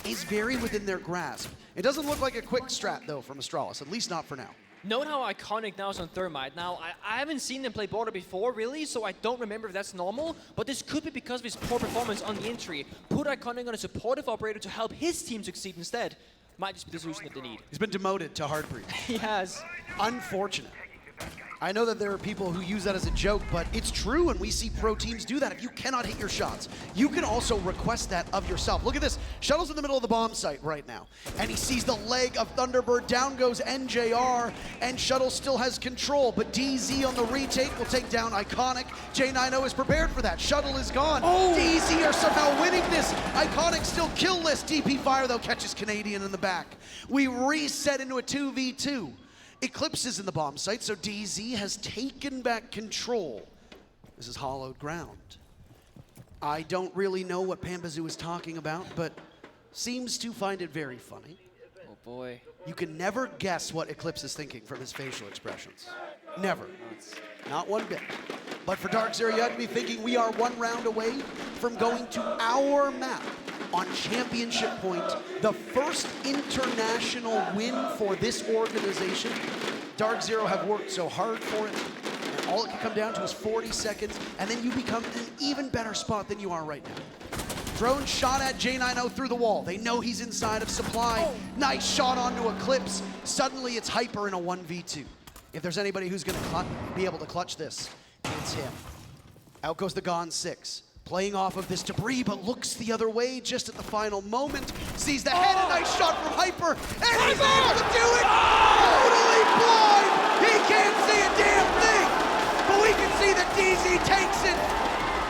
S6: is very within their grasp. It doesn't look like a quick strat though from Astralis, at least not for now.
S12: Note how iconic now is on Thermite. Now, I haven't seen them play border before, really, so I don't remember if that's normal, but this could be because of his poor performance on the entry. Put Iconic on a supportive operator to help his team succeed instead. Might just be the solution that they need.
S6: He's been demoted to Heartbreed.
S12: He has.
S6: Unfortunate. I know that there are people who use that as a joke, but it's true, and we see pro teams do that. If you cannot hit your shots, you can also request that of yourself. Look at this. Shuttle's in the middle of the bomb site right now, and he sees the leg of Thunderbird. Down goes NJR, and Shuttle still has control, but DZ on the retake will take down Iconic. J9O is prepared for that. Shuttle is gone. Oh. DZ are somehow winning this. Iconic still killless. DP Fire, though, catches Canadian in the back. We reset into a 2v2. Eclipse is in the bomb site, so DZ has taken back control. This is hollowed ground. I don't really know what Panbazoo is talking about, but seems to find it very funny.
S12: Well,
S2: boy.
S6: You can never guess what Eclipse is thinking from his facial expressions. Never. Not one bit. But for DarkZero, you have to be thinking we are 1 round away from going to our map on Championship Point, the first international win for this organization. DarkZero have worked so hard for it, and all it can come down to is 40 seconds, and then you become in an even better spot than you are right now. Drone shot at J90 through the wall. They know he's inside of supply. Nice shot onto Eclipse. Suddenly it's Hyper in a 1v2. If there's anybody who's gonna be able to clutch this, it's him. Out goes the Gone 6. Playing off of this debris, but looks the other way just at the final moment. Sees the head, a nice shot from Hyper, and he's able to do it! Totally blind! He can't see a damn thing! But we can see that DZ takes it!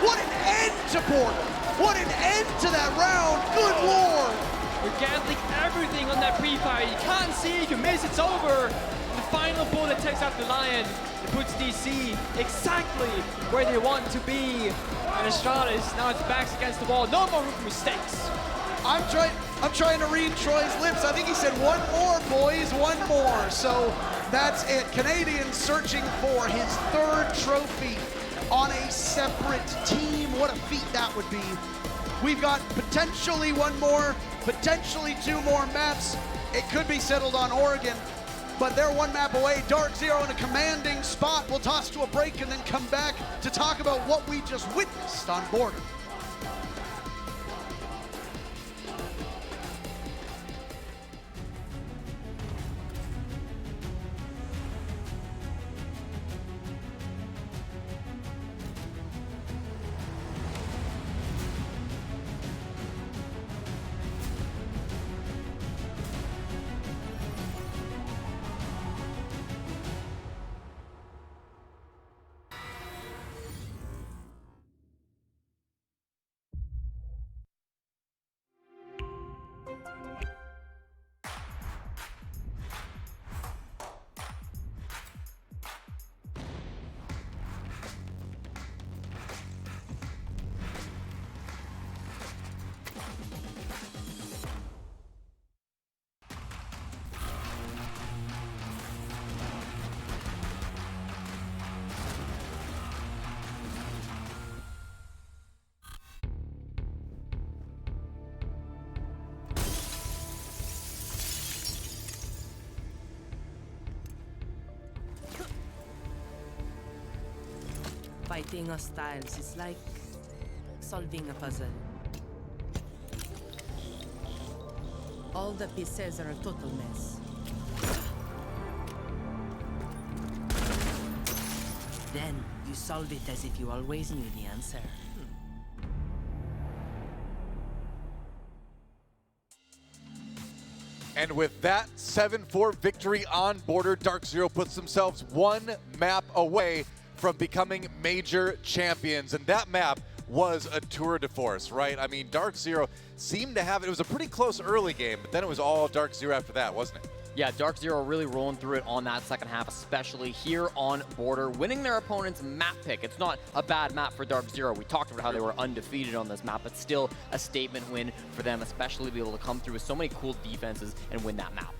S6: What an end to Border! What an end to that round! Good lord!
S12: We're gambling everything on that pre-fire. You can't see, if you miss, it's over. The final bullet takes out the Lion. It puts DC exactly where they want to be. And Astralis, now it's backs against the wall. No more mistakes.
S6: I'm trying to read Troy's lips. I think he said 1 more, boys, 1 more. So that's it. Canadians searching for his 3rd trophy on a separate team. What a feat that would be. We've got potentially 1 more, potentially 2 more maps. It could be settled on Oregon, but they're 1 map away. DarkZero in a commanding spot. We'll toss to a break and then come back to talk about what we just witnessed on Border.
S8: Fighting hostiles is like solving a puzzle. All the pieces are a total mess. Then you solve it as if you always knew the answer.
S1: And with that 7-4 victory on Border, DarkZero puts themselves 1 map away from becoming major champions. And that map was a tour de force, right? I mean, DarkZero seemed to have it. It was a pretty close early game, but then it was all DarkZero after that, wasn't it?
S2: Yeah, DarkZero really rolling through it on that second half, especially here on Border, winning their opponent's map pick. It's not a bad map for DarkZero. We talked about how they were undefeated on this map, but still a statement win for them, especially to be able to come through with so many cool defenses and win that map.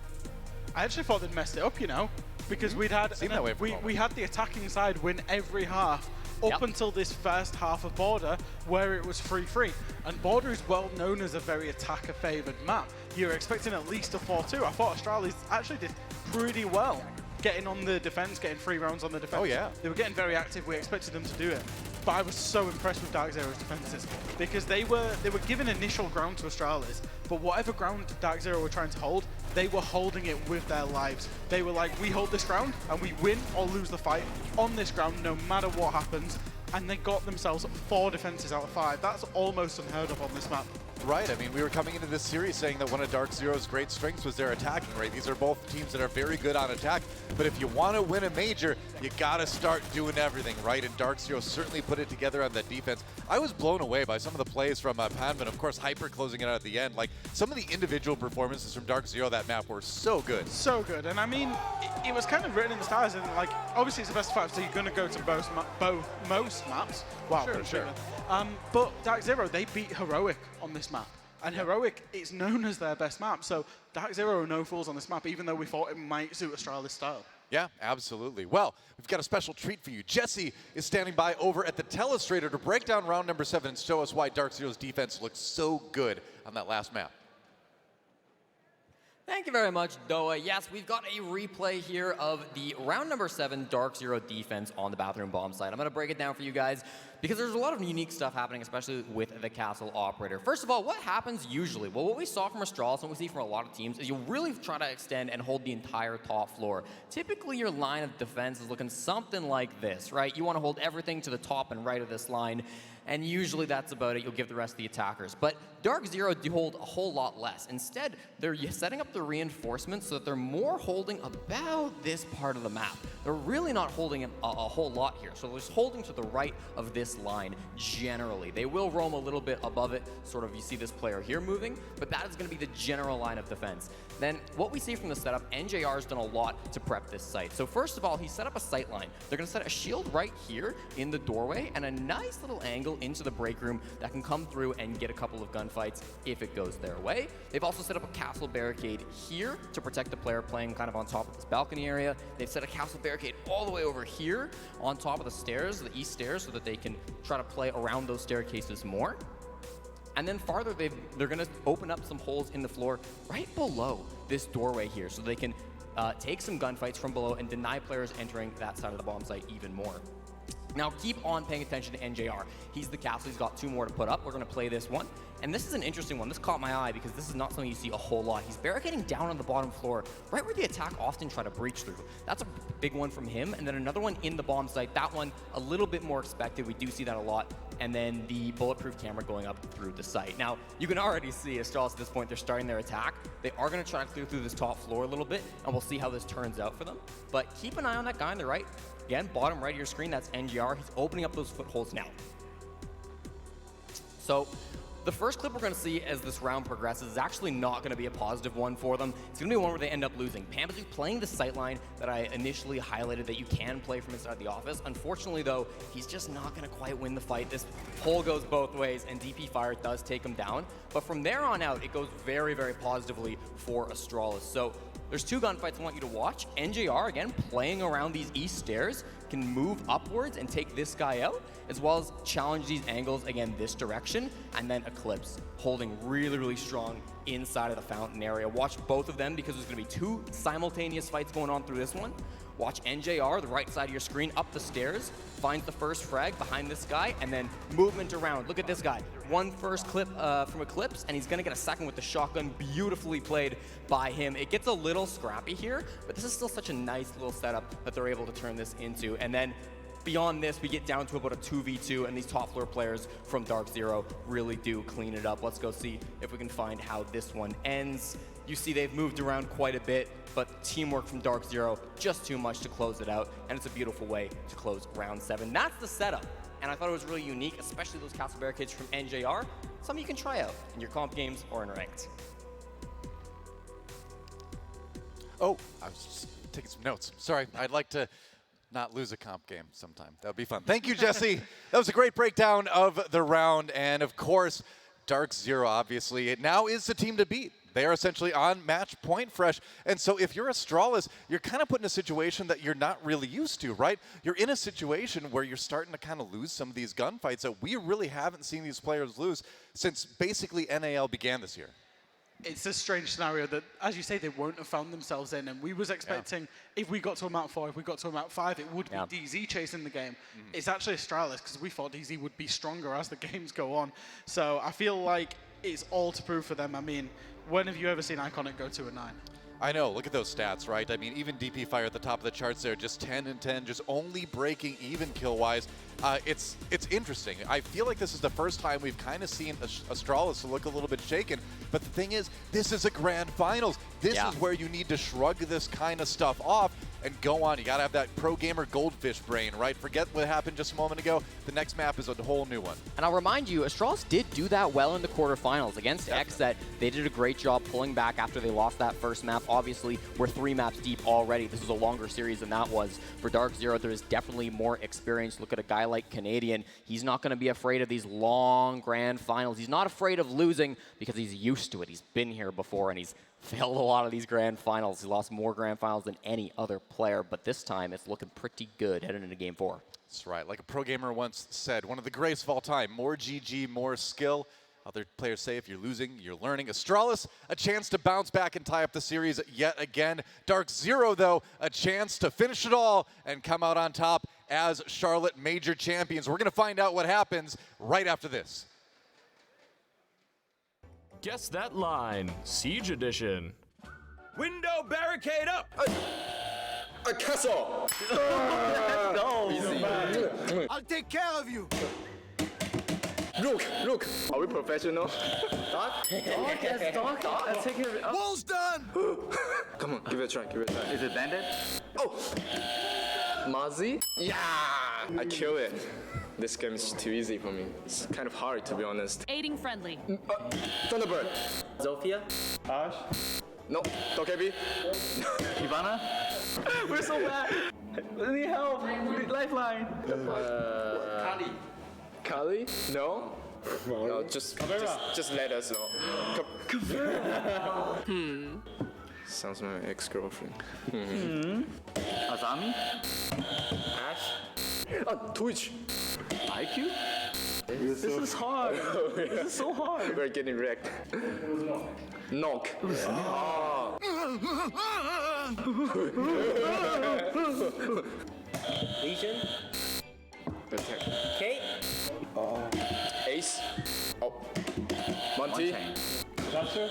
S3: I actually thought they'd messed it up, you know, because we had the attacking side win every half up until this first half of Border, where it was 3-3. And Border is well known as a very attacker-favored map. You're expecting at least a 4-2. I thought Astralis actually did pretty well getting on the defense, getting 3 rounds on the defense.
S1: Oh, yeah.
S3: They were getting very active. We expected them to do it. But I was so impressed with DarkZero's defenses because they were giving initial ground to Astralis, but whatever ground DarkZero were trying to hold, they were holding it with their lives. They were like, we hold this ground and we win or lose the fight on this ground no matter what happens. And they got themselves 4 defenses out of 5. That's almost unheard of on this map.
S1: Right, I mean, we were coming into this series saying that one of DarkZero's great strengths was their attacking rate. These are both teams that are very good on attack, but if you want to win a major, you got to start doing everything, right? And DarkZero certainly put it together on that defense. I was blown away by some of the plays from Panvin, of course, Hyper closing it out at the end. Like, some of the individual performances from DarkZero that map were so good.
S3: So good, and I mean, it was kind of written in the stars, and like, obviously it's the best of 5, so you're going to go to most maps. Wow,
S1: sure.
S3: But DarkZero, they beat Heroic on this map. And Heroic, it's known as their best map. So DarkZero are no fools on this map, even though we thought it might suit Astralis style.
S1: Yeah, absolutely. Well, we've got a special treat for you. Jesse is standing by over at the Telestrator to break down round number 7 and show us why DarkZero's defense looks so good on that last map.
S2: Thank you very much, Doa. Yes, we've got a replay here of the round number 7 DarkZero defense on the bathroom bomb site. I'm going to break it down for you guys because there's a lot of unique stuff happening, especially with the castle operator. First of all, what happens usually? Well, what we saw from Astralis and what we see from a lot of teams is you really try to extend and hold the entire top floor. Typically, your line of defense is looking something like this, right? You want to hold everything to the top and right of this line. And usually that's about it. You'll give the rest of the attackers. But DarkZero do hold a whole lot less. Instead, they're setting up the reinforcements so that they're more holding about this part of the map. They're really not holding a whole lot here. So they're just holding to the right of this line generally. They will roam a little bit above it. Sort of, you see this player here moving, but that is going to be the general line of defense. Then what we see from the setup, NJR has done a lot to prep this site. So first of all, he set up a sight line. They're going to set a shield right here in the doorway and a nice little angle into the break room that can come through and get a couple of gunfights if it goes their way. They've also set up a castle barricade here to protect the player playing kind of on top of this balcony area. They've set a castle barricade all the way over here on top of the stairs, the east stairs, so that they can try to play around those staircases more. And then farther, they're going to open up some holes in the floor right below this doorway here so they can take some gunfights from below and deny players entering that side of the bomb site even more. Now, keep on paying attention to NJR. He's the castle. He's got 2 more to put up. We're going to play this one. And this is an interesting one. This caught my eye because this is not something you see a whole lot. He's barricading down on the bottom floor, right where the attack often try to breach through. That's a big one from him. And then another one in the bomb site. That one, a little bit more expected. We do see that a lot. And then the bulletproof camera going up through the site. Now, you can already see Astralis at this point, they're starting their attack. They are going to try to clear through this top floor a little bit, and we'll see how this turns out for them. But keep an eye on that guy on the right. Again, bottom right of your screen, that's NGR. He's opening up those footholds now. So the first clip we're going to see as this round progresses is actually not going to be a positive one for them. It's going to be one where they end up losing. Pambazu playing the sightline that I initially highlighted that you can play from inside the office. Unfortunately, though, he's just not going to quite win the fight. This hole goes both ways, and DP Fire does take him down. But from there on out, it goes very, very positively for Astralis. So there's 2 gunfights I want you to watch. NJR, again, playing around these east stairs, can move upwards and take this guy out, as well as challenge these angles, again, this direction, and then Eclipse, holding really, really strong inside of the fountain area. Watch both of them because there's going to be 2 simultaneous fights going on through this one. Watch NJR, the right side of your screen, up the stairs, finds the first frag behind this guy, and then movement around. Look at this guy. One first clip from Eclipse, and he's going to get a second with the shotgun. Beautifully played by him. It gets a little scrappy here, but this is still such a nice little setup that they're able to turn this into. And then beyond this, we get down to about a 2v2, and these top floor players from DarkZero really do clean it up. Let's go see if we can find how this one ends. You see they've moved around quite a bit, but teamwork from DarkZero, just too much to close it out, and it's a beautiful way to close round 7. That's the setup, and I thought it was really unique, especially those castle barricades from NJR. Something you can try out in your comp games or in ranked.
S1: Oh, I was just taking some notes. Sorry, I'd like to not lose a comp game sometime. That would be fun. Thank you, Jesse. That was a great breakdown of the round, and of course, DarkZero, obviously, it now is the team to beat. They are essentially on match point fresh. And so if you're Astralis, you're kind of put in a situation that you're not really used to, right? You're in a situation where you're starting to kind of lose some of these gunfights that we really haven't seen these players lose since basically NAL began this year.
S3: It's a strange scenario that, as you say, they won't have found themselves in. And we was expecting, if we got to a map 4, if we got to a map 5, it would be DZ chasing the game. It's actually Astralis, because we thought DZ would be stronger as the games go on. So I feel like it's all to prove for them. I mean, when have you ever seen Iconic go 2-9?
S1: I know, look at those stats, right? I mean, even DP Fire at the top of the charts there, just 10 and 10, just only breaking even kill-wise. It's interesting. I feel like this is the first time we've kind of seen Astralis look a little bit shaken. But the thing is, this is a grand finals. This is where you need to shrug this kind of stuff off and go on. You got to have that pro gamer goldfish brain, right? Forget what happened just a moment ago. The next map is a whole new one.
S2: And I'll remind you, Astralis did do that well in the quarterfinals against XSET. They did a great job pulling back after they lost that first map. Obviously, we're 3 maps deep already. This was a longer series than that was. For DarkZero, there is definitely more experience. Look at a guy like Canadian. He's not going to be afraid of these long grand finals. He's not afraid of losing because he's used to it. He's been here before, and he's failed a lot of these grand finals. He lost more grand finals than any other player, but this time it's looking pretty good heading into Game 4.
S1: That's right. Like a pro gamer once said, one of the greatest of all time, more GG, more skill. Other players say if you're losing, you're learning. Astralis, a chance to bounce back and tie up the series yet again. DarkZero, though, a chance to finish it all and come out on top as Charlotte major champions. We're going to find out what happens right after this.
S19: Guess that line. Siege Edition.
S20: Window barricade up!
S21: A castle!
S20: Let's go!
S21: Easy.
S20: I'll take care of you!
S21: Look! Are we professional?
S20: Dark? Yes, Dark. I'll take care of it. Wall's done!
S21: Come on, give it a try,
S20: Is it banded?
S21: Oh! Mazi? Yeah! I kill it. This game is too easy for me. It's kind of hard, to be honest.
S22: Aiding friendly.
S21: Thunderbird.
S20: Zofia? Ash?
S21: No, Dokebi.
S20: Ivana? We're so bad. We need help. We need lifeline.
S21: Kali? No? No, just let us know. Sounds like my ex-girlfriend.
S20: Azami?
S21: Ash? Oh, Twitch.
S20: IQ? This is hard. This is so hard.
S21: We're getting wrecked. Knock. Oh.
S20: Legion?
S21: Attack.
S20: Kate?
S21: Ace. Oh. Monty.
S20: Doctor?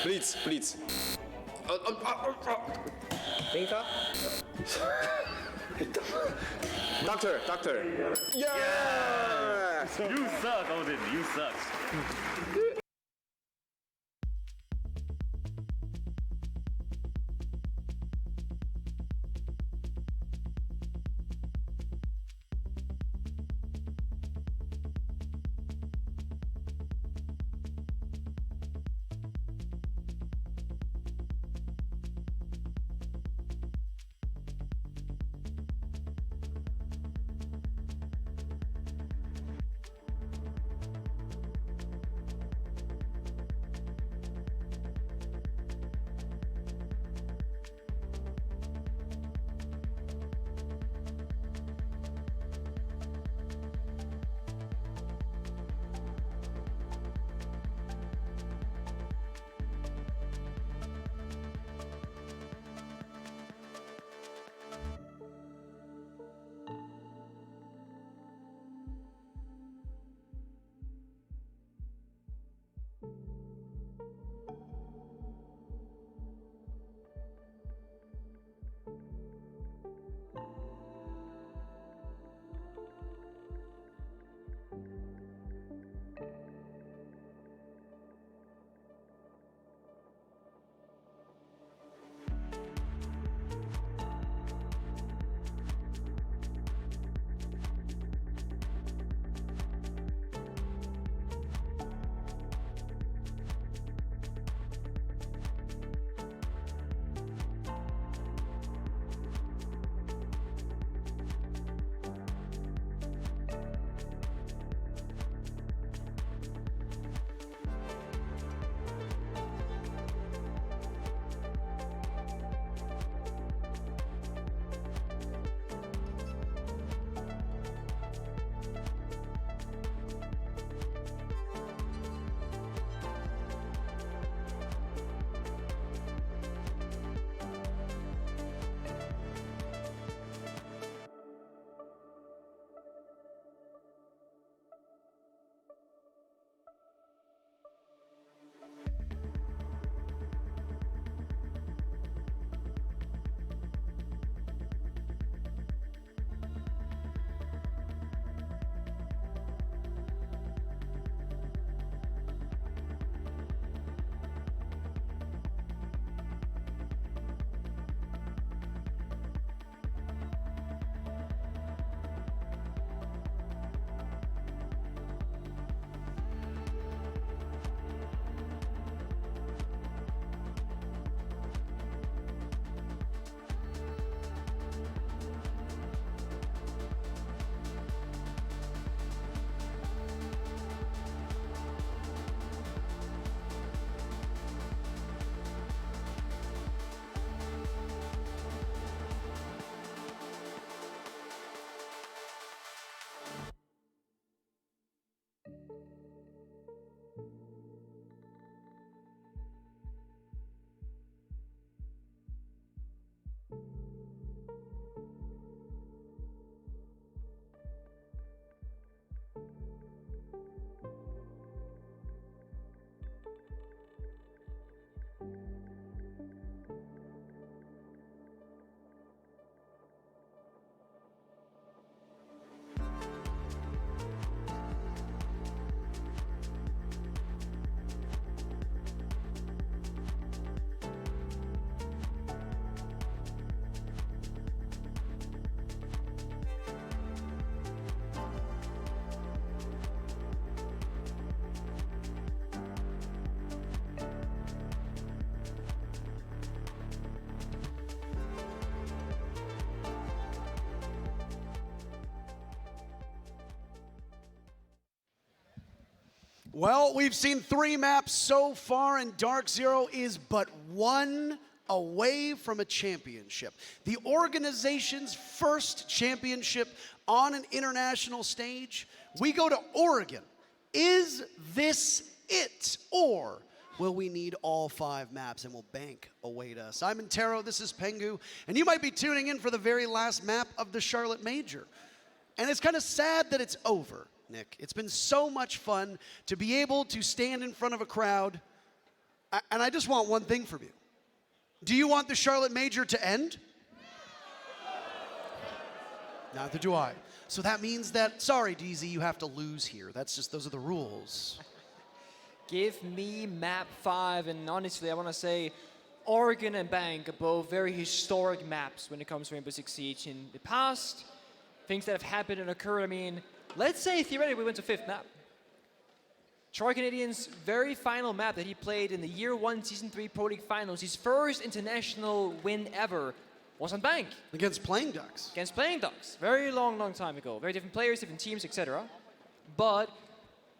S21: Blitz.
S20: Linka?
S21: Doctor. Yeah!
S20: You suck, Odin. You suck.
S6: Well, we've seen 3 maps so far, and DarkZero is but one away from a championship. The organization's first championship on an international stage. We go to Oregon. Is this it? Or will we need all 5 maps and will bank await us? I'm Intero, this is Pengu, and you might be tuning in for the very last map of the Charlotte Major. And it's kind of sad that it's over, Nick. It's been so much fun to be able to stand in front of a crowd, and I just want one thing from you. Do you want the Charlotte Major to end? Neither do I. So that means that, sorry, DZ, you have to lose here. That's just, those are the rules.
S12: Give me map 5, and honestly, I want to say Oregon and Bank are both very historic maps when it comes to Rainbow Six Siege in the past. Things that have happened and occurred. I mean, let's say theoretically we went to 5th map. Troy Canadian's very final map that he played in the Year 1 Season 3 Pro League Finals, his first international win ever, was on Bank.
S6: Against Playing Ducks.
S12: Against Playing Ducks. Very long time ago. Very different players, different teams, etc. But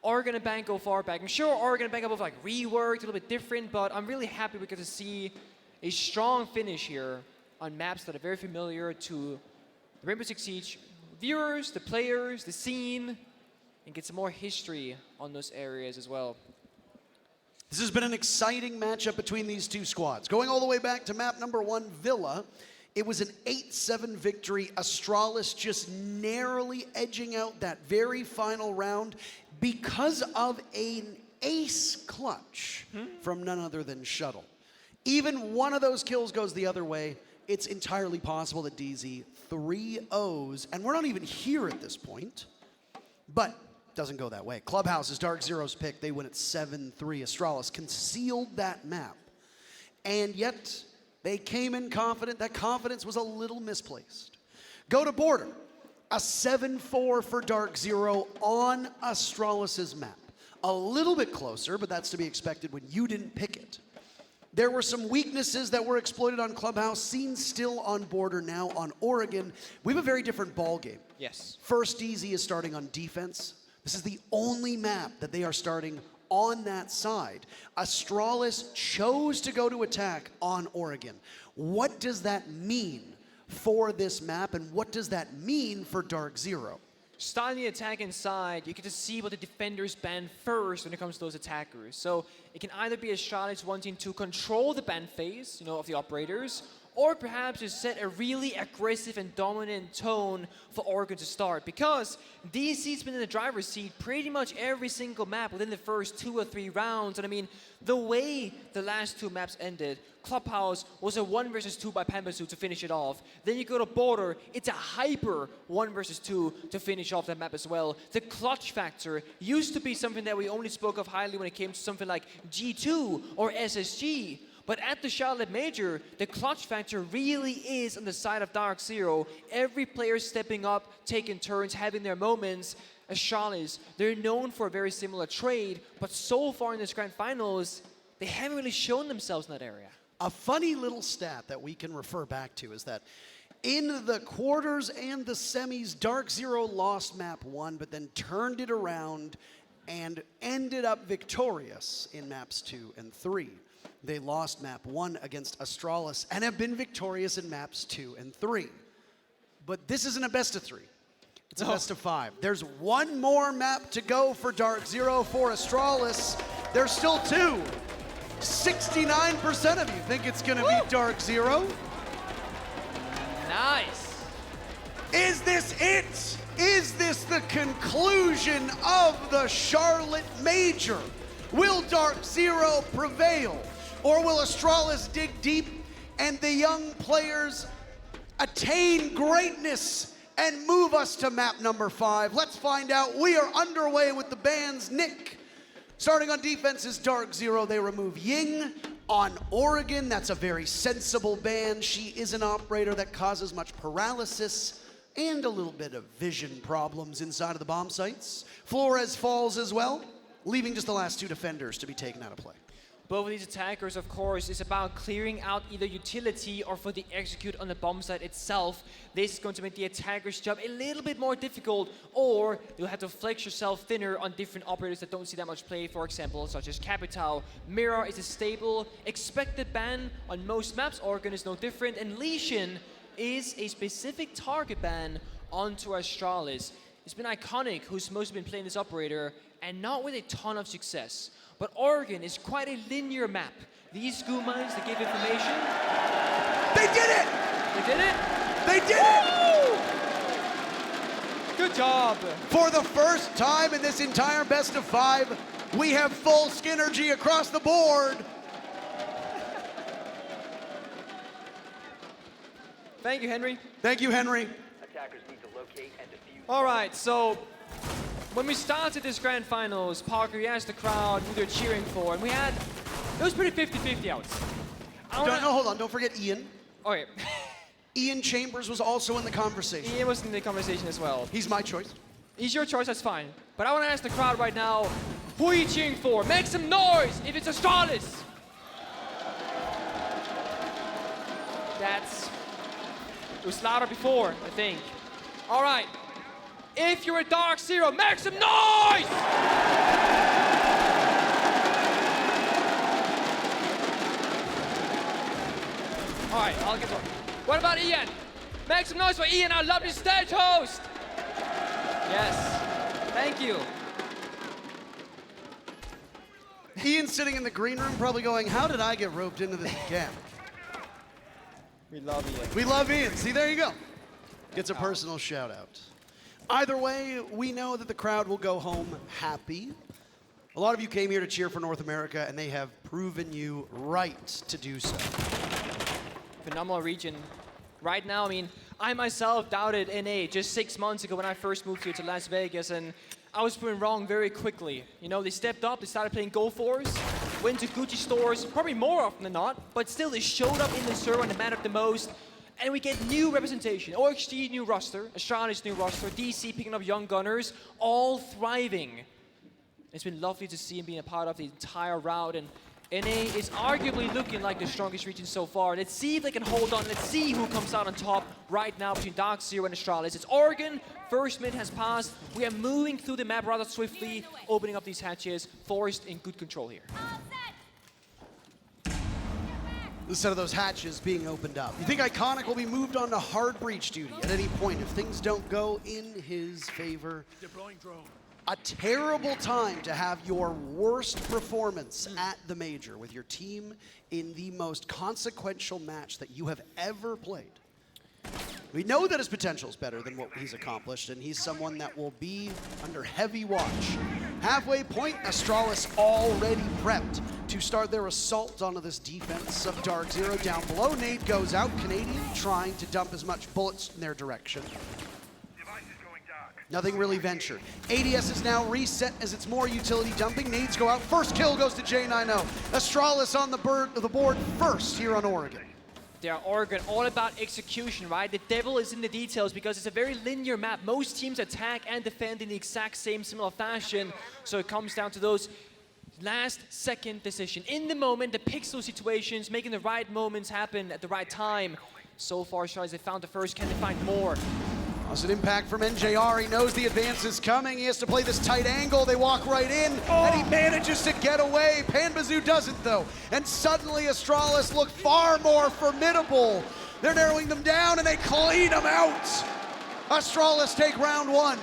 S12: Oregon and Bank go far back. I'm sure Oregon and Bank are both like reworked, a little bit different, but I'm really happy we get to see a strong finish here on maps that are very familiar to the Rainbow Six Siege viewers, the players, the scene, and get some more history on those areas as well.
S6: This has been an exciting matchup between these 2 squads. Going all the way back to map number 1, Villa, it was an 8-7 victory. Astralis just narrowly edging out that very final round because of an ace clutch from none other than Shuttle. Even one of those kills goes the other way, it's entirely possible that DZ 3-0s, and we're not even here at this point, but doesn't go that way. Clubhouse is DarkZero's pick. They win at 7-3. Astralis concealed that map, and yet they came in confident. That confidence was a little misplaced. Go to Border, a 7-4 for DarkZero on Astralis's map. A little bit closer, but that's to be expected when you didn't pick it. There were some weaknesses that were exploited on Clubhouse, seen still on Border, now on Oregon. We have a very different ball game.
S12: Yes.
S6: First, DZ is starting on defense. This is the only map that they are starting on that side. Astralis chose to go to attack on Oregon. What does that mean for this map, and what does that mean for DarkZero?
S12: Starting the attack inside, you get to see what the defenders ban first when it comes to those attackers. So it can either be Astralis wanting to control the ban phase, of the operators, or perhaps just set a really aggressive and dominant tone for Oregon to start. Because DC's been in the driver's seat pretty much every single map within the first 2 or 3 rounds. And I mean, the way the last 2 maps ended, Clubhouse was a 1 versus 2 by Pambasu to finish it off. Then you go to Border, it's a hyper 1 versus 2 to finish off that map as well. The clutch factor used to be something that we only spoke of highly when it came to something like G2 or SSG. But at the Charlotte Major, the clutch factor really is on the side of DarkZero. Every player stepping up, taking turns, having their moments. Astralis, they're known for a very similar trade, but so far in this grand finals, they haven't really shown themselves in that area.
S6: A funny little stat that we can refer back to is that in the quarters and the semis, DarkZero lost map 1, but then turned it around and ended up victorious in maps 2 and 3. They lost map 1 against Astralis and have been victorious in maps 2 and 3. But this isn't a best of 3. It's a best of 5. There's one more map to go for DarkZero. For Astralis, there's still 2. 69% of you think it's going to be DarkZero.
S12: Nice.
S6: Is this it? Is this the conclusion of the Charlotte Major? Will DarkZero prevail? Or will Astralis dig deep and the young players attain greatness and move us to map number 5? Let's find out. We are underway with the bans. Nick, starting on defense is DarkZero. They remove Ying. On Oregon, that's a very sensible ban. She is an operator that causes much paralysis and a little bit of vision problems inside of the bomb sites. Flores falls as well, leaving just the last 2 defenders to be taken out of play.
S12: both of these attackers, of course, is about clearing out either utility or for the execute on the bomb site itself. This is going to make the attacker's job a little bit more difficult, or you'll have to flex yourself thinner on different operators that don't see that much play, for example, such as Capital. Mirror is a stable, expected ban on most maps. Oregon is no different, and Lesion is a specific target ban onto Astralis. It's been iconic who's mostly been playing this operator, and not with a ton of success. But Oregon is quite a linear map. These goo mines that give information.
S6: They did it!
S12: They did it?
S6: They did it!
S12: Good job.
S6: For the first time in this entire best of 5, we have full Skinnergy across the board.
S12: Thank you, Henry.
S6: Thank you, Henry.
S13: Attackers need to locate and defuse.
S12: All right, so when we started this grand finals, Parker, you asked the crowd who they're cheering for, and it was pretty 50-50 out.
S6: No, hold on, don't forget Ian.
S12: Okay.
S6: Ian Chambers was also in the conversation.
S12: Ian was in the conversation as well.
S6: He's my choice.
S12: He's your choice, that's fine. But I want to ask the crowd right now, who are you cheering for? Make some noise if it's Astralis. It was louder before, I think. All right. If you're a DarkZero, make some noise! All right, I'll get one. What about Ian? Make some noise for Ian, our lovely stage host! Yes, thank you.
S6: Ian's sitting in the green room probably going, how did I get roped into this again?
S12: We love Ian.
S6: We love Ian. See, there you go. Gets a personal shout out. Either way, we know that the crowd will go home happy. A lot of you came here to cheer for North America, and they have proven you right to do so.
S12: Phenomenal region. Right now, I mean, I myself doubted NA just 6 months ago when I first moved here to Las Vegas, and I was proven wrong very quickly. You know, they stepped up, they started playing Go Force, went to Gucci stores, probably more often than not, but still they showed up in the server when it mattered the most, and we get new representation. OXG new roster, Astralis new roster, DC picking up young gunners, all thriving. It's been lovely to see him being a part of the entire route, and NA is arguably looking like the strongest region so far. Let's see if they can hold on. Let's see who comes out on top right now between DarkZero and Astralis. It's Oregon. First mid has passed. We are moving through the map rather swiftly, opening up these hatches. Forest in good control here.
S6: Instead of those hatches being opened up. You think Iconic will be moved on to hard breach duty at any point if things don't go in his favor?
S15: Deploying drone.
S6: A terrible time to have your worst performance at the major with your team in the most consequential match that you have ever played. We know that his potential is better than what he's accomplished, and he's someone that will be under heavy watch. Halfway point, Astralis already prepped to start their assault onto this defense of DarkZero down below. Nade goes out, Canadian trying to dump as much bullets in their direction. Nothing really ventured. ADS is now reset as it's more utility dumping. Nades go out. First kill goes to J90. Astralis on the board first here on Oregon.
S12: They are Oregon, all about execution, right? The devil is in the details because it's a very linear map. Most teams attack and defend in the exact same similar fashion. So it comes down to those last second decision. In the moment, the pixel situations, making the right moments happen at the right time. So far, Astralis, they found the first. Can they find more?
S6: That's an impact from NJR. He knows the advance is coming. He has to play this tight angle. They walk right in, and he manages to get away. Panbazoo doesn't, though. And suddenly, Astralis look far more formidable. They're narrowing them down, and they clean them out. Astralis take round one.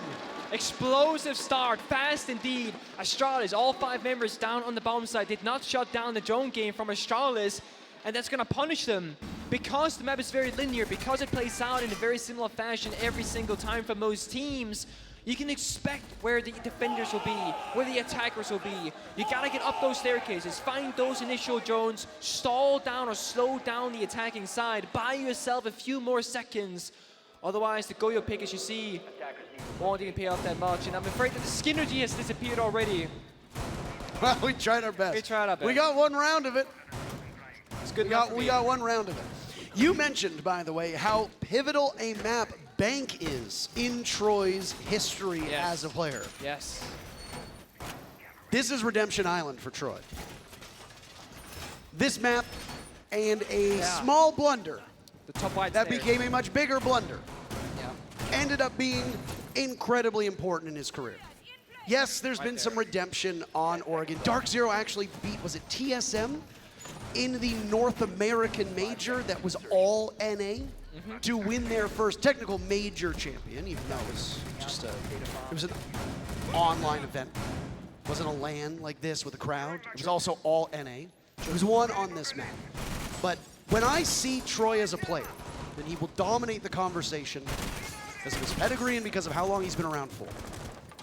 S12: Explosive start, fast indeed. Astralis, all 5 members down on the bomb site, did not shut down the drone game from Astralis, and that's gonna punish them. Because the map is very linear, because it plays out in a very similar fashion every single time for most teams, you can expect where the defenders will be, where the attackers will be. You gotta get up those staircases, find those initial drones, stall down or slow down the attacking side, buy yourself a few more seconds. Otherwise, the Goyo pick, as you see, won't even pay off that much. And I'm afraid that the Skinnergy has disappeared already.
S6: Well, we tried our best.
S12: We tried our best.
S6: We got one round of it.
S12: It's good
S6: we got one round of it. You mentioned, by the way, how pivotal a map Bank is in Troy's history as a player.
S12: Yes.
S6: This is Redemption Island for Troy. this map and a small blunder
S12: The top right
S6: that
S12: there.
S6: became a much bigger blunder ended up being incredibly important in his career. Yes, there's been some redemption on Oregon. DarkZero actually beat, was it TSM, in the North American major that was all NA to win their first technical major champion, even though it was just it was an online event. It wasn't a LAN like this with a crowd. It was also all NA. It was won on this map. But when I see Troy as a player, then he will dominate the conversation because of his pedigree and because of how long he's been around for.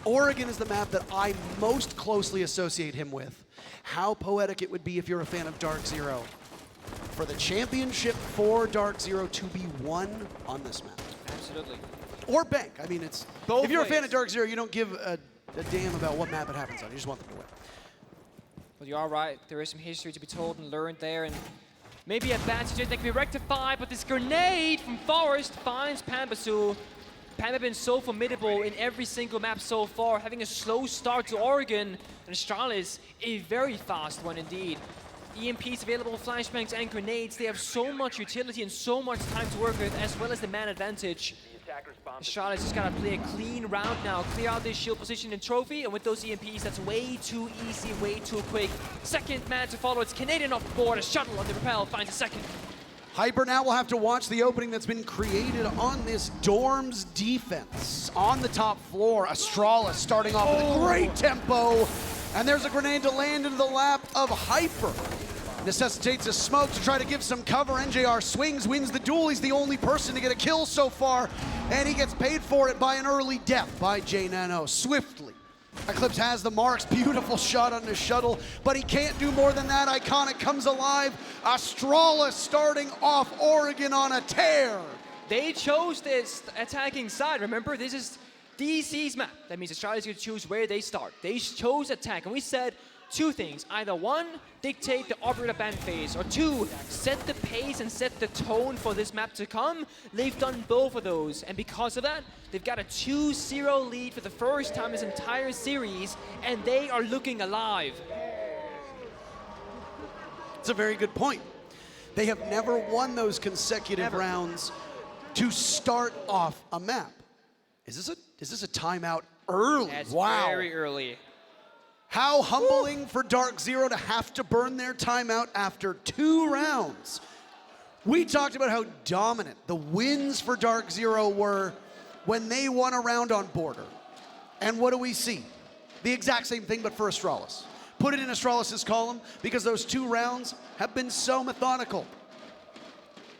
S6: Oregon is the map that I most closely associate him with. How poetic it would be if you're a fan of DarkZero for the championship for DarkZero to be won on this map.
S12: Absolutely.
S6: Or Bank. I mean, it's
S12: Both
S6: if you're
S12: ways.
S6: a fan of DarkZero, you don't give a damn about what map it happens on. You just want them to win.
S12: But you are right. There is some history to be told and learned there, and maybe a bad situation that can be rectified. But this grenade from Forest finds Pambasu. Pam have been so formidable in every single map so far, having a slow start to Oregon, and Astralis a very fast one indeed. EMPs available, flashbangs and grenades, they have so much utility and so much time to work with, as well as the man advantage. Astralis just gotta play a clean round now, clear out this shield position and trophy, and with those EMPs, that's way too easy, way too quick. Second man to follow, it's Canadian off the board, a shuttle on the propel finds a second.
S6: Hyper now will have to watch the opening that's been created on this Dorm's defense. On the top floor, Astralis starting off with a great tempo. And there's a grenade to land into the lap of Hyper. Necessitates a smoke to try to give some cover. NJR swings, wins the duel. He's the only person to get a kill so far. And he gets paid for it by an early death by J-Nano. Swiftly. Eclipse has the marks, beautiful shot on the shuttle, but he can't do more than that. Iconic comes alive. Astralis starting off Oregon on a tear.
S12: They chose this attacking side. Remember, this is DC's map. That means Astralis going to choose where they start. They chose attack, and we said two things. Either one, dictate the operator ban phase, or two, set the pace and set the tone for this map to come. They've done both of those, and because of that, they've got a 2-0 lead for the first time this entire series, and they are looking alive.
S6: It's a very good point. They have never won those consecutive rounds to start off a map. Is this a timeout early?
S12: That's
S6: wow.
S12: very early.
S6: How humbling for DarkZero to have to burn their timeout after 2 rounds. We talked about how dominant the wins for DarkZero were when they won a round on Border. And what do we see? The exact same thing, but for Astralis. Put it in Astralis' column because those 2 rounds have been so methodical.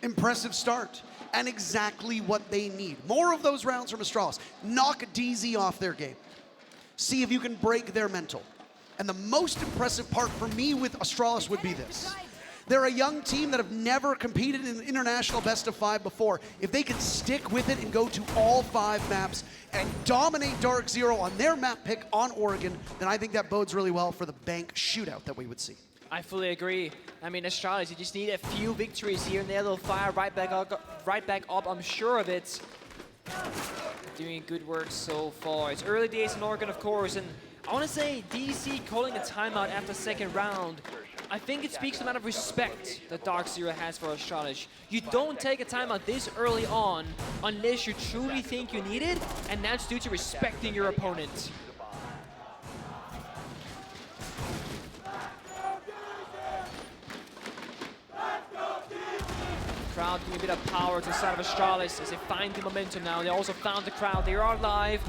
S6: Impressive start. And exactly what they need. More of those rounds from Astralis. Knock DZ off their game. See if you can break their mental. And the most impressive part for me with Astralis would be this. They're a young team that have never competed in an international best of 5 before. If they can stick with it and go to all 5 maps and dominate DarkZero on their map pick on Oregon, then I think that bodes really well for the Bank shootout that we would see.
S12: I fully agree. I mean, Astralis, you just need a few victories here and there. They'll fire right back up, I'm sure of it. Doing good work so far. It's early days in Oregon, of course, and I want to say DC calling a timeout after second round. I think it speaks to the amount of respect that DarkZero has for Astralis. You don't take a timeout this early on unless you truly think you need it, and that's due to respecting your opponent. Crowd giving a bit of power to the side of Astralis as they find the momentum now. They also found the crowd. They are live.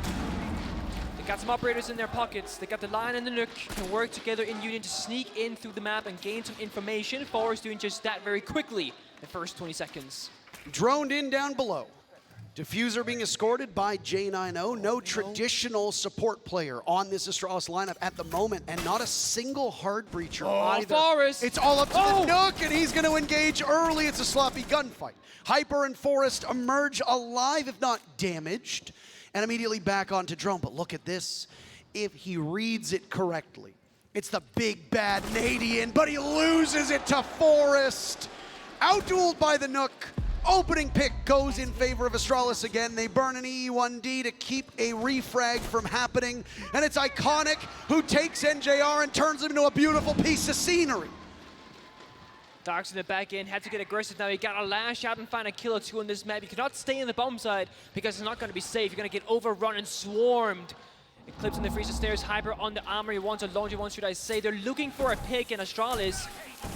S12: They got some operators in their pockets. They got the Lion and the Nook, can work together in union to sneak in through the map and gain some information. Forest doing just that very quickly the first 20 seconds.
S6: Droned in down below. Diffuser being escorted by J90. No traditional support player on this Astralis lineup at the moment, and not a single hard breacher either.
S12: Forest!
S6: It's all up to the Nook, and he's going to engage early. It's a sloppy gunfight. Hyper and Forest emerge alive, if not damaged, and immediately back onto Drone. But look at this. If he reads it correctly, it's the big bad Nadian, but he loses it to Forest. Outdueled by the Nook. Opening pick goes in favor of Astralis again. They burn an E1D to keep a refrag from happening. And it's Iconic who takes NJR and turns him into a beautiful piece of scenery.
S12: Dark's in the back end, had to get aggressive now. You gotta lash out and find a kill or two on this map. You cannot stay in the bomb side because it's not gonna be safe. You're gonna get overrun and swarmed. Eclipse on the freezer stairs, Hyper on the armory once, or laundry once should I say. They're looking for a pick, and Astralis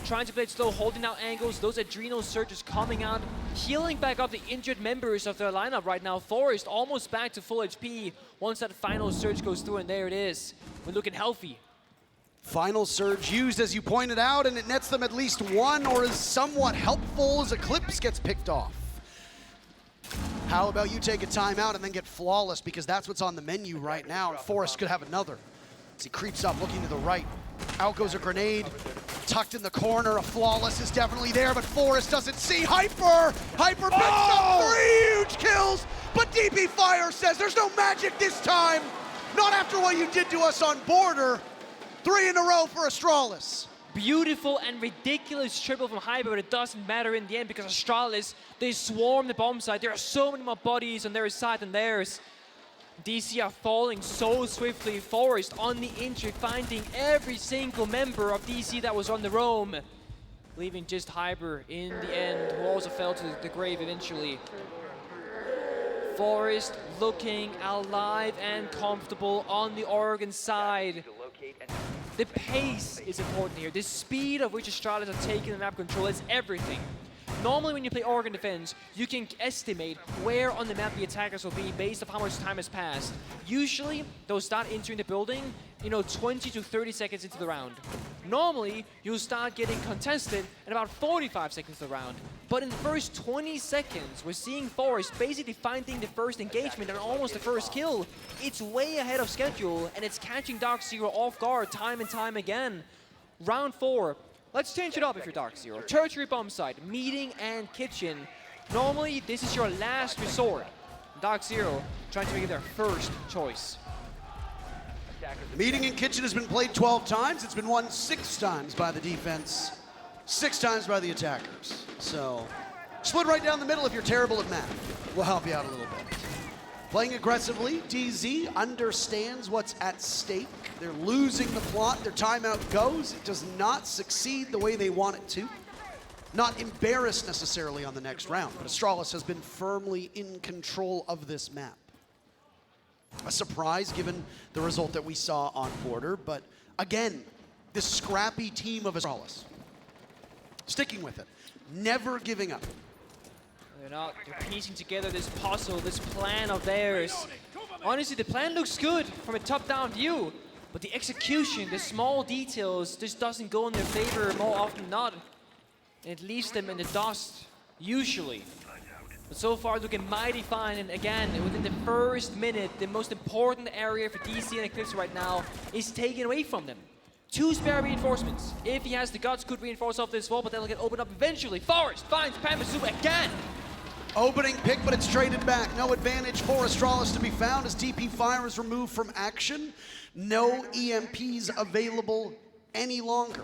S12: trying to play it slow, holding out angles. Those adrenal surges coming out, healing back up the injured members of their lineup right now. Forest almost back to full HP once that final surge goes through, and there it is. We're looking healthy.
S6: Final surge used, as you pointed out, and it nets them at least one, or is somewhat helpful as Eclipse gets picked off. How about you take a timeout and then get flawless, because that's what's on the menu right now, and Forrest could have another. As he creeps up, looking to the right. Out goes a grenade, tucked in the corner. A flawless is definitely there, but Forrest doesn't see Hyper. Hyper picks up 3 huge kills, but DP Fire says there's no magic this time. Not after what you did to us on Border. 3 in a row for Astralis.
S12: Beautiful and ridiculous triple from Hyper, but it doesn't matter in the end because Astralis, they swarm the bomb site. There are so many more bodies on their side than theirs. DC are falling so swiftly. Forest on the injury, finding every single member of DC that was on the roam, leaving just Hyper in the end, who also fell to the grave eventually. Forest looking alive and comfortable on the Oregon side. The pace is important here. The speed of which Astralis are taking the map control is everything. Normally when you play Oregon Defense, you can estimate where on the map the attackers will be based on how much time has passed. Usually, they'll start entering the building, 20 to 30 seconds into the round. Normally, you'll start getting contested at about 45 seconds of the round. But in the first 20 seconds, we're seeing Forest basically finding the first engagement and almost the first kill. It's way ahead of schedule, and it's catching DarkZero off guard time and time again. Round 4. Let's change it up if you're DarkZero. Tertiary bomb site, meeting and kitchen. Normally, this is your last resort. DarkZero trying to make it their first choice.
S6: Meeting and kitchen has been played 12 times. It's been won 6 times by the defense, 6 times by the attackers. So, split right down the middle if you're terrible at math. We'll help you out a little bit. Playing aggressively, DZ understands what's at stake. They're losing the plot. Their timeout goes. It does not succeed the way they want it to. Not embarrassed necessarily on the next round, but Astralis has been firmly in control of this map. A surprise given the result that we saw on Border, but again, this scrappy team of Astralis. Sticking with it, never giving up.
S12: They're piecing together this puzzle, this plan of theirs. Honestly, the plan looks good from a top-down view, but the execution, the small details, just doesn't go in their favor more often than not. And it leaves them in the dust, usually. But so far, looking mighty fine, and again, within the first minute, the most important area for DC and Eclipse right now is taken away from them. 2 spare reinforcements. If he has the guts, could reinforce off this wall, but that'll get opened up eventually. Forest finds Pamazoo again.
S6: Opening pick, but it's traded back. No advantage for Astralis to be found as DP Fire is removed from action. No EMPs available any longer.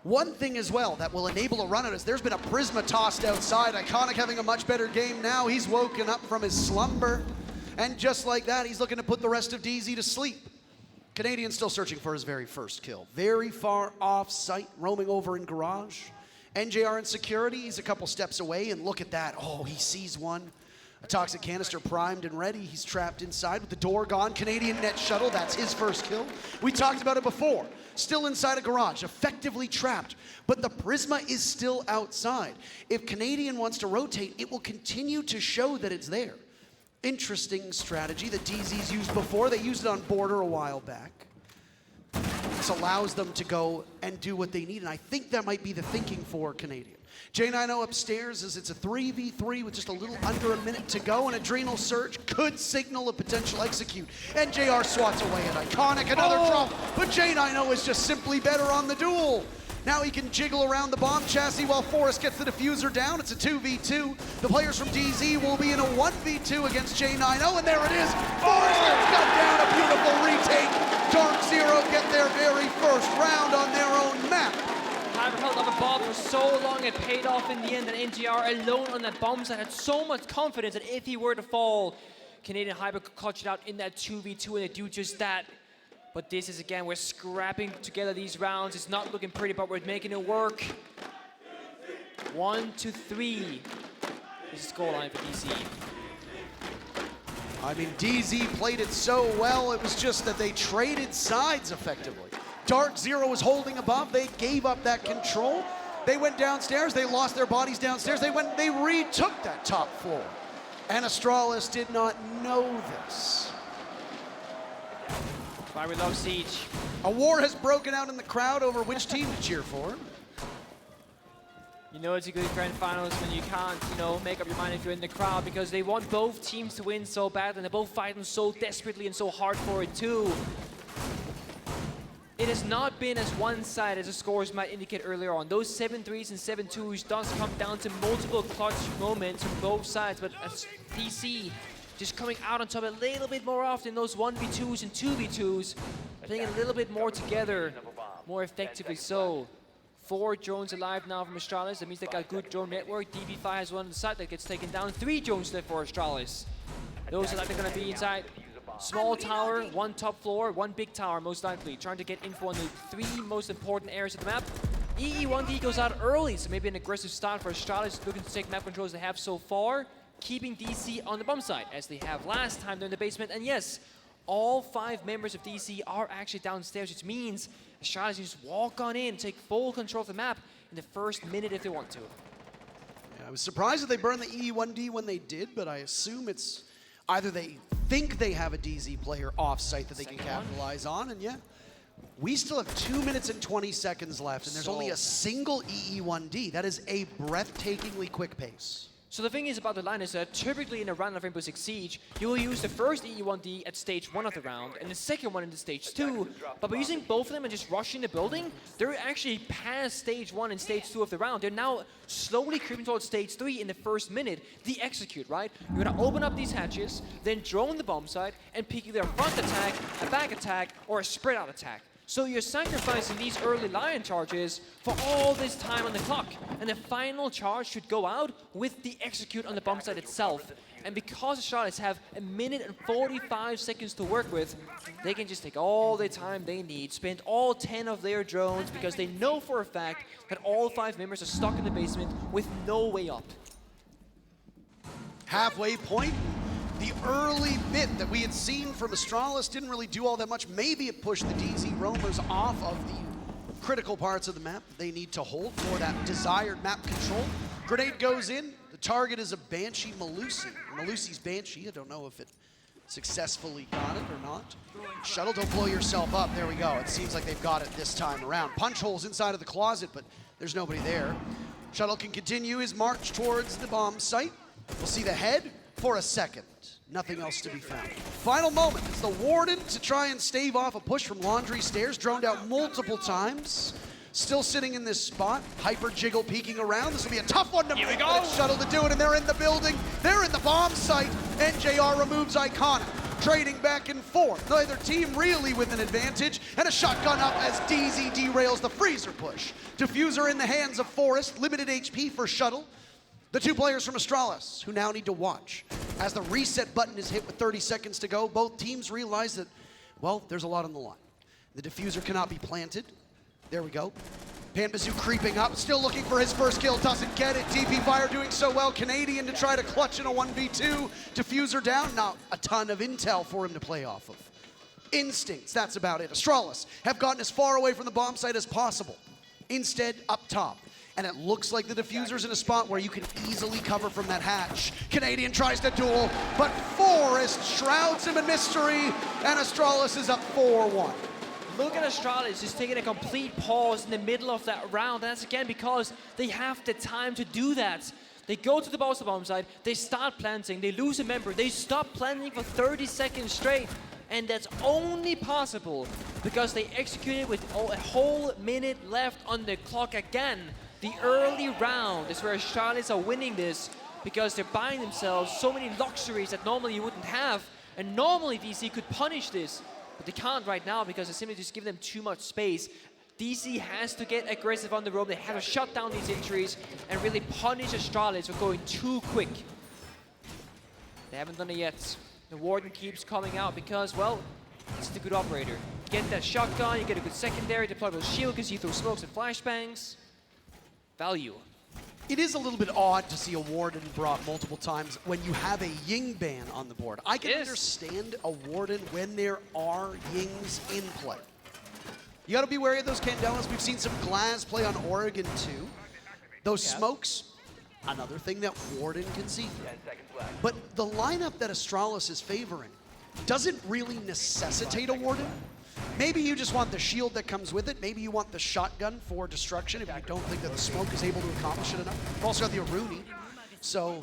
S6: One thing as well that will enable a run at us, there's been a Prisma tossed outside. Iconic having a much better game now. He's woken up from his slumber. And just like that, he's looking to put the rest of DZ to sleep. Canadian still searching for his very first kill. Very far off site, roaming over in garage. NJR in security, he's a couple steps away, and look at that. Oh, he sees one. A toxic canister primed and ready. He's trapped inside with the door gone. Canadian net shuttle, that's his first kill. We talked about it before. Still inside a garage, effectively trapped, but the Prisma is still outside. If Canadian wants to rotate, it will continue to show that it's there. Interesting strategy that DZ's used before. They used it on Border a while back. This allows them to go and do what they need, and I think that might be the thinking for Canadian. J90 upstairs as it's a 3v3 with just a little under a minute to go. An adrenal surge could signal a potential execute. And JR swats away at Iconic, another drop, but J90 is just simply better on the duel. Now he can jiggle around the bomb chassis while Forrest gets the diffuser down. It's a 2v2. The players from DZ will be in a 1v2 against J90, and there it is. Forrest gets cut down, a beautiful retake. DarkZero get their very first round on their own map.
S12: Hyper held up a bomb for so long, it paid off in the end, and NGR alone on that bomb site had so much confidence that if he were to fall, Canadian Hyper could clutch it out in that 2v2, and they do just that. But this is, again, we're scrapping together these rounds. It's not looking pretty, but we're making it work. 1-3 is the scoreline for DC.
S6: I mean, DZ played it so well, it was just that they traded sides effectively. DarkZero was holding above, they gave up that control. They went downstairs, they lost their bodies downstairs, they retook that top floor. And Astralis did not know this.
S12: Why we love Siege.
S6: A war has broken out in the crowd over which team to cheer for.
S12: You know it's a good grand finals when you can't, you know, make up your mind if you're in the crowd, because they want both teams to win so bad and they're both fighting so desperately and so hard for it too. It has not been as one-sided as the scores might indicate earlier on. Those 7-3s and 7-2s does come down to multiple clutch moments from both sides, but as DC just coming out on top a little bit more often, those 1v2s and 2v2s, playing a little bit more together, more effectively so. 4 drones alive now from Astralis. That means they got good drone network. DB5 has one on the side that gets taken down. 3 drones left for Astralis. Those are likely going to be inside. Small tower, 1 top floor, 1 big tower most likely. Trying to get info on the 3 most important areas of the map. EE1D goes out early, so maybe an aggressive start for Astralis, looking to take map control as they have so far. Keeping DC on the bomb site as they have last time they're in the basement. And yes, all 5 members of DC are actually downstairs, which means Astralis can just walk on in, take full control of the map in the first minute if they want to.
S6: Yeah, I was surprised that they burned the EE1D when they did, but I assume it's either they think they have a DZ player off-site that they can capitalize on, and yeah. We still have 2 minutes and 20 seconds left, and there's only a single EE1D. That is a breathtakingly quick pace.
S12: So the thing is about the line is that typically in a round of Rainbow Six Siege, you will use the first EE1D at stage 1 of the round and the second one in the stage 2. But by using both of them and just rushing the building, they're actually past stage 1 and stage 2 of the round. They're now slowly creeping towards stage 3 in the first minute. The execute, right? You're gonna open up these hatches, then drone the bomb site and peek either a front attack, a back attack, or a spread out attack. So you're sacrificing these early lion charges for all this time on the clock. And the final charge should go out with the execute on the bomb site itself. And because Astralis have 1 minute and 45 seconds to work with, they can just take all the time they need, spend all 10 of their drones, because they know for a fact that all 5 members are stuck in the basement with no way up.
S6: Halfway point. The early bit that we had seen from Astralis didn't really do all that much. Maybe it pushed the DZ roamers off of the critical parts of the map that they need to hold for that desired map control. Grenade goes in. The target is a Banshee Melusi. Melusi's Banshee. I don't know if it successfully got it or not. Shuttle, don't blow yourself up. There we go. It seems like they've got it this time around. Punch holes inside of the closet, but there's nobody there. Shuttle can continue his march towards the bomb site. We'll see the head for a second. Nothing else to be found. Final moment. It's the Warden to try and stave off a push from Laundry Stairs. Droned out multiple times. Still sitting in this spot. Hyper Jiggle peeking around. This will be a tough one to make. Shuttle to do it, and they're in the building. They're in the bomb site. NJR removes Iconic. Trading back and forth. Neither team really with an advantage. And a shotgun up as DZ derails the freezer push. Diffuser in the hands of Forrest. Limited HP for Shuttle. The 2 players from Astralis, who now need to watch. As the reset button is hit with 30 seconds to go, both teams realize that, well, there's a lot on the line. The diffuser cannot be planted. There we go. Panbazoo creeping up, still looking for his first kill, doesn't get it. DP Fire doing so well. Canadian to try to clutch in a 1v2. Diffuser down, not a ton of intel for him to play off of. Instincts, that's about it. Astralis have gotten as far away from the bomb site as possible. Instead, up top. And it looks like the diffuser's in a spot where you can easily cover from that hatch. Canadian tries to duel, but Forrest shrouds him in mystery, and Astralis is up 4-1.
S12: Look at Astralis just taking a complete pause in the middle of that round, and that's again because they have the time to do that. They go to the bomb site, they start planting, they lose a member, they stop planting for 30 seconds straight, and that's only possible because they executed with a whole minute left on the clock again. The early round is where Astralis are winning this because they're buying themselves so many luxuries that normally you wouldn't have. And normally DC could punish this, but they can't right now because they simply just give them too much space. DC has to get aggressive on the roam. They have to shut down these injuries and really punish Astralis for going too quick. They haven't done it yet. The Warden keeps coming out because, well, it's the good operator. Get that shotgun, you get a good secondary, deployable shield because you throw smokes and flashbangs. Value.
S6: It is a little bit odd to see a Warden brought multiple times when you have a Ying ban on the board. I can understand a Warden when there are Yings in play. You gotta be wary of those Candelas. We've seen some Glass play on Oregon too. Those smokes, another thing that Warden can see through. But the lineup that Astralis is favoring doesn't really necessitate a Warden. Maybe you just want the shield that comes with it. Maybe you want the shotgun for destruction if you don't think that the smoke is able to accomplish it enough. You've also got the Aruni. So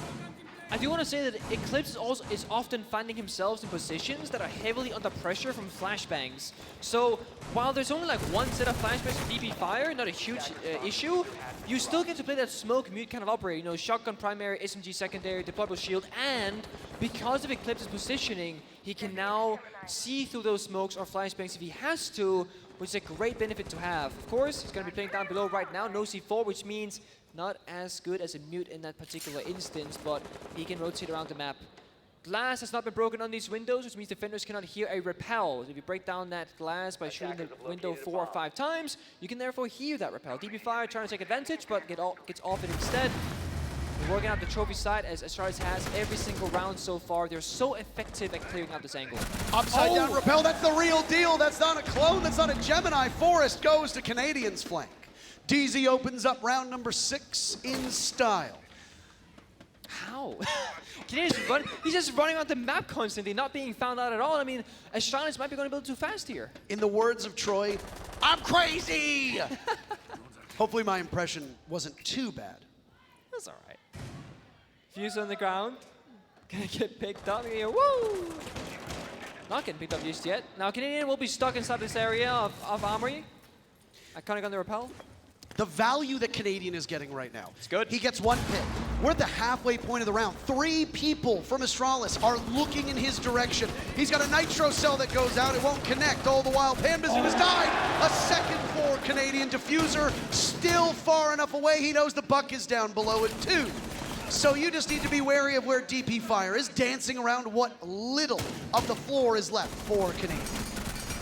S12: I do want to say that Eclipse is often finding himself in positions that are heavily under pressure from flashbangs. So while there's only like one set of flashbangs for DP Fire, not a huge issue, you still get to play that smoke mute kind of operator. You know, shotgun primary, SMG secondary, deployable shield, and because of Eclipse's positioning, he can now see through those smokes or flashbangs if he has to, which is a great benefit to have. Of course, he's going to be playing down below right now, no C4, which means not as good as a mute in that particular instance, but he can rotate around the map. Glass has not been broken on these windows, which means defenders cannot hear a repel. If you break down that glass by shooting the window 4 or 5 times, you can therefore hear that repel. DP Fire trying to take advantage, but gets off it instead. We're working out the trophy side as Astralis has every single round so far. They're so effective at clearing out this angle.
S6: Upside down repel, that's the real deal. That's not a clone, that's not a Gemini. Forest goes to Canadian's flank. DZ opens up round number 6 in style.
S12: How? He's just running on the map constantly, not being found out at all. I mean, Astralis might be going a little too fast here.
S6: In the words of Troy, I'm crazy! Hopefully my impression wasn't too bad.
S12: That's all right. Fuse on the ground. Gonna get picked up here. Woo! Not getting picked up just yet. Now Canadian will be stuck inside this area of Armory. Iconic on the repel.
S6: The value that Canadian is getting right now.
S12: It's good.
S6: He gets 1 pick. We're at the halfway point of the round. 3 people from Astralis are looking in his direction. He's got a nitro cell that goes out. It won't connect. All the while, Panbazoo has died. A second for Canadian. Diffuser still far enough away. He knows the buck is down below it too. So you just need to be wary of where DP Fire is, dancing around what little of the floor is left for Canadian.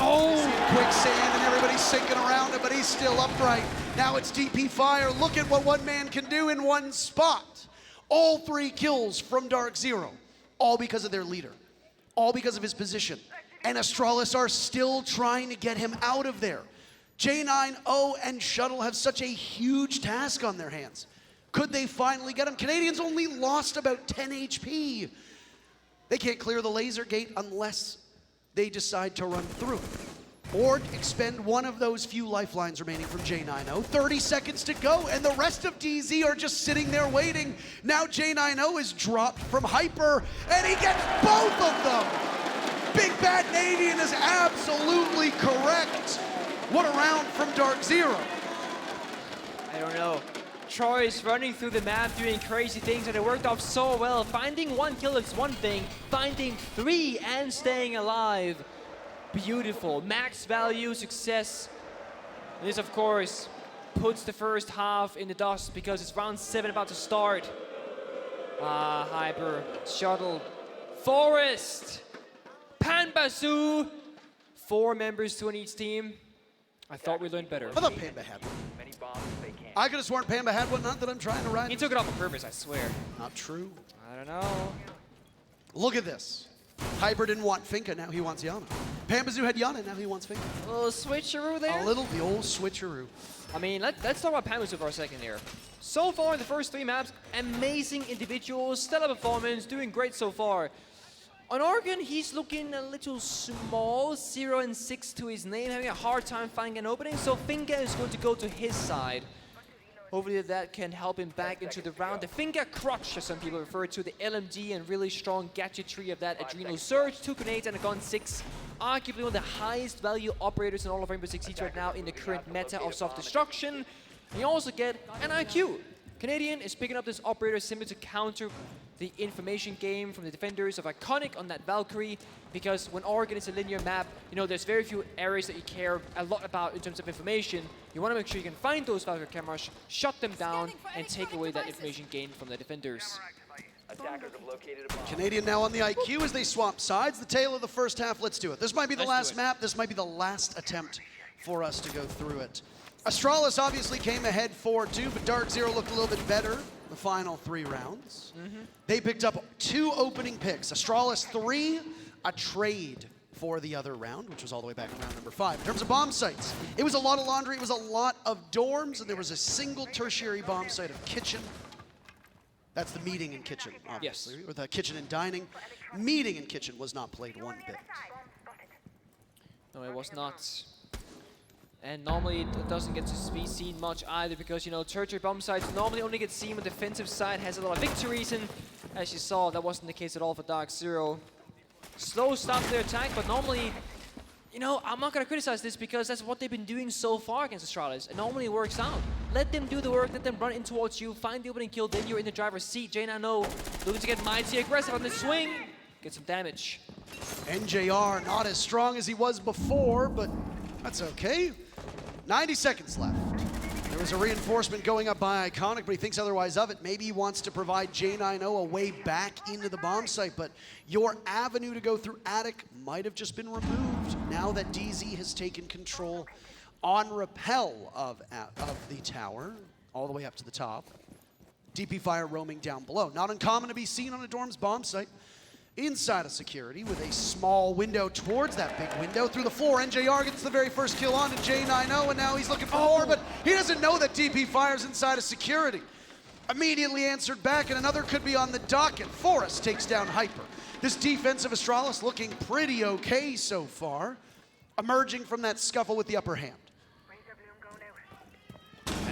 S6: Oh, quicksand and everybody's sinking around him, but he's still upright. Now it's DP Fire. Look at what one man can do in one spot. All 3 kills from DarkZero, all because of their leader, all because of his position. And Astralis are still trying to get him out of there. J9O and Shuttle have such a huge task on their hands. Could they finally get him? Canadians only lost about 10 HP. They can't clear the laser gate unless they decide to run through or expend one of those few lifelines remaining from J9O. 30 seconds to go, and the rest of DZ are just sitting there waiting. Now J9O is dropped from Hyper, and he gets both of them. Big Bad Canadian is absolutely correct. What a round from DarkZero.
S12: I don't know. Troy is running through the map, doing crazy things, and it worked off so well. Finding 1 kill is one thing, finding 3 and staying alive. Beautiful. Max value, success. This, of course, puts the first half in the dust because it's round 7 about to start. Hyper, Shuttle, Forest, Panbazoo. 4 members, 2 on each team. I thought we learned better.
S6: I thought Pamba had one. I could have sworn Pamba had one, not that I'm trying to ride.
S12: He took it off on purpose, I swear.
S6: Not true.
S12: I don't know.
S6: Look at this. Hyper didn't want Finka, now he wants Yana. Panbazoo had Yana, now he wants Finka.
S12: A little switcheroo there?
S6: The old switcheroo.
S12: I mean, let's talk about Panbazoo for a second here. So far in the first 3 maps, amazing individuals, stellar performance, doing great so far. On Oregon, he's looking a little small, 0 and 6 to his name, having a hard time finding an opening, so Finka is going to go to his side. Hopefully that can help him back into the round. The finger crutch, as some people refer to, the LMG and really strong gadgetry of that Adrenal Surge, 2 grenades and a gun 6. Arguably one of the highest value operators in all of Rainbow Six Siege right now in the current meta of soft destruction. And you also get an IQ. Canadian is picking up this operator simply to counter the information game from the defenders of Iconic on that Valkyrie, because when Oregon is a linear map, you know, there's very few areas that you care a lot about in terms of information. You want to make sure you can find those Valkyrie cameras, shut them down, and take away that information gained from the defenders.
S6: Canadian now on the IQ as they swap sides. The tail of the first half, let's do it. This might be the last map. This might be the last attempt for us to go through it. Astralis obviously came ahead 4-2, but DarkZero looked a little bit better the final 3 rounds. They picked up 2 opening picks. Astralis 3, a trade for the other round, which was all the way back in round number 5. In terms of bomb sites, it was a lot of laundry, it was a lot of dorms, and there was a single tertiary bomb site of kitchen. That's the meeting and kitchen, obviously, or the kitchen and dining. Meeting and kitchen was not played one bit.
S12: No, it was not. And normally it doesn't get to be seen much either because, you know, tertiary bomb sites normally only get seen when the defensive side has a lot of victories, and as you saw, that wasn't the case at all for DarkZero. Slow start to their attack, but normally, you know, I'm not going to criticize this because that's what they've been doing so far against Astralis. It normally works out. Let them do the work, let them run in towards you, find the opening kill, then you're in the driver's seat. J9O looking to get mighty aggressive on the swing, get some damage.
S6: NJR not as strong as he was before, but that's okay. 90 seconds left. There was a reinforcement going up by Iconic, but he thinks otherwise of it. Maybe he wants to provide J9O a way back into the bomb site, but your avenue to go through Attic might have just been removed now that DZ has taken control on rappel of the tower, all the way up to the top. DP Fire roaming down below. Not uncommon to be seen on a dorm's bomb site. Inside of security with a small window towards that big window. Through the floor, NJR gets the very first kill on to J9O, and now he's looking for more, but he doesn't know that DP Fire's inside of security. Immediately answered back, and another could be on the docket. Forrest takes down Hyper. This defense of Astralis looking pretty okay so far, emerging from that scuffle with the upper hand.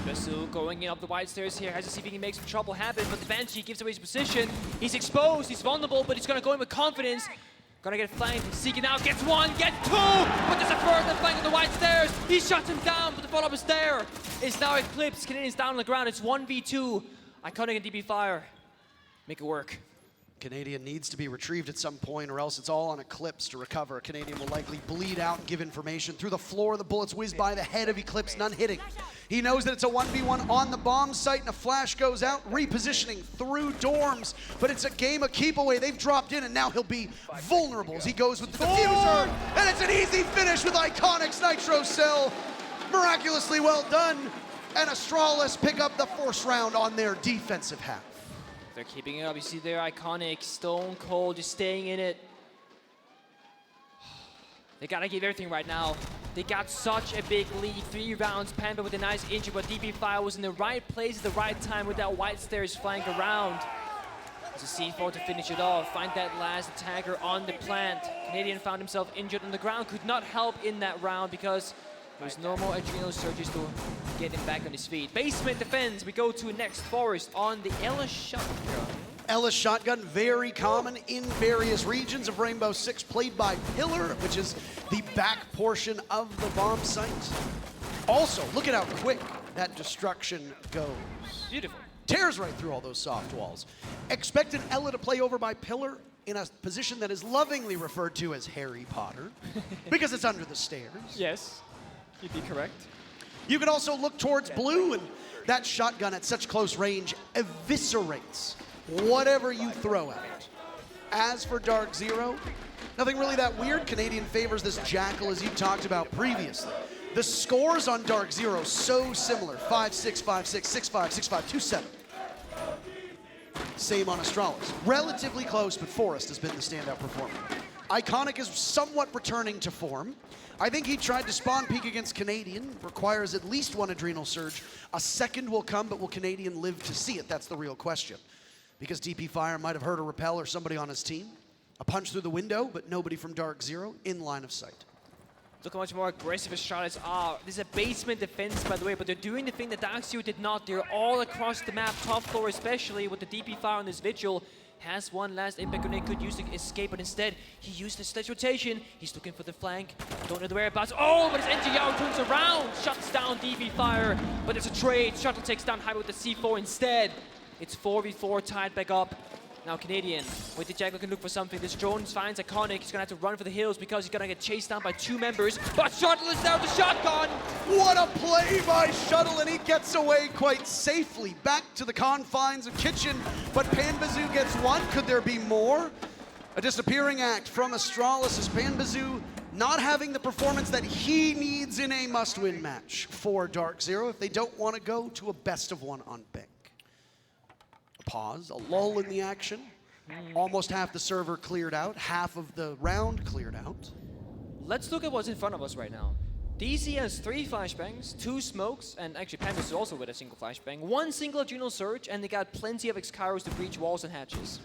S12: Basu going in up the wide stairs here, has to see if he can make some trouble happen, but the Banshee gives away his position. He's exposed, he's vulnerable, but he's gonna go in with confidence. Gonna get flanked, seeking out, gets 1, gets 2, but there's a further flank on the wide stairs. He shuts him down, but the follow-up is there. It's now Eclipse, Canadian's down on the ground, it's 1v2. Iconic and DP Fire, make it work.
S6: Canadian needs to be retrieved at some point, or else it's all on Eclipse to recover. Canadian will likely bleed out and give information. Through the floor, the bullets whiz by the head of Eclipse, none hitting. He knows that it's a 1v1 on the bomb site, and a flash goes out, repositioning through dorms, but it's a game of keep away. They've dropped in, and now he'll be vulnerable as he goes with the diffuser, and it's an easy finish with Iconic's Nitro Cell. Miraculously well done, and Astralis pick up the first round on their defensive half.
S12: They're keeping it up. You see there, Iconic, Stone Cold, just staying in it. They gotta give everything right now. They got such a big lead. 3 rounds, Panda with a nice injury, but DP Fire was in the right place at the right time with that white stairs flank around. It's a C4 to finish it off. Find that last attacker on the plant. Canadian found himself injured on the ground. Could not help in that round because there was no more adrenal surges to get him back on his feet. Basement defense, we go to next Forest on the Ellis shotgun.
S6: Ellis shotgun, very common in various regions of Rainbow Six, played by Pillar, which is the back portion of the bomb site. Also, look at how quick that destruction goes.
S12: Beautiful.
S6: Tears right through all those soft walls. Expect an Ella to play over by Pillar in a position that is lovingly referred to as Harry Potter, because it's under the stairs.
S12: Yes, you'd be correct.
S6: You could also look towards blue, and that shotgun at such close range eviscerates whatever you throw at it. As for DarkZero, nothing really that weird. Canadian favors this Jackal as you talked about previously. The scores on DarkZero so similar, 5-6, 5-6, 6-5, 6-5, 2-7. Same on Astralis. Relatively close, but Forrest has been the standout performer. Iconic is somewhat returning to form. I think he tried to spawn peek against Canadian, requires at least 1 adrenal surge. A second will come, but will Canadian live to see it? That's the real question. Because DP Fire might have heard a rappel or somebody on his team. A punch through the window, but nobody from DarkZero in line of sight.
S12: Look how much more aggressive Astralis are. This is a basement defense, by the way, but they're doing the thing that DarkZero did not. They're all across the map, top floor especially, with the DP Fire on this Vigil. Has 1 last impact grenade, could use to escape, but instead he used the sledge rotation. He's looking for the flank. Don't know the whereabouts. Oh, but his NGR turns around, shuts down DP Fire. But it's a trade. Shuttle takes down Hyper with the C4 instead. It's 4v4 tied back up. Now Canadian with the Jackal can look for something. This drone finds Iconic. He's gonna have to run for the hills because he's gonna get chased down by 2 members. But Shuttle is there with the shotgun.
S6: What a play by Shuttle, and he gets away quite safely. Back to the confines of Kitchen, but Panbazoo gets 1. Could there be more? A disappearing act from Astralis as Panbazoo not having the performance that he needs in a must-win match for DarkZero if they don't want to go to a best-of-1 on bank. A pause, a lull in the action. Almost half the server cleared out, half of the round cleared out.
S12: Let's look at what's in front of us right now. DC has 3 flashbangs, 2 smokes, and actually Pandas is also with a single flashbang, 1 single adrenal surge, and they got plenty of X-Kairos to breach walls and hatches.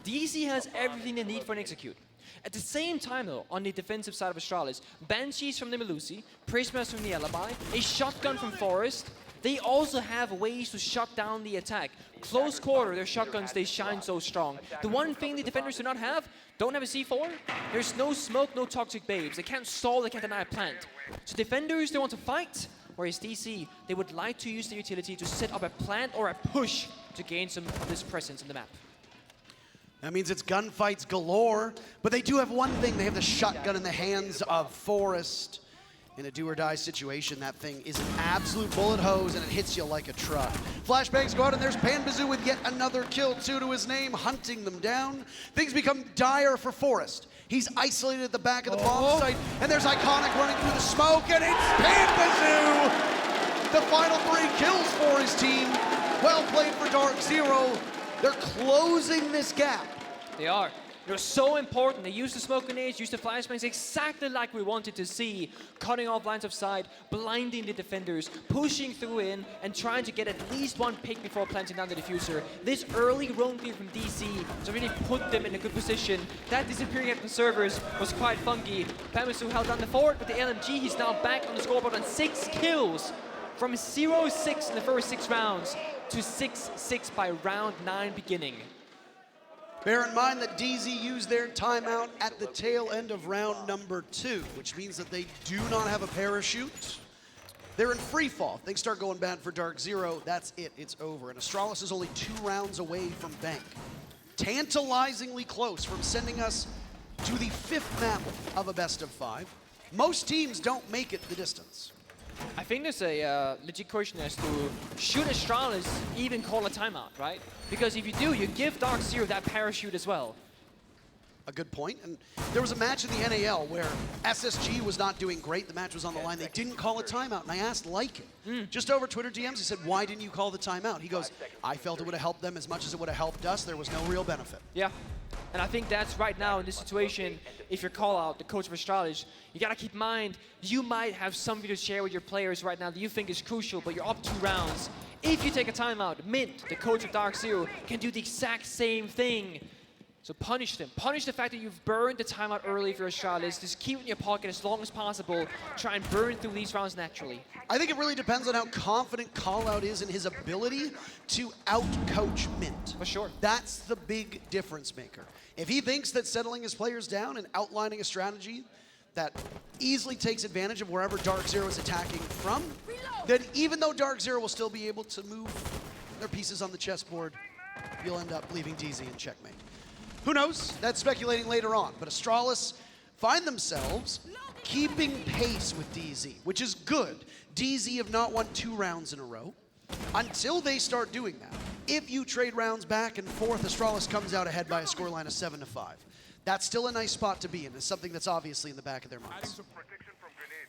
S12: DC has everything they need for an execute. At the same time though, on the defensive side of Astralis, Banshees from the Melusi, Prismas from the Alibi, a shotgun from Forest. They also have ways to shut down the attack. Close quarter, their shotguns, they shine so strong. The one thing the defenders do not have, don't have a C4, there's no smoke, no toxic babes. They can't stall, they can't deny a plant. So defenders, they want to fight, whereas DC, they would like to use the utility to set up a plant or a push to gain some of this presence in the map.
S6: That means it's gunfights galore, but they do have one thing. They have the shotgun in the hands of Forest. In a do-or-die situation, that thing is an absolute bullet hose, and it hits you like a truck. Flashbangs go out, and there's Panbazoo with yet another kill, 2 to his name, hunting them down. Things become dire for Forest. He's isolated at the back of the bomb site, and there's Iconic running through the smoke, and it's Panbazoo! The final 3 kills for his team. Well played for DarkZero. They're closing this gap.
S12: They are. They're so important. They use the smoke grenades, use the flashbangs exactly like we wanted to see. Cutting off lines of sight, blinding the defenders, pushing through in, and trying to get at least 1 pick before planting down the diffuser. This early roam clear from DC to really put them in a good position. That disappearing at the servers was quite funky. Pamisu held down the fort with the LMG. He's now back on the scoreboard on 6 kills. From 0-6 in the first 6 rounds to 6-6 by round 9 beginning.
S6: Bear in mind that DZ used their timeout at the tail end of round number 2, which means that they do not have a parachute. They're in free fall. If things start going bad for DarkZero, that's it. It's over. And Astralis is only 2 rounds away from bank. Tantalizingly close from sending us to the 5th map of a best-of-5. Most teams don't make it the distance.
S12: I think there's a legit question as to should Astralis even call a timeout, right? Because if you do, you give DarkZero that parachute as well.
S6: A good point. And there was a match in the NAL where SSG was not doing great. The match was on the line. They didn't call a timeout, and I asked Lycan. Just over Twitter DMs, he said, why didn't you call the timeout? He goes, I felt it would have helped them as much as it would have helped us. There was no real benefit.
S12: Yeah. And I think that's right now in this situation, if you're call out the coach of Astralis, you gotta keep in mind, you might have something to share with your players right now that you think is crucial, but you're up 2 rounds. If you take a timeout, Mint, the coach of DarkZero, can do the exact same thing. So punish them. Punish the fact that you've burned the timeout early for Astralis. Just keep it in your pocket as long as possible. Try and burn through these rounds naturally.
S6: I think it really depends on how confident Callout is in his ability to out-coach Mint.
S12: For sure.
S6: That's the big difference maker. If he thinks that settling his players down and outlining a strategy that easily takes advantage of wherever DarkZero is attacking from, then even though DarkZero will still be able to move their pieces on the chessboard, you'll end up leaving DZ in checkmate. Who knows? That's speculating later on. But Astralis find themselves keeping pace with DZ, which is good. DZ have not won 2 rounds in a row. Until they start doing that, if you trade rounds back and forth, Astralis comes out ahead by a scoreline of 7-5. That's still a nice spot to be in. It's something that's obviously in the back of their minds.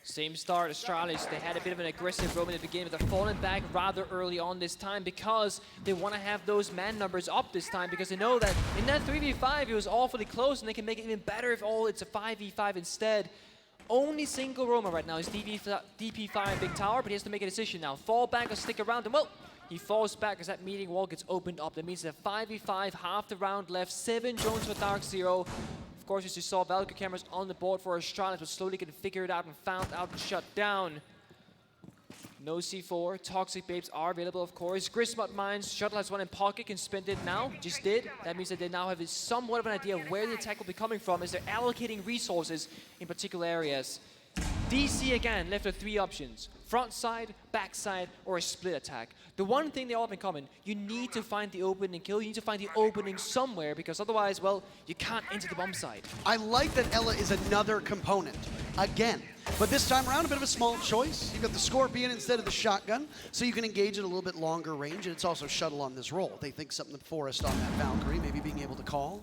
S12: Same start, Astralis. They had a bit of an aggressive roam at the beginning, but they're falling back rather early on this time because they want to have those man numbers up this time because they know that in that 3v5 it was awfully close and they can make it even better if it's a 5v5 instead. Only single roamer right now is DP5 in Big Tower, but he has to make a decision now. Fall back or stick around, and well, he falls back as that meeting wall gets opened up. That means that 5v5, half the round left, 7 drones for DarkZero. Of course, as you saw, Valkyrie cameras on the board for Astralis, but slowly getting figured out and found out and shut down. No C4, Toxic Babes are available, of course. Grismut Mines, Shuttle has 1 in pocket, can spend it now, just did. That means that they now have somewhat of an idea of where the attack will be coming from as they're allocating resources in particular areas. DC again left with 3 options: front side, back side, or a split attack. The one thing they all have in common, you need to find the opening kill, you need to find the opening somewhere because otherwise, well, you can't enter the bomb site.
S6: I like that Ella is another component, again. But this time around, a bit of a small choice. You've got the Scorpion instead of the shotgun, so you can engage at a little bit longer range, and it's also Shuttle on this roll. They think something of Forest on that Valkyrie, maybe being able to call.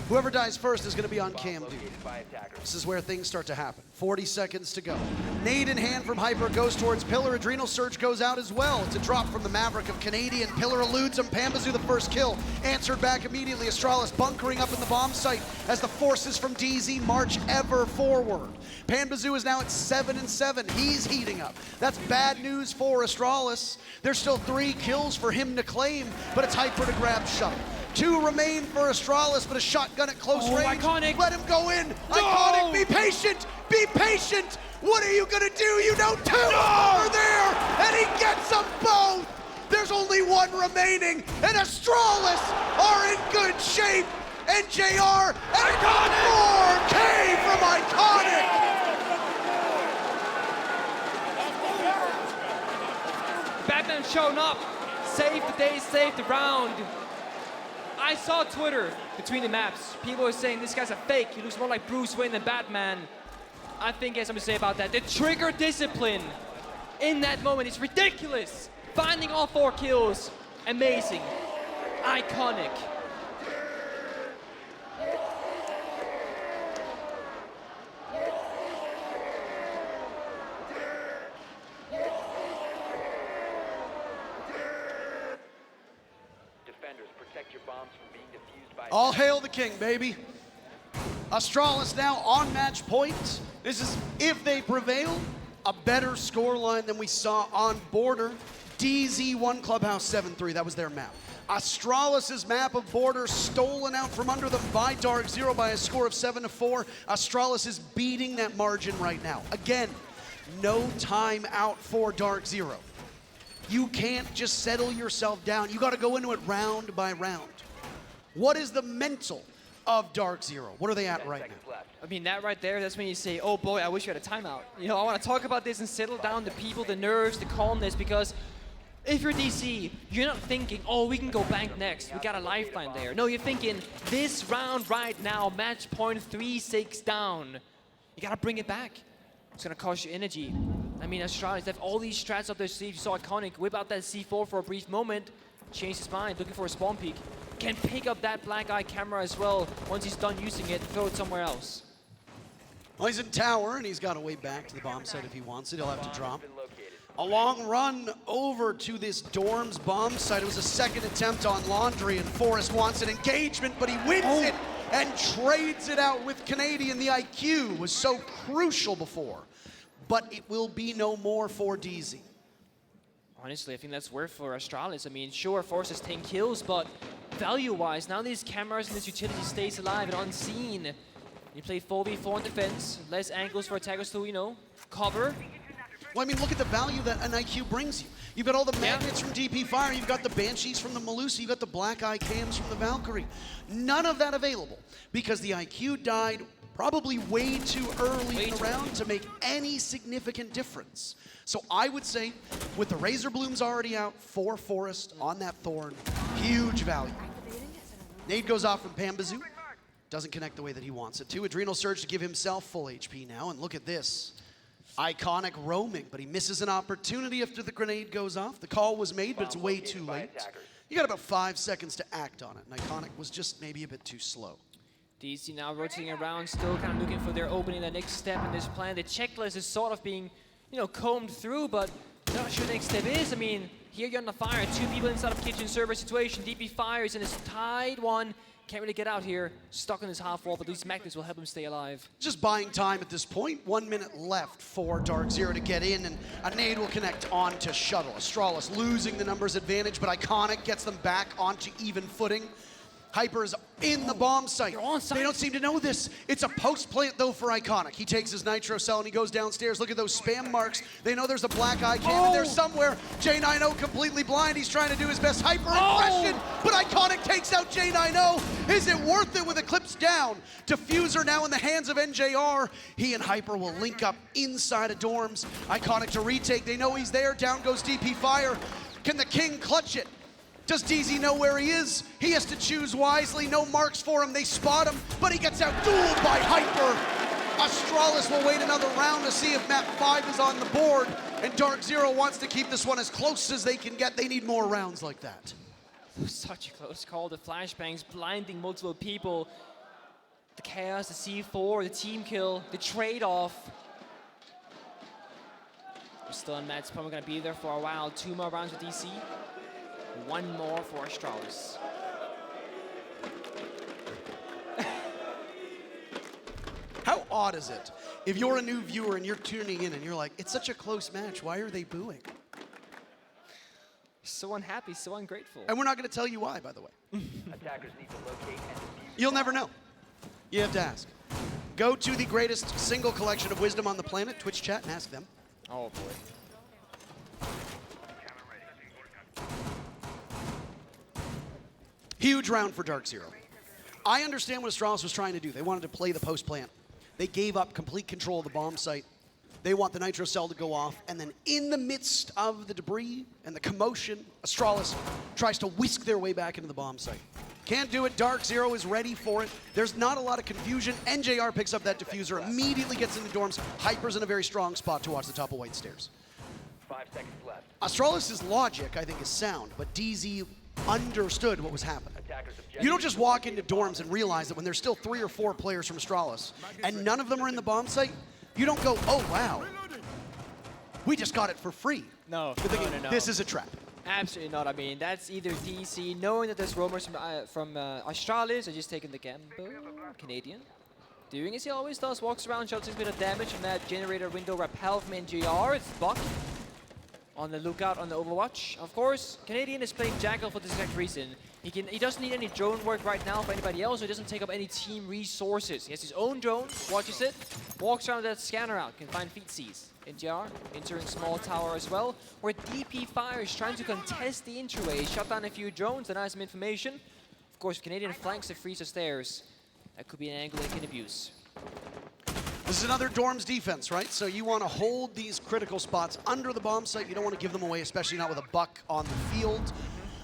S6: Whoever dies first is going to be on cam duty. This is where things start to happen. 40 seconds to go. Nade in hand from Hyper goes towards Pillar. Adrenal Surge goes out as well. It's a drop from the Maverick of Canadian. Pillar eludes him. Pambazoo the first kill. Answered back immediately. Astralis bunkering up in the bomb site as the forces from DZ march ever forward. Pambazoo is now at 7-7. He's heating up. That's bad news for Astralis. There's still 3 kills for him to claim, but it's Hyper to grab shuttle. 2 remain for Astralis, but a shotgun at close range.
S12: Iconic.
S6: Let him go in.
S12: No!
S6: Iconic, be patient. Be patient. What are you gonna do? You know 2 over there, and he gets them both. There's only 1 remaining, and Astralis are in good shape. NJR and Iconic! 4K from Iconic.
S12: Batman showing up. Save the day, save the round. I saw Twitter between the maps. People were saying this guy's a fake. He looks more like Bruce Wayne than Batman. I think he has something to say about that. The trigger discipline in that moment is ridiculous. Finding all 4 kills, amazing. Iconic.
S6: All hail the king, baby. Astralis now on match point. This is, if they prevail, a better scoreline than we saw on Border. DZ won Clubhouse 7-3, that was their map. Astralis' map of Border stolen out from under them by DarkZero by a score of 7-4. Astralis is beating that margin right now. Again, no time out for DarkZero. You can't just settle yourself down. You gotta go into it round by round. What is the mental of DarkZero? What are they at right now?
S12: I mean, that right there, that's when you say, oh boy, I wish we had a timeout. You know, I want to talk about this and settle down the people, the nerves, the calmness, because if you're DC, you're not thinking, oh, we can go bank next. We got a lifeline there. No, you're thinking, this round right now, match point 3-6 down. You got to bring it back. It's going to cost you energy. I mean, Astralis, they have all these strats up their sleeve. You saw Iconic whip out that C4 for a brief moment, change his mind, looking for a spawn peek. Can pick up that black eye camera as well once he's done using it, throw it somewhere else.
S6: Well, he's in tower, and he's got a way back to the bomb site if he wants it. He'll have to drop. A long run over to this Dorm's bomb site. It was a second attempt on Laundry, and Forrest wants an engagement, but he wins it and trades it out with Canadian. The IQ was so crucial before, but it will be no more for DZ.
S12: Honestly, I think that's worth for Astralis. I mean, sure, Forrest has 10 kills, but value-wise, now these cameras and this utility stays alive and unseen. You play 4v4 in defense, less angles for attackers to, you know, cover.
S6: Well, I mean, look at the value that an IQ brings you. You've got all the magnets from DP Fire, you've got the Banshees from the Melusi, you've got the Black Eye Cams from the Valkyrie. None of that available because the IQ died probably way too early in the round to make any significant difference. So I would say, with the Razor Blooms already out for Forrest on that Thorn, huge value. Nade goes off from Pambazoo. Doesn't connect the way that he wants it to. Adrenal Surge to give himself full HP now, and look at this. Iconic roaming, but he misses an opportunity after the grenade goes off. The call was made, but it's way too late. You got about 5 seconds to act on it, and Iconic was just maybe a bit too slow.
S12: DC now rotating around, still kind of looking for their opening, the next step in this plan. The checklist is sort of being, you know, combed through, but not sure the next step is. I mean, here you're on the fire, 2 people inside of kitchen server situation. DP fires in his tied one. Can't really get out here, stuck on his half wall, but these magnets will help him stay alive.
S6: Just buying time at this point. 1 minute left for DarkZero to get in, and a nade will connect onto Shuttle. Astralis losing the numbers advantage, but Iconic gets them back onto even footing. Hyper is in the bomb site. They don't seem to know this. It's a post plant though for Iconic. He takes his nitro cell and he goes downstairs. Look at those spam marks. They know there's a black eye cam in there somewhere. J90 completely blind. He's trying to do his best Hyper impression, but Iconic takes out J90. Is it worth it with Eclipse down? Diffuser now in the hands of NJR. He and Hyper will link up inside of Dorms. Iconic to retake. They know he's there. Down goes DP Fire. Can the King clutch it? Does DZ know where he is? He has to choose wisely. No marks for him. They spot him, but he gets outdueled by Hyper. Astralis will wait another round to see if map 5 is on the board, and DarkZero wants to keep this one as close as they can get. They need more rounds like that.
S12: Such a close call. The flashbangs blinding multiple people. The chaos, the C4, the team kill, the trade-off. We're still in Matt's probably going to be there for a while. 2 more rounds with DC. 1 more for Astralis.
S6: How odd is it if you're a new viewer and you're tuning in and you're like, it's such a close match, why are they booing?
S12: So unhappy, so ungrateful.
S6: And we're not going to tell you why, by the way.
S13: Attackers need to locate and defuse.
S6: You'll never know. You have to ask. Go to the greatest single collection of wisdom on the planet, Twitch chat, and ask them.
S12: Oh boy.
S6: Huge round for DarkZero. I understand what Astralis was trying to do. They wanted to play the post plant. They gave up complete control of the bomb site. They want the nitro cell to go off, and then in the midst of the debris and the commotion, Astralis tries to whisk their way back into the bomb site. Can't do it. DarkZero is ready for it. There's not a lot of confusion. NJR picks up that diffuser, immediately gets into dorms. Hyper's in a very strong spot to watch the top of white stairs.
S13: 5 seconds left.
S6: Astralis' logic, I think, is sound, but DZ understood what was happening. You don't just walk into dorms and realize that when there's still 3 or 4 players from Astralis and none of them are in the bomb site, you don't go, oh, wow, we just got it for free.
S12: No,
S6: You're thinking,
S12: no.
S6: this is a trap.
S12: Absolutely not. I mean, that's either DC knowing that there's roamers from Astralis or just taking the gamble. Canadian. Doing as he always does, walks around, shots a bit of damage from that generator window rappel from NGR. It's Buck on the lookout on the Overwatch. Of course, Canadian is playing Jackal for this exact reason. He doesn't need any drone work right now for anybody else, so he doesn't take up any team resources. He has his own drone, watches it, walks around with that scanner out, can find feed seas. NGR entering small tower as well, where DP Fire is trying to contest the entryway. Shut down a few drones, denies some information. Of course, Canadian flanks the freezer stairs. That could be an angle they can abuse.
S6: This is another dorms defense, right? So you want to hold these critical spots under the bomb site. You don't want to give them away, especially not with a Buck on the field.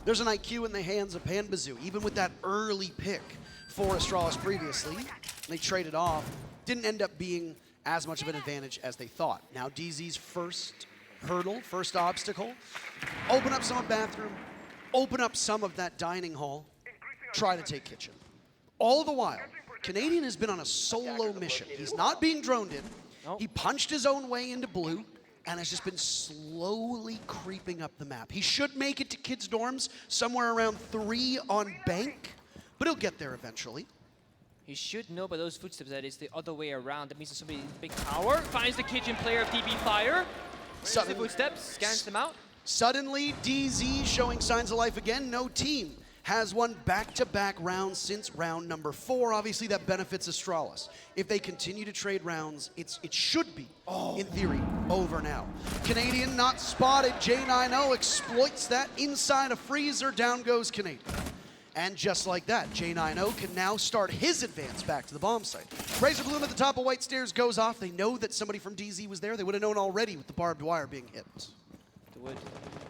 S6: There's an IQ in the hands of Panbazoo, even with that early pick for Astralis previously. They traded off. Didn't end up being as much of an advantage as they thought. Now DZ's first hurdle, first obstacle. Open up some of bathroom, open up some of that dining hall, try to take kitchen. All the while, Canadian has been on a solo mission. He's not being droned in. He punched his own way into blue and has just been slowly creeping up the map. He should make it to kids' dorms somewhere around 3 on bank, but he'll get there eventually.
S12: He should know by those footsteps that it's the other way around. That means there's somebody in the big tower. Finds the kitchen player of DB Fire. Sees the footsteps, scans them out.
S6: Suddenly, DZ showing signs of life again. No team has won back-to-back rounds since round number 4. Obviously, that benefits Astralis. If they continue to trade rounds, it should be, in theory, over now. Canadian not spotted. J90 exploits that inside a freezer. Down goes Canadian. And just like that, J90 can now start his advance back to the bomb site. Razor Bloom at the top of white stairs goes off. They know that somebody from DZ was there. They would have known already with the barbed wire being hit.
S12: They would.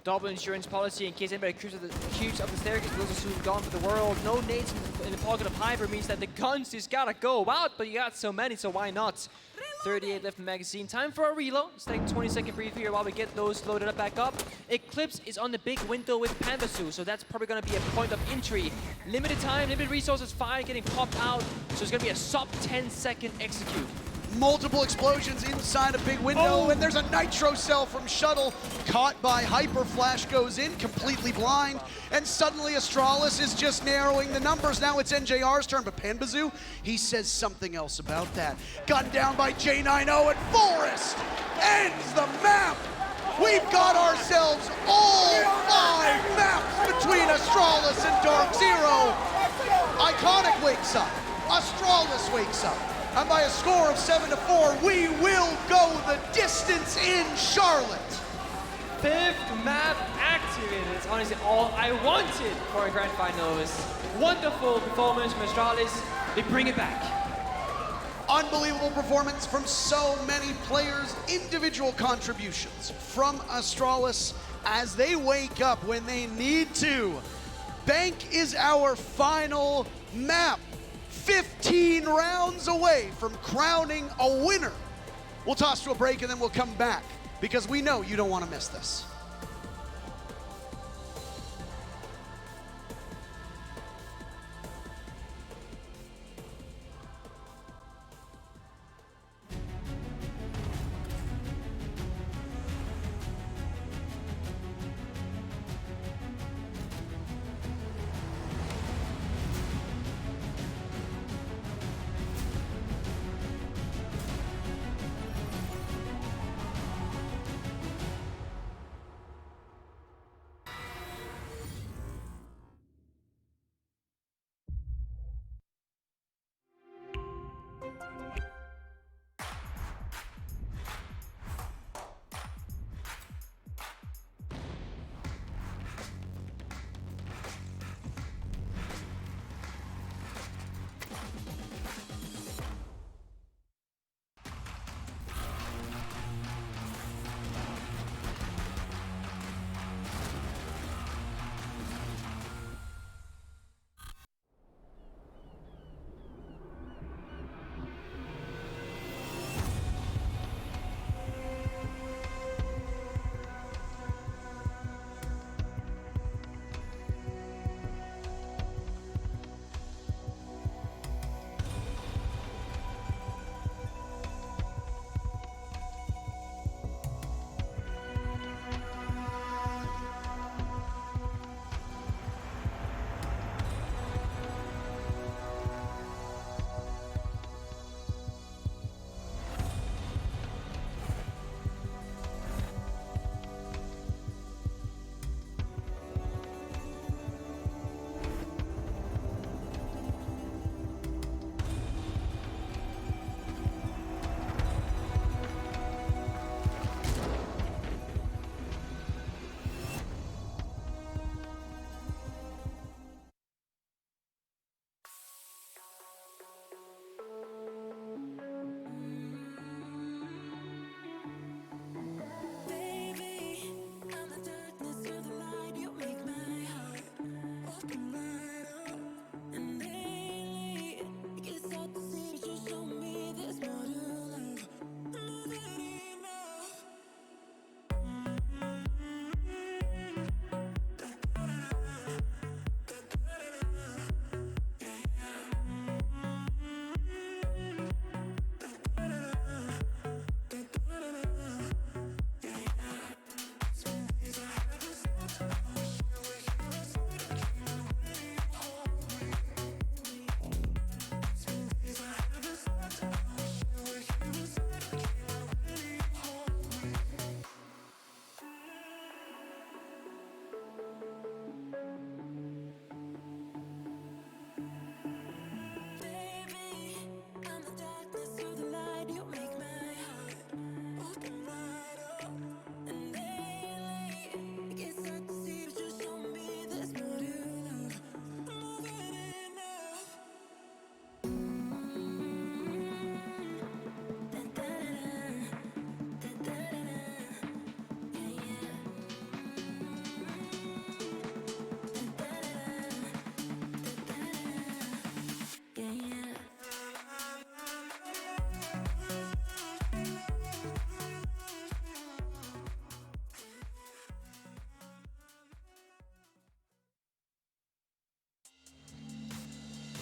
S12: Double insurance policy in case anybody creeps up the staircase. Those are soon gone for the world. No nades in the pocket of Hyper means that the guns just gotta go out, but you got so many, so why not? 38 left in the magazine. Time for a reload. Let's take a 20-second brief here while we get those loaded up back up. Eclipse is on the big window with Panbazoo, so that's probably going to be a point of entry. Limited time, limited resources, fire getting popped out, so it's going to be a sub 10-second execute.
S6: Multiple explosions inside a big window, and there's a nitro cell from Shuttle. Caught by Hyper, Flash goes in, completely blind, and suddenly Astralis is just narrowing the numbers. Now it's NJR's turn, but Panbazoo, he says something else about that. Gunned down by J90, and Forrest ends the map. We've got ourselves all 5 maps between Astralis and DarkZero. Iconic wakes up, Astralis wakes up. And by a score of 7-4, we will go the distance in Charlotte.
S12: 5th map activated. It's honestly all I wanted for a grand finals. Wonderful performance from Astralis. They bring it back.
S6: Unbelievable performance from so many players. Individual contributions from Astralis as they wake up when they need to. Bank is our final map. 15 rounds away from crowning a winner. We'll toss to a break and then we'll come back because we know you don't want to miss this.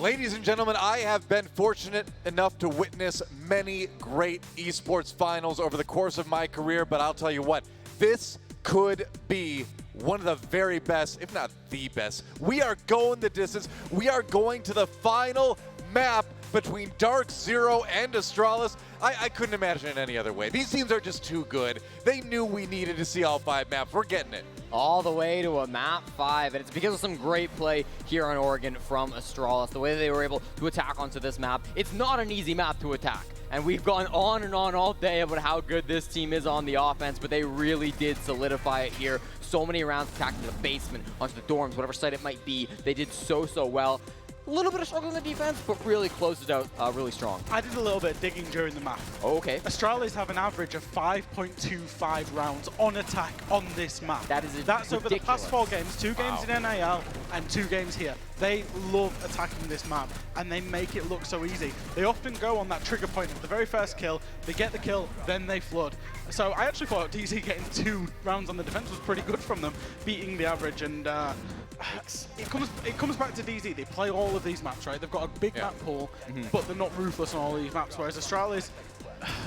S1: Ladies and gentlemen, I have been fortunate enough to witness many great esports finals over the course of my career, but I'll tell you what, this could be one of the very best, if not the best. We are going the distance. We are going to the final map between DarkZero and Astralis. I couldn't imagine it any other way. These teams are just too good. They knew we needed to see all 5 maps. We're getting it.
S2: All the way to a map 5, and it's because of some great play here on Oregon from Astralis. The way they were able to attack onto this map, it's not an easy map to attack. And we've gone on and on all day about how good this team is on the offense, but they really did solidify it here. So many rounds attacking the basement, onto the dorms, whatever site it might be. They did so well. A little bit of struggle in the defense, but really closed it out really strong.
S3: I did a little bit of digging during the map.
S2: Oh, okay.
S3: Astralis have an average of 5.25 rounds on attack on this map.
S2: That's
S3: ridiculous. Over the past 4 games, 2 games in NAL and 2 games here. They love attacking this map, and they make it look so easy. They often go on that trigger point of the very first kill, they get the kill, then they flood. So I actually thought DZ getting 2 rounds on the defense was pretty good from them, beating the average, and it comes back to DZ. They play all of these maps, right? They've got a big map pool, but they're not ruthless on all these maps, whereas Astralis,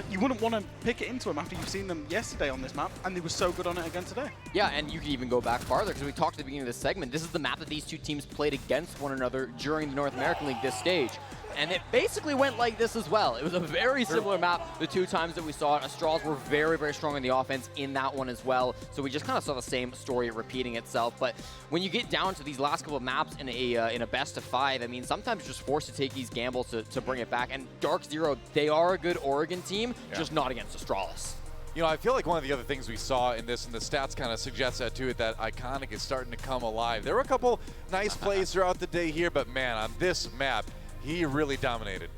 S3: you wouldn't want to pick it into them after you've seen them yesterday on this map, and they were so good on it again today.
S2: Yeah, and you can even go back farther, because we talked at the beginning of this segment. This is the map that these 2 teams played against one another during the North American League this stage. And it basically went like this as well. It was a very similar map the 2 times that we saw it. Astralis were very, very strong in the offense in that one as well. So we just kind of saw the same story repeating itself. But when you get down to these last couple of maps in a best of 5, I mean, sometimes you're just forced to take these gambles to bring it back. And DarkZero, they are a good Oregon team, just not against Astralis.
S1: You know, I feel like one of the other things we saw in this, and the stats kind of suggest that too, that Iconic is starting to come alive. There were a couple nice plays throughout the day here, but man, on this map, he really dominated.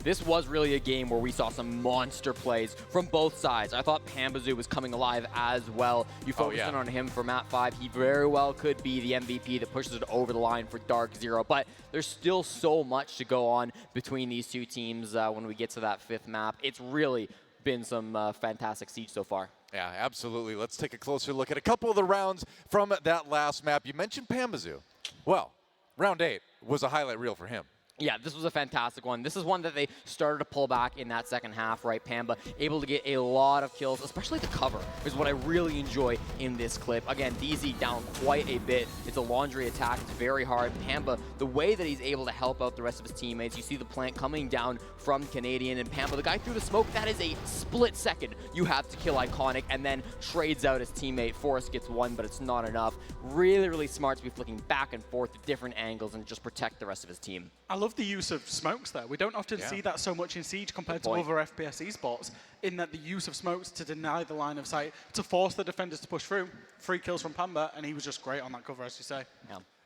S2: This was really a game where we saw some monster plays from both sides. I thought Pambazoo was coming alive as well. You focus in on him for map 5. He very well could be the MVP that pushes it over the line for DarkZero. But there's still so much to go on between these 2 teams when we get to that 5th map. It's really been some fantastic siege so far.
S1: Yeah, absolutely. Let's take a closer look at a couple of the rounds from that last map. You mentioned Pambazoo. Well, round 8 was a highlight reel for him.
S2: Yeah, this was a fantastic one. This is one that they started to pull back in that second half, right? Pamba able to get a lot of kills, especially the cover is what I really enjoy in this clip. Again, DZ down quite a bit. It's a laundry attack. It's very hard. Pamba, the way that he's able to help out the rest of his teammates, you see the plant coming down from Canadian, and Pamba, the guy through the smoke, that is a split second you have to kill Iconic, and then trades out his teammate. Forrest gets 1, but it's not enough. Really, really smart to be flicking back and forth to different angles and just protect the rest of his team.
S3: I love the use of smokes there. We don't often see that so much in Siege compared to other FPS esports, in that the use of smokes to deny the line of sight, to force the defenders to push through. 3 kills from Pamba, and he was just great on that cover, as you say.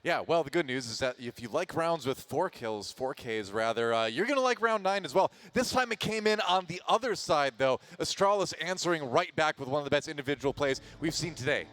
S1: Yeah, well, the good news is that if you like rounds with 4 kills, 4Ks rather, you're going to like round 9 as well. This time it came in on the other side, though. Astralis answering right back with one of the best individual plays we've seen today.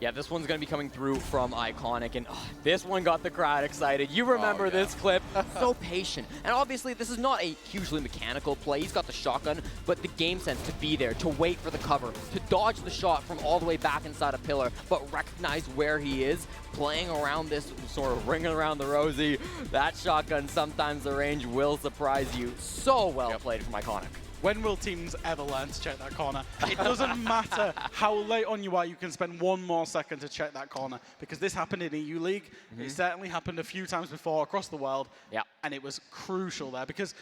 S2: Yeah, this one's going to be coming through from Iconic, and this one got the crowd excited. You remember this clip. So patient. And obviously, this is not a hugely mechanical play. He's got the shotgun, but the game sense to be there, to wait for the cover, to dodge the shot from all the way back inside a pillar, but recognize where he is, playing around this, sort of ringing around the rosy. That shotgun, sometimes the range will surprise you. So well played from Iconic.
S3: When will teams ever learn to check that corner? It doesn't matter how late on you are, you can spend 1 more second to check that corner. Because this happened in EU League. It certainly happened a few times before across the world. And it was crucial there. Because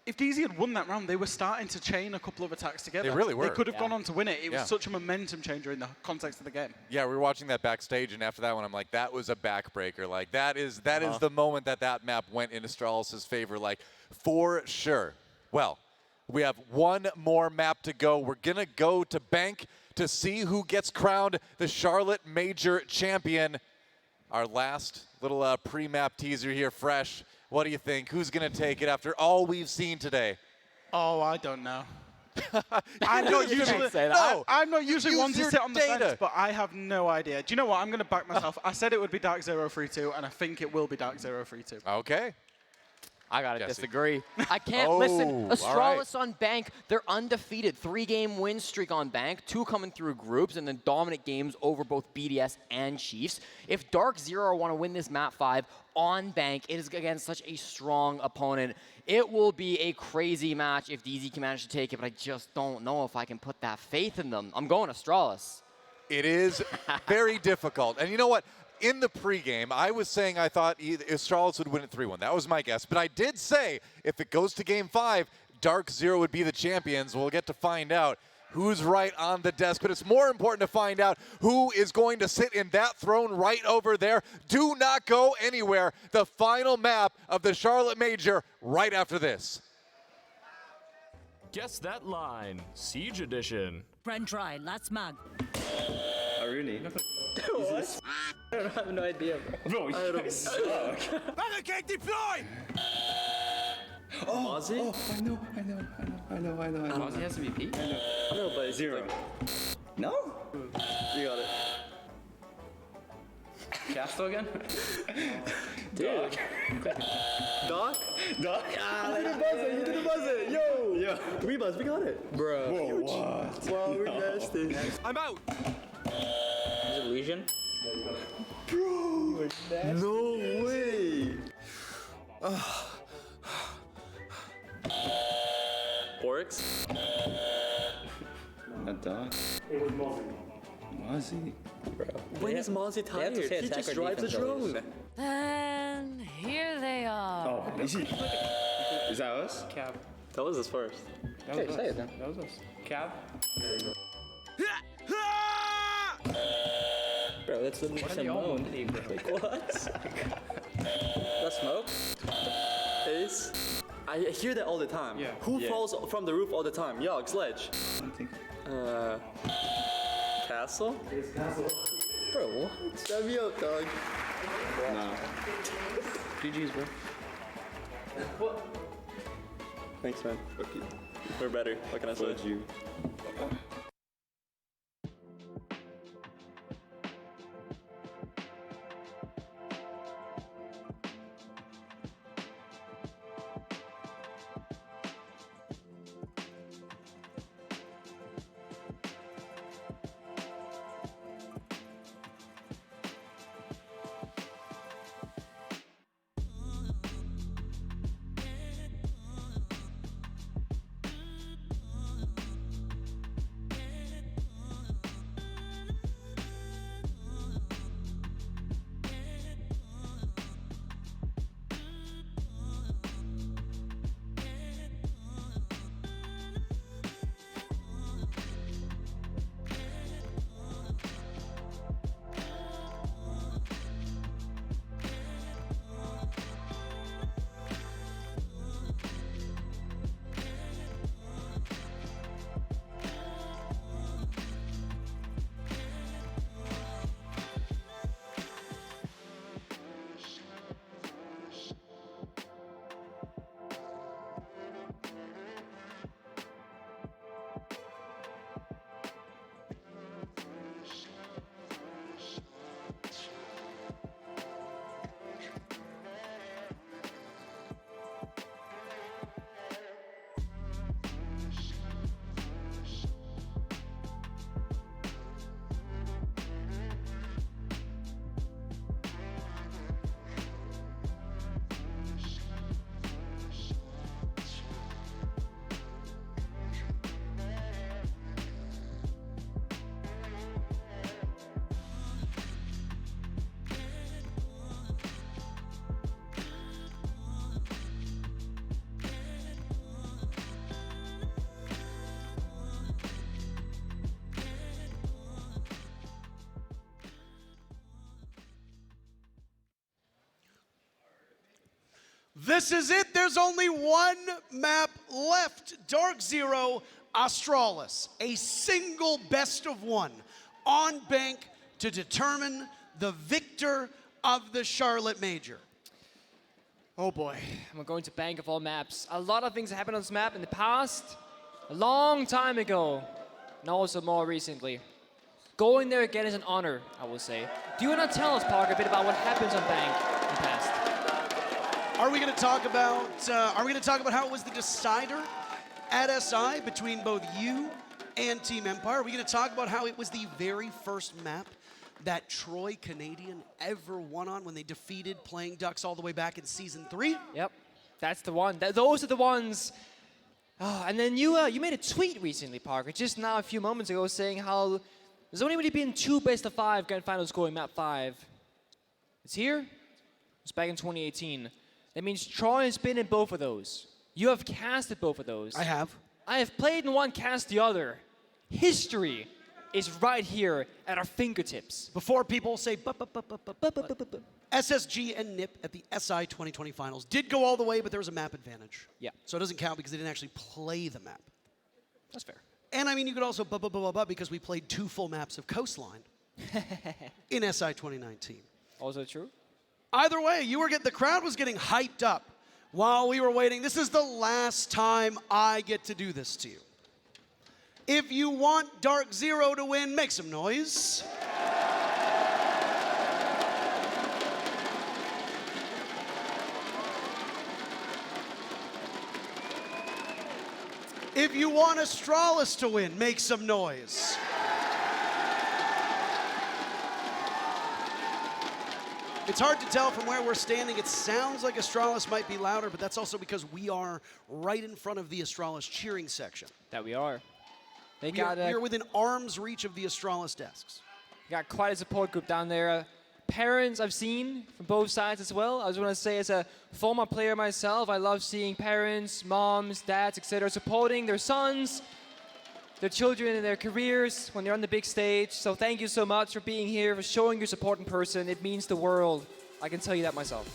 S3: if DZ had won that round, they were starting to chain a couple of attacks together.
S1: They really were.
S3: They could have gone on to win it. It was such a momentum changer in the context of the game.
S1: Yeah, we were watching that backstage, and after that one, I'm like, that was a backbreaker. Like, that is the moment that map went in Astralis' favor, like, for sure. Well, we have 1 more map to go. We're going to go to Bank to see who gets crowned the Charlotte Major Champion. Our last little pre-map teaser here, fresh. What do you think? Who's going to take it after all we've seen today?
S3: Oh, I don't know. I'm not usually one to sit on the fence, but I have no idea. Do you know what? I'm going to back myself. I said it would be DarkZero 3-2, and I think it will be DarkZero 3-2.
S1: Okay.
S2: I gotta
S1: Jesse.
S2: disagree. I can't
S1: Oh,
S2: listen.
S1: all
S2: Astralis on Bank, they're undefeated. 3-game win streak on Bank, 2 coming through groups, and then dominant games over both BDS and Chiefs. If DarkZero want to win this map 5 on Bank, it is against such a strong opponent. It will be a crazy match if DZ can manage to take it, but I just don't know if I can put that faith in them. I'm going Astralis.
S1: It is very difficult. And you know what? In the pregame, I was saying I thought Astralis would win at 3-1. That was my guess. But I did say if it goes to Game 5, DarkZero would be the champions. We'll get to find out who's right on the desk. But it's more important to find out who is going to sit in that throne right over there. Do not go anywhere. The final map of the Charlotte Major right after this.
S19: Guess that line. Siege Edition.
S8: Friend try, last mag.
S7: Oh, really? What? I have no idea, bro. I don't suck.
S15: Barricade deploy!
S7: Mozzie?
S20: Oh, I know.
S7: Mozzie has to be P? I know, but it's 0. No? You got it. Castle again? Dude. Doc? Ah, you didn't buzz it. Yo. We buzzed, we got it. Bro. Whoa, what? Wow, we're nasty.
S15: I'm out!
S7: Is it Legion?
S20: Bro,
S7: No way. Oryx? A dog?
S20: It was Mozzie.
S7: Bro.
S20: When is Mozzie tired? He just drives a drone.
S8: And here they are.
S20: Oh, easy. Is that us?
S7: Cab. That was us first.
S20: That was us.
S7: Say it then.
S20: That was us.
S7: Cab. Bro, that's the Simone. Like, what? That smoke? Ace?
S20: I hear that all the time.
S7: Yeah.
S20: Who
S7: Yeah.
S20: falls from the roof all the time? Yogg, Sledge.
S7: Castle?
S20: It's Castle.
S7: Bro, what?
S20: Shut me up, dog.
S7: No. GG's, bro.
S20: What?
S7: Thanks, man. We're better. What can I say? You.
S6: This is it. There's only one map left. DarkZero Astralis. A single best of one on Bank to determine the victor of the Charlotte Major.
S12: Oh boy, I'm going to Bank of all maps. A lot of things happened on this map in the past, a long time ago, and also more recently. Going there again is an honor, I will say. Do you want to tell us, Parker, a bit about what happens on Bank in the past?
S6: Are we going to talk about? Are we going to talk about how it was the decider at SI between both you and Team Empire? Are we going to talk about how it was the very first map that Troy Canadian ever won on when they defeated Playing Ducks all the way back in Season 3?
S12: Yep, that's the one. Those are the ones. Oh, and then you made a tweet recently, Parker, just now a few moments ago, saying how there's only really been 2 best-of-5 grand finals going map 5. It's here. It's back in 2018. That means Troy has been in both of those. You have casted both of those.
S6: I have.
S12: I have played in one, cast the other. History is right here at our fingertips.
S6: Before people say, SSG and NIP at the SI 2020 finals did go all the way, but there was a map advantage.
S12: Yeah.
S6: So it doesn't count because they didn't actually play the map.
S12: That's fair.
S6: And I mean, you could also because we played 2 full maps of Coastline in SI 2019.
S12: Also true.
S6: Either way, the crowd was getting hyped up while we were waiting. This is the last time I get to do this to you. If you want DarkZero to win, make some noise. If you want Astralis to win, make some noise. It's hard to tell from where we're standing. It sounds like Astralis might be louder, but that's also because we are right in front of the Astralis cheering section.
S12: That we are.
S6: We are within arm's reach of the Astralis desks.
S12: Got quite a support group down there. Parents I've seen from both sides as well. I just want to say, as a former player myself, I love seeing parents, moms, dads, etc. supporting their sons, their children in their careers when they're on the big stage. So thank you so much for being here, for showing your support in person. It means the world. I can tell you that myself.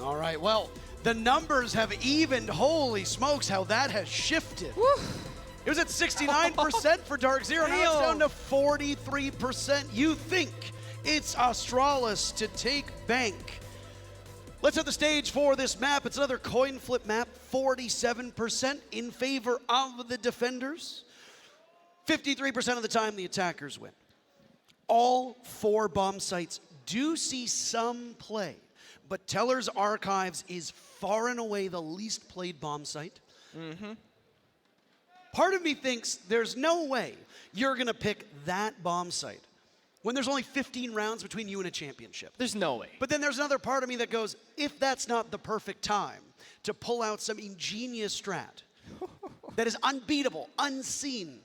S6: All right, well, the numbers have evened. Holy smokes, how that has shifted. Woo. It was at 69% for DarkZero, now it's down to 43%. You think it's Astralis to take bank. Let's set the stage for this map. It's another coin flip map, 47% in favor of the defenders. 53% of the time, the attackers win. All 4 bomb sites do see some play, but Teller's Archives is far and away the least played bomb site.
S12: Mm-hmm.
S6: Part of me thinks there's no way you're going to pick that bomb site when there's only 15 rounds between you and a championship.
S12: There's no way.
S6: But then there's another part of me that goes, if that's not the perfect time to pull out some ingenious strat that is unbeatable, unseen,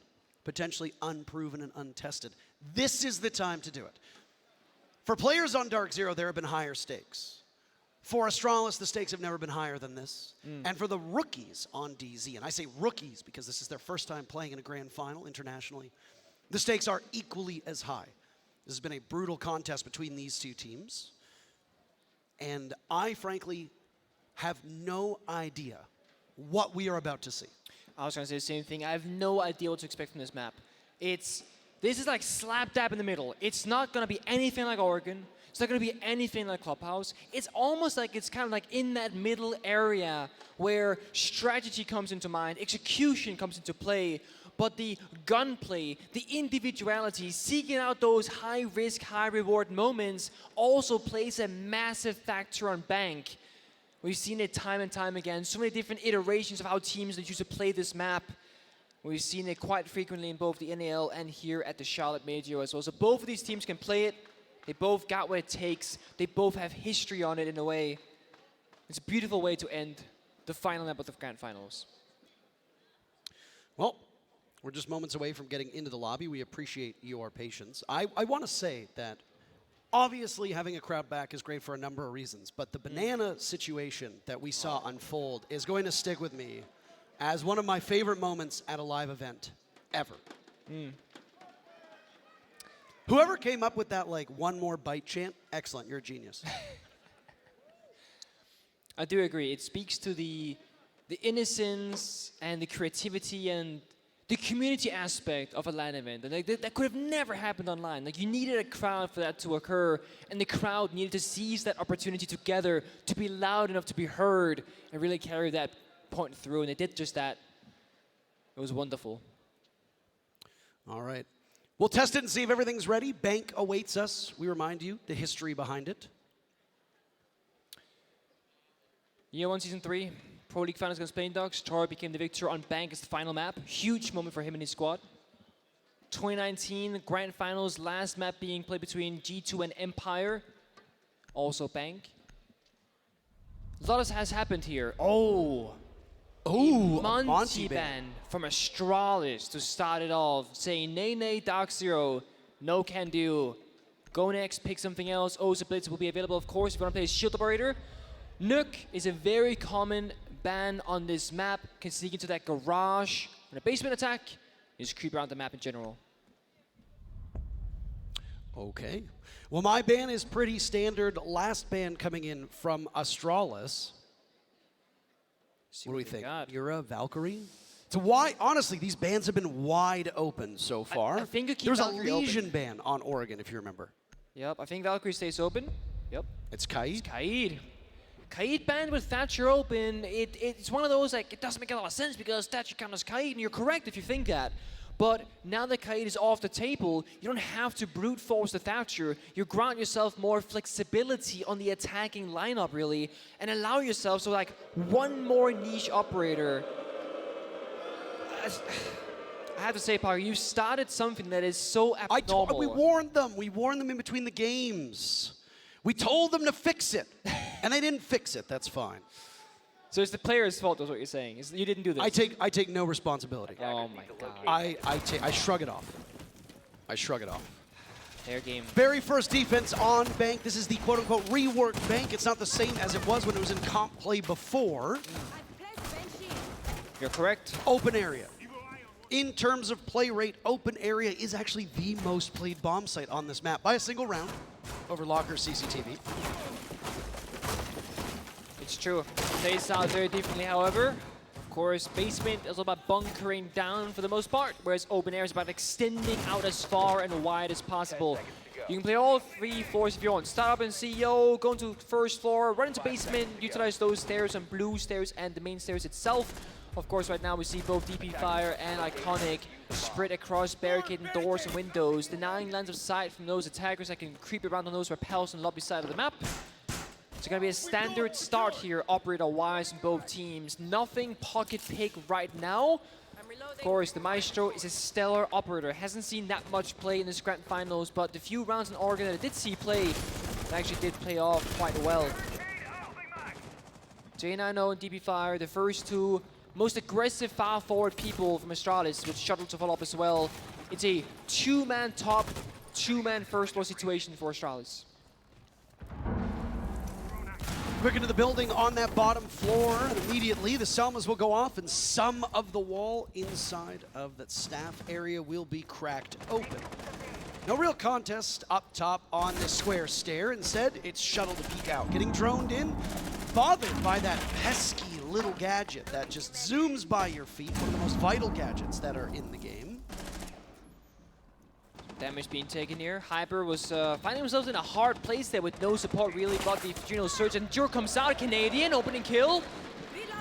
S6: potentially unproven and untested, this is the time to do it. For players on DarkZero, there have been higher stakes. For Astralis, the stakes have never been higher than this. And for the rookies on DZ, and I say rookies because this is their first time playing in a grand final internationally, the stakes are equally as high. This has been a brutal contest between these 2 teams. And I, frankly, have no idea what we are about to see.
S12: I was going to say the same thing. I have no idea what to expect from this map. This is like slap dab in the middle. It's not going to be anything like Oregon. It's not going to be anything like Clubhouse. It's almost like it's kind of like in that middle area where strategy comes into mind, execution comes into play, but the gunplay, the individuality, seeking out those high-risk, high-reward moments also plays a massive factor on bank. We've seen it time and time again. So many different iterations of how teams that used to play this map. We've seen it quite frequently in both the NAL and here at the Charlotte Major as well. So both of these teams can play it. They both got what it takes. They both have history on it in a way. It's a beautiful way to end the final map of the Grand Finals.
S6: Well, we're just moments away from getting into the lobby. We appreciate your patience. I want to say that obviously having a crowd back is great for a number of reasons, but the banana situation that we saw unfold is going to stick with me as one of my favorite moments at a live event ever. Whoever came up with that, like, one more bite chant, excellent, you're a genius.
S12: I do agree. It speaks to the innocence and the creativity and the community aspect of a LAN event. And that could have never happened online. Like, you needed a crowd for that to occur, and the crowd needed to seize that opportunity together to be loud enough to be heard and really carry that point through, and they did just that. It was wonderful.
S6: All right. We'll test it and see if everything's ready. Bank awaits us. We remind you the history behind it.
S12: Year 1 Season 3, Pro League Finals against Plain Dogs. Troy became the victor on Bank as the final map. Huge moment for him and his squad. 2019 Grand Finals, last map being played between G2 and Empire. Also Bank. A lot has happened here. Oh! Monty ban from Astralis to start it off, saying, nay, DarkZero, no can do. Go next, pick something else. Oza Blitz will be available, of course, if you want to play Shield Operator. Nuke is a very common ban on this map. Can sneak into that garage. On a basement attack, just creep around the map in general.
S6: Okay. Well, my ban is pretty standard. Last ban coming in from Astralis. What do we think? Yura, Valkyrie? To why? Honestly, these bans have been wide open so far.
S12: I think you keep
S6: There was a
S12: Valkyrie
S6: Legion
S12: open.
S6: ban on Oregon, if you remember.
S12: Yep, I think Valkyrie stays open. Yep.
S6: It's Kaid?
S12: It's Kaid. Kaid banned with Thatcher open. It's one of those, like, it doesn't make a lot of sense because Thatcher counters Kaid, and you're correct if you think that. But now that Kaid is off the table, you don't have to brute force the Thatcher. You grant yourself more flexibility on the attacking lineup, really, and allow yourself, so like, one more niche operator. I have to say, Parker, you started something that is so abnormal.
S6: We warned them. We warned them in between the games. We told them to fix it, and they didn't fix it. That's fine.
S12: So it's the player's fault, is what you're saying. You didn't do this.
S6: I take no responsibility.
S12: Oh my god.
S6: I shrug it off. I shrug it off.
S12: Fair game.
S6: Very first defense on Bank. This is the quote-unquote reworked Bank. It's not the same as it was when it was in comp play before.
S12: You're correct.
S6: Open area. In terms of play rate, open area is actually the most played bomb site on this map by a single round over Locker CCTV.
S12: It's true. Plays out very differently, however. Of course, basement is all about bunkering down for the most part, whereas open air is about extending out as far and wide as possible. You can play all three floors if you want. Start up in CEO, go into first floor, run into basement, utilize those stairs and blue stairs and the main stairs itself. Of course, right now we see both DP Fire and Iconic spread across barricading doors and windows, denying lines of sight from those attackers that can creep around on those rappels on the lobby side of the map. It's going to be a standard start here, operator-wise, in both teams. Nothing pocket pick right now. Of course, the Maestro is a stellar operator. Hasn't seen that much play in this Grand Finals, but the few rounds in Oregon that I did see play, it actually did play off quite well. J9O and DP Fire, the first two most aggressive far-forward people from Astralis, with Shuttle to follow up as well. It's a two-man top, two-man first floor situation for Astralis.
S6: Quick into the building on that bottom floor, and immediately the Selmas will go off and some of the wall inside of that staff area will be cracked open. No real contest up top on the square stair. Instead, it's Shuttle to peek out. Getting droned in, bothered by that pesky little gadget that just zooms by your feet, one of the most vital gadgets that are in the game.
S12: Damage being taken here. Hyper was finding themselves in a hard place there with no support really, but the Adrenal Surge, and Jur comes out, Canadian, opening kill.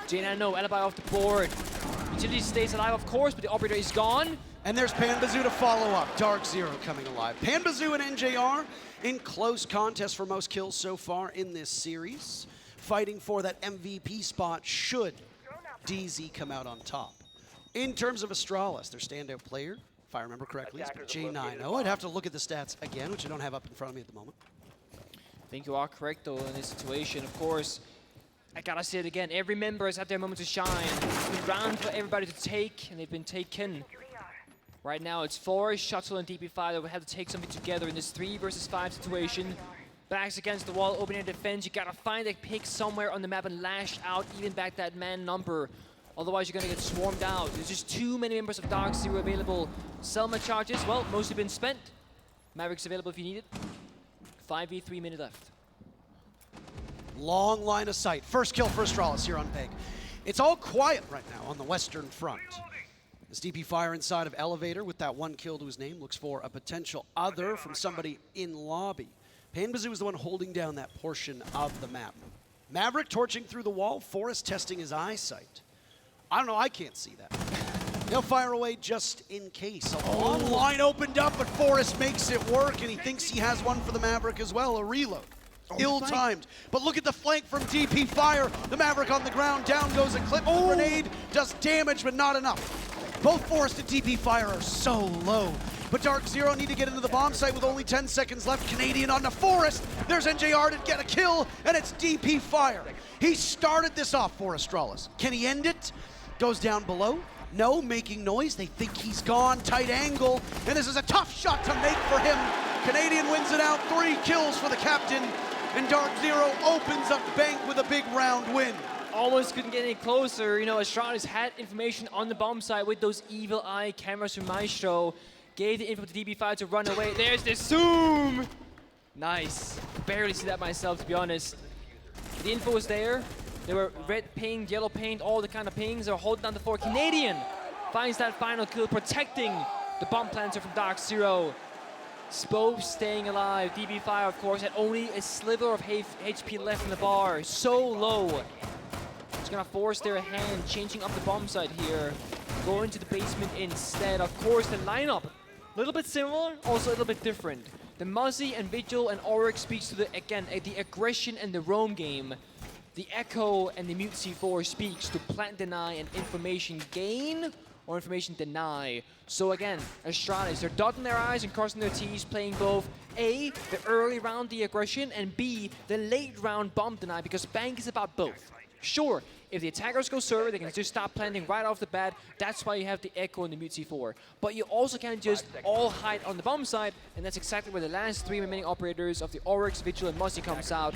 S12: J9O, alibi off the board. Utility stays alive, of course, but the operator is gone.
S6: And there's Panbazoo to follow up. DarkZero coming alive. Panbazoo and NJR in close contest for most kills so far in this series. Fighting for that MVP spot should DZ come out on top. In terms of Astralis, their standout player, if I remember correctly, is J9O. I'd have to look at the stats again, which I don't have up in front of me at the moment.
S12: I think you are correct, though, in this situation. Of course, I gotta say it again. Every member has had their moment to shine. It's been round for everybody to take, and they've been taken. Right now, it's Forest, Shuttle, and DP5 that will have to take something together in this 3 versus 5 situation. Backs against the wall, opening defense. You gotta find a pick somewhere on the map and lash out, even back that man number. Otherwise, you're gonna get swarmed out. There's just too many members of DarkZero available. Selma charges, well, mostly been spent. Mavericks available if you need it. 5v3 minute left.
S6: Long line of sight. First kill for Astralis here on Peg. It's all quiet right now on the western front. As DP Fire inside of Elevator with that one kill to his name looks for a potential other from somebody in lobby. Panbazoo is the one holding down that portion of the map. Maverick torching through the wall, Forrest testing his eyesight. I don't know, I can't see that. He'll fire away just in case. A long line opened up, but Forrest makes it work, and he thinks he has one for the Maverick as well, a reload. Ill-timed. But look at the flank from DP Fire. The Maverick on the ground. Down goes Eclipse. The grenade does damage, but not enough. Both Forest and DP Fire are so low. But DarkZero need to get into the bomb site with only 10 seconds left. Canadian on the Forest. There's NJR to get a kill, and it's DP Fire. He started this off for Astralis. Can he end it? Goes down below. No, making noise. They think he's gone. Tight angle. And this is a tough shot to make for him. Canadian wins it out. 3 kills for the captain. And DarkZero opens up Bank with a big round win.
S12: Almost couldn't get any closer. You know, Astralis had information on the bomb site with those evil eye cameras from Maestro. Gave the info to DB5 to run away. There's the zoom! Nice. Could barely see that myself, to be honest. The info was there. There were red ping, yellow ping, all the kind of pings. They were holding down the fort. Canadian finds that final kill, protecting the bomb planter from DarkZero. Spope staying alive. DB5, of course, had only a sliver of HP left in the bar. So low. It's gonna force their hand, changing up the bomb site here. Going to the basement instead. Of course, the lineup, a little bit similar, also a little bit different. The Muzzy and Vigil and Oryx speaks to the aggression and the roam game. The Echo and the Mute C4 speaks to plant deny and information gain or information deny. So again, Astralis, they're dotting their I's and crossing their T's, playing both A, the early round the aggression, and B, the late round bomb deny, because Bank is about both. Sure, if the attackers go server, they can just stop planting right off the bat. That's why you have the Echo and the Mute C4. But you also can't just all hide on the bomb side, and that's exactly where the last 3 remaining operators of the Oryx, Vigil, and Muzzy comes out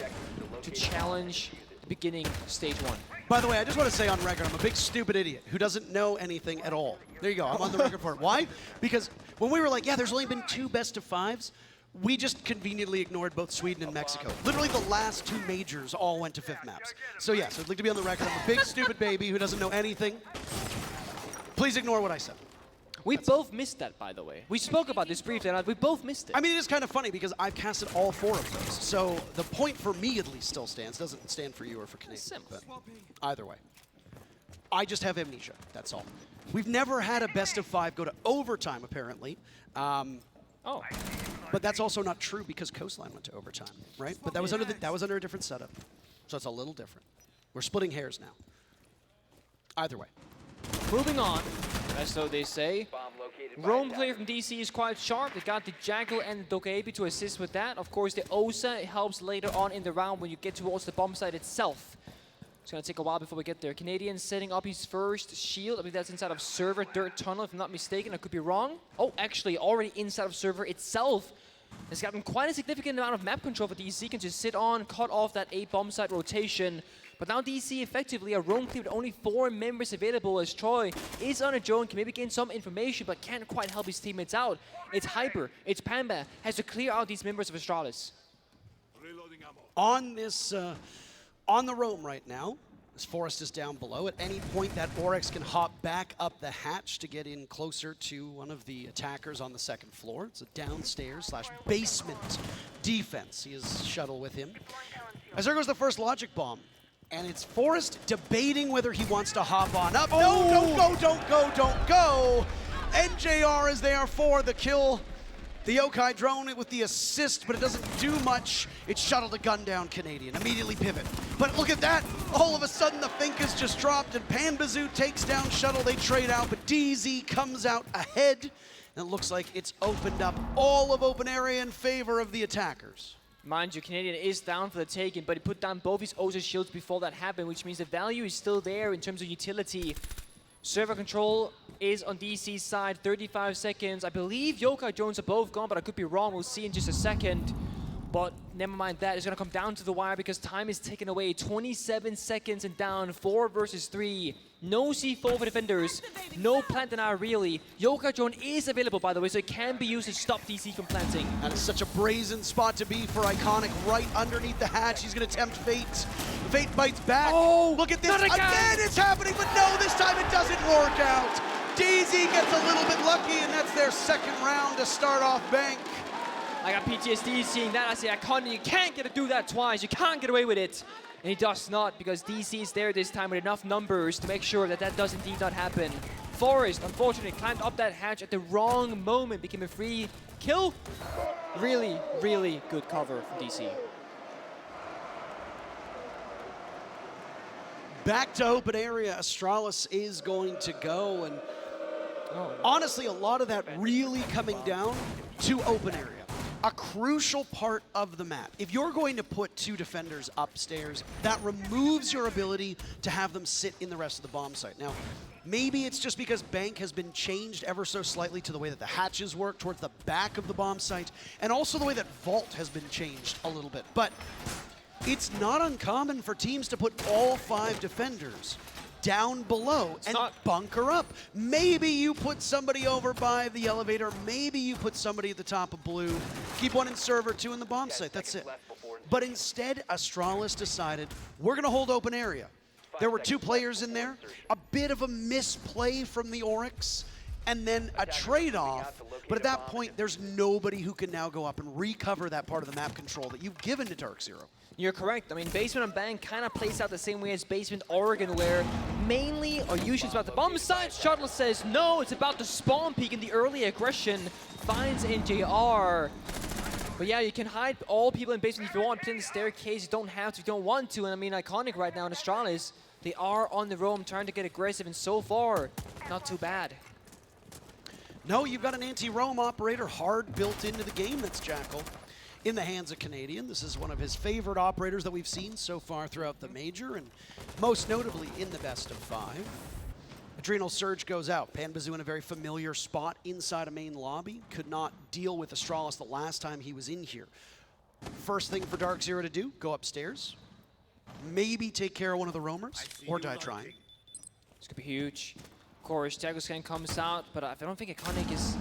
S12: to challenge the beginning stage 1.
S6: By the way, I just want to say on record, I'm a big stupid idiot who doesn't know anything at all. There you go, I'm on the record for it. Why? Because when we were like, yeah, there's only been 2 best of 5s, we just conveniently ignored both Sweden and Mexico. Literally the last 2 majors all went to 5th maps. So yes, I'd like to be on the record. I'm a big stupid baby who doesn't know anything. Please ignore what I said.
S12: We both missed that, by the way. We spoke about this briefly, and we both missed it.
S6: I mean, it is kind of funny because I've casted all 4 of those. So the point for me at least still stands. Doesn't stand for you or for Canadian. But either way. I just have amnesia, that's all. We've never had a best of 5 go to overtime, apparently. But that's also not true because Coastline went to overtime, right? But that was under a different setup. So it's a little different. We're splitting hairs now. Either way.
S12: Moving on, as so they say. Roam player from DC is quite sharp. They got the Jackal and the Dokebi to assist with that. Of course, the Osa helps later on in the round when you get towards the bomb site itself. It's going to take a while before we get there. Canadian setting up his first shield. I believe that's inside of server dirt tunnel, if I'm not mistaken. I could be wrong. Oh, actually, already inside of server itself. Has gotten quite a significant amount of map control for DC. Can just sit on, cut off that A bomb site rotation. But now DC effectively a roam clear with only 4 members available, as Troy is on a drone, can maybe gain some information, but can't quite help his teammates out. It's Hyper, it's Panda, has to clear out these members of Astralis.
S6: On this, on the roam right now, this Forest is down below. At any point, that Oryx can hop back up the hatch to get in closer to one of the attackers on the 2nd floor. It's a downstairs/basement defense. He has Shuttle with him. As there goes the first logic bomb. And it's Forest debating whether he wants to hop on up. No, don't go, don't go, don't go. NJR is there for the kill. The Yokai drone with the assist, but it doesn't do much. It's Shuttle to gun down Canadian. Immediately pivot. But look at that. All of a sudden, the Fink is just dropped, and Panbazoo takes down Shuttle. They trade out, but DZ comes out ahead. And it looks like it's opened up all of open area in favor of the attackers.
S12: Mind you, Canadian is down for the taking, but he put down both his Osa shields before that happened, which means the value is still there in terms of utility. Server control is on DC's side, 35 seconds. I believe Yokai drones are both gone, but I could be wrong. We'll see in just a second. But never mind that. It's going to come down to the wire because time is taken away. 27 seconds and down, 4 versus 3. No C4 for defenders. No plant deny, really. Yokai drone is available, by the way, so it can be used to stop DC from planting.
S6: That is such a brazen spot to be for Iconic, right underneath the hatch. He's going to tempt Fate. Fate bites back.
S12: Oh,
S6: look at this. Again, it's happening, but no, this time it doesn't work out. DZ gets a little bit lucky, and that's their 2nd round to start off Bank.
S12: I got PTSD seeing that. I say, Iconic, you can't get to do that twice. You can't get away with it. And he does not, because DC is there this time with enough numbers to make sure that that does indeed not happen. Forest, unfortunately, climbed up that hatch at the wrong moment, became a free kill. Really, really good cover from DC.
S6: Back to open area, Astralis is going to go, and honestly, a lot of that really coming down to open area. A crucial part of the map. If you're going to put 2 defenders upstairs, that removes your ability to have them sit in the rest of the bomb site. Now, maybe it's just because Bank has been changed ever so slightly to the way that the hatches work towards the back of the bomb site, and also the way that Vault has been changed a little bit. But it's not uncommon for teams to put all 5 defenders down below and bunker up. Maybe you put somebody over by the elevator, maybe you put somebody at the top of blue, keep 1 in server, 2 in the bomb site, that's it. But instead, Astralis decided, we're gonna hold open area. There were 2 players in there, a bit of a misplay from the Oryx, and then a trade-off, but at that point, there's nobody who can now go up and recover that part of the map control that you've given to DarkZero.
S12: You're correct. I mean, Basement and Bank kind of plays out the same way as Basement Oregon, where mainly or usually it's about the bomb site. Shuttle says no, it's about the spawn peek, and the early aggression finds NJR. But yeah, you can hide all people in Basement if you want. Put in the staircase, you don't have to, if you don't want to. And I mean, Iconic right now in Astralis, they are on the roam trying to get aggressive, and so far, not too bad.
S6: No, you've got an anti-roam operator hard built into the game. That's Jackal in the hands of Canadian. This is one of his favorite operators that we've seen so far throughout the major, and most notably in the best of 5. Adrenal Surge goes out. Panbazoo in a very familiar spot inside a main lobby. Could not deal with Astralis the last time he was in here. First thing for DarkZero to do, go upstairs. Maybe take care of one of the roamers, or die trying.
S12: This could be huge. Of course, Jagoscan comes out, but I don't think Iconic is...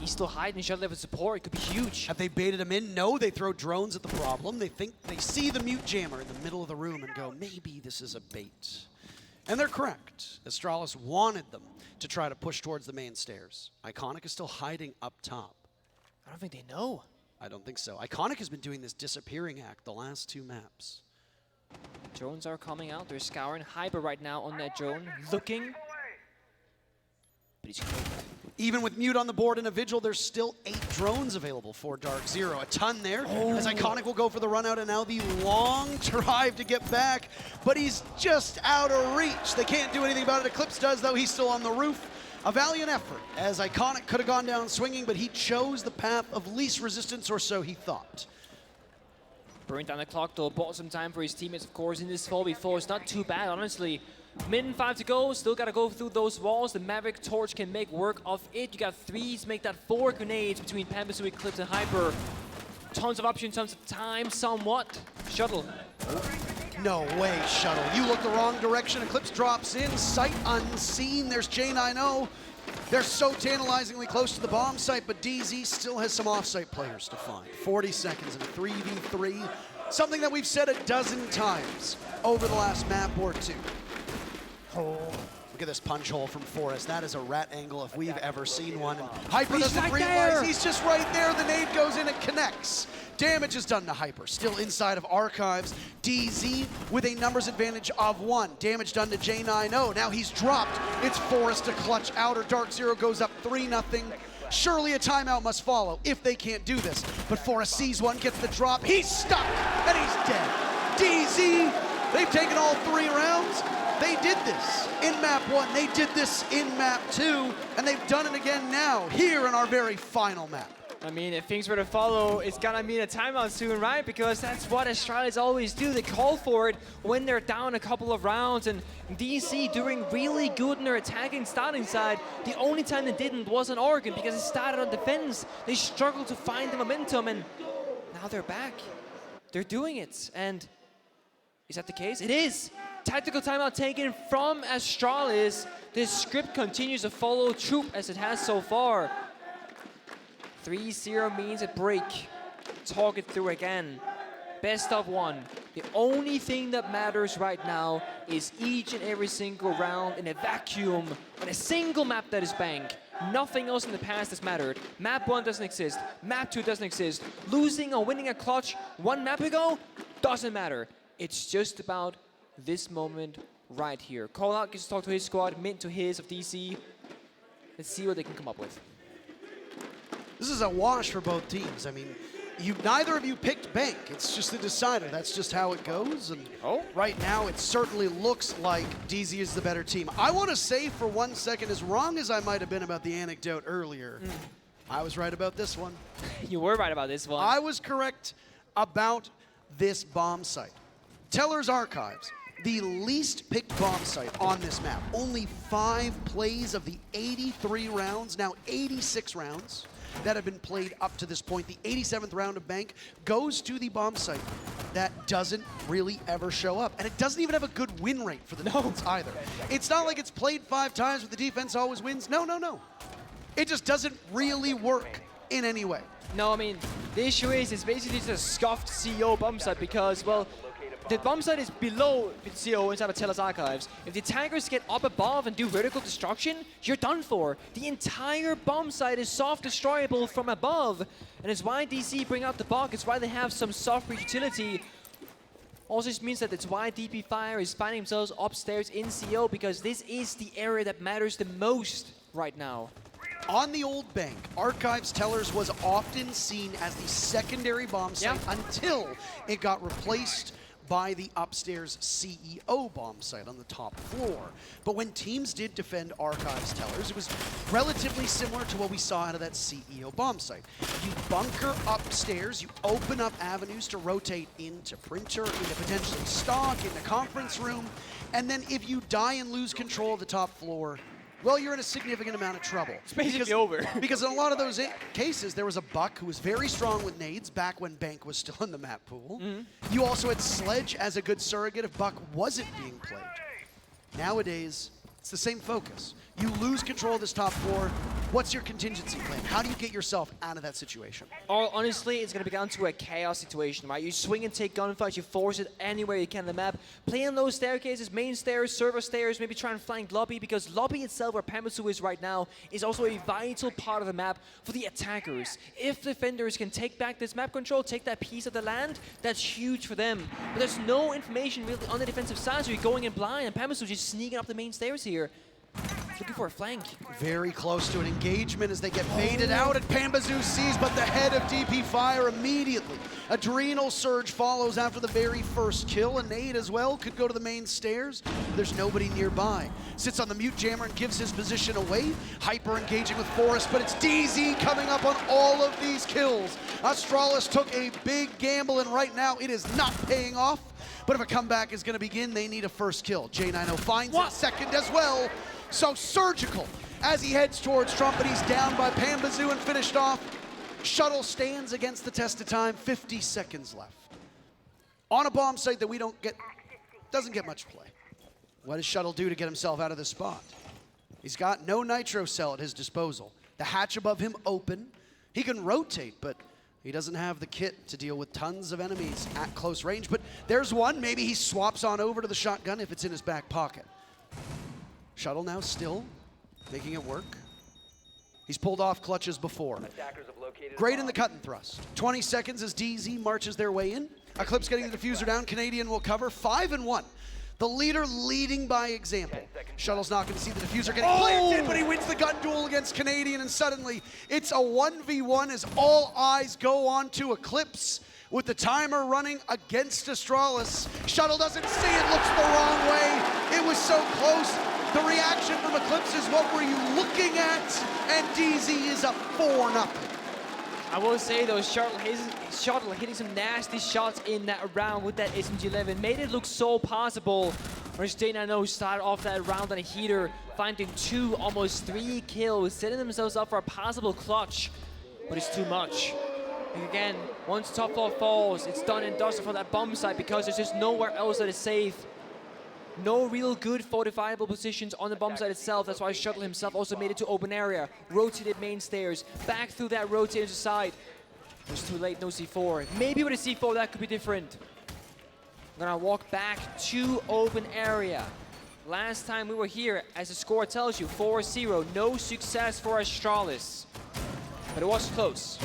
S12: He's still hiding shuttle level support. It could be huge.
S6: Have they baited him in? No, they throw drones at the problem. They think they see the mute jammer in the middle of the room and go, maybe this is a bait. And they're correct. Astralis wanted them to try to push towards the main stairs. Iconic is still hiding up top.
S12: I don't think they know.
S6: I don't think so. Iconic has been doing this disappearing act the last 2 maps.
S12: Drones are coming out. They're scouring Hyper right now on that drone, looking. But he's cooked.
S6: Even with mute on the board and a vigil, there's still 8 drones available for DarkZero. A ton there, as Iconic will go for the run out, and now the long drive to get back, but he's just out of reach. They can't do anything about it. Eclipse does, though. He's still on the roof. A valiant effort, as Iconic could have gone down swinging, but he chose the path of least resistance, or so he thought.
S12: Burnt down the clock, though. Bought some time for his teammates, of course, in this 4v4. It's not too bad, honestly. Min 5 to go, still gotta go through those walls. The Maverick Torch can make work of it. You got 3s, make that 4 grenades between Panbazoo, Eclipse, and Hyper. Tons of options, tons of time, somewhat. Shuttle.
S6: No way, Shuttle. You look the wrong direction. Eclipse drops in, sight unseen. There's J90. They're so tantalizingly close to the bomb site, but DZ still has some off-site players to find. 40 seconds in a 3v3. Something that we've said a dozen times over the last map or 2. Look at this punch hole from Forrest. That is a rat angle if we've ever seen one. And Hyper doesn't realize he's just right there. The nade goes in, it connects. Damage is done to Hyper. Still inside of Archives. DZ with a numbers advantage of 1. Damage done to J90. Now he's dropped. It's Forrest to clutch outer. DarkZero goes up 3-0. Surely a timeout must follow if they can't do this. But Forrest sees one, gets the drop. He's stuck, and he's dead. DZ, they've taken all 3 rounds. They did this in map 1, they did this in map 2, and they've done it again now, here in our very final map.
S12: I mean, if things were to follow, it's gonna mean a timeout soon, right? Because that's what Astralis always do. They call for it when they're down a couple of rounds, and DC doing really good in their attacking starting side. The only time they didn't was on Oregon, because it started on defense. They struggled to find the momentum, and now they're back. They're doing it, and is that the case? It is! Tactical timeout taken from Astralis. This script continues to follow Troop as it has so far. 3-0 means a break. Talk it through again. Best of 1. The only thing that matters right now is each and every single round in a vacuum on a single map that is Bank. Nothing else in the past has mattered. Map 1 doesn't exist. Map 2 doesn't exist. Losing or winning a clutch 1 map ago doesn't matter. It's just about this moment right here. Call out gets to talk to his squad, Mint to his of DC. Let's see what they can come up with.
S6: This is a wash for both teams. I mean, Neither of you picked bank. It's just the decider. That's just how it goes. And right now, it certainly looks like DZ is the better team. I want to say for 1 second, as wrong as I might have been about the anecdote earlier, I was right about this one.
S12: You were right about this one.
S6: I was correct about this bomb site. Teller's Archives, the least picked bomb site on this map. Only 5 plays of the 83 rounds, now 86 rounds, that have been played up to this point. The 87th round of Bank goes to the bomb site that doesn't really ever show up. And it doesn't even have a good win rate for the defense either. It's not like it's played 5 times but the defense always wins. No, no, no. It just doesn't really work in any way.
S12: No, I mean, the issue is it's basically just a scuffed CO bomb site because, well, the bomb site is below the CO inside of Teller's Archives. If the attackers get up above and do vertical destruction, you're done for. The entire bomb site is soft destroyable from above, and it's why DC bring out the bug. It's why they have some soft utility. Also, this means that it's why DP Fire is finding themselves upstairs in CO, because this is the area that matters the most right now.
S6: On the old Bank, Archives Tellers was often seen as the secondary bomb site until it got replaced by the upstairs CEO bomb site on the top floor. But when teams did defend Archives Tellers, it was relatively similar to what we saw out of that CEO bomb site. You bunker upstairs, you open up avenues to rotate into printer, into potentially stock, into conference room, and then if you die and lose control of the top floor, well, you're in a significant amount of trouble.
S12: It's basically over.
S6: Because in a lot of those cases, there was a Buck who was very strong with nades back when Bank was still in the map pool. You also had Sledge as a good surrogate if Buck wasn't being played. Nowadays, it's the same focus. You lose control of this top floor. What's your contingency plan? How do you get yourself out of that situation?
S12: Or honestly, it's going to be down to a chaos situation, right? You swing and take gunfights, you force it anywhere you can on the map. Play on those staircases, main stairs, server stairs, maybe try and flank lobby, because lobby itself, where Pambasu is right now, is also a vital part of the map for the attackers. If defenders can take back this map control, take that piece of the land, that's huge for them. But there's no information really on the defensive side, so you're going in blind, and Pambasu just sneaking up the main stairs here. Looking for a flank.
S6: Very close to an engagement as they get baited out, and Pambazu sees but the head of DP Fire immediately. Adrenal Surge follows after the very first kill. A nade as well could go to the main stairs. There's nobody nearby. Sits on the mute jammer and gives his position away. Hyper engaging with Forrest, but it's DZ coming up on all of these kills. Astralis took a big gamble, and right now it is not paying off. But if a comeback is going to begin, they need a first kill. J90 finds it second as well. So surgical as he heads towards Trump, but he's down by Pambazu and finished off. Shuttle stands against the test of time, 50 seconds left. On a bomb site that doesn't get much play. What does Shuttle do to get himself out of this spot? He's got no nitro cell at his disposal. The hatch above him open. He can rotate, but he doesn't have the kit to deal with tons of enemies at close range. But there's one. Maybe he swaps on over to the shotgun if it's in his back pocket. Shuttle now still making it work. He's pulled off clutches before. Great in the cut and thrust. 20 seconds as DZ marches their way in. Eclipse getting the diffuser down. Canadian will cover. 5-1. The leader leading by example. Shuttle's not going to see the diffuser getting planted, but he wins the gun duel against Canadian, and suddenly it's a 1v1 as all eyes go on to Eclipse with the timer running against Astralis. Shuttle doesn't see it, looks the wrong way. It was so close. The reaction from Eclipse is, what were you looking at? And DZ is up 4-0.
S12: I will say though, Shuttle hitting some nasty shots in that round with that SMG-11 made it look so possible. Whereas J90 started off that round on a heater, finding 2, almost 3 kills, setting themselves up for a possible clutch, but it's too much. And again, once top floor falls, it's done and dusted for that bomb site because there's just nowhere else that is safe. No real good fortifiable positions on the bomb site itself. That's why Shuttle himself also made it to open area. Rotated main stairs. Back through that rotated side. It was too late, no C4. Maybe with a C4 that could be different. I'm gonna walk back to open area. Last time we were here, as the score tells you, 4-0. No success for Astralis. But it was close.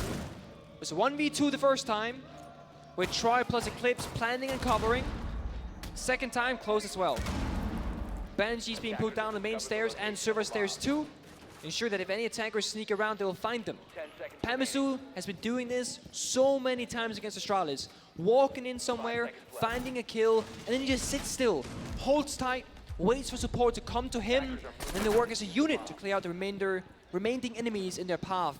S12: It was 1v2 the first time, with Troy plus Eclipse planning and covering. Second time, close as well. Banshee's being put down the main stairs and server stairs too. ensure that if any attackers sneak around, they will find them. Pamazu has been doing this so many times against Astralis. Walking in somewhere, finding a kill, and then he just sits still, holds tight, waits for support to come to him, and then they work as a unit to clear out the remaining enemies in their path.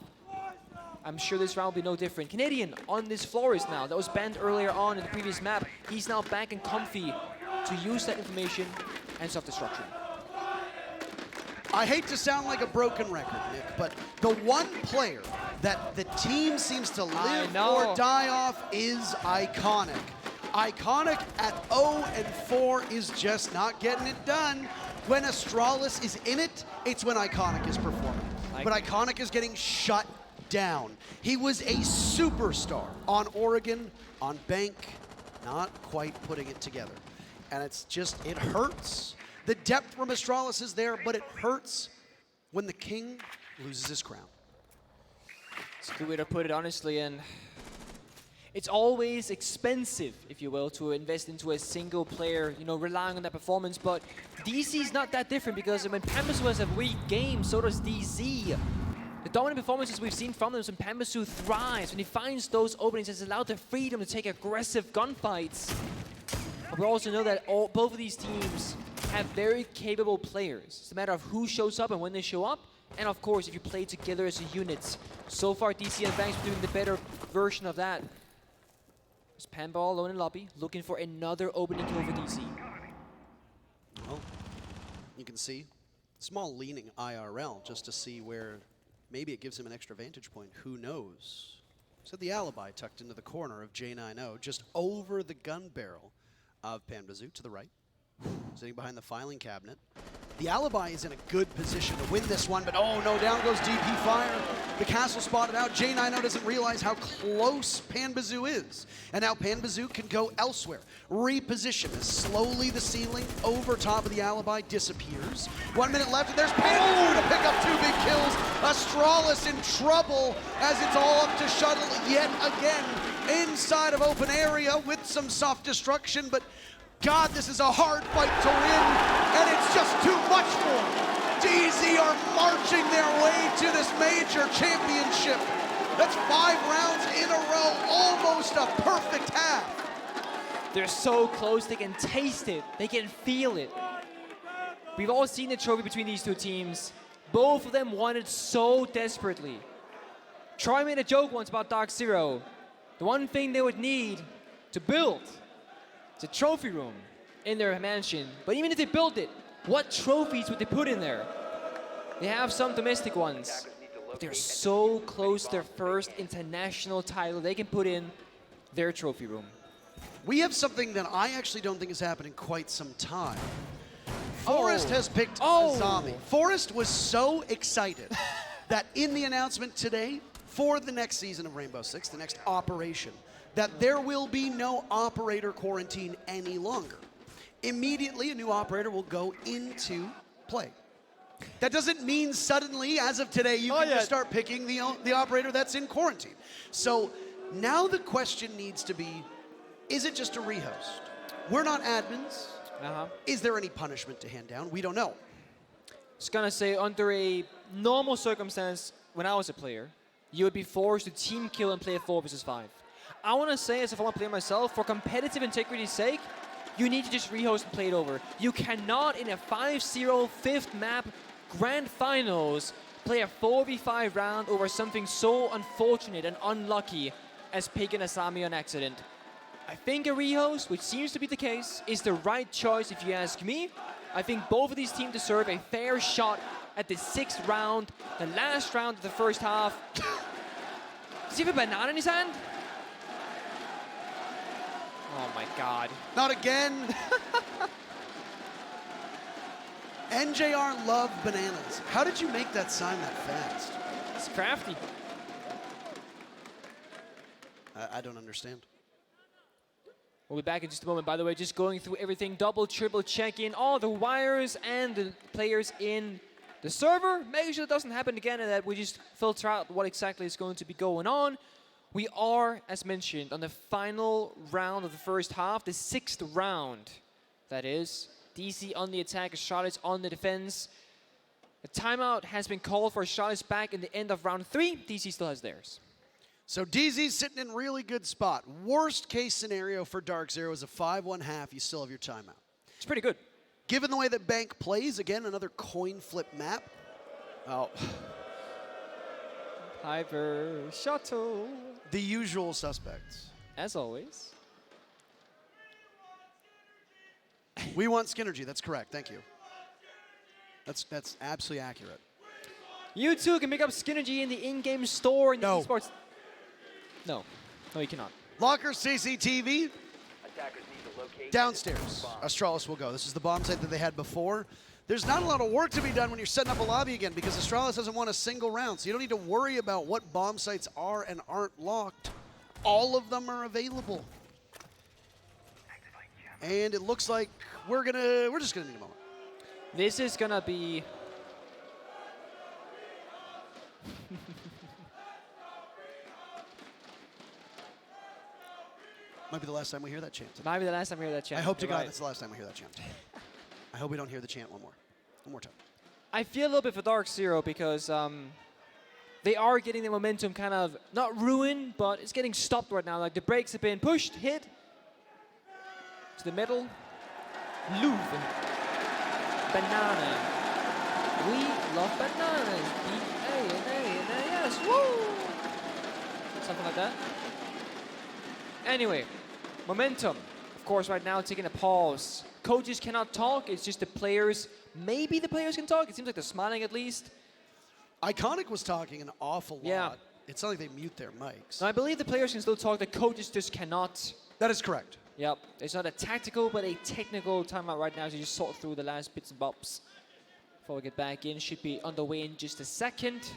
S12: I'm sure this round will be no different. Canadian on this Florist now. That was banned earlier on in the previous map. He's now back and comfy to use that information and self-destruction.
S6: I hate to sound like a broken record, Nick, but the one player that the team seems to live or die off is Iconic. Iconic at 0-4 is just not getting it done. When Astralis is in it, it's when Iconic is performing. But Iconic is getting shut down. He was a superstar on Oregon, on Bank, not quite putting it together. And it's just, it hurts. The depth from Astralis is there, but it hurts when the king loses his crown.
S12: It's a good way to put it, honestly, and it's always expensive, if you will, to invest into a single player, you know, relying on that performance, but DC's not that different because when Pamazu has a weak game, so does DC. The dominant performances we've seen from them, when Pamazu thrives, when he finds those openings, has allowed the freedom to take aggressive gunfights. But we also know that both of these teams have very capable players. It's a matter of who shows up and when they show up, and of course, if you play together as a unit. So far, DC and Banks are doing the better version of that. There's Panball alone in lobby, looking for another opening kill for DC.
S6: Well, you can see small leaning IRL just to see where maybe it gives him an extra vantage point. Who knows? So the alibi tucked into the corner of J90, just over the gun barrel of Pamazu to the right, sitting behind the filing cabinet. The alibi is in a good position to win this one, but oh no, down goes DP Fire. The castle spotted out. J90 doesn't realize how close Pamazu is. And now Pamazu can go elsewhere. Reposition as slowly the ceiling over top of the alibi disappears. 1 minute left, and there's Pamazu to pick up 2 big kills. Astralis in trouble as it's all up to Shuttle yet again inside of open area with some soft destruction, but God, this is a hard fight to win, and it's just too much for them. DZ are marching their way to this major championship. That's 5 rounds in a row, almost a perfect half.
S12: They're so close, they can taste it, they can feel it. We've all seen the trophy between these two teams. Both of them want it so desperately. Troy made a joke once about DarkZero. The one thing they would need to build is a trophy room in their mansion. But even if they built it, what trophies would they put in there? They have some domestic ones, but they're so close to their first international title, they can put in their trophy room.
S6: We have something that I actually don't think has happened in quite some time. Forrest has picked Azami. Forrest was so excited that in the announcement today for the next season of Rainbow Six, the next operation, that there will be no operator quarantine any longer. Immediately, a new operator will go into play. That doesn't mean suddenly, as of today, you can just start picking the operator that's in quarantine. So now the question needs to be, is it just a rehost? We're not admins. Is there any punishment to hand down? We don't know.
S12: I was gonna say, under a normal circumstance, when I was a player, you would be forced to team kill and play a 4 versus 5. I want to say, as a former player myself, for competitive integrity's sake, you need to just rehost and play it over. You cannot, in a 5-0 fifth map grand finals, play a 4v5 round over something so unfortunate and unlucky as picking Asami on accident. I think a rehost, which seems to be the case, is the right choice if you ask me. I think both of these teams deserve a fair shot at the 6th round, the last round of the first half. Does he have a banana in his hand? Oh my God.
S6: Not again. NJR love bananas. How did you make that sign that fast?
S12: It's crafty.
S6: I don't understand.
S12: We'll be back in just a moment. By the way, just going through everything, double, triple check in all the wires and the players in the server, making sure it doesn't happen again and that we just filter out what exactly is going to be going on. We are, as mentioned, on the final round of the first half, the 6th round. That is, DC on the attack, Astralis on the defense. A timeout has been called for Astralis back in the end of round 3. DC still has theirs.
S6: So DZ's sitting in a really good spot. Worst case scenario for DarkZero is a 5-1 half. You still have your timeout.
S12: It's pretty good.
S6: Given the way that Bank plays, again, another coin flip map. Oh.
S12: Hyper shuttle.
S6: The usual suspects.
S12: As always.
S6: We want Skinnergy. That's correct. Thank you. That's absolutely accurate.
S12: You too can pick up Skinnergy in the in-game store in the
S6: No.
S12: esports. No. No, you cannot.
S6: Locker CCTV.
S13: Attackers need to locate
S6: Downstairs. Astralis will go. This is the bomb site that they had before. There's not a lot of work to be done when you're setting up a lobby again because Astralis hasn't won a single round, so you don't need to worry about what bomb sites are and aren't locked. All of them are available. And it looks like we're just gonna need a moment.
S12: This is gonna be...
S6: Might be the last time we hear that chant.
S12: Might be the last time we hear that chant.
S6: I hope to
S12: You're
S6: God
S12: right.
S6: that's the last time we hear that chant. I hope we don't hear the chant one more time.
S12: I feel a little bit for DarkZero because they are getting the momentum kind of, not ruined, but it's getting stopped right now. Like the brakes have been pushed, hit, to the middle. Louvre. Banana. We love bananas. B-A-N-A-N-A-S. Woo! Something like that. Anyway, momentum. Of course, right now taking a pause. Coaches cannot talk. It's just the players. Maybe the players can talk. It seems like they're smiling at least.
S6: Iconic was talking an awful lot.
S12: Yeah.
S6: It's not like they mute their mics.
S12: No, I believe the players can still talk. The coaches just cannot.
S6: That is correct.
S12: Yep. It's not a tactical, but a technical timeout right now. So you just sort through the last bits and bobs. Before we get back in, should be underway in just a second.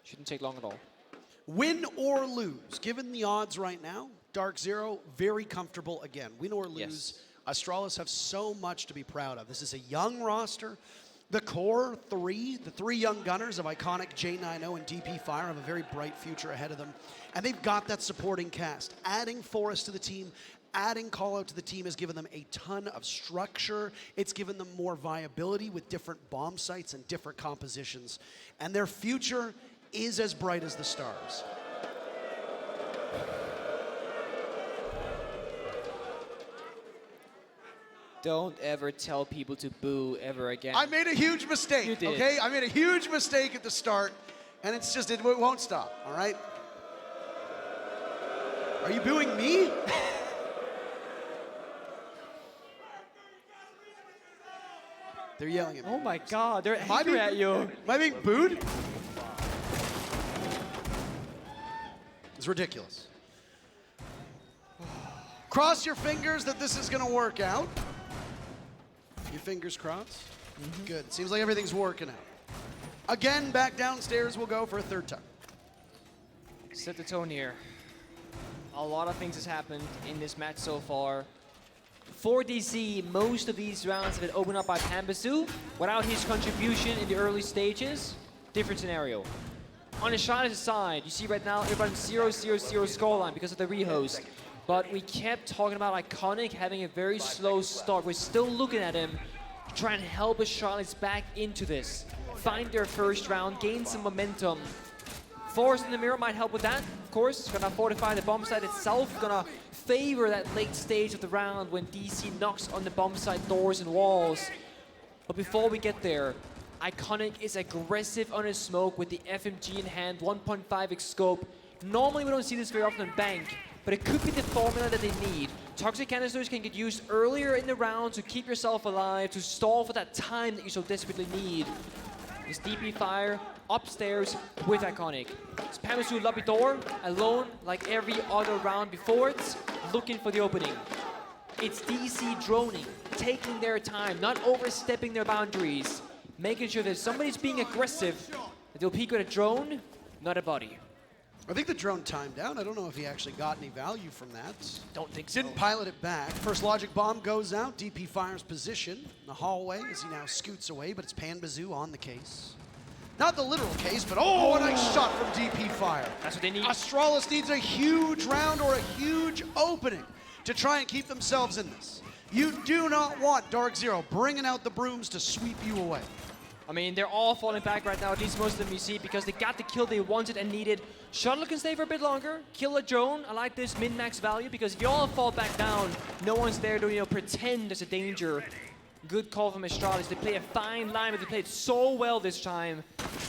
S12: Shouldn't take long at all.
S6: Win or lose, given the odds right now, DarkZero, very comfortable again. Win or lose,
S12: Yes.
S6: Astralis have so much to be proud of. This is a young roster. The core three, the three young gunners of Iconic, J90, and DP Fire have a very bright future ahead of them. And they've got that supporting cast. Adding Forest to the team, adding Callout to the team has given them a ton of structure. It's given them more viability with different bomb sites and different compositions. And their future is as bright as the stars.
S12: Don't ever tell people to boo ever again.
S6: I made a huge mistake,
S12: You did.
S6: okay? I made a huge mistake at the start, and it's just, it won't stop, all right? Are you booing me? They're yelling at me.
S12: Oh my God, they're
S6: Am I
S12: angry
S6: being-
S12: at you.
S6: Am I being booed? It's ridiculous. Cross your fingers that this is going to work out. Your fingers crossed? Good. Seems like everything's working out. Again, back downstairs we'll go for a third time.
S12: Set the tone here. A lot of things has happened in this match so far. For DC, most of these rounds have been opened up by Pambasu. Without his contribution in the early stages, different scenario. On Astralis' side, you see right now everyone's 0-0-0 scoreline because of the rehost. But we kept talking about Iconic having a very slow start. We're still looking at him to try and help Astralis back into this. Find their first round, gain some momentum. Forest in the mirror might help with that, of course. Gonna fortify the bomb site itself. Gonna favor that late stage of the round when DC knocks on the bomb site doors and walls. But before we get there, Iconic is aggressive on his smoke with the FMG in hand, 1.5x scope. Normally we don't see this very often in Bank, but it could be the formula that they need. Toxic canisters can get used earlier in the round to keep yourself alive, to stall for that time that you so desperately need. This DP Fire upstairs with Iconic. It's Pamasu lobby door, alone like every other round before it, looking for the opening. It's DC droning, taking their time, not overstepping their boundaries, making sure that somebody's being aggressive, that they'll peek with a drone, not a body.
S6: I think the drone timed out. I don't know if he actually got any value from that.
S12: Don't think so.
S6: Didn't pilot it back. First logic bomb goes out. DP Fire's position in the hallway as he now scoots away, but it's Panbazoo on the case. Not the literal case, but a nice shot from DP Fire.
S12: That's what they need.
S6: Astralis needs a huge round or a huge opening to try and keep themselves in this. You do not want DarkZero bringing out the brooms to sweep you away.
S12: I mean, they're all falling back right now, at least most of them you see, because they got the kill they wanted and needed. Shuttle can stay for a bit longer, kill a drone. I like this min-max value, because if you all fall back down, no one's there to, you know, pretend there's a danger. Good call from Astralis. They play a fine line, but they played so well this time.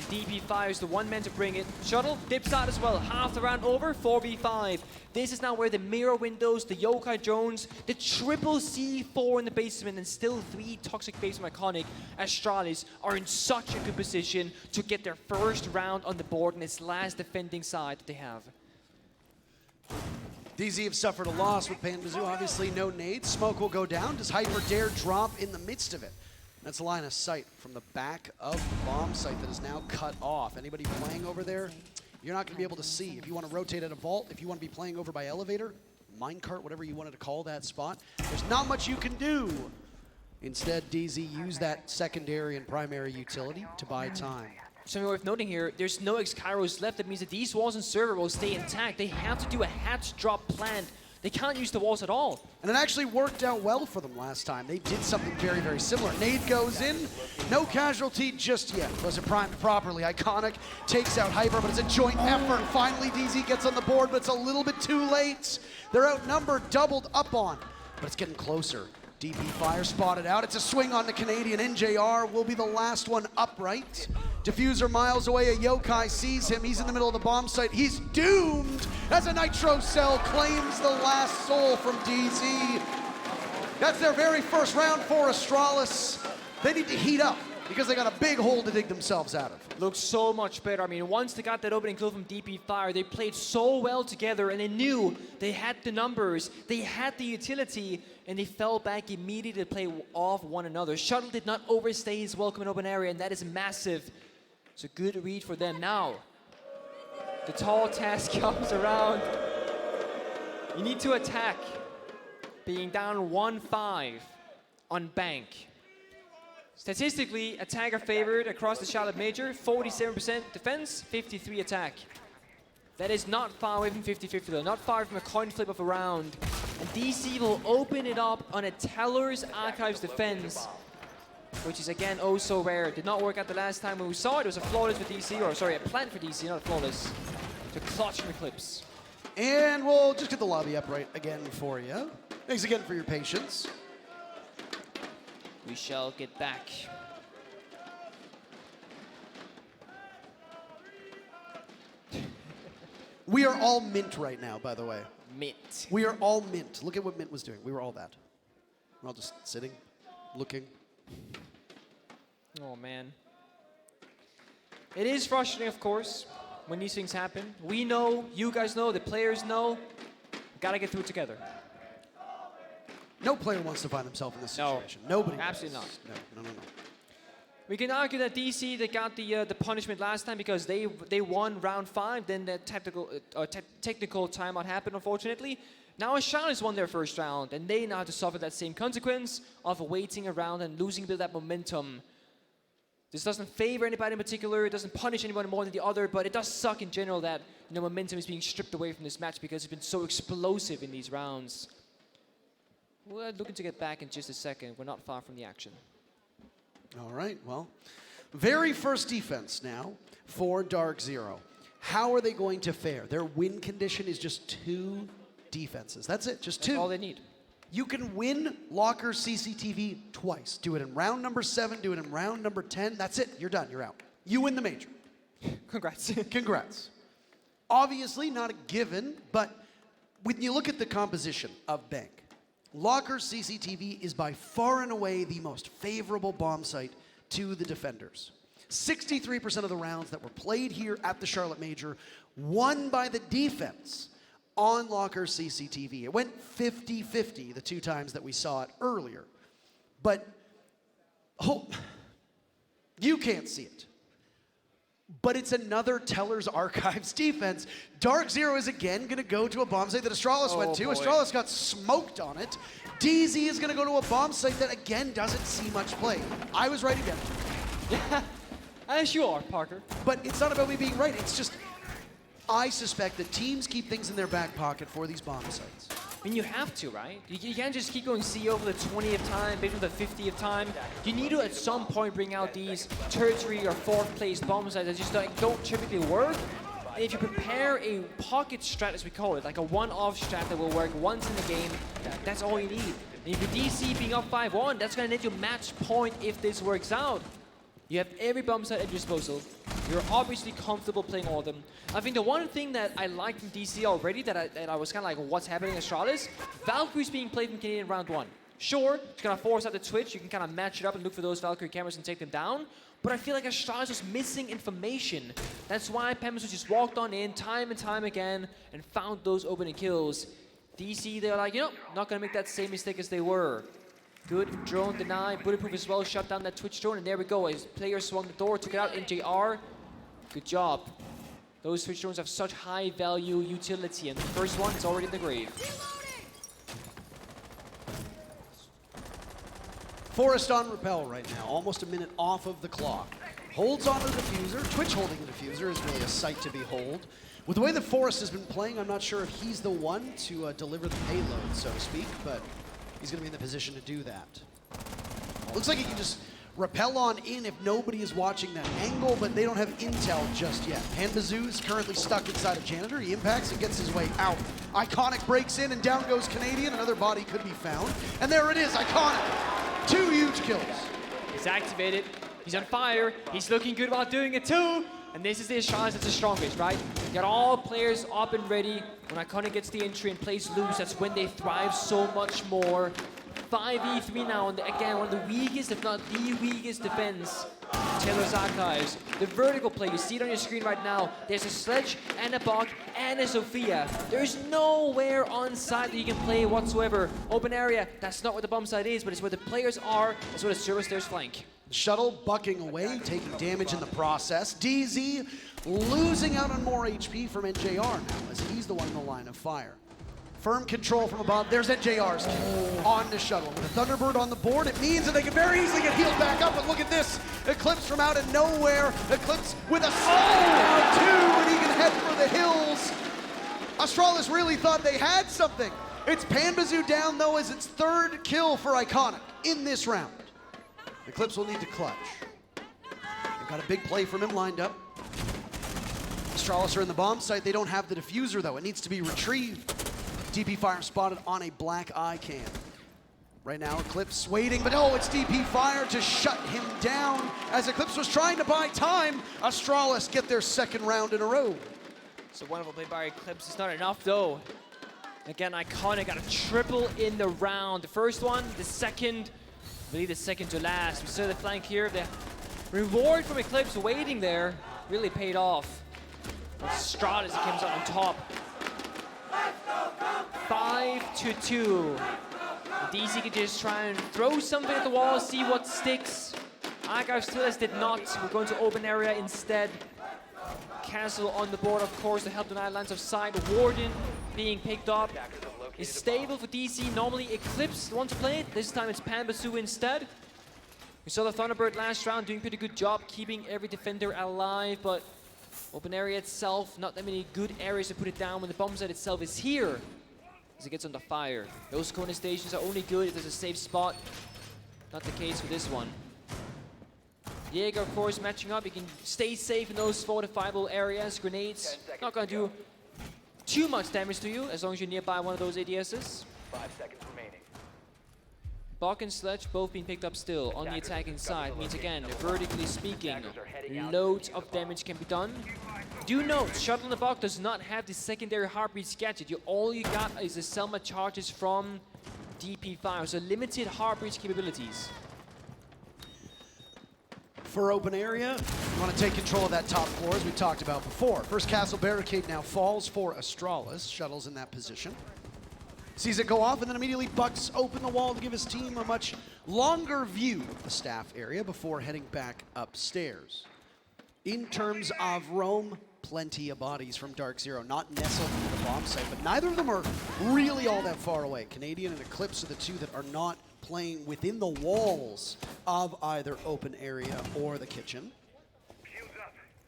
S12: DP fires the one man to bring it. Shuttle dips out as well. Half the round over, 4v5. This is now where the mirror windows, the yokai drones, the triple C4 in the basement, and still 3 toxic base from Iconic Astralis are in such a good position to get their first round on the board in this last defending side that they have.
S6: DZ have suffered a loss with Panbazoo. Obviously, no nades. Smoke will go down. Does Hyper dare drop in the midst of it? That's a line of sight from the back of the bomb site that is now cut off. Anybody playing over there, you're not going to be able to see. If you want to rotate at a vault, if you want to be playing over by elevator, minecart, whatever you wanted to call that spot, there's not much you can do. Instead, DZ used that secondary and primary utility to buy time.
S12: Something worth noting here, there's no X-Kairos left. That means that these walls and server will stay intact. They have to do a hatch drop plant. They can't use the walls at all.
S6: And it actually worked out well for them last time. They did something very, very similar. Nade goes in, no casualty just yet. Was it primed properly? Iconic takes out Hyper, but it's a joint effort. Finally, DZ gets on the board, but it's a little bit too late. They're outnumbered, doubled up on, but it's getting closer. DP fire spotted out. It's a swing on the Canadian. NJR will be the last one upright. Diffuser miles away, a yokai sees him. He's in the middle of the bomb site. He's doomed as a nitro cell claims the last soul from DZ. That's their very first round for Astralis. They need to heat up because they got a big hole to dig themselves out of.
S12: Looks so much better. I mean, once they got that opening kill from DP Fire, they played so well together, and they knew they had the numbers, they had the utility, and they fell back immediately to play off one another. Shuttle did not overstay his welcome in open area, and that is massive. It's a good read for them. Now, the tall task comes around. You need to attack. Being down 1-5 on Bank. Statistically, attacker favored across the Charlotte Major, 47% defense, 53 attack. That is not far away from 50-50 though, not far from a coin flip of a round. And DC will open it up on a Teller's Archives defense, which is again oh so rare. Did not work out the last time when we saw it. It was a flawless for DC, or sorry, a plant for DC, not a flawless. To clutch from Eclipse.
S6: And we'll just get the lobby upright again for you. Thanks again for your patience.
S12: We shall get back.
S6: We are all mint right now, by the way.
S12: Mint.
S6: We are all mint. Look at what Mint was doing. We were all that. We're all just sitting, looking.
S12: Oh, man. It is frustrating, of course, when these things happen. We know, you guys know, the players know. Gotta get through it together.
S6: No player wants to find himself in this situation.
S12: No,
S6: Nobody.
S12: absolutely
S6: does.
S12: not.
S6: No.
S12: We can argue that DC, they got the punishment last time because they won round 5, then the technical timeout happened, unfortunately. Now Astralis won their first round, and they now have to suffer that same consequence of waiting around and losing a bit of that momentum. This doesn't favor anybody in particular, it doesn't punish anyone more than the other, but it does suck in general that momentum is being stripped away from this match because it's been so explosive in these rounds. We're looking to get back in just a second. We're not far from the action.
S6: All right, well, very first defense now for DarkZero. How are they going to fare? Their win condition is just 2 defenses. That's it, just 2.
S12: That's all they need.
S6: You can win Locker CCTV twice. Do it in round number 7, do it in round number 10. That's it, you're done, you're out. You win the major.
S12: Congrats.
S6: Congrats. Obviously not a given, but when you look at the composition of Bank, Locker CCTV is by far and away the most favorable bomb site to the defenders. 63% of the rounds that were played here at the Charlotte Major won by the defense on Locker CCTV. It went 50-50 the 2 times that we saw it earlier. But you can't see it. But it's another Teller's Archives defense. DarkZero is again going to go to a bomb site that Astralis went to.
S12: Boy.
S6: Astralis got smoked on it. DZ is going to go to a bomb site that again doesn't see much play. I was right again.
S12: Yeah, as you are, Parker.
S6: But it's not about me being right. It's just, I suspect that teams keep things in their back pocket for these bomb sites.
S12: I mean, you have to, right? You can't just keep going CO for the 20th time, maybe the 50th time. You need to, at some point, bring out these tertiary or fourth place bomb sites that just don't typically work. And if you prepare a pocket strat, as we call it, like a one-off strat that will work once in the game, that's all you need. And if your DC being up 5-1, that's going to net you match point if this works out. You have every bomb site at your disposal. You're obviously comfortable playing all of them. I think the one thing that I liked in DC already that I was kind of like, what's happening in Astralis? Valkyrie's being played in Canadian round 1. Sure, it's going to force out the Twitch. You can kind of match it up and look for those Valkyrie cameras and take them down. But I feel like Astralis was missing information. That's why Pembesu just walked on in time and time again and found those opening kills. DC, they're like, you know, not going to make that same mistake as they were. Good drone deny, bulletproof as well, shut down that Twitch drone, and there we go. As player swung the door, took it out, NJR. Good job. Those Twitch drones have such high value utility, and the first one is already in the grave.
S6: Forrest on Repel right now, almost a minute off of the clock. Holds on to the diffuser. Twitch holding the diffuser is really a sight to behold. With the way that Forrest has been playing, I'm not sure if he's the one to deliver the payload, so to speak, but he's going to be in the position to do that. Looks like he can just rappel on in if nobody is watching that angle, but they don't have intel just yet. Pembesu is currently stuck inside a janitor. He impacts and gets his way out. Iconic breaks in and down goes Canadian. Another body could be found. And there it is, Iconic. 2 huge kills.
S12: He's activated. He's on fire. He's looking good while doing it too. And this is the Astralis that's the strongest, right? You got all players up and ready. When Iconic gets the entry and plays loose, that's when they thrive so much more. 5v3 now, and again, one of the weakest, if not the weakest defense. Taylor's Archives. The vertical play, you see it on your screen right now. There's a Sledge and a Bok and a Sophia. There's nowhere on site that you can play whatsoever. Open area, that's not where the bomb site is, but it's where the players are. That's where the service stairs flank.
S6: Shuttle bucking away, taking damage in the process. DZ losing out on more HP from NJR now, as he's the one in the line of fire. Firm control from above. There's NJR's kill on the Shuttle. With a Thunderbird on the board, it means that they can very easily get healed back up. But look at this. Eclipse from out of nowhere. Eclipse with a slide down 2, and he can head for the hills. Astralis really thought they had something. It's Pembesu down, though, as its 3rd kill for Iconic in this round. Eclipse will need to clutch. They've got a big play from him lined up. Astralis are in the bomb site. They don't have the diffuser, though. It needs to be retrieved. DP Fire spotted on a black eye cam. Right now, Eclipse waiting, but oh, it's DP Fire to shut him down. As Eclipse was trying to buy time, Astralis get their 2nd round in a row.
S12: So wonderful play by Eclipse. It's not enough, though. Again, Iconic got a triple in the round. The first one, the second, I believe the second to last. We saw the flank here. The reward from Eclipse waiting there really paid off. Astralis comes out on top. 5-2. DC could just try and throw something at the wall, see what sticks. Astralis did not. We're going to open area instead. Castle on the board, of course, to help deny lines of sight. Warden being picked up is stable for DC. Normally Eclipse wants to play it. This time it's Pembesu instead. We saw the Thunderbird last round doing a pretty good job keeping every defender alive, but open area itself, not that many good areas to put it down when the bomb site itself is here as it gets under fire. Those corner stations are only good if there's a safe spot. Not the case for this one. Jaeger, of course, matching up. You can stay safe in those fortifiable areas. Grenades, not going to do too much damage to you as long as you're nearby one of those ADSs.
S13: 5 seconds remaining.
S12: Bok and Sledge both being picked up still on the attacking side. Means again, vertically speaking, loads of damage can be done. Do note, Shuttle in the Bok does not have the secondary heartbeat gadget. All you got is the Selma charges from DP Fire, so limited heartbeat capabilities.
S6: For open area, you want to take control of that top floor, as we talked about before. First castle barricade now falls for Astralis. Shuttle's in that position. Sees it go off, and then immediately bucks open the wall to give his team a much longer view of the staff area before heading back upstairs. In terms of roam, plenty of bodies from DarkZero, not nestled into the bomb site, but neither of them are really all that far away. Canadian and Eclipse are the two that are not playing within the walls of either open area or the kitchen.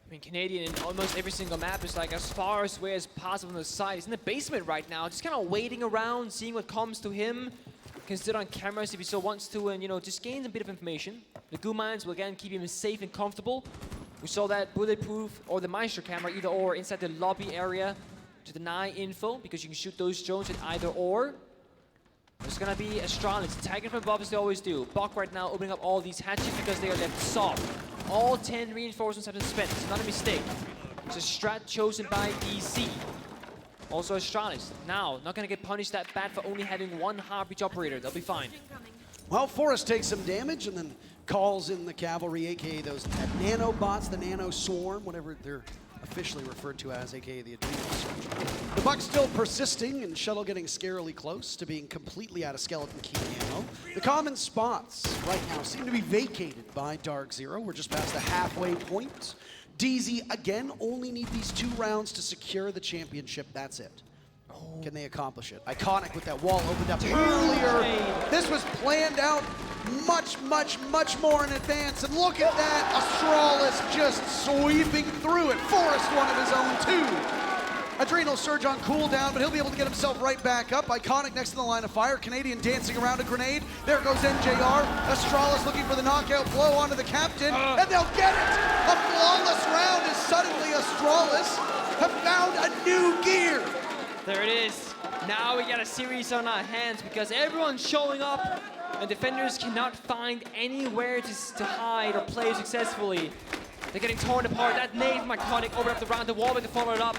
S12: I mean, Canadian in almost every single map is like as far away as possible on the side. He's in the basement right now, just kind of waiting around, seeing what comes to him. Can sit on cameras if he so wants to, and just gain a bit of information. The goo mines will again keep him safe and comfortable. We saw that bulletproof or the Meister camera, either or, inside the lobby area to deny info because you can shoot those drones at either or. There's gonna be Astralis tagging from above as they always do. Bok right now opening up all these hatches because they are left soft. All 10 reinforcements have been spent. It's not a mistake. It's a strat chosen by DC. Also Astralis, now, not gonna get punished that bad for only having one Heartbeat operator. They'll be fine.
S6: Well, Forrest takes some damage and then calls in the cavalry, aka those nanobots, the nano swarm, whatever they're officially referred to as, aka the Adrenal Surge. The Buck's still persisting, and Shuttle getting scarily close to being completely out of skeleton key ammo. The common spots right now seem to be vacated by DarkZero. We're just past the halfway point. DZ, again, only need these 2 rounds to secure the championship. That's it. Can they accomplish it? Iconic with that wall opened up earlier. This was planned out much more in advance. And look at that, Astralis just sweeping through it. Forrest one of his own too. Adrenal Surge on cooldown, but he'll be able to get himself right back up. Iconic next to the line of fire. Canadian dancing around a grenade. There goes NJR. Astralis looking for the knockout blow onto the captain, and they'll get it. A flawless round as suddenly Astralis have found a new gear.
S12: There it is. Now we got a series on our hands because everyone's showing up and defenders cannot find anywhere to hide or play successfully. They're getting torn apart. That nade from Iconic opened up the round, the wall to follow it up.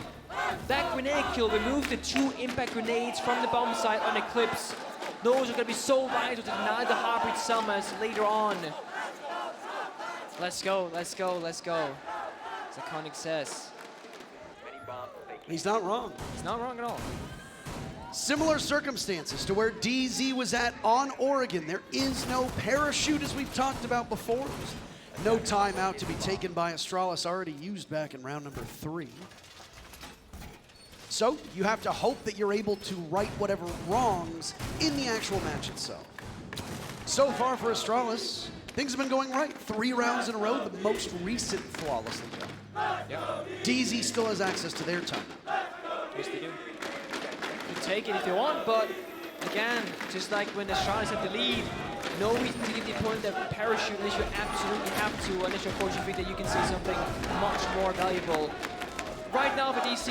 S12: That grenade kill removed the 2 impact grenades from the bomb site on Eclipse. Those are going to be so vital to deny the Heartbeat Summers later on. Let's go, let's go, let's go. As Iconic says.
S6: He's not wrong.
S12: He's not wrong at all.
S6: Similar circumstances to where DZ was at on Oregon. There is no parachute, as we've talked about before. No timeout to be taken by Astralis, already used back in round number 3. So you have to hope that you're able to right whatever wrongs in the actual match itself. So far for Astralis, things have been going right. 3 rounds in a row, the most recent flawlessly done.
S12: Yep.
S6: DZ still has access to their time.
S12: Yes, they do. You take it if you want, but again, just like when Astralis had the lead, no reason to give the opponent that parachute unless you absolutely have to, unless of course you think that you can see something much more valuable. Right now for DC,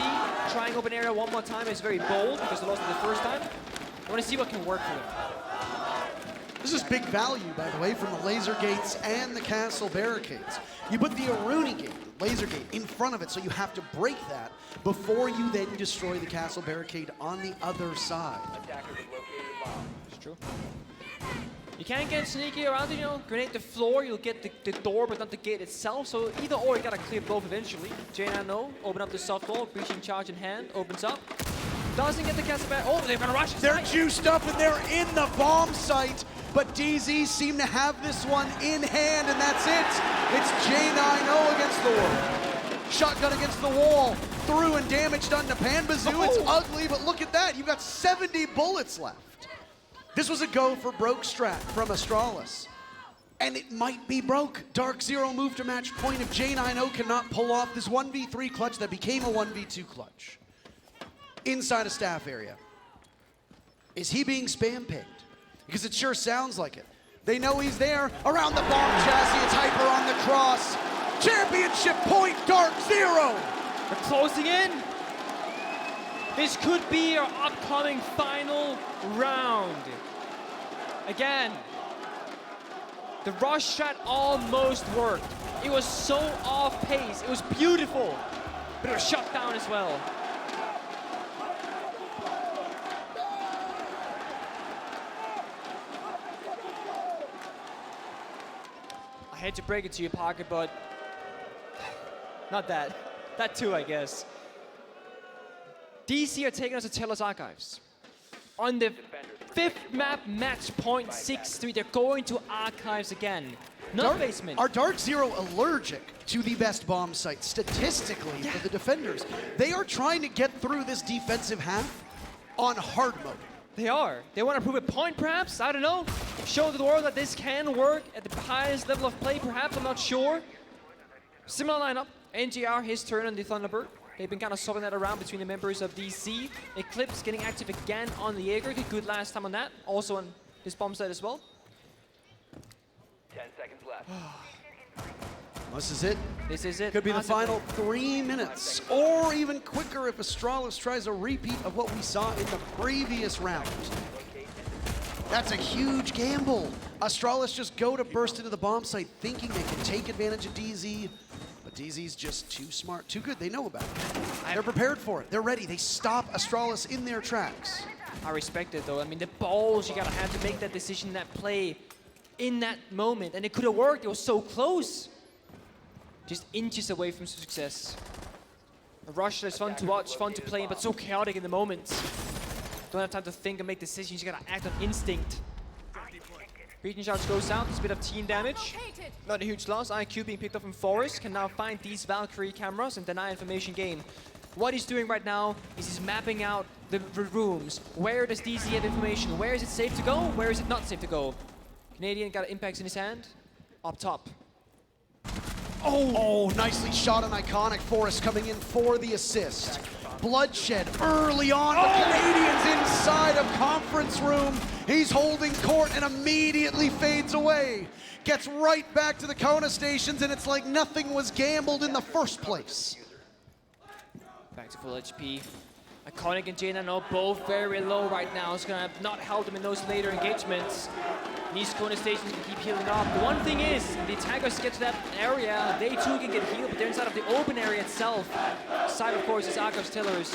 S12: trying open area one more time is very bold because they lost it the first time. I want to see what can work for them.
S6: This is big value, by the way, from the laser gates and the castle barricades. You put the Aruni gate, laser gate, in front of it, so you have to break that before you then destroy the castle barricade on the other side.
S12: It's true. You can't get sneaky around it, grenade the floor, you'll get the door, but not the gate itself, so either or, you gotta clear both eventually. J9 open up the soft wall, breaching charge in hand, opens up. Doesn't get the castle back. Oh, they're gonna rush.
S6: They're juiced up and they're in the bomb site, but DZ seem to have this one in hand, and that's it. It's J9 against the wall. Shotgun against the wall, through and damage done to Panbazoo. It's ugly, but look at that. You've got 70 bullets left. This was a go for broke strat from Astralis. And it might be broke. DarkZero moved to match point if J9 cannot pull off this 1v3 clutch that became a 1v2 clutch. Inside a staff area. Is he being spam pinged? Because it sure sounds like it. They know he's there. Around the bomb chassis, it's Hyper on the cross. Championship point, DarkZero!
S12: They're closing in. This could be our upcoming final round. Again, the rush shot almost worked. It was so off pace. It was beautiful, but it was shut down as well. I hate to break it to you, Parker, but not that. That too, I guess. DC are taking us to Telus Archives. On the 5th map, match point 6-3, they're going to Archives again. Not basement.
S6: Are DarkZero allergic to the best bomb site statistically for the defenders? They are trying to get through this defensive half on hard mode.
S12: They are. They want to prove a point, perhaps? I don't know. Show the world that this can work at the highest level of play, perhaps. I'm not sure. Similar lineup. NGR, his turn on the Thunderbird. They've been kind of swapping that around between the members of DC. Eclipse getting active again on the Jaeger. Did good last time on that. Also on this bomb site as well.
S13: 10 seconds left.
S6: This is it.
S12: This is it.
S6: Could be the
S12: Possibly.
S6: final 3 minutes, or even quicker if Astralis tries a repeat of what we saw in the previous round. That's a huge gamble. Astralis just go to burst into the bomb site thinking they can take advantage of DZ, but DZ's just too smart, too good. They know about it. They're prepared for it. They're ready. They stop Astralis in their tracks.
S12: I respect it though. I mean, the balls you gotta have to make that decision, that play in that moment. And it could have worked. It was so close. Just inches away from success. A rush is fun to watch, fun to play, but so chaotic in the moment. Don't have time to think and make decisions. You gotta act on instinct. Beaten shots goes out. There's a bit of team damage. Not a huge loss. IQ being picked up from Forest can now find these Valkyrie cameras and deny information gain. What he's doing right now is he's mapping out the rooms. Where does DZ have information? Where is it safe to go? Where is it not safe to go? Canadian got impacts in his hand. Up top.
S6: Oh, nicely shot on Iconic. Forest coming in for the assist. Bloodshed early on, but Canadians inside of conference room. He's holding court and immediately fades away. Gets right back to the Kona stations, and it's like nothing was gambled in the first place.
S12: Back to full HP. Iconic and J9 both very low right now. It's gonna not help them in those later engagements. These Kona stations can keep healing up. The one thing is, if the attackers get to that area, they too can get healed, but they're inside of the open area itself. Side, of course, is Argos Tillers.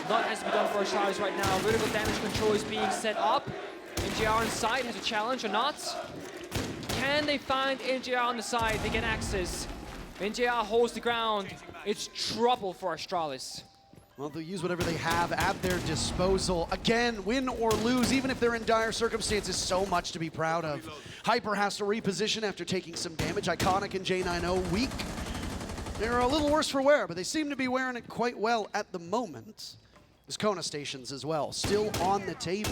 S12: Lot has to be done for Astralis right now. Vertical damage control is being set up. NGR inside has a challenge or not. Can they find NGR on the side? They get access. NGR holds the ground. It's trouble for Astralis.
S6: Well, they'll use whatever they have at their disposal. Again, win or lose, even if they're in dire circumstances, so much to be proud of. Hyper has to reposition after taking some damage. Iconic and J9 weak. They're a little worse for wear, but they seem to be wearing it quite well at the moment. There's Kona stations as well, still on the table.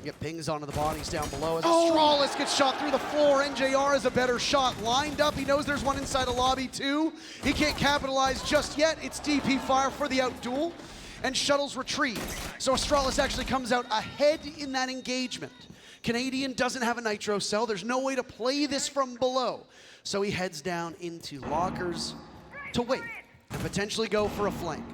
S6: Get pings onto the bodies down below as Astralis gets shot through the floor. NJR is a better shot. Lined up, he knows there's one inside a lobby too. He can't capitalize just yet. It's DP fire for the outduel, and shuttles retrieve. So Astralis actually comes out ahead in that engagement. Canadian doesn't have a nitro cell. There's no way to play this from below. So he heads down into lockers to wait and potentially go for a flank.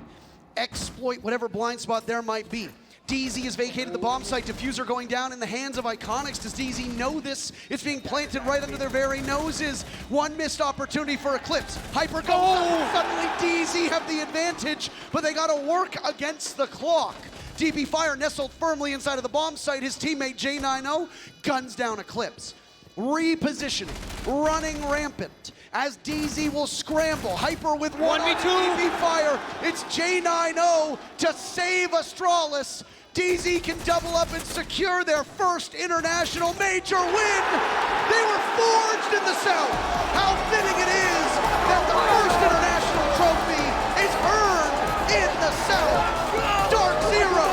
S6: Exploit whatever blind spot there might be. DZ has vacated the bomb site. Diffuser going down in the hands of Iconics. Does DZ know this? It's being planted right under their very noses. One missed opportunity for Eclipse. Hyper goes up. Suddenly DZ have the advantage, but they gotta work against the clock. DP Fire nestled firmly inside of the bomb site. His teammate J90 guns down Eclipse. Repositioning, running rampant, as DZ will scramble. Hyper with 1v2. DP Fire. It's J90 to save Astralis. DZ can double up and secure their first international major win. They were forged in the South. How fitting it is that the first international trophy is earned in the South. DarkZero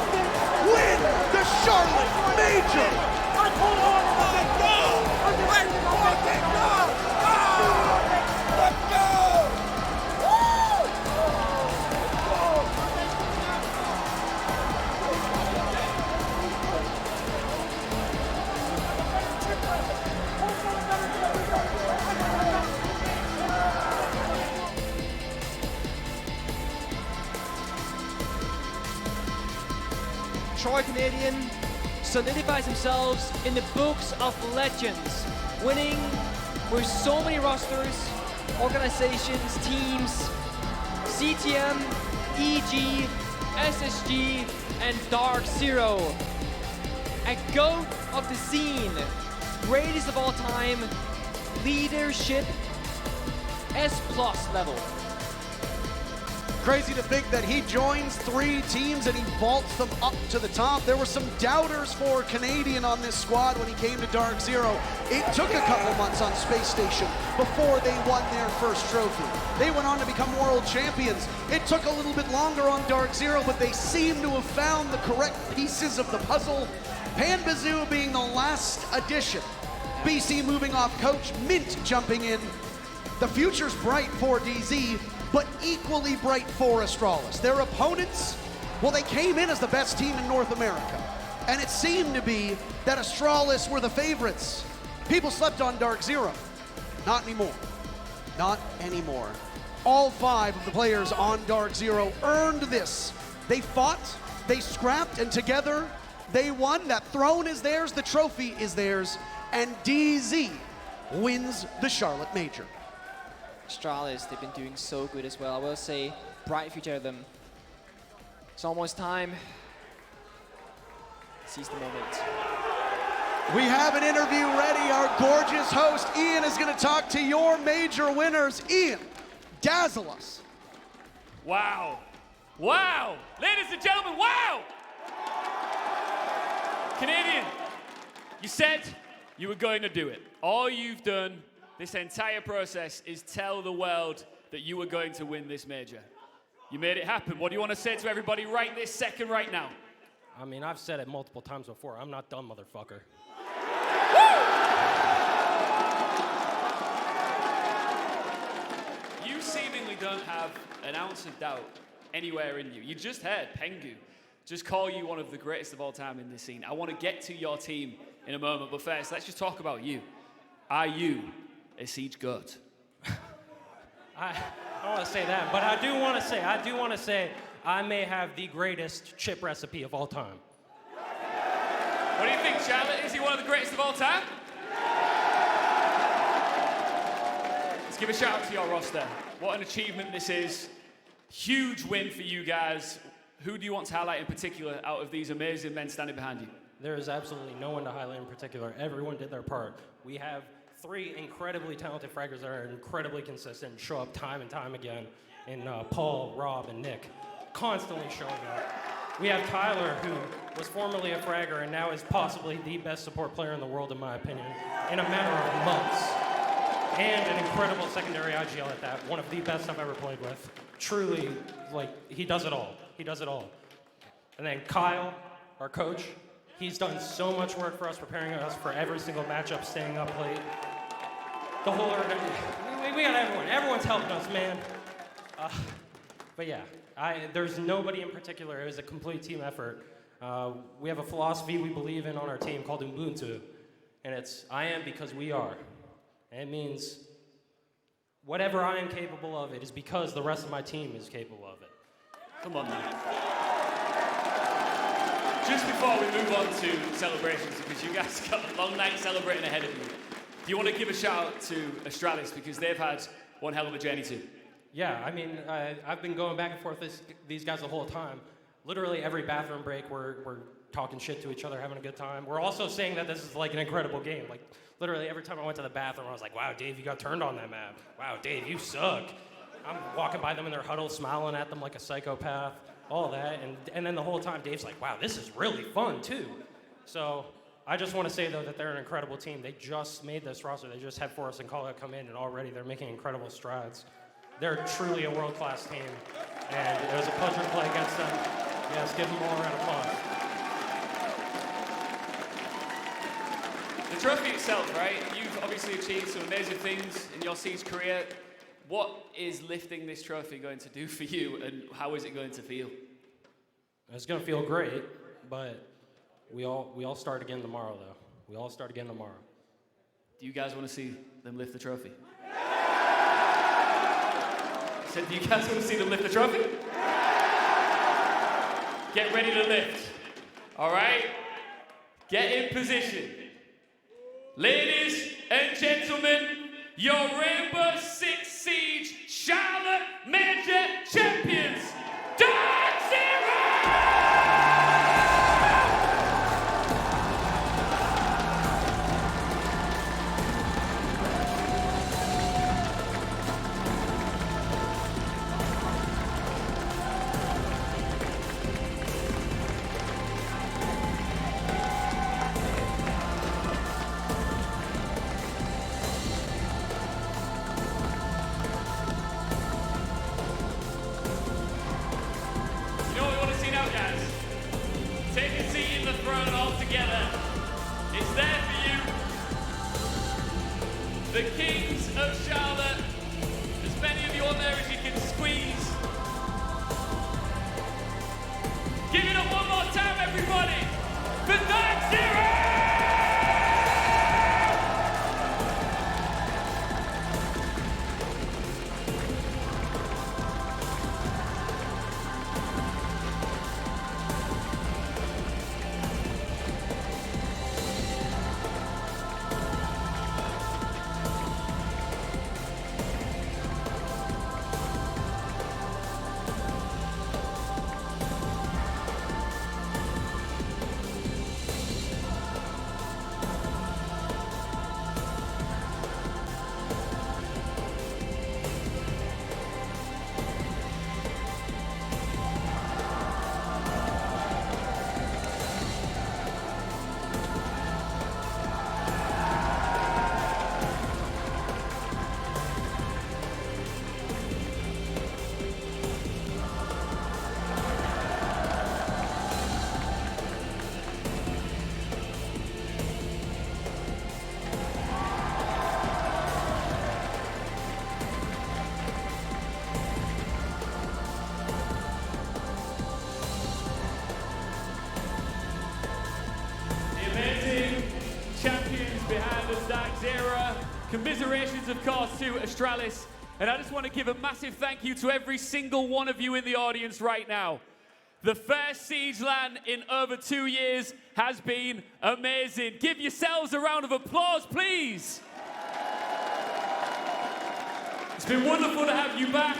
S6: win the Charlotte Major.
S12: Troy Canadian solidifies themselves in the books of legends, winning with so many rosters, organizations, teams, CTM, EG, SSG, and DarkZero. A GOAT of the scene, greatest of all time, leadership, S+ level.
S6: Crazy to think that he joins 3 teams and he vaults them up to the top. There were some doubters for Canadian on this squad when he came to DarkZero. It took a couple months on Space Station before they won their first trophy. They went on to become world champions. It took a little bit longer on DarkZero, but they seem to have found the correct pieces of the puzzle. Panbazoo being the last addition. BC moving off coach, Mint jumping in. The future's bright for DZ. but equally bright for Astralis. Their opponents, well, they came in as the best team in North America, and it seemed to be that Astralis were the favorites. People slept on DarkZero. Not anymore. Not anymore. All 5 of the players on DarkZero earned this. They fought, they scrapped, and together they won. That throne is theirs, the trophy is theirs, and DZ wins the Charlotte Major.
S12: Astralis, they've been doing so good as well. I will say, bright future of them. It's almost time. Seize the moment.
S6: We have an interview ready. Our gorgeous host, Ian, is going to talk to your major winners. Ian, dazzle us.
S5: Wow. Wow. Ladies and gentlemen, wow. Canadian, you said you were going to do it. All you've done this entire process is tell the world that you were going to win this major. You made it happen. What do you want to say to everybody right this second, right now?
S9: I mean, I've said it multiple times before. I'm not dumb, motherfucker.
S5: You seemingly don't have an ounce of doubt anywhere in you. You just heard Pengu just call you one of the greatest of all time in this scene. I want to get to your team in a moment, but first, let's just talk about you. Are you a Siege goat?
S9: I don't want to say that, but I do want to say I may have the greatest chip recipe of all time.
S5: What do you think, Charlotte? Is he one of the greatest of all time? Let's give a shout out to your roster. What an achievement this is. Huge win for you guys. Who do you want to highlight in particular out of these amazing men standing behind you?
S9: There is absolutely no one to highlight in particular. Everyone did their part. We have 3 incredibly talented fraggers that are incredibly consistent, show up time and time again, in Paul, Rob, and Nick, constantly showing up. We have Tyler, who was formerly a fragger and now is possibly the best support player in the world, in my opinion, in a matter of months. And an incredible secondary IGL at that, one of the best I've ever played with. Truly, like, he does it all. He does it all. And then Kyle, our coach, he's done so much work for us, preparing us for every single matchup, staying up late. The whole we got everyone. Everyone's helping us, man. But yeah, there's nobody in particular. It was a complete team effort. We have a philosophy we believe in on our team called Ubuntu, and it's I am because we are. And it means whatever I am capable of, it is because the rest of my team is capable of it.
S5: Come on now. Just before we move on to celebrations, because you guys got a long night celebrating ahead of you, do you want to give a shout out to Astralis, because they've had one hell of a journey too?
S9: Yeah, I mean, I've been going back and forth with these guys the whole time. Literally every bathroom break, we're talking shit to each other, having a good time. We're also saying that this is like an incredible game. Like, literally every time I went to the bathroom, I was like, wow, Dave, you got turned on that map. Wow, Dave, you suck. I'm walking by them in their huddle, smiling at them like a psychopath, all that. And then the whole time, Dave's like, wow, this is really fun, too. So I just want to say, though, that they're an incredible team. They just made this roster. They just had Forrest and Collier come in, and already they're making incredible strides. They're truly a world-class team, and it was a pleasure to play against them. Yes, give them all a round of applause.
S5: The trophy itself, right? You've obviously achieved some amazing things in your Siege career. What is lifting this trophy going to do for you, and how is it going to feel?
S9: It's going to feel great, but we all start again tomorrow, though. We all start again tomorrow.
S5: Do you guys want to see them lift the trophy? I said, do you guys want to see them lift the trophy? Get ready to lift. All right? Get in position. Ladies and gentlemen, your Rainbow Six Siege Charlotte Major Champions, DarkZero! The Kings of Charlotte. As many of you on there as you can squeeze everybody, for DarkZero! DarkZero. Commiserations, of course, to Astralis. And I just want to give a massive thank you to every single one of you in the audience right now. The first Siege LAN in over 2 years has been amazing. Give yourselves a round of applause, please. It's been wonderful to have you back.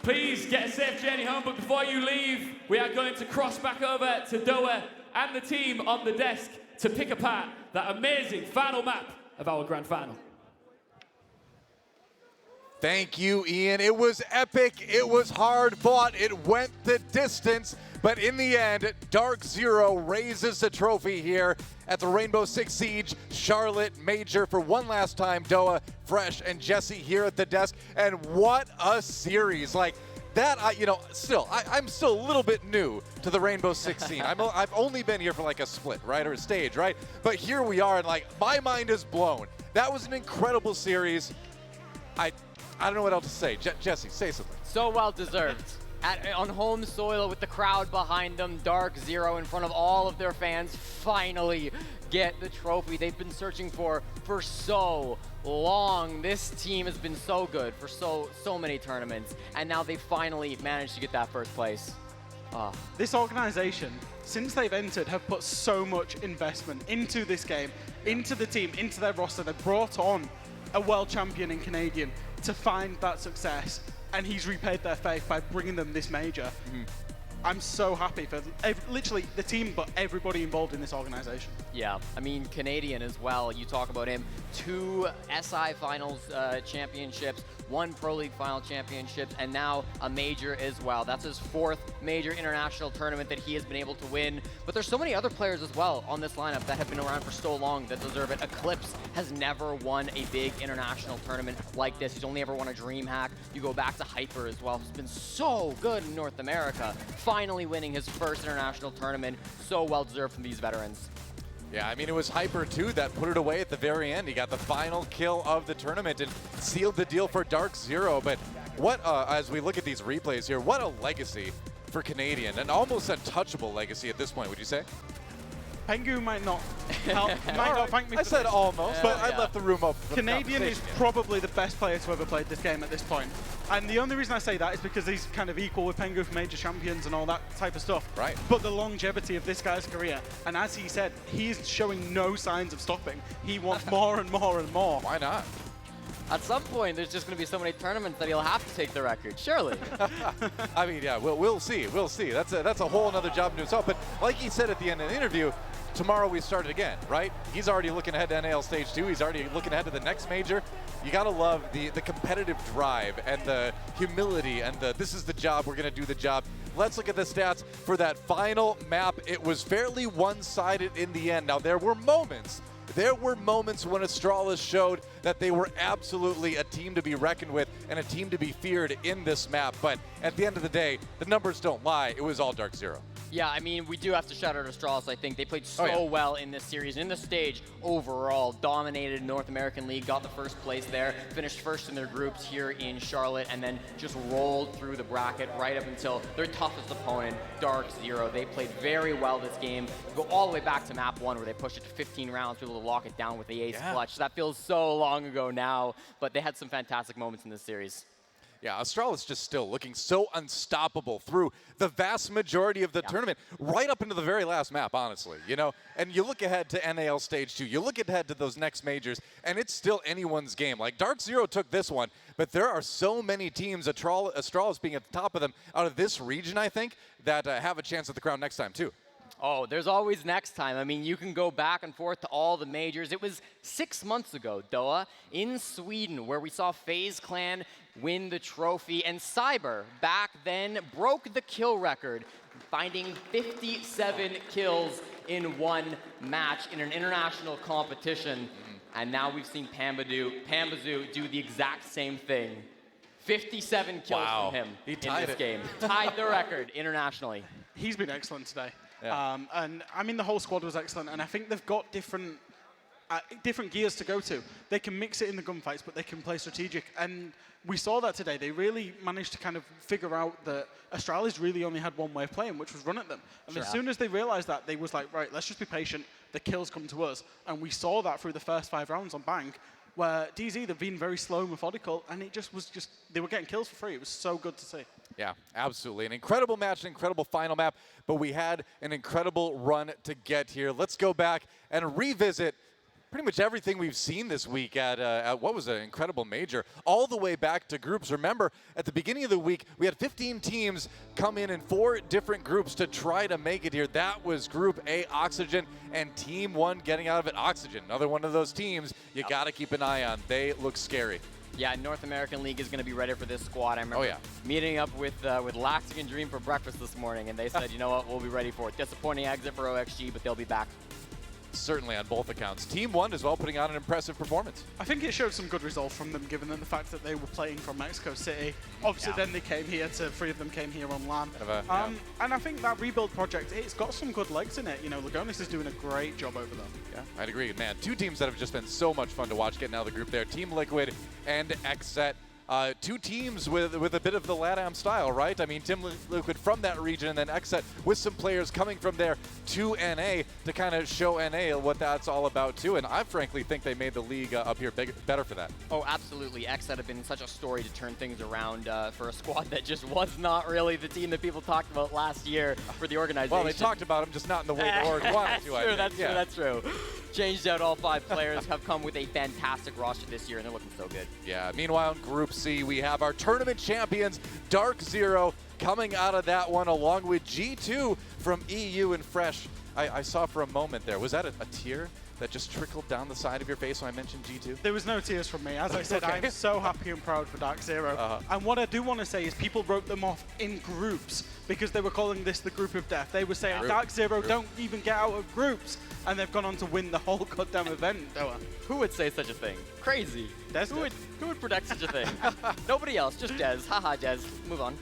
S5: Please get a safe journey home, but before you leave, we are going to cross back over to Doa and the team on the desk to pick apart that amazing final map of our grand final.
S1: Thank you, Ian. It was epic. It was hard fought. It went the distance. But in the end, DarkZero raises the trophy here at the Rainbow Six Siege Charlotte Major for one last time. Doa, Fresh, and Jesse here at the desk. And what a series. Like, that, I'm still a little bit new to the Rainbow Six scene. I've only been here for like a split, right, or a stage, right? But here we are, and like, my mind is blown. That was an incredible series. I don't know what else to say. Jesse, say something.
S2: So well deserved. On home soil with the crowd behind them, DarkZero in front of all of their fans finally get the trophy they've been searching for so long. This team has been so good for so many tournaments, and now they finally managed to get that first place.
S3: This organization, since they've entered, have put so much investment into this game, into the team, into their roster. They've brought on a world champion in Canadian to find that success, and he's repaid their faith by bringing them this major. I'm so happy for literally the team, but everybody involved in this organization.
S2: Yeah, I mean, Canadian as well. You talk about him. 2 SI Finals championships, 1 Pro League Final championships, and now a major as well. That's his 4th major international tournament that he has been able to win. But there's so many other players as well on this lineup that have been around for so long that deserve it. Eclipse has never won a big international tournament like this. He's only ever won a DreamHack. You go back to Hyper as well, who's been so good in North America. Finally winning his first international tournament. So well deserved from these veterans.
S1: Yeah, I mean, it was Hyper, too, that put it away at the very end. He got the final kill of the tournament and sealed the deal for DarkZero. But what, as we look at these replays here, what a legacy for Canadian. An almost untouchable legacy at this point, would you say?
S3: Pengu might not thank me for
S1: I said
S3: this,
S1: almost, but I left the room open for
S3: Canadian is probably the best player to ever played this game at this point. And the only reason I say that is because he's kind of equal with Pengu for major champions and all that type of stuff.
S1: Right.
S3: But the longevity of this guy's career, and as he said, he's showing no signs of stopping. He wants more and more and more.
S1: Why not?
S2: At some point, there's just going to be so many tournaments that he'll have to take the record, surely.
S1: I mean, yeah, we'll see. We'll see. That's a whole other job in himself. But like he said at the end of the interview, tomorrow we start it again, right? He's already looking ahead to NAL Stage 2. He's already looking ahead to the next major. You got to love the competitive drive and the humility and this is the job, we're going to do the job. Let's look at the stats for that final map. It was fairly one-sided in the end. Now, there were moments when Astralis showed that they were absolutely a team to be reckoned with and a team to be feared in this map. But at the end of the day, the numbers don't lie. It was all DarkZero.
S2: Yeah, I mean, we do have to shout out Astralis. I think they played so well in this series. In the stage, overall, dominated North American League, got the first place there, finished first in their groups here in Charlotte, and then just rolled through the bracket right up until their toughest opponent, DarkZero. They played very well this game. Go all the way back to map 1 where they pushed it to 15 rounds, were able to lock it down with the ace clutch. That feels so long ago now, but they had some fantastic moments in this series.
S1: Yeah, Astralis just still looking so unstoppable through the vast majority of the tournament, right up into the very last map, honestly, you know? And you look ahead to NAL Stage 2, you look ahead to those next majors, and it's still anyone's game. Like, DarkZero took this one, but there are so many teams, Astralis being at the top of them, out of this region, I think, that have a chance at the crown next time, too.
S2: Oh, there's always next time. I mean, you can go back and forth to all the majors. It was 6 months ago, Doa, in Sweden, where we saw FaZe Clan win the trophy, and Cyber back then broke the kill record, finding 57 kills in one match in an international competition. And now we've seen Pambazoo do the exact same thing. 57 kills from him in this game. Tied the record internationally.
S3: He's been excellent today.
S1: Yeah.
S3: And I mean, the whole squad was excellent, and I think they've got different gears to go to. They can mix it in the gunfights, but they can play strategic. And we saw that today. They really managed to kind of figure out that Astralis really only had one way of playing, which was run at them. And as soon as they realized that, they was like, right, let's just be patient. The kills come to us. And we saw that through the first 5 rounds on Bang, where DZ, they've been very slow and methodical, and it just was they were getting kills for free. It was so good to see.
S1: Yeah, absolutely. An incredible match, an incredible final map, but we had an incredible run to get here. Let's go back and revisit pretty much everything we've seen this week at what was an incredible major, all the way back to groups. Remember, at the beginning of the week, we had 15 teams come in 4 different groups to try to make it here. That was Group A, Oxygen, and Team 1 getting out of it, Oxygen. Another one of those teams you got to keep an eye on. They look scary.
S2: Yeah, North American League is going to be ready for this squad. I remember meeting up with Laxing and Dream for breakfast this morning, and they said, you know what, we'll be ready for it. Disappointing exit for OXG, but they'll be back.
S1: Certainly on both accounts. Team 1 as well, putting on an impressive performance.
S3: I think it showed some good resolve from them, given the fact that they were playing from Mexico City. Obviously, then they came here 3 of them came here on LAN. And I think that rebuild project, it's got some good legs in it. You know, Lagonis is doing a great job over there.
S1: Yeah, I'd agree. Man, 2 teams that have just been so much fun to watch getting out of the group there. Team Liquid and XSET. 2 teams with a bit of the LATAM style, right? I mean, Team Liquid from that region, and then XSET with some players coming from there to NA to kind of show NA what that's all about too. And I frankly think they made the league up here better for that.
S2: Oh, absolutely. XSET have been such a story to turn things around for a squad that just was not really the team that people talked about last year for the organization.
S1: Well, they talked about them, just not in the way the org wanted to.
S2: That's true. Changed out all 5 players, have come with a fantastic roster this year, and they're looking so good.
S1: Yeah, meanwhile in Group C, we have our tournament champions, DarkZero, coming out of that one along with G2 from EU and Fresh. I saw for a moment there, was that a tear that just trickled down the side of your face when I mentioned G2?
S3: There was no tears from me. As I said, I'm so happy and proud for DarkZero. And what I do want to say is people wrote them off in groups because they were calling this the group of death. They were saying DarkZero don't even get out of groups, and they've gone on to win the whole goddamn event.
S2: Who would say such a thing? Crazy. Who would predict such a thing? Nobody else, just Dez. Haha, Dez. Move on.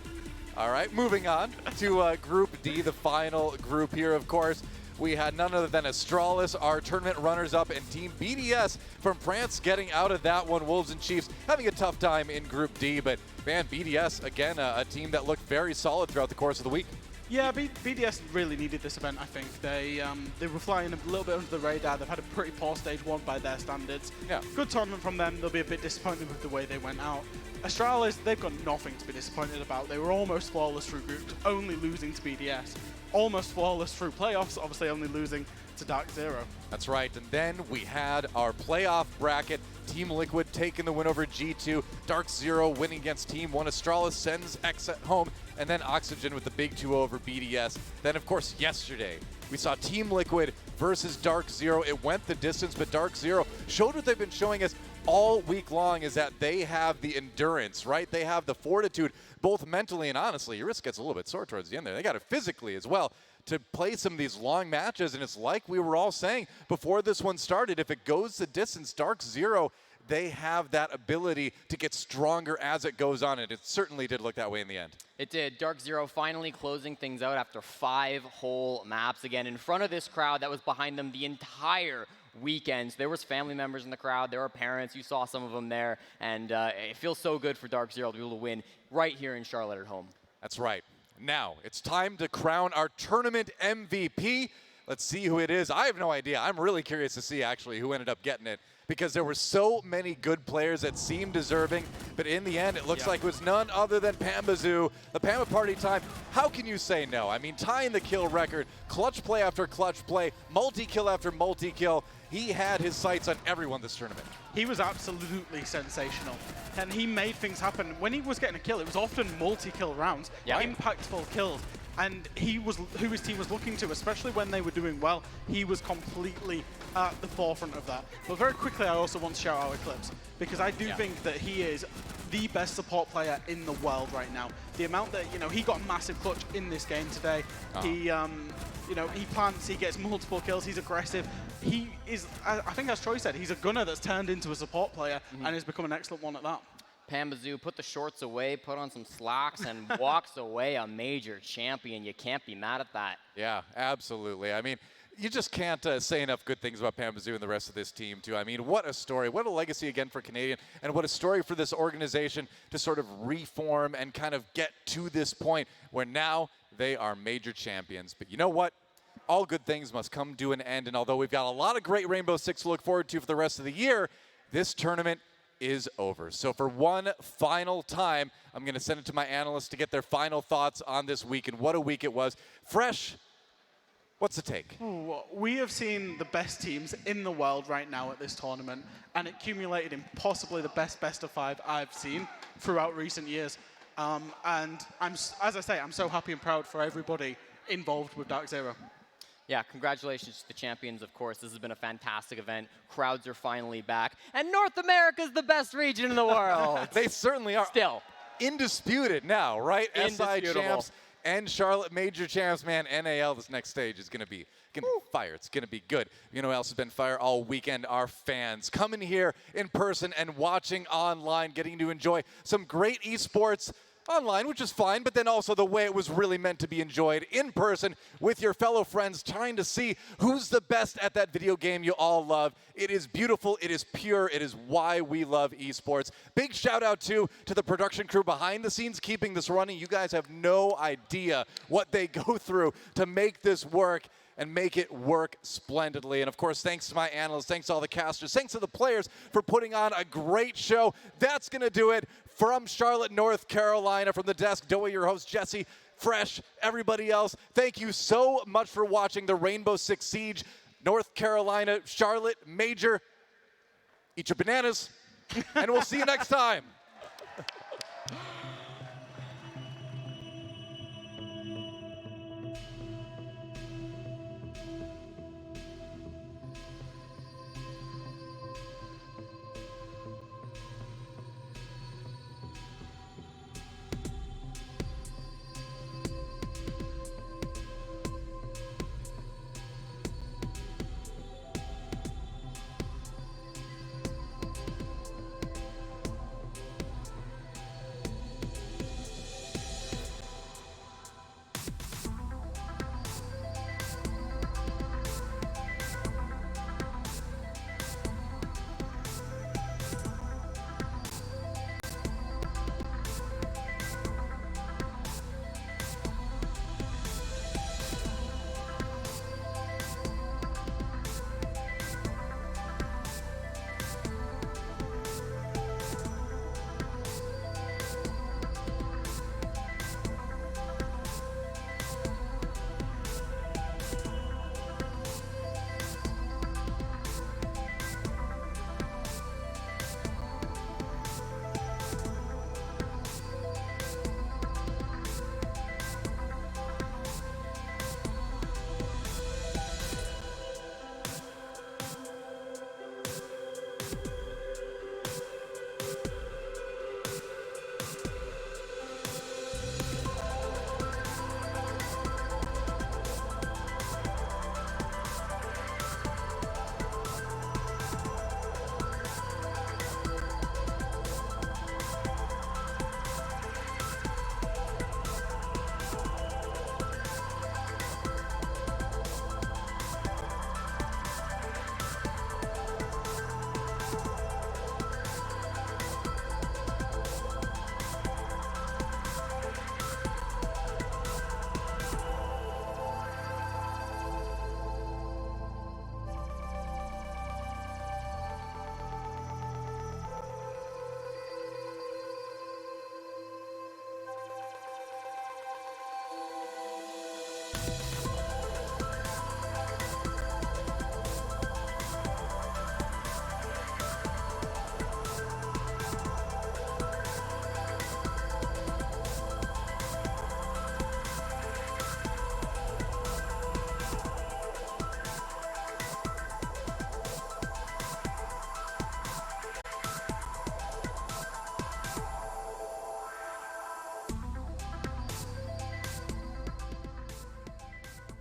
S1: All right, moving on to Group D, the final group here, of course. We had none other than Astralis, our tournament runners-up, and Team BDS from France getting out of that one. Wolves and Chiefs having a tough time in Group D, but man, BDS, again, a team that looked very solid throughout the course of the week.
S3: Yeah, BDS really needed this event, I think. They were flying a little bit under the radar. They've had a pretty poor stage 1 by their standards.
S1: Yeah.
S3: Good tournament from them. They'll be a bit disappointed with the way they went out. Astralis, they've got nothing to be disappointed about. They were almost flawless through groups, only losing to BDS. Almost flawless through playoffs, obviously only losing to DarkZero.
S1: That's right, and then we had our playoff bracket. Team Liquid taking the win over G2, DarkZero winning against Team 1. Astralis sends XSET home, and then Oxygen with the big 2 over BDS. Then, of course, yesterday, we saw Team Liquid versus DarkZero. It went the distance, but DarkZero showed what they've been showing us all week long, is that they have the endurance, right? They have the fortitude, both mentally and honestly. Your wrist gets a little bit sore towards the end there. They got it physically as well to play some of these long matches, and it's like we were all saying before this one started, if it goes the distance, DarkZero, they have that ability to get stronger as it goes on, and it certainly did look that way in the end.
S2: It did. DarkZero finally closing things out after 5 whole maps. Again, in front of this crowd that was behind them the entire weekend. There was family members in the crowd. There were parents. You saw some of them there. And it feels so good for DarkZero to be able to win right here in Charlotte at home.
S1: That's right. Now, it's time to crown our tournament MVP. Let's see who it is. I have no idea. I'm really curious to see, actually, who ended up getting it, because there were so many good players that seemed deserving, but in the end, it looks like it was none other than Pambazoo. The Pamba Party time, how can you say no? I mean, tying the kill record, clutch play after clutch play, multi-kill after multi-kill. He had his sights on everyone this tournament.
S3: He was absolutely sensational, and he made things happen. When he was getting a kill, it was often multi-kill rounds, impactful kills. And he was who his team was looking to, especially when they were doing well. He was completely at the forefront of that. But very quickly, I also want to shout out Eclipse, because I do think that he is the best support player in the world right now. The amount that, he got a massive clutch in this game today. He, he plants, he gets multiple kills, he's aggressive. He is, I think as Troy said, he's a gunner that's turned into a support player and has become an excellent one at that.
S2: Pambazoo put the shorts away, put on some slacks, and walks away a major champion. You can't be mad at that.
S1: Yeah, absolutely. I mean, you just can't say enough good things about Pambazoo and the rest of this team, too. I mean, what a story. What a legacy again for Canadian, and what a story for this organization to sort of reform and kind of get to this point where now they are major champions. But you know what? All good things must come to an end, and although we've got a lot of great Rainbow Six to look forward to for the rest of the year, this tournament is over. So for one final time, I'm going to send it to my analysts to get their final thoughts on this week, and what a week it was. Fresh, what's the take?
S3: Ooh, we have seen the best teams in the world right now at this tournament, and it accumulated in possibly the best of 5 I've seen throughout recent years. And as I say, I'm so happy and proud for everybody involved with DarkZero.
S2: Yeah, congratulations to the champions, of course. This has been a fantastic event. Crowds are finally back. And North America's the best region in the world.
S1: They certainly are.
S2: Still.
S1: Indisputed now, right? SI
S2: Indisputable.
S1: champs and Charlotte major champs. Man, NAL, this next stage is going to be fire. It's going to be good. You know who else has been fire all weekend? Our fans coming here in person and watching online, getting to enjoy some great esports online, which is fine, but then also the way it was really meant to be enjoyed in person with your fellow friends, trying to see who's the best at that video game you all love. It is beautiful, it is pure, it is why we love esports. Big shout out to the production crew behind the scenes keeping this running. You guys have no idea what they go through to make this work and make it work splendidly. And of course, thanks to my analysts, thanks to all the casters, thanks to the players for putting on a great show. That's gonna do it from Charlotte, North Carolina. From the desk, Doa, your host, Jesse, Fresh, everybody else. Thank you so much for watching the Rainbow Six Siege, North Carolina, Charlotte, Major. Eat your bananas, and we'll see you next time.